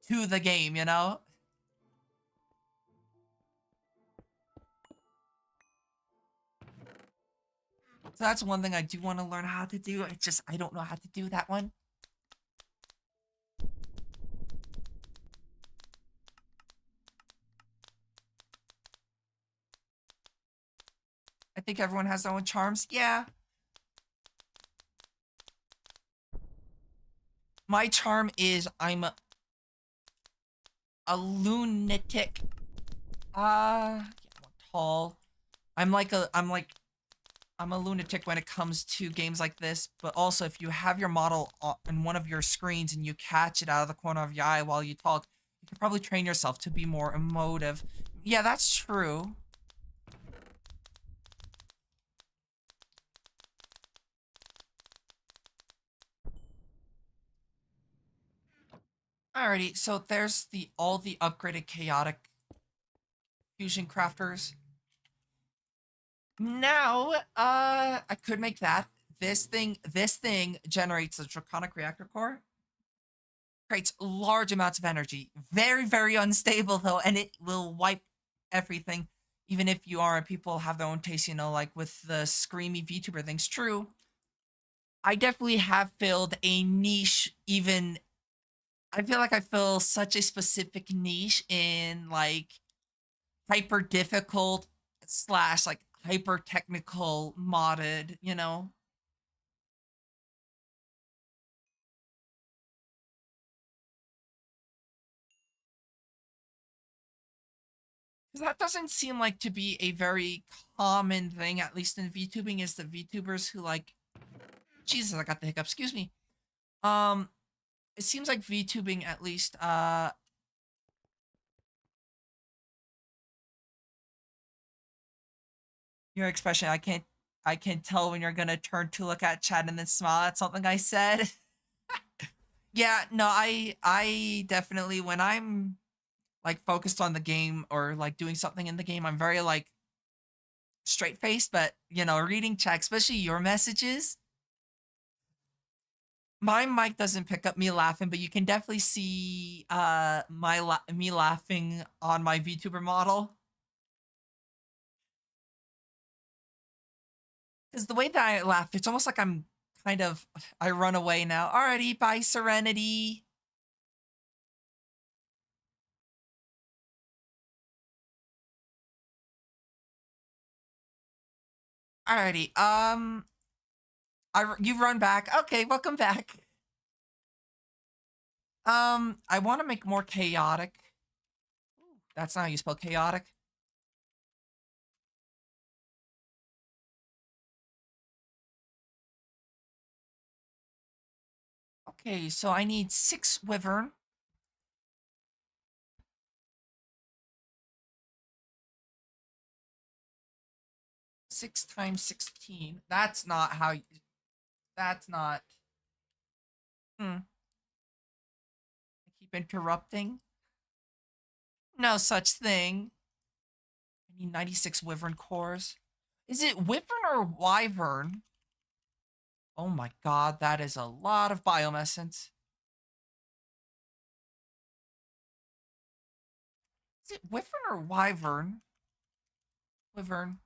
to the game. So that's one thing I do want to learn how to do. It's just, I don't know how to do that one. I think everyone has their own charms. Yeah. My charm is I'm a lunatic. Yeah, I'm tall. I'm a lunatic when it comes to games like this, but also if you have your model on one of your screens and you catch it out of the corner of your eye while you talk, you can probably train yourself to be more emotive. Yeah, that's true. Alrighty, so there's all the upgraded chaotic fusion crafters. Now, I could make that. This thing generates a draconic reactor core. Creates large amounts of energy. Very, very unstable though, and it will wipe everything. Even if people have their own taste, like with the screamy VTuber things. True. I definitely have filled a niche, even I feel like I fill such a specific niche in like hyper difficult slash like hyper technical modded. Because that doesn't seem like to be a very common thing, at least in VTubing, is the VTubers who like Jesus, I got the hiccup, excuse me. Um, it seems like VTubing at least your expression, I can tell when you're gonna turn to look at chat and then smile at something I said. Yeah, no, I definitely when I'm like focused on the game or like doing something in the game, I'm very like straight faced, but reading chat, especially your messages, my mic doesn't pick up me laughing, but you can definitely see me laughing on my VTuber model. Because the way that I laugh, it's almost like I run away now. Alrighty, bye, Serenity. Alrighty, you run back. Okay, welcome back. I want to make more chaotic. That's not how you spell chaotic. Okay, so I need 6 wyvern. 6 times 16. That's not how. That's not. Hmm. I keep interrupting. No such thing. I need 96 wyvern cores. Is it wyvern or wyvern? Oh my god, that is a lot of biomessence. Is it wyvern or wyvern? Wyvern.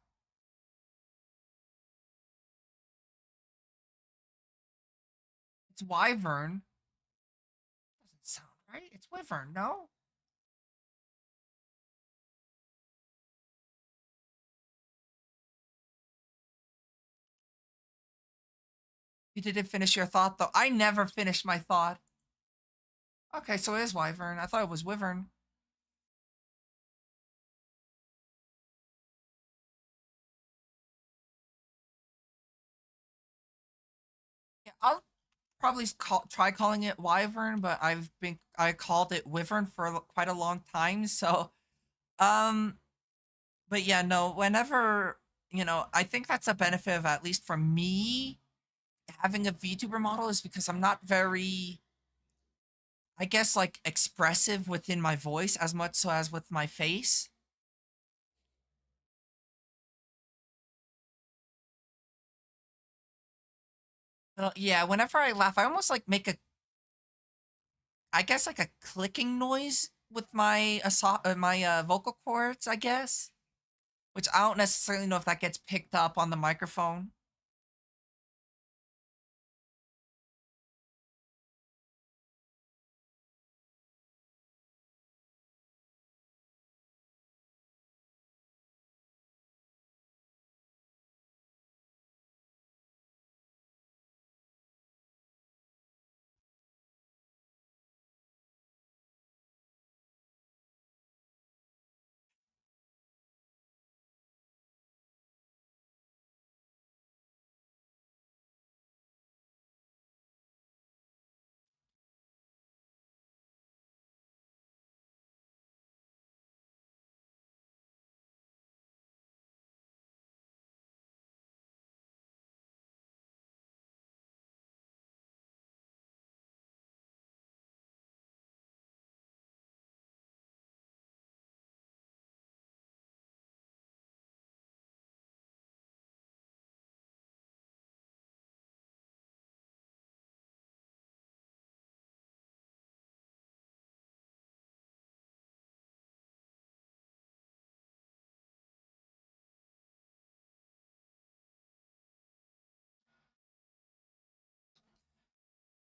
It's wyvern. Doesn't sound right. It's wyvern, no? You didn't finish your thought, though. I never finished my thought. Okay, so it is wyvern. I thought it was wyvern. Yeah, I'll probably try calling it wyvern, but I called it wyvern for quite a long time. So, um, but yeah, no. Whenever I think that's a benefit of, at least for me, having a VTuber model, is because I'm not very, I guess, like, expressive within my voice as much so as with my face. Yeah, whenever I laugh, I almost like make a, I guess, like a clicking noise with my vocal cords, I guess, which I don't necessarily know if that gets picked up on the microphone.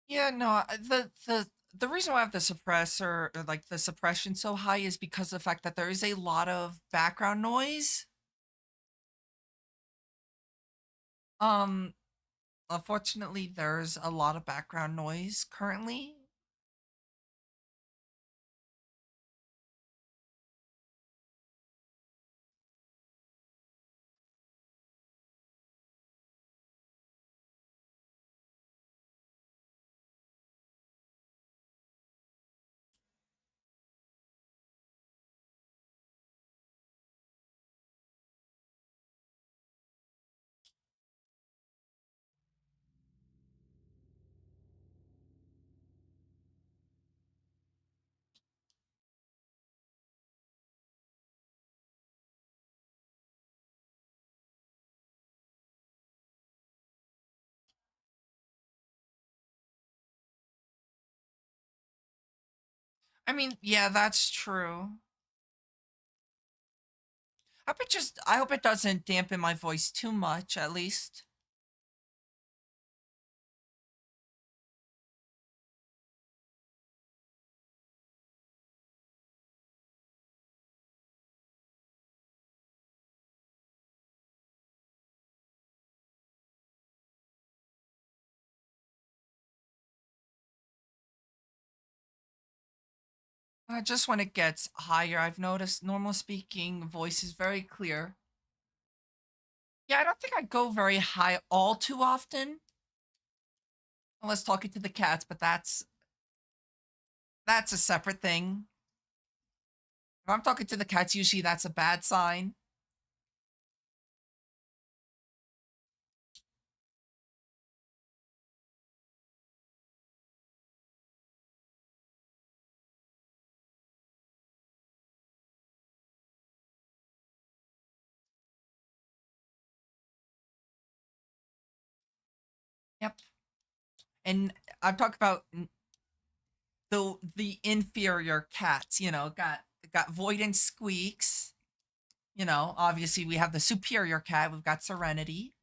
Yeah, no, the reason why I have the suppressor, or like the suppression so high, is because of the fact that there is a lot of background noise. Um, Unfortunately, there's a lot of background noise currently. I mean, yeah, that's true. I hope it doesn't dampen my voice too much, at least. Just when it gets higher, I've noticed normal speaking voice is very clear. Yeah, I don't think I go very high all too often. Unless talking to the cats, but that's a separate thing. If I'm talking to the cats, usually that's a bad sign. Yep. And I'm talking about the inferior cats. Got Void and Squeaks. Obviously we have the superior cat. We've got Serenity.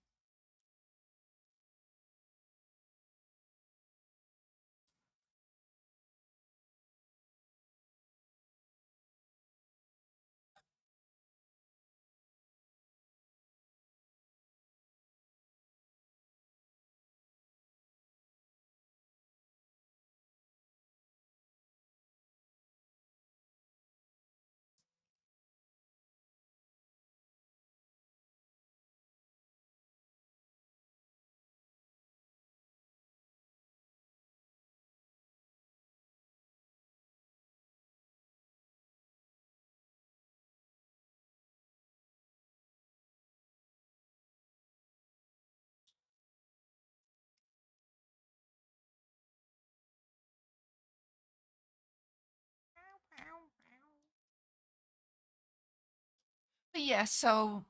But yeah, so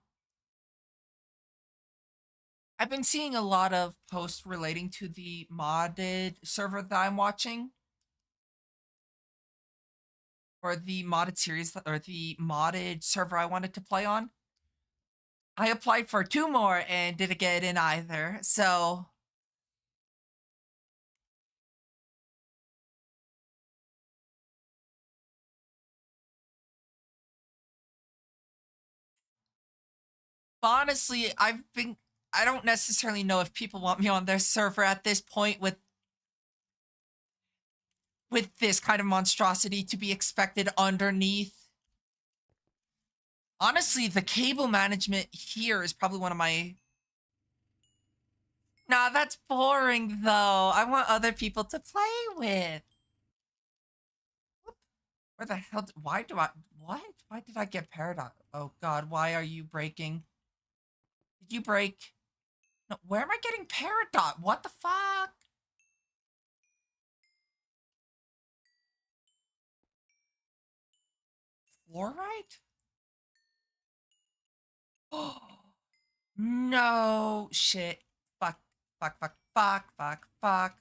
I've been seeing a lot of posts relating to the modded server that I'm watching, or the modded series, or the modded server I wanted to play on. I applied for two more and didn't get in either. So, honestly, I don't necessarily know if people want me on their server at this point with this kind of monstrosity to be expected underneath. Honestly, the cable management here is probably one of my. Nah, that's boring though. I want other people to play with. Where the hell? Why do I? What? Why did I get paradox? Oh God, why are you breaking? Did you break? No, where am I getting paradox? What the fuck? Fluorite? Oh no! Shit! Fuck! Fuck! Fuck! Fuck! Fuck! Fuck!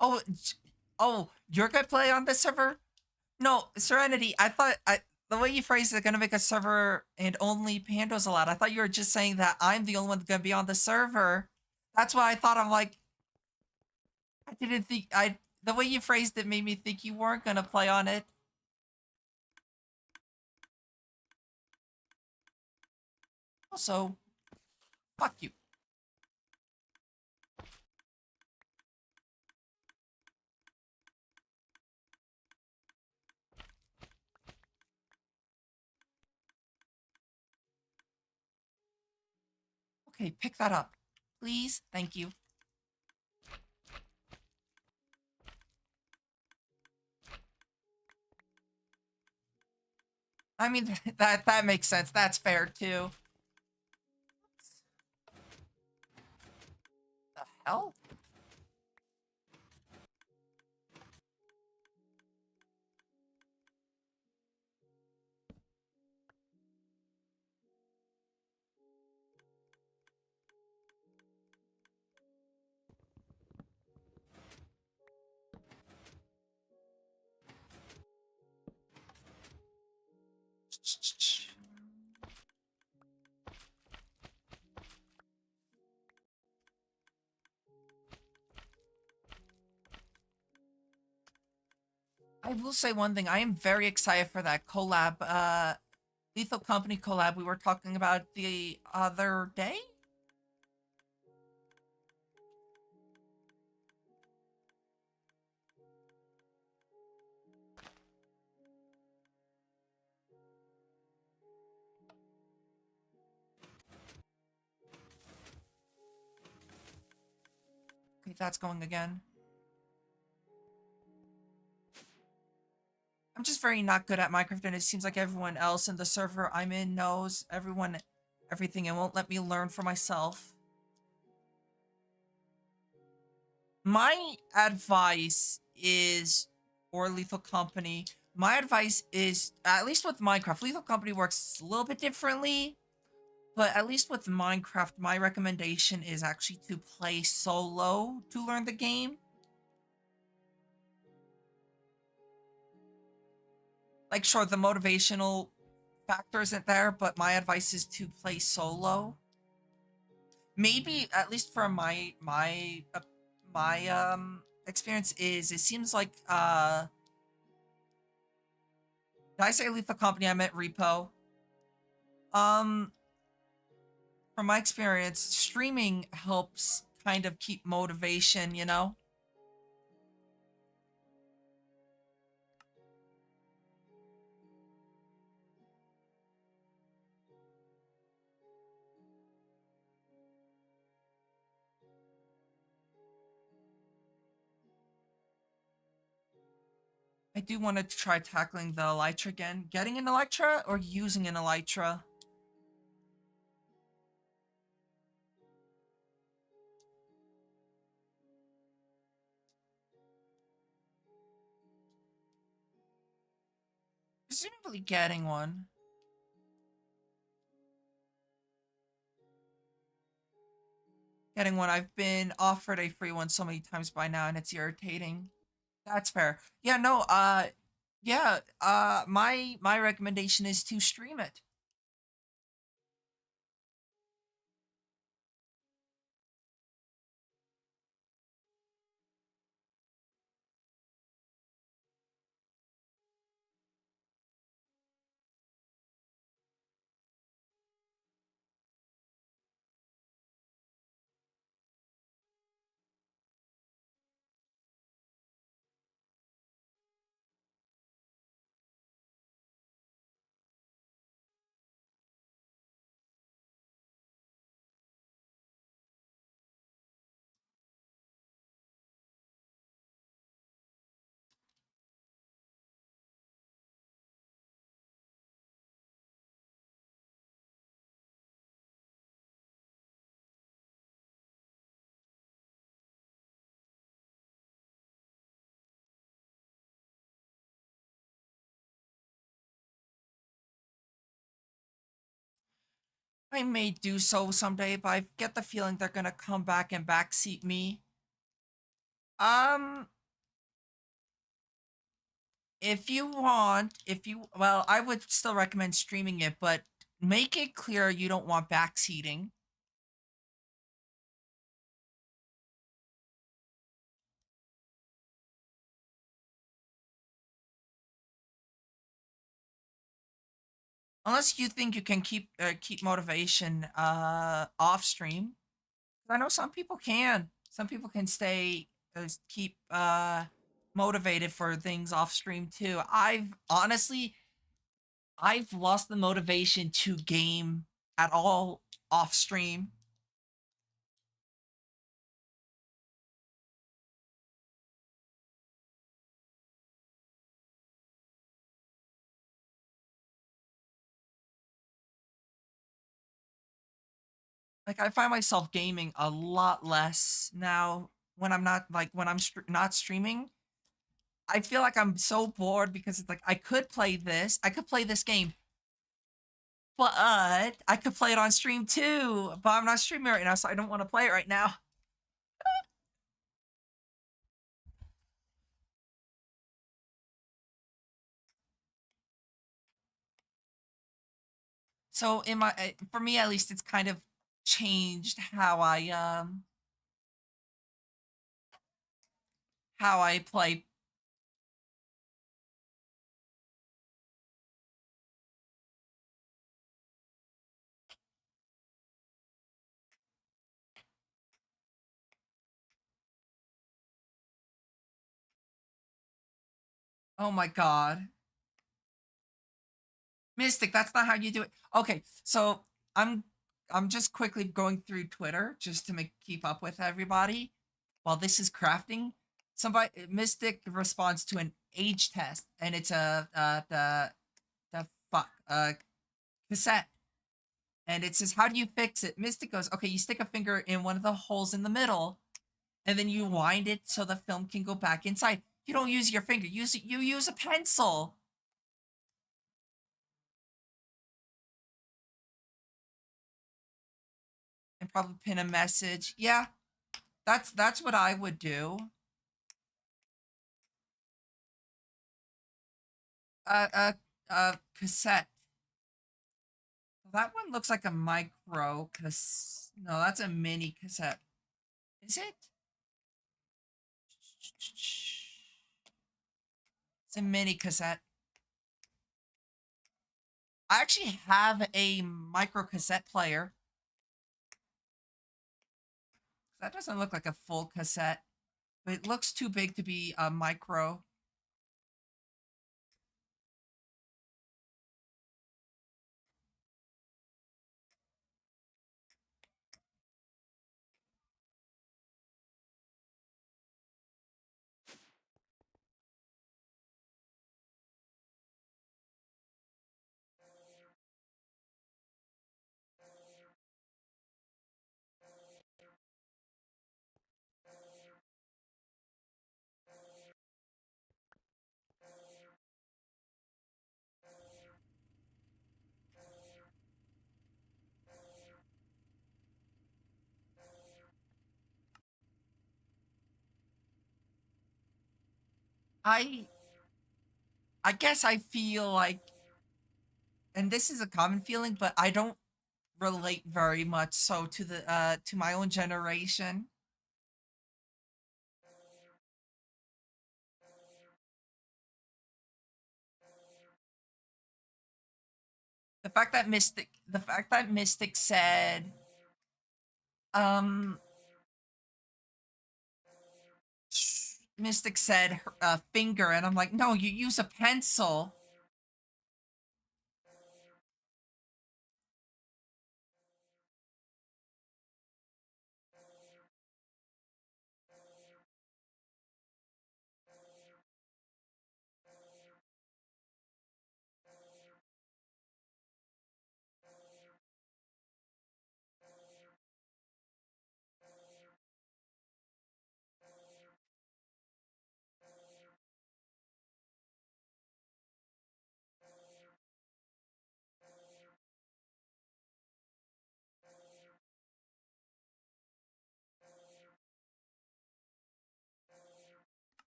Oh, oh! You're gonna play on this server? No, Serenity. The way you phrased it, gonna make a server and only Pando's allowed. I thought you were just saying that I'm the only one gonna be on the server. That's why I thought. I'm like, I didn't think I. The way you phrased it made me think you weren't gonna play on it. Also, fuck you. Okay, pick that up, please. Thank you. I mean, that makes sense. That's fair too. The hell? I will say one thing. I am very excited for that collab, Lethal Company collab we were talking about the other day. Okay, that's going again. I'm just very not good at Minecraft, and it seems like everyone else in the server I'm in knows everything and won't let me learn for myself. My advice is, or Lethal Company, my advice is, at least with Minecraft, Lethal Company works a little bit differently, but at least with Minecraft, my recommendation is actually to play solo to learn the game. Like, sure, the motivational factor isn't there, but my advice is to play solo. Maybe, at least for my experience, is it seems like did I say Lethal Company? I meant Repo. Um, from my experience, streaming helps kind of keep motivation, you know? I do want to try tackling the Elytra again. Getting an Elytra or using an Elytra? Presumably getting one. Getting one. I've been offered a free one so many times by now and it's irritating. That's fair. Yeah, no, yeah, my recommendation is to stream it. I may do so someday, but I get the feeling they're gonna come back and backseat me. Um, if you want, well, I would still recommend streaming it, but make it clear you don't want backseating. Unless you think you can keep motivation off stream. I know some people can. Some people can keep motivated for things off stream too. I've lost the motivation to game at all off stream. Like, I find myself gaming a lot less now when I'm not like when I'm not streaming. I feel like I'm so bored because it's like I could play this game, but I could play it on stream too. But I'm not streaming right now, so I don't want to play it right now. So for me at least, it's kind of changed how I play. Oh my god. Mystic, that's not how you do it. Okay, so I'm I'm just quickly going through Twitter just to keep up with everybody. while this is crafting, somebody Mystic responds to an age test, and it's the fuck cassette, and it says, "How do you fix it?" Mystic goes, "Okay, you stick a finger in one of the holes in the middle, and then you wind it so the film can go back inside. You don't use your finger. You use a pencil." And probably pin a message. Yeah, that's what I would do. Cassette. That one looks like a micro cassette. No, that's a mini cassette. Is it? It's a mini cassette. I actually have a micro cassette player. That doesn't look like a full cassette, but it looks too big to be a micro. I I guess I feel like, and this is a common feeling, but I don't relate very much so to my own generation. The fact that Mystic said, um, Mystic said finger, and I'm like, no, you use a pencil.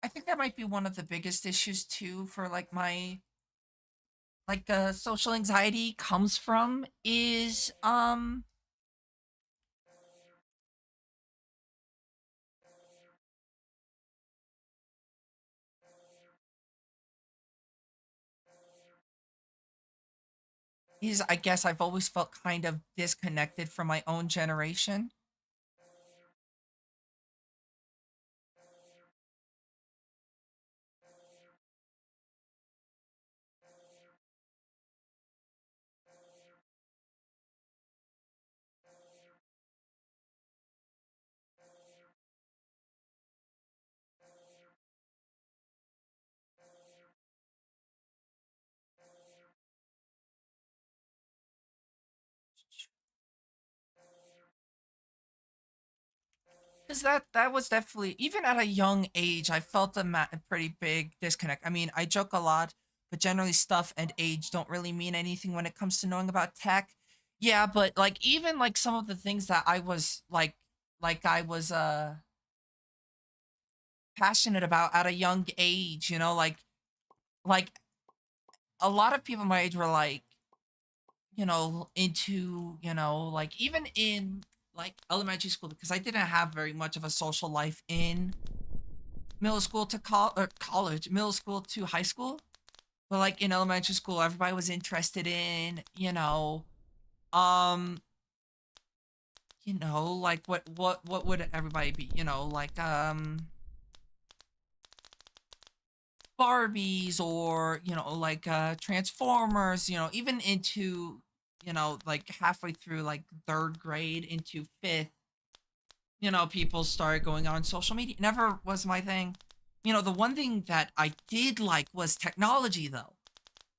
I think that might be one of the biggest issues too for like my social anxiety comes from is I guess I've always felt kind of disconnected from my own generation. Because that was definitely, even at a young age, I felt a pretty big disconnect. I mean, I joke a lot, but generally stuff and age don't really mean anything when it comes to knowing about tech. Yeah, but like even like some of the things that I was I was passionate about at a young age, like a lot of people my age were like, into, like even in like elementary school, because I didn't have very much of a social life in middle school to college, middle school to high school. But like in elementary school, everybody was interested in, um, like what would everybody be? Barbies or, like Transformers, even into like halfway through like third grade into fifth, people started going on social media. Never was my thing. The one thing that I did like was technology, though.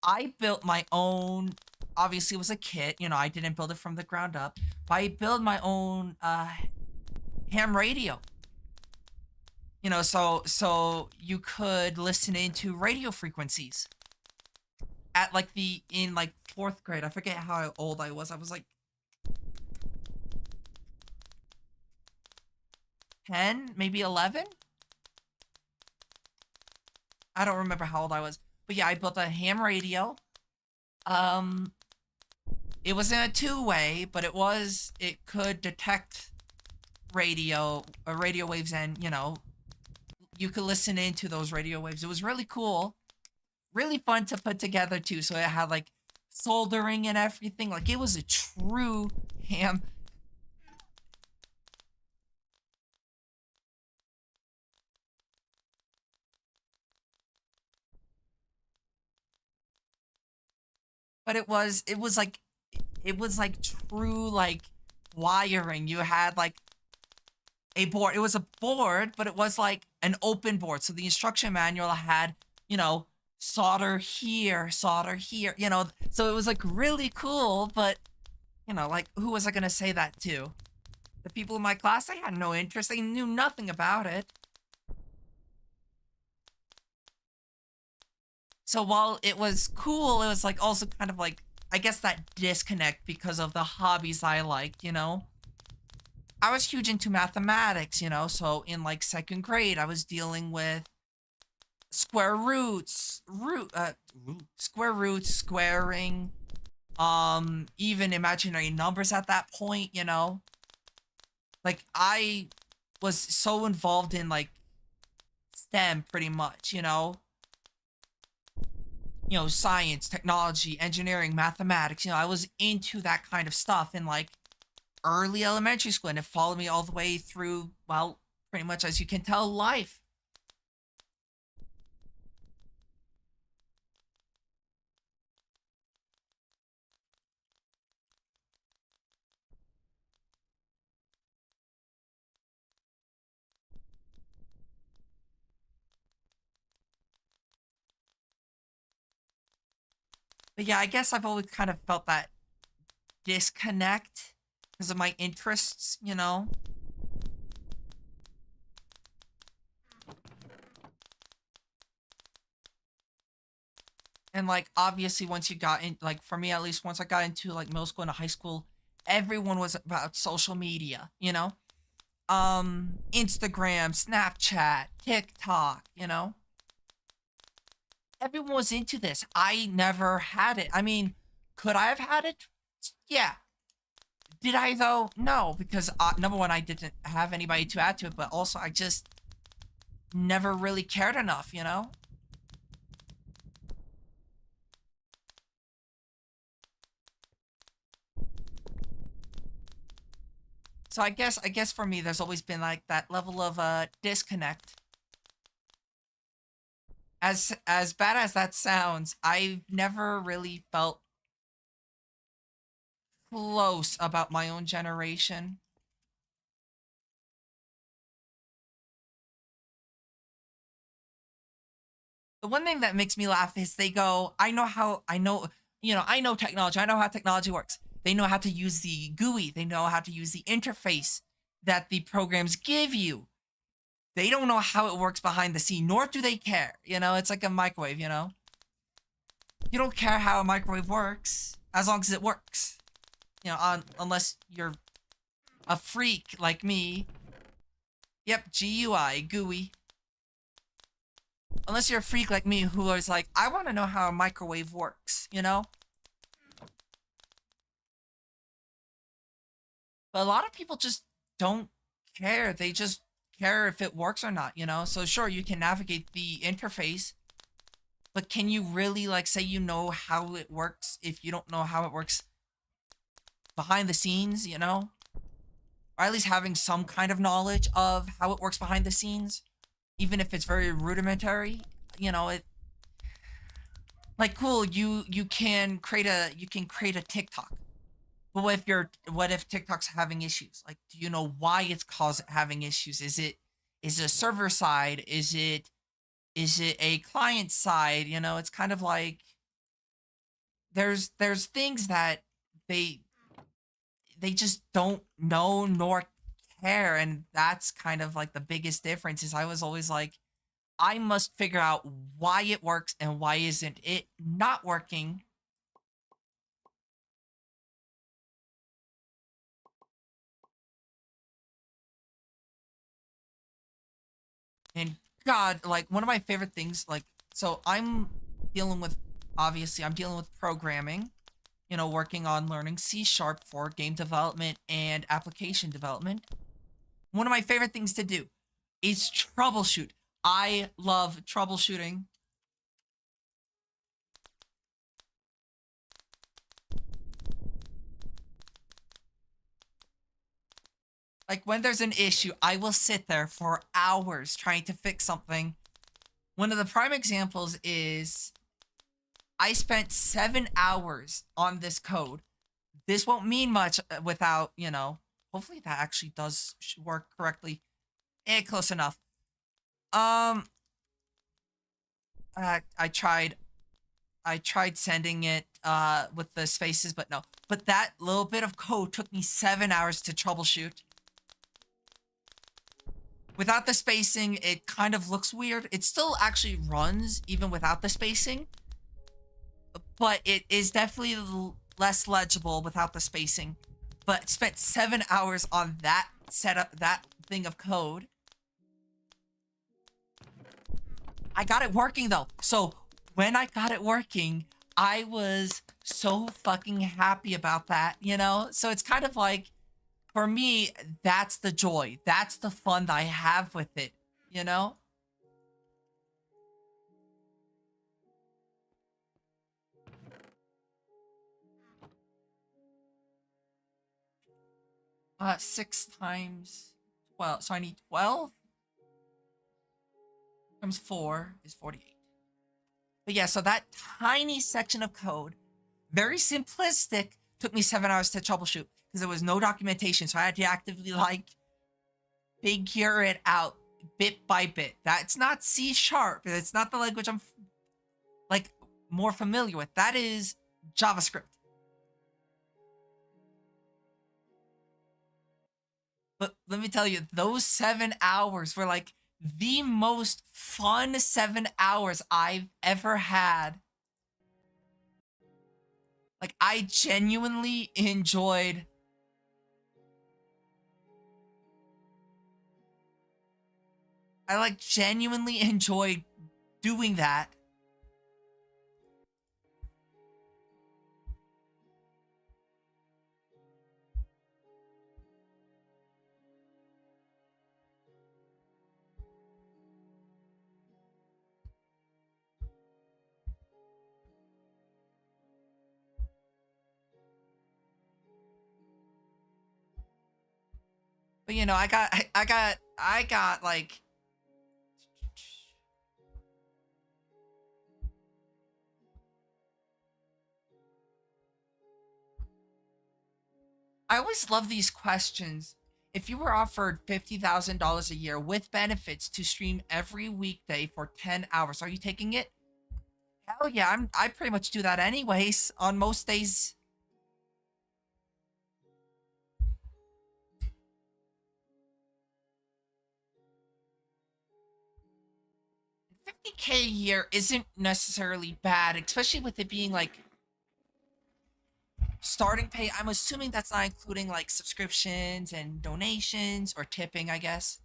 I built my own. Obviously, it was a kit. I didn't build it from the ground up. But I built my own ham radio. So you could listen into radio frequencies at like in like fourth grade. I forget how old I was. I was like 10, maybe 11. I don't remember how old I was. But yeah, I built a ham radio. Um, it wasn't a two-way, but it could detect radio waves, and you could listen into those radio waves. It was really cool, really fun to put together too. So it had like soldering and everything. Like it was a true ham. But it was like true like wiring. You had like a board. It was a board, but it was like an open board. So the instruction manual had, solder here, solder here, So it was like really cool, but like who was I gonna say that to? The people in my class, they had no interest. They knew nothing about it. So while it was cool, it was like also kind of like, I guess, that disconnect because of the hobbies I like. I was huge into mathematics. So in like second grade, I was dealing with square roots, square roots, squaring, even imaginary numbers at that point. Like I was so involved in like STEM pretty much. Science, technology, engineering, mathematics. I was into that kind of stuff in like early elementary school, and it followed me all the way through, well, pretty much, as you can tell, life. But yeah, I guess I've always kind of felt that disconnect because of my interests. And like obviously once you got in, like for me at least, once I got into like middle school and high school, everyone was about social media. Instagram, Snapchat, TikTok. Everyone was into this. I never had it. I mean, could I have had it? Yeah. Did I though? No, because number one, I didn't have anybody to add to it, but also I just never really cared enough. So I guess for me, there's always been like that level of disconnect. As bad as that sounds, I've never really felt close about my own generation. The one thing that makes me laugh is they go, I know technology. I know how technology works. They know how to use the GUI. They know how to use the interface that the programs give you. They don't know how it works behind the scene, nor do they care. It's like a microwave. You don't care how a microwave works as long as it works. Unless you're a freak like me. Yep, GUI. Unless you're a freak like me who is like, I want to know how a microwave works. But a lot of people just don't care. They just care if it works or not. So sure, you can navigate the interface, but can you really like say how it works if you don't know how it works behind the scenes? Or at least having some kind of knowledge of how it works behind the scenes, even if it's very rudimentary. It like cool. You can create a TikTok. But what if TikTok's having issues? Like, do you know why it's causing having issues? Is it a server side? Is it a client side? It's kind of like there's things that they they just don't know nor care, and that's kind of like the biggest difference. Is I was always like, I must figure out why it works and why isn't it not working. And God, like one of my favorite things, like, so dealing with I'm dealing with programming, working on learning C# for game development and application development. One of my favorite things to do is troubleshoot. I love troubleshooting. Like when there's an issue, I will sit there for hours trying to fix something. One of the prime examples is I spent 7 hours on this code. This won't mean much without, hopefully that actually does work correctly. Close enough. Um, I tried sending it with the spaces, but no. But that little bit of code took me 7 hours to troubleshoot. Without the spacing, it kind of looks weird. It still actually runs even without the spacing, but it is definitely less legible without the spacing. But spent 7 hours on that setup, that thing of code. I got it working though. So when I got it working, I was so fucking happy about that. So it's kind of like, for me, that's the joy. That's the fun that I have with it, you know? 6 times 12. So I need 12 times 4 is 48. But yeah, so that tiny section of code, very simplistic, took me 7 hours to troubleshoot because there was no documentation. So I had to actively like figure it out bit by bit. That's not C#. It's not the language I'm like more familiar with. That is JavaScript. But let me tell you, those 7 hours were like the most fun 7 hours I've ever had. Like, I genuinely enjoyed. I like genuinely enjoyed doing that. But I got like, I always love these questions. If you were offered $50,000 a year with benefits to stream every weekday for 10 hours, are you taking it? Hell yeah, I pretty much do that anyways on most days. 50K a year isn't necessarily bad, especially with it being like starting pay. I'm assuming that's not including like subscriptions and donations or tipping, I guess.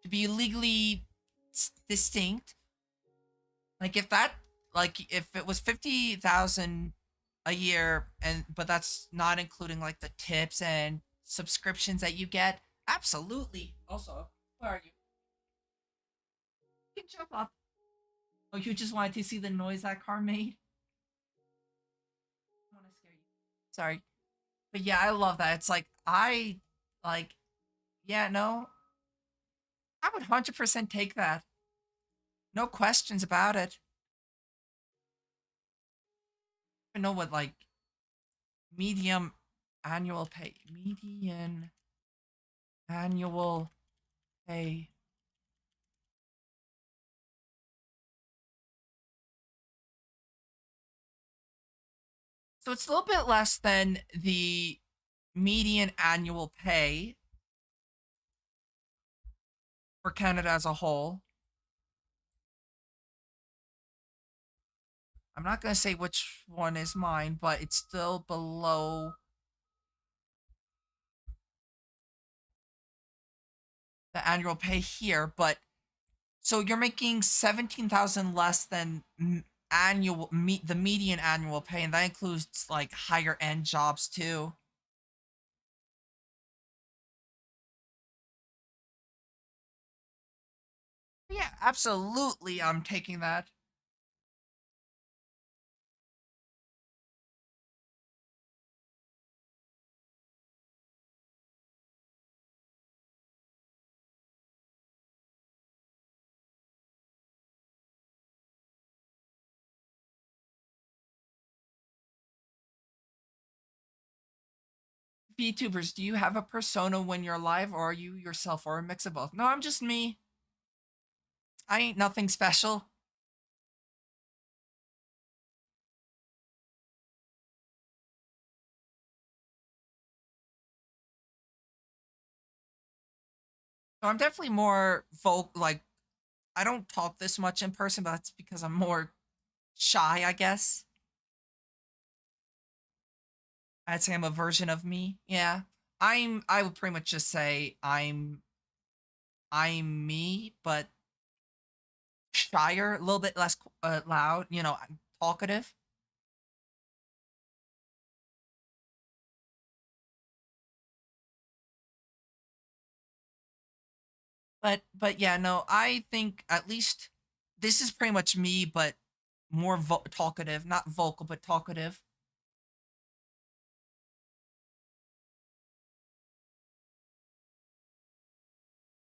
To be legally distinct, like if it was 50,000 a year, and but that's not including like the tips and subscriptions that you get. Absolutely. Also, where are you? You can jump up. Oh, you just wanted to see the noise that car made? I want to scare you. Sorry. But yeah, I love that. It's like, like, yeah, no, I would 100% take that. No questions about it. I don't know what like medium annual pay. Median annual pay. So it's a little bit less than the median annual pay for Canada as a whole. I'm not going to say which one is mine, but it's still below the annual pay here. But so you're making 17,000 less than the median annual pay, and that includes like higher end jobs too. Yeah, absolutely. I'm taking that. VTubers, do you have a persona when you're live, or are you yourself, or a mix of both? No, I'm just me. I ain't nothing special. So I'm definitely more like I don't talk this much in person, but that's because I'm more shy, I guess. I'd say I'm a version of me. Yeah. I would pretty much just say I'm me, but shyer, a little bit less loud, talkative. But yeah, no, I think at least this is pretty much me, but more talkative, not vocal, but talkative.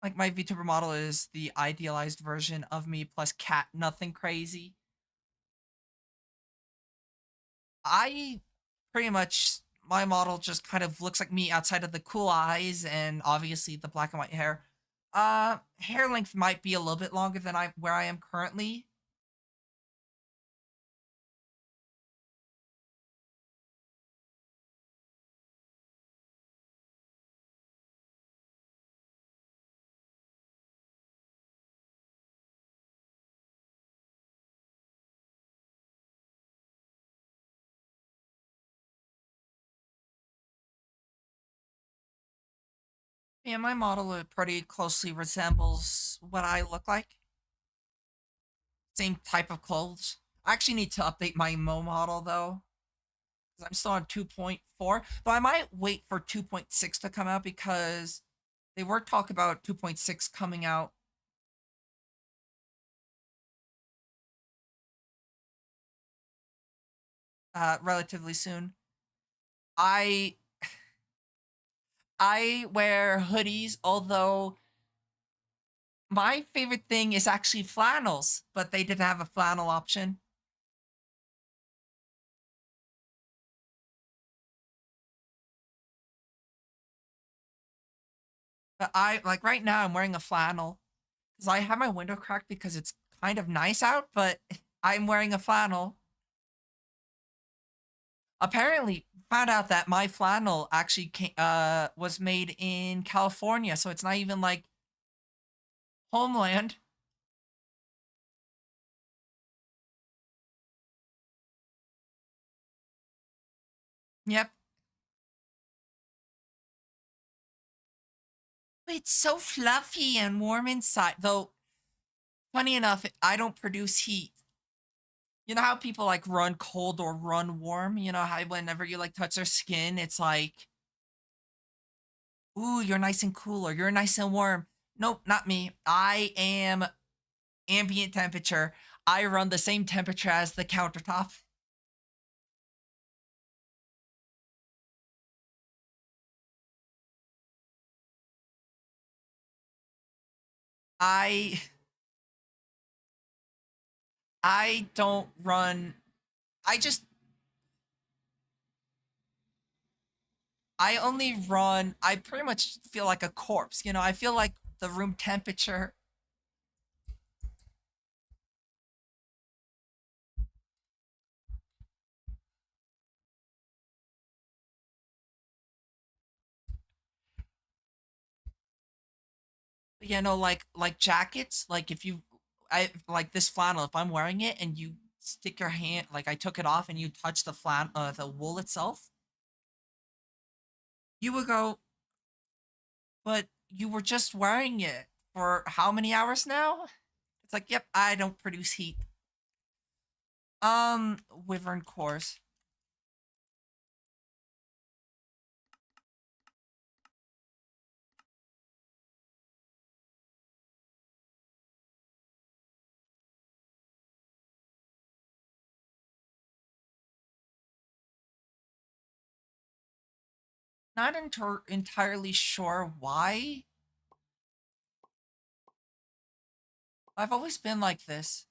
Like my VTuber model is the idealized version of me plus cat, nothing crazy. I pretty much my model just kind of looks like me outside of the cool eyes and obviously the black and white hair. Hair length might be a little bit longer than I where I am currently. Yeah, my model pretty closely resembles what I look like. Same type of clothes. I actually need to update my Mo model though, because I'm still on 2.4. But I might wait for 2.6 to come out because they were talk about 2.6 coming out relatively soon. I I wear hoodies, although my favorite thing is actually flannels, but they didn't have a flannel option. But I like right now I'm wearing a flannel because I have my window cracked because it's kind of nice out, but I'm wearing a flannel. Apparently, found out that my flannel actually was made in California, so it's not even like homeland. Yep. It's so fluffy and warm inside. Though, funny enough, I don't produce heat. You know how people like run cold or run warm? You know how whenever you like touch their skin, it's like, ooh, you're nice and cool or you're nice and warm. Nope, not me. I am ambient temperature. I run the same temperature as the countertop. I I don't run. I just I only run. I pretty much feel like a corpse. I feel like the room temperature. Like jackets. Like if you, I like this flannel. If I'm wearing it and you stick your hand, like I took it off and you touch the wool itself, you would go. But you were just wearing it for how many hours now? It's like, yep, I don't produce heat. Wyvern cores. Not entirely sure why. I've always been like this.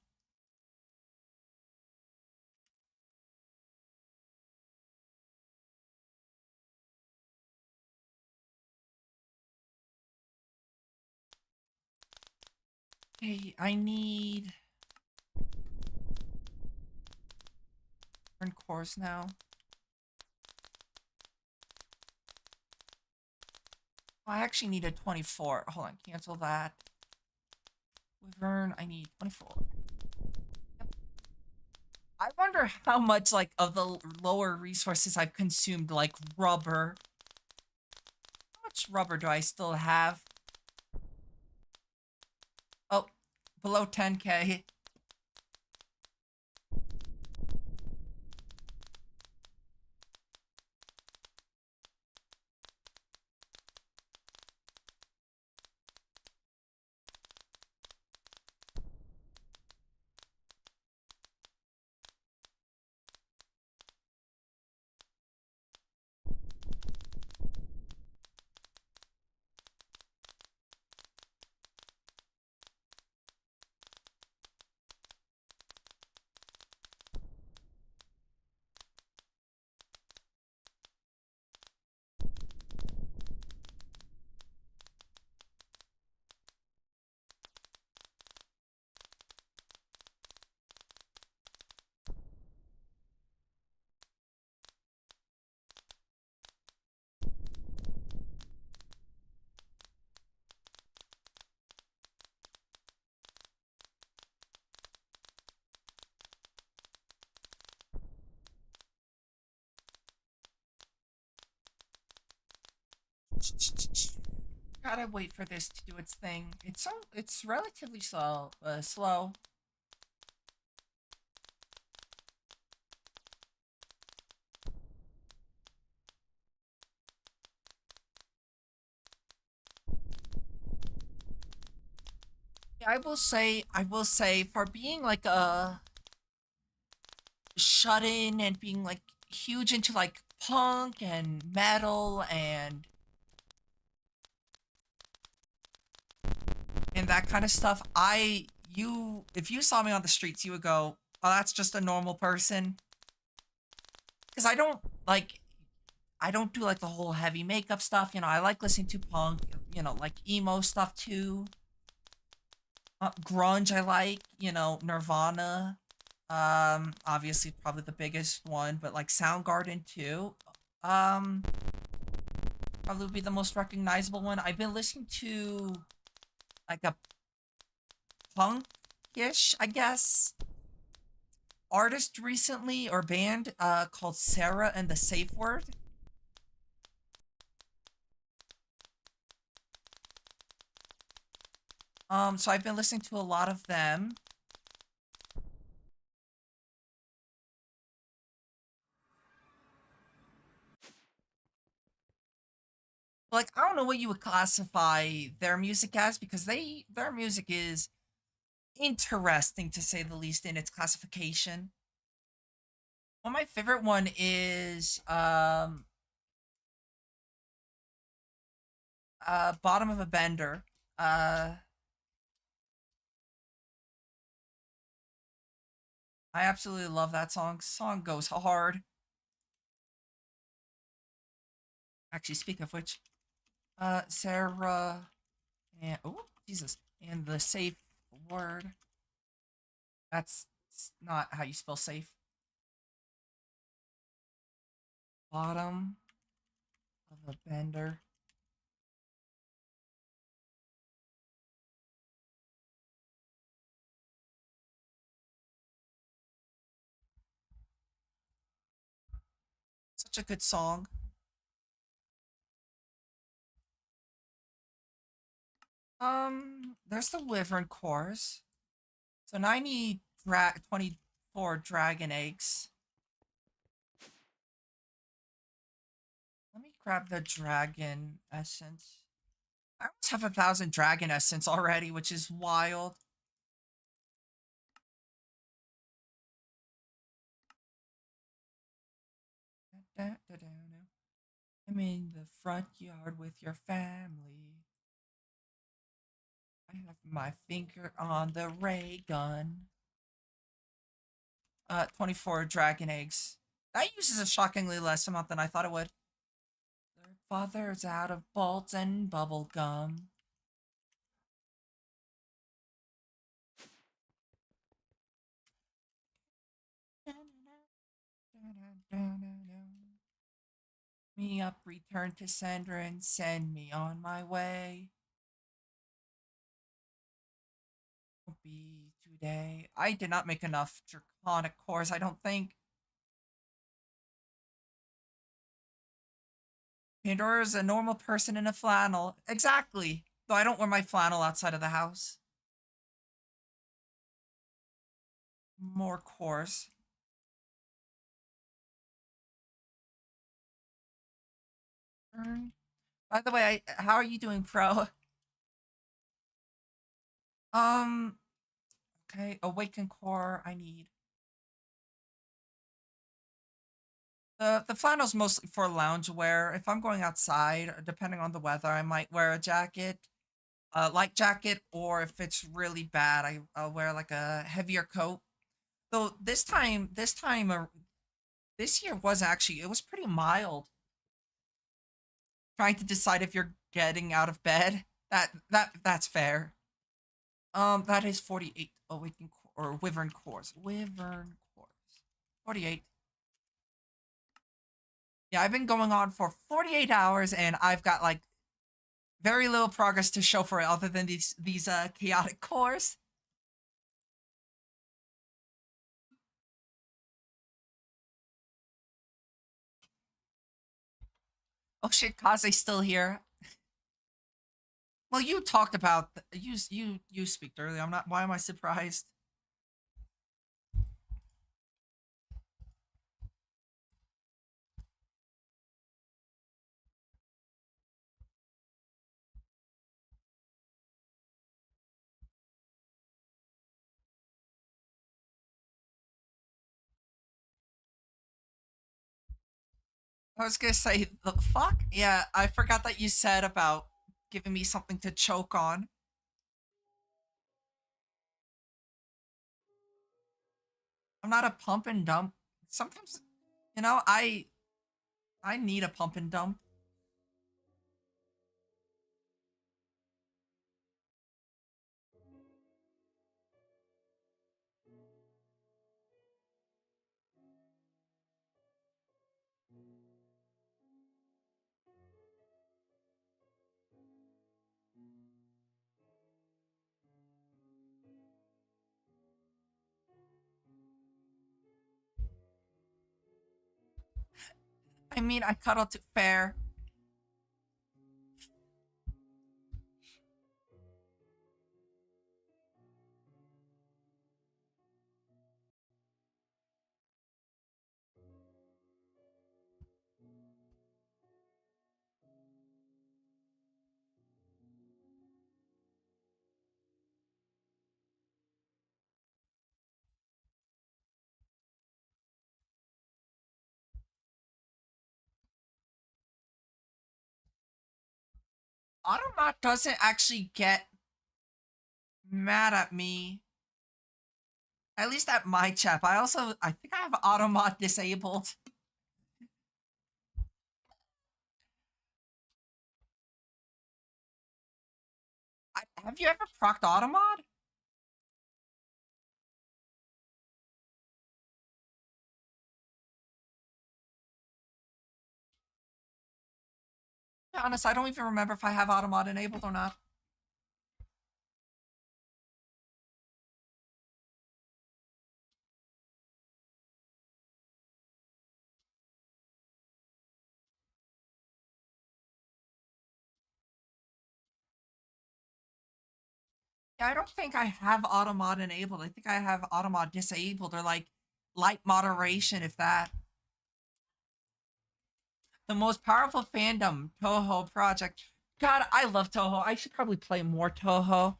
Hey, I need Wyvern cores now. I actually need a 24. Hold on, cancel that. Wyvern, I need 24. Yep. I wonder how much like of the lower resources I've consumed, like rubber. How much rubber do I still have? Oh, below 10k. Gotta wait for this to do its thing. It's relatively slow. Yeah, I will say, for being like a shut in and being like huge into like punk and metal and that kind of stuff. If you saw me on the streets, you would go, "Oh, that's just a normal person." Because I don't do like the whole heavy makeup stuff. I like listening to punk. Like emo stuff too. Grunge, I like. Nirvana. Obviously probably the biggest one, but like Soundgarden too. Um, Probably would be the most recognizable one. I've been listening to like a punk-ish, I guess, artist recently or band called Sarah and the Safe Word. So I've been listening to a lot of them. Like I don't know what you would classify their music as because their music is interesting to say the least in its classification. Well, my favorite one is Bottom of a Bender. I absolutely love that song. Song goes hard. Actually, speak of which, Sarah, and oh Jesus, and the safe word. That's not how you spell safe. Bottom of a bender. Such a good song. There's the wyvern cores. So now I need 24 dragon eggs. Let me grab the dragon essence. I almost have 1,000 dragon essence already, which is wild. I'm in the front yard with your family. I have my finger on the ray gun. 24 dragon eggs. That uses a shockingly less amount than I thought it would. Their father's out of bolts and bubble gum. Me up, return to sender, and send me on my way. Won't be today. I did not make enough draconic cores, I don't think. Pandora is a normal person in a flannel. Exactly. Though I don't wear my flannel outside of the house. More cores. By the way, how are you doing, Pro? Um, okay, awaken core. I need the flannel's mostly for lounge wear. If I'm going outside, depending on the weather, I might wear a jacket, light jacket, or if it's really bad, I'll wear like a heavier coat. Though this year was actually it was pretty mild. Trying to decide if you're getting out of bed. That's fair. That is 48 awaken or wyvern cores. Wyvern cores. 48. Yeah, I've been going on for 48 hours and I've got like very little progress to show for it other than these chaotic cores. Oh shit, Kaze's still here. Well, you talked about you speak earlier. I'm not. Why am I surprised? I was gonna say the fuck. Yeah, I forgot that you said about giving me something to choke on. I'm not a pump and dump. Sometimes, you know, I need a pump and dump. I mean, I cuddle to fair. Automat doesn't actually get mad at me. At least at my chat. I think I have Automat disabled. Have you ever procced Automod? To be honest, I don't even remember if I have Automod enabled or not. Yeah, I don't think I have Automod enabled. I think I have Automod disabled or like light moderation, if that. The most powerful fandom, Toho Project. God, I love Toho. I should probably play more Toho.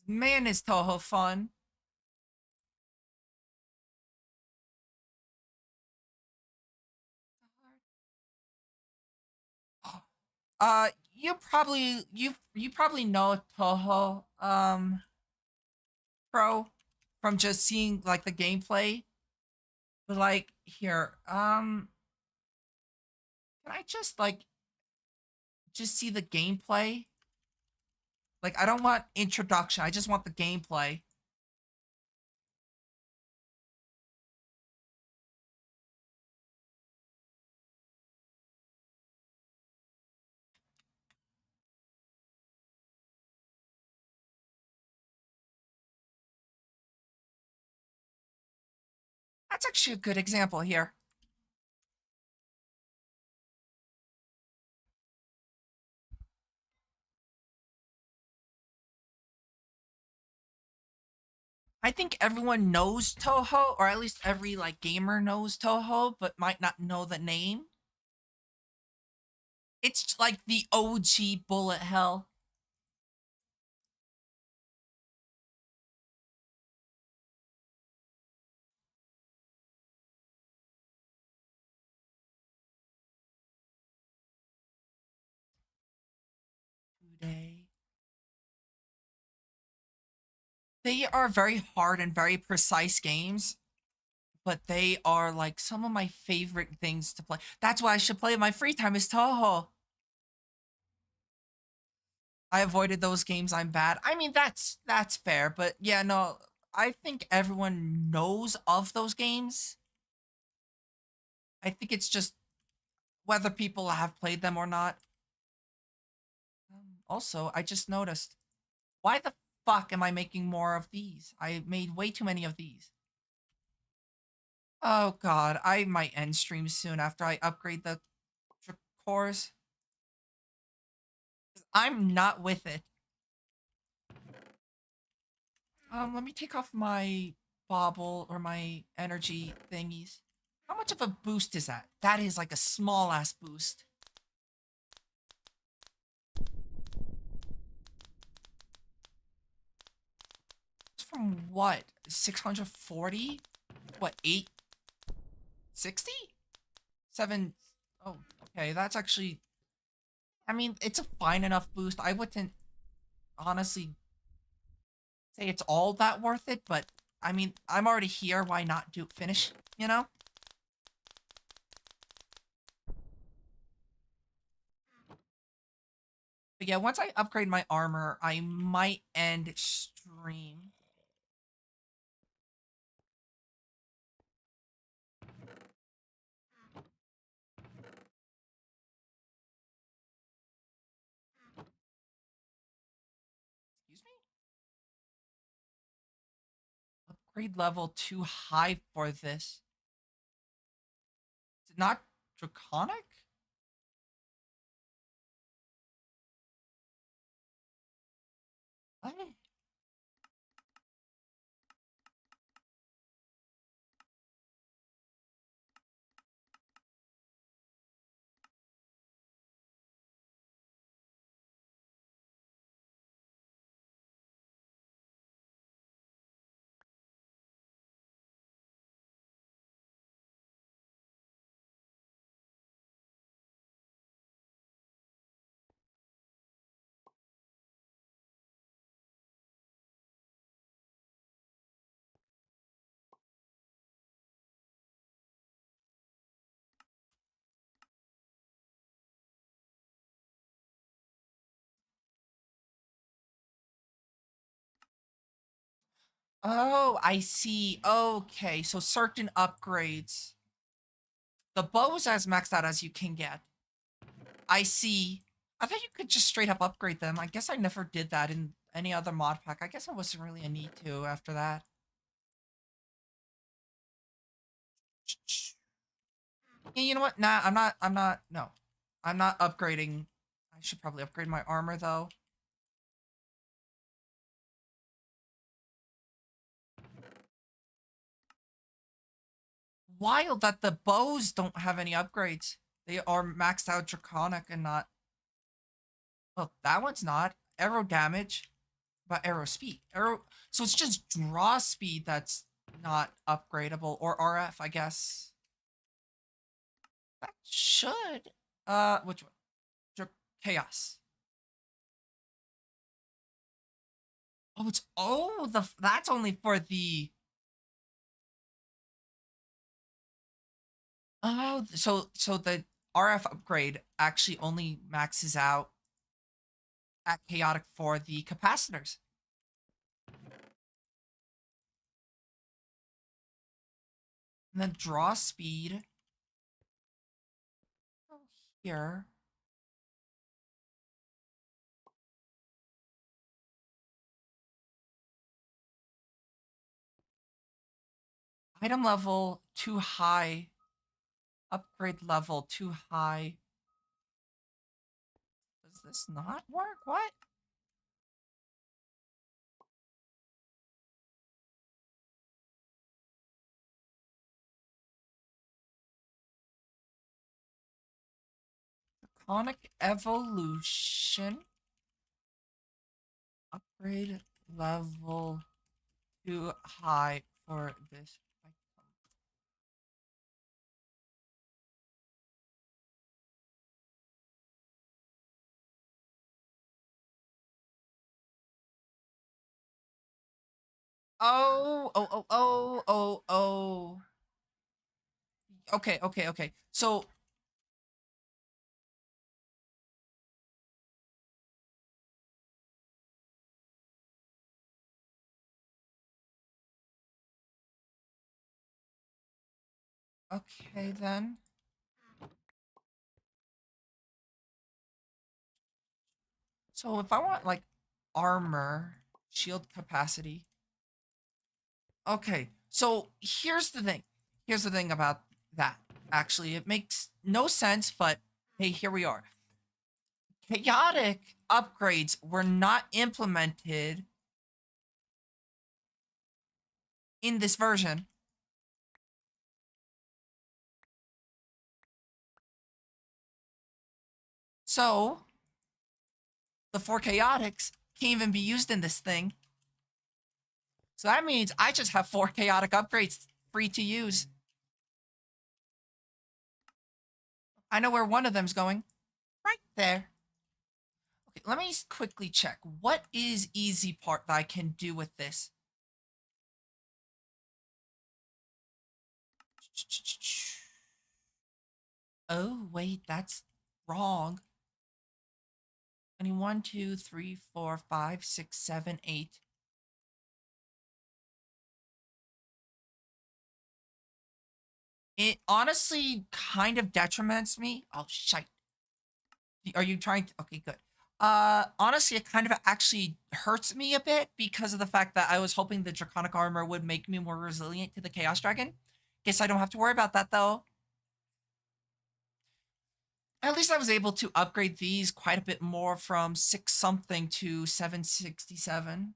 Man, is Toho fun. You probably know Toho Pro from just seeing like the gameplay. But like here, can I just see the gameplay? Like I don't want introduction. I just want the gameplay. That's actually a good example here. I think everyone knows Toho, or at least every like gamer knows Toho, but might not know the name. It's like the OG bullet hell. Today. They are very hard and very precise games, but they are like some of my favorite things to play. That's why I should play in my free time is Toho. I avoided those games. I'm bad. I mean, that's fair, but yeah, no, I think everyone knows of those games. I think it's just whether people have played them or not. Also, I just noticed, why the fuck am I making more of these? I made way too many of these. Oh god, I might end stream soon after I upgrade the cores. I'm not with it. Let me take off my bauble or my energy thingies. How much of a boost is that? That is like a small ass boost. It's from what? 640? What, 860? 7. Oh, okay, that's actually. I mean, it's a fine enough boost. I wouldn't honestly say it's all that worth it, but I mean, I'm already here. Why not do finish? You know? But yeah, once I upgrade my armor, I might end stream. Excuse me? Upgrade level too high for this. Is it not draconic? What? Oh, I see. Okay, so certain upgrades. The bows as maxed out as you can get. I see. I thought you could just straight up upgrade them. I guess I never did that in any other mod pack. I guess it wasn't really a need to after that. Yeah, you know what? Nah, no. I'm not upgrading. I should probably upgrade my armor though. Wild that the bows don't have any upgrades. They are maxed out draconic and not. Well, that one's not. Arrow damage, but arrow speed. Arrow. So it's just draw speed that's not upgradable, or RF, I guess. That should. Which one? Chaos. Oh, it's that's only for the. Oh, so the RF upgrade actually only maxes out at chaotic for the capacitors. And then draw speed. Oh, here. Item level too high. Upgrade level too high. Does this not work? What? Draconic evolution. Upgrade level too high for this item. Oh. Okay. So, okay then. So if I want like armor, shield capacity. Okay, so here's the thing. Here's the thing about that. Actually, it makes no sense, but hey, here we are. Chaotic upgrades were not implemented in this version. So the four chaotics can't even be used in this thing. So that means I just have four chaotic upgrades free to use. I know where one of them's going. Right there. Okay, let me quickly check. What is easy part that I can do with this? Oh, wait, that's wrong. 21, 2, 3, 4, 5, 6, 7, 8. It honestly kind of detriments me. Oh, shite. Are you trying to? Okay, good. Honestly, it kind of actually hurts me a bit because of the fact that I was hoping the Draconic armor would make me more resilient to the Chaos Dragon. Guess I don't have to worry about that, though. At least I was able to upgrade these quite a bit more from 6 something to 767.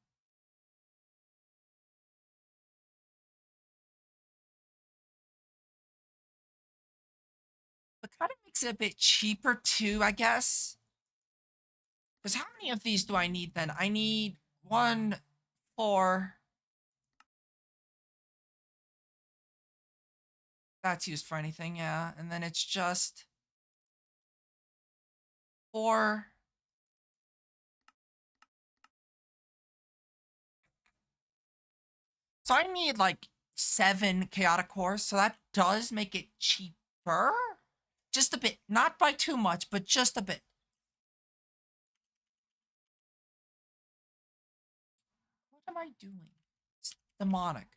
But kind of makes it a bit cheaper too, I guess. Because how many of these do I need then? I need 1, 4. That's used for anything, yeah. And then it's just 4. So I need like 7 chaotic cores. So that does make it cheaper. Just a bit. Not by too much, but just a bit. What am I doing? demonic.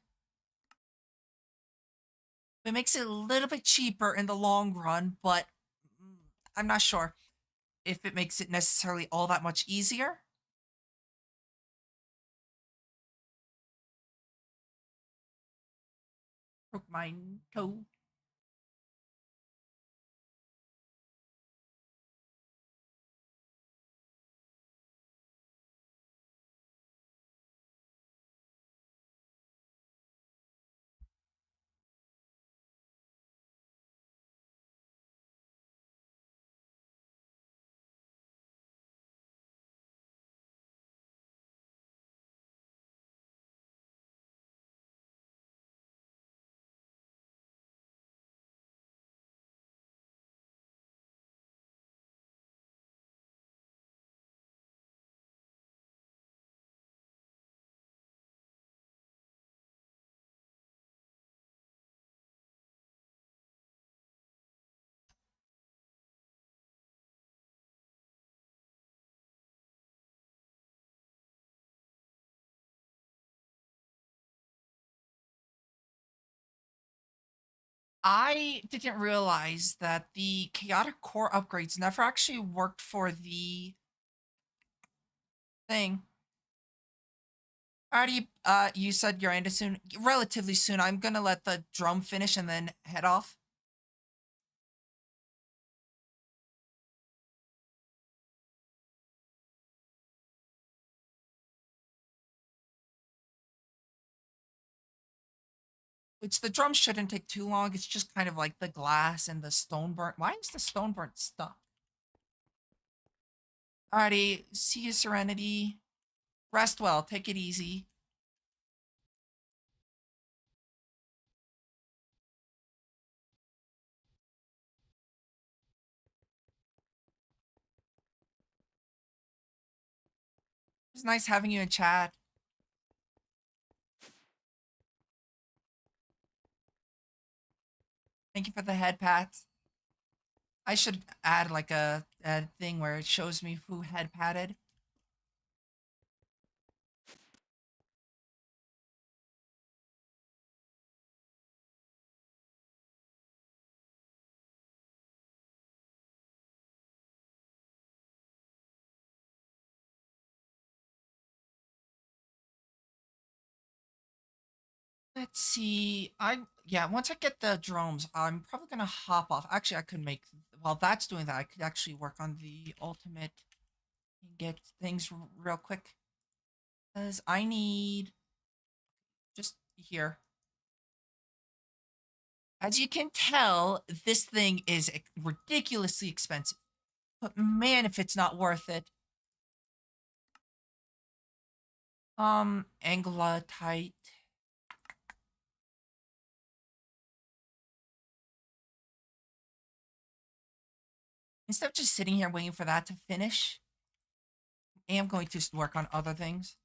It makes it a little bit cheaper in the long run, but I'm not sure if it makes it necessarily all that much easier. Broke my toe. I didn't realize that the chaotic core upgrades never actually worked for the thing. Alrighty, you said you're into soon, relatively soon. I'm gonna let the drum finish and then head off. Which the drum shouldn't take too long. It's just kind of like the glass and the stone burnt. Why is the stone burnt stuck? Alrighty, see you, Serenity. Rest well. Take it easy. It was nice having you in chat. Thank you for the head pats. I should add like a thing where it shows me who head patted. Let's see. Yeah, once I get the drones, I'm probably gonna hop off. Actually, I could make while that's doing that, I could actually work on the ultimate and get things real quick. Because I need just here. As you can tell, this thing is ridiculously expensive. But man, if it's not worth it. Anglatite. Instead of just sitting here waiting for that to finish, I am going to work on other things.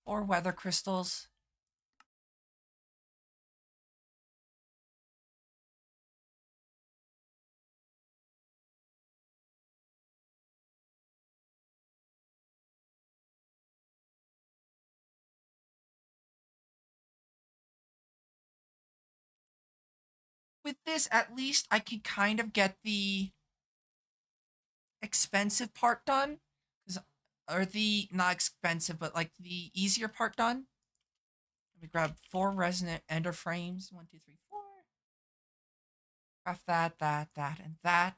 Or weather crystals. With this, at least I can kind of get the expensive part done. Or the not expensive, but like the easier part done. Let me grab 4 resonant ender frames. 1, 2, 3, 4. Craft that, and that.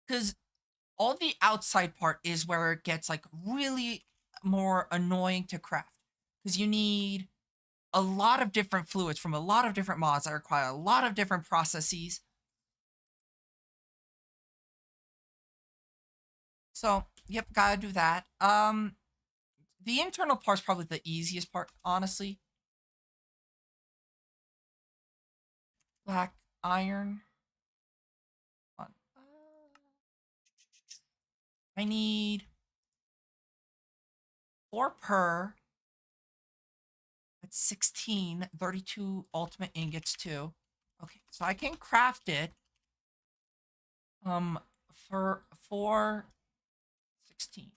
Because all the outside part is where it gets like really more annoying to craft. Because you need a lot of different fluids from a lot of different mods that require a lot of different processes. So, yep, gotta do that. The internal part's probably the easiest part, honestly. Black iron. I need 4 per. That's 16, 32 ultimate ingots too. Okay, so I can craft it. For 4, 16.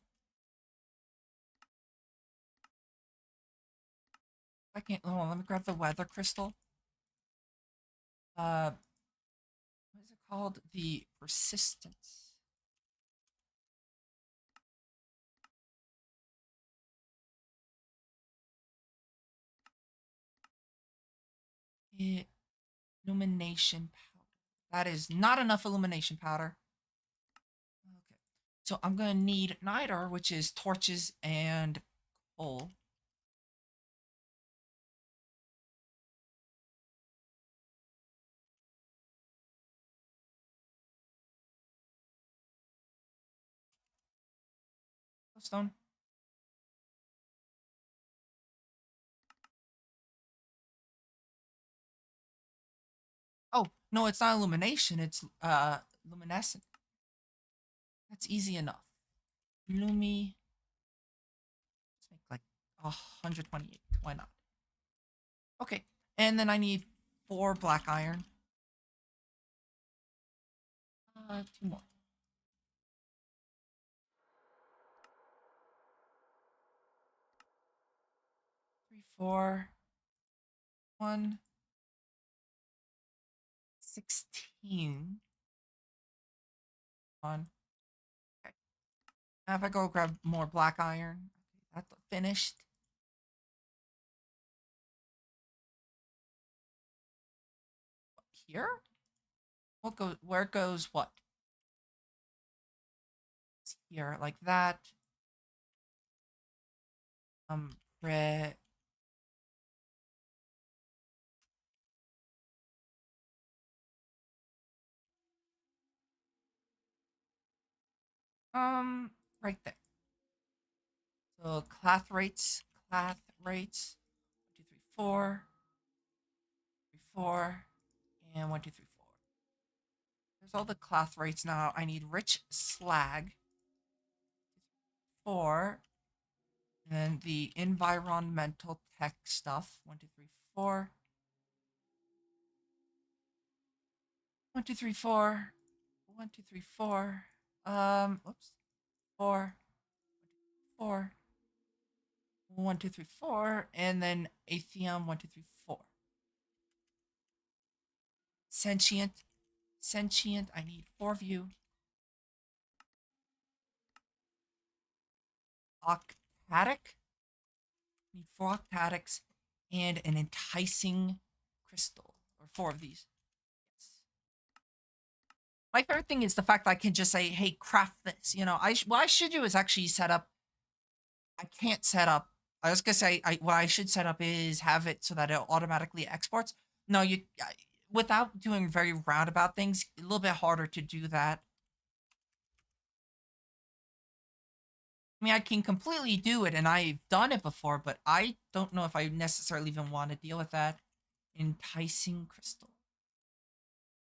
I can't. Oh, let me grab the weather crystal. What is it called? The persistence. Illumination powder. That is not enough illumination powder. Okay. So I'm gonna need niter, which is torches and coal. Stone. Oh, no, it's not illumination, it's luminescent. That's easy enough. Lumi. Let's make like 128. Why not? Okay. And then I need 4 black iron. 2 more. 3, 4, 1, 16. On. Okay. Now if I go grab more black iron, that's finished. Here? What goes? Where goes what? It's here, like that. Pre. Right there. So cloth rates, 1, 2, 3, 4, 3, 4, and 1, 2, 3, 4. There's all the cloth rates now. I need rich slag. 4. And then the environmental tech stuff. 1, 2, 3, 4. 1, 2, 3, 4. 1, 2, 3, 4. Oops. 4. 4. 1, 2, 3, 4. And then Atheum. 1, 2, 3, 4. Sentient. Sentient. I need 4 of you. Octatic. I need 4 octatics and an enticing crystal. Or 4 of these. Yes. My favorite thing is the fact that I can just say, hey, craft this. You know, what I should do is actually set up. I can't set up. I was gonna say, what I should set up is have it so that it automatically exports. No, without doing very roundabout things, a little bit harder to do that. I mean, I can completely do it, and I've done it before, but I don't know if I necessarily even want to deal with that. Enticing crystal.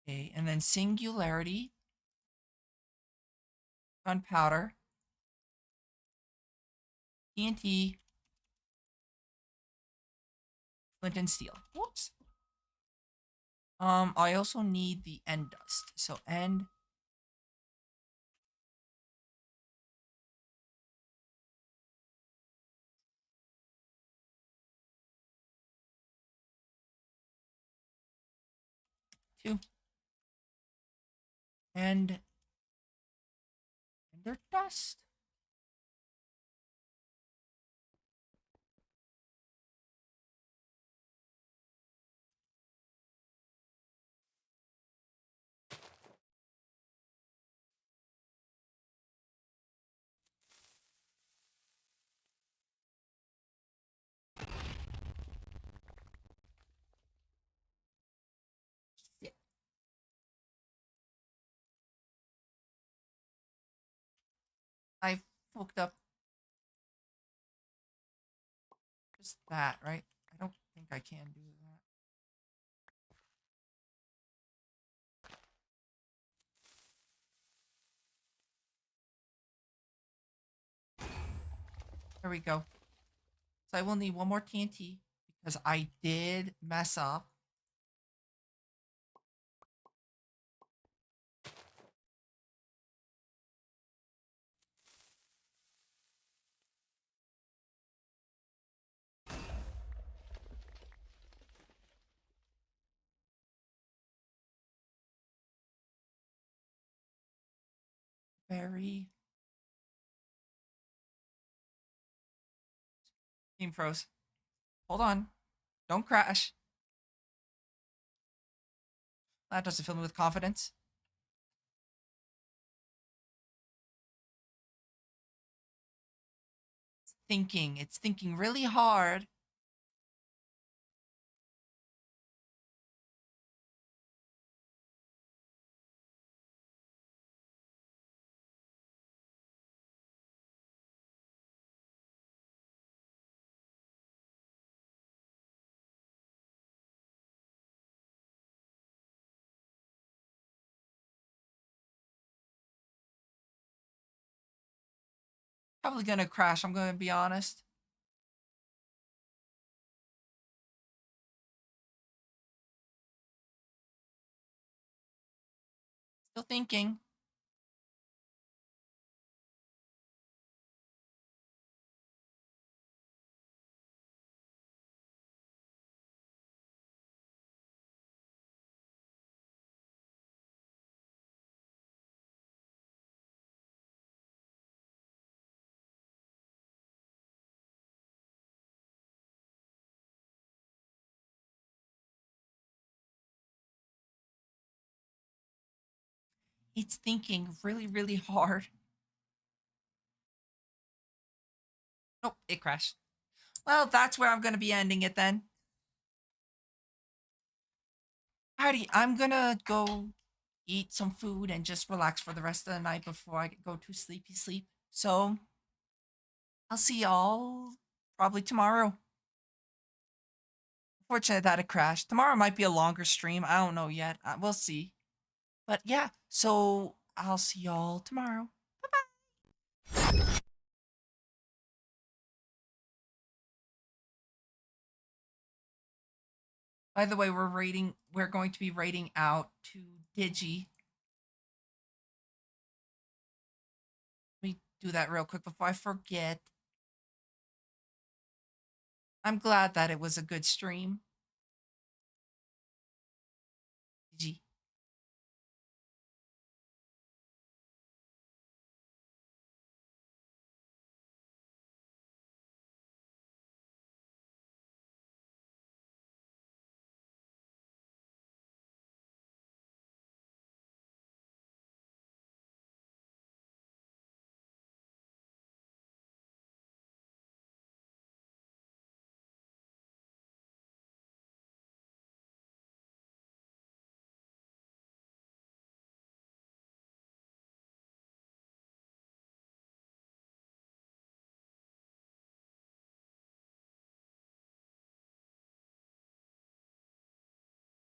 Okay, and then singularity. Gunpowder. TNT. Flint and steel. Whoops. I also need the end dust. So end. Two. And ender dust. Yeah. I fucked up just that, right? I don't think I can do that. There we go. So I will need 1 more TNT because I did mess up. very team pros. Hold on. Don't crash. That doesn't fill me with confidence. Thinking. It's thinking really hard. Probably gonna crash, I'm gonna be honest. Still thinking. It's thinking really, really hard. Nope, it crashed. Well, that's where I'm gonna be ending it then. Alrighty, I'm gonna go eat some food and just relax for the rest of the night before I go to sleepy sleep. So I'll see y'all probably tomorrow. Fortunate that it crashed. Tomorrow might be a longer stream. I don't know yet. We'll see. But yeah, so I'll see y'all tomorrow. By the way, we're going to be rating out to Digi. Let me do that real quick before I forget. I'm glad that it was a good stream.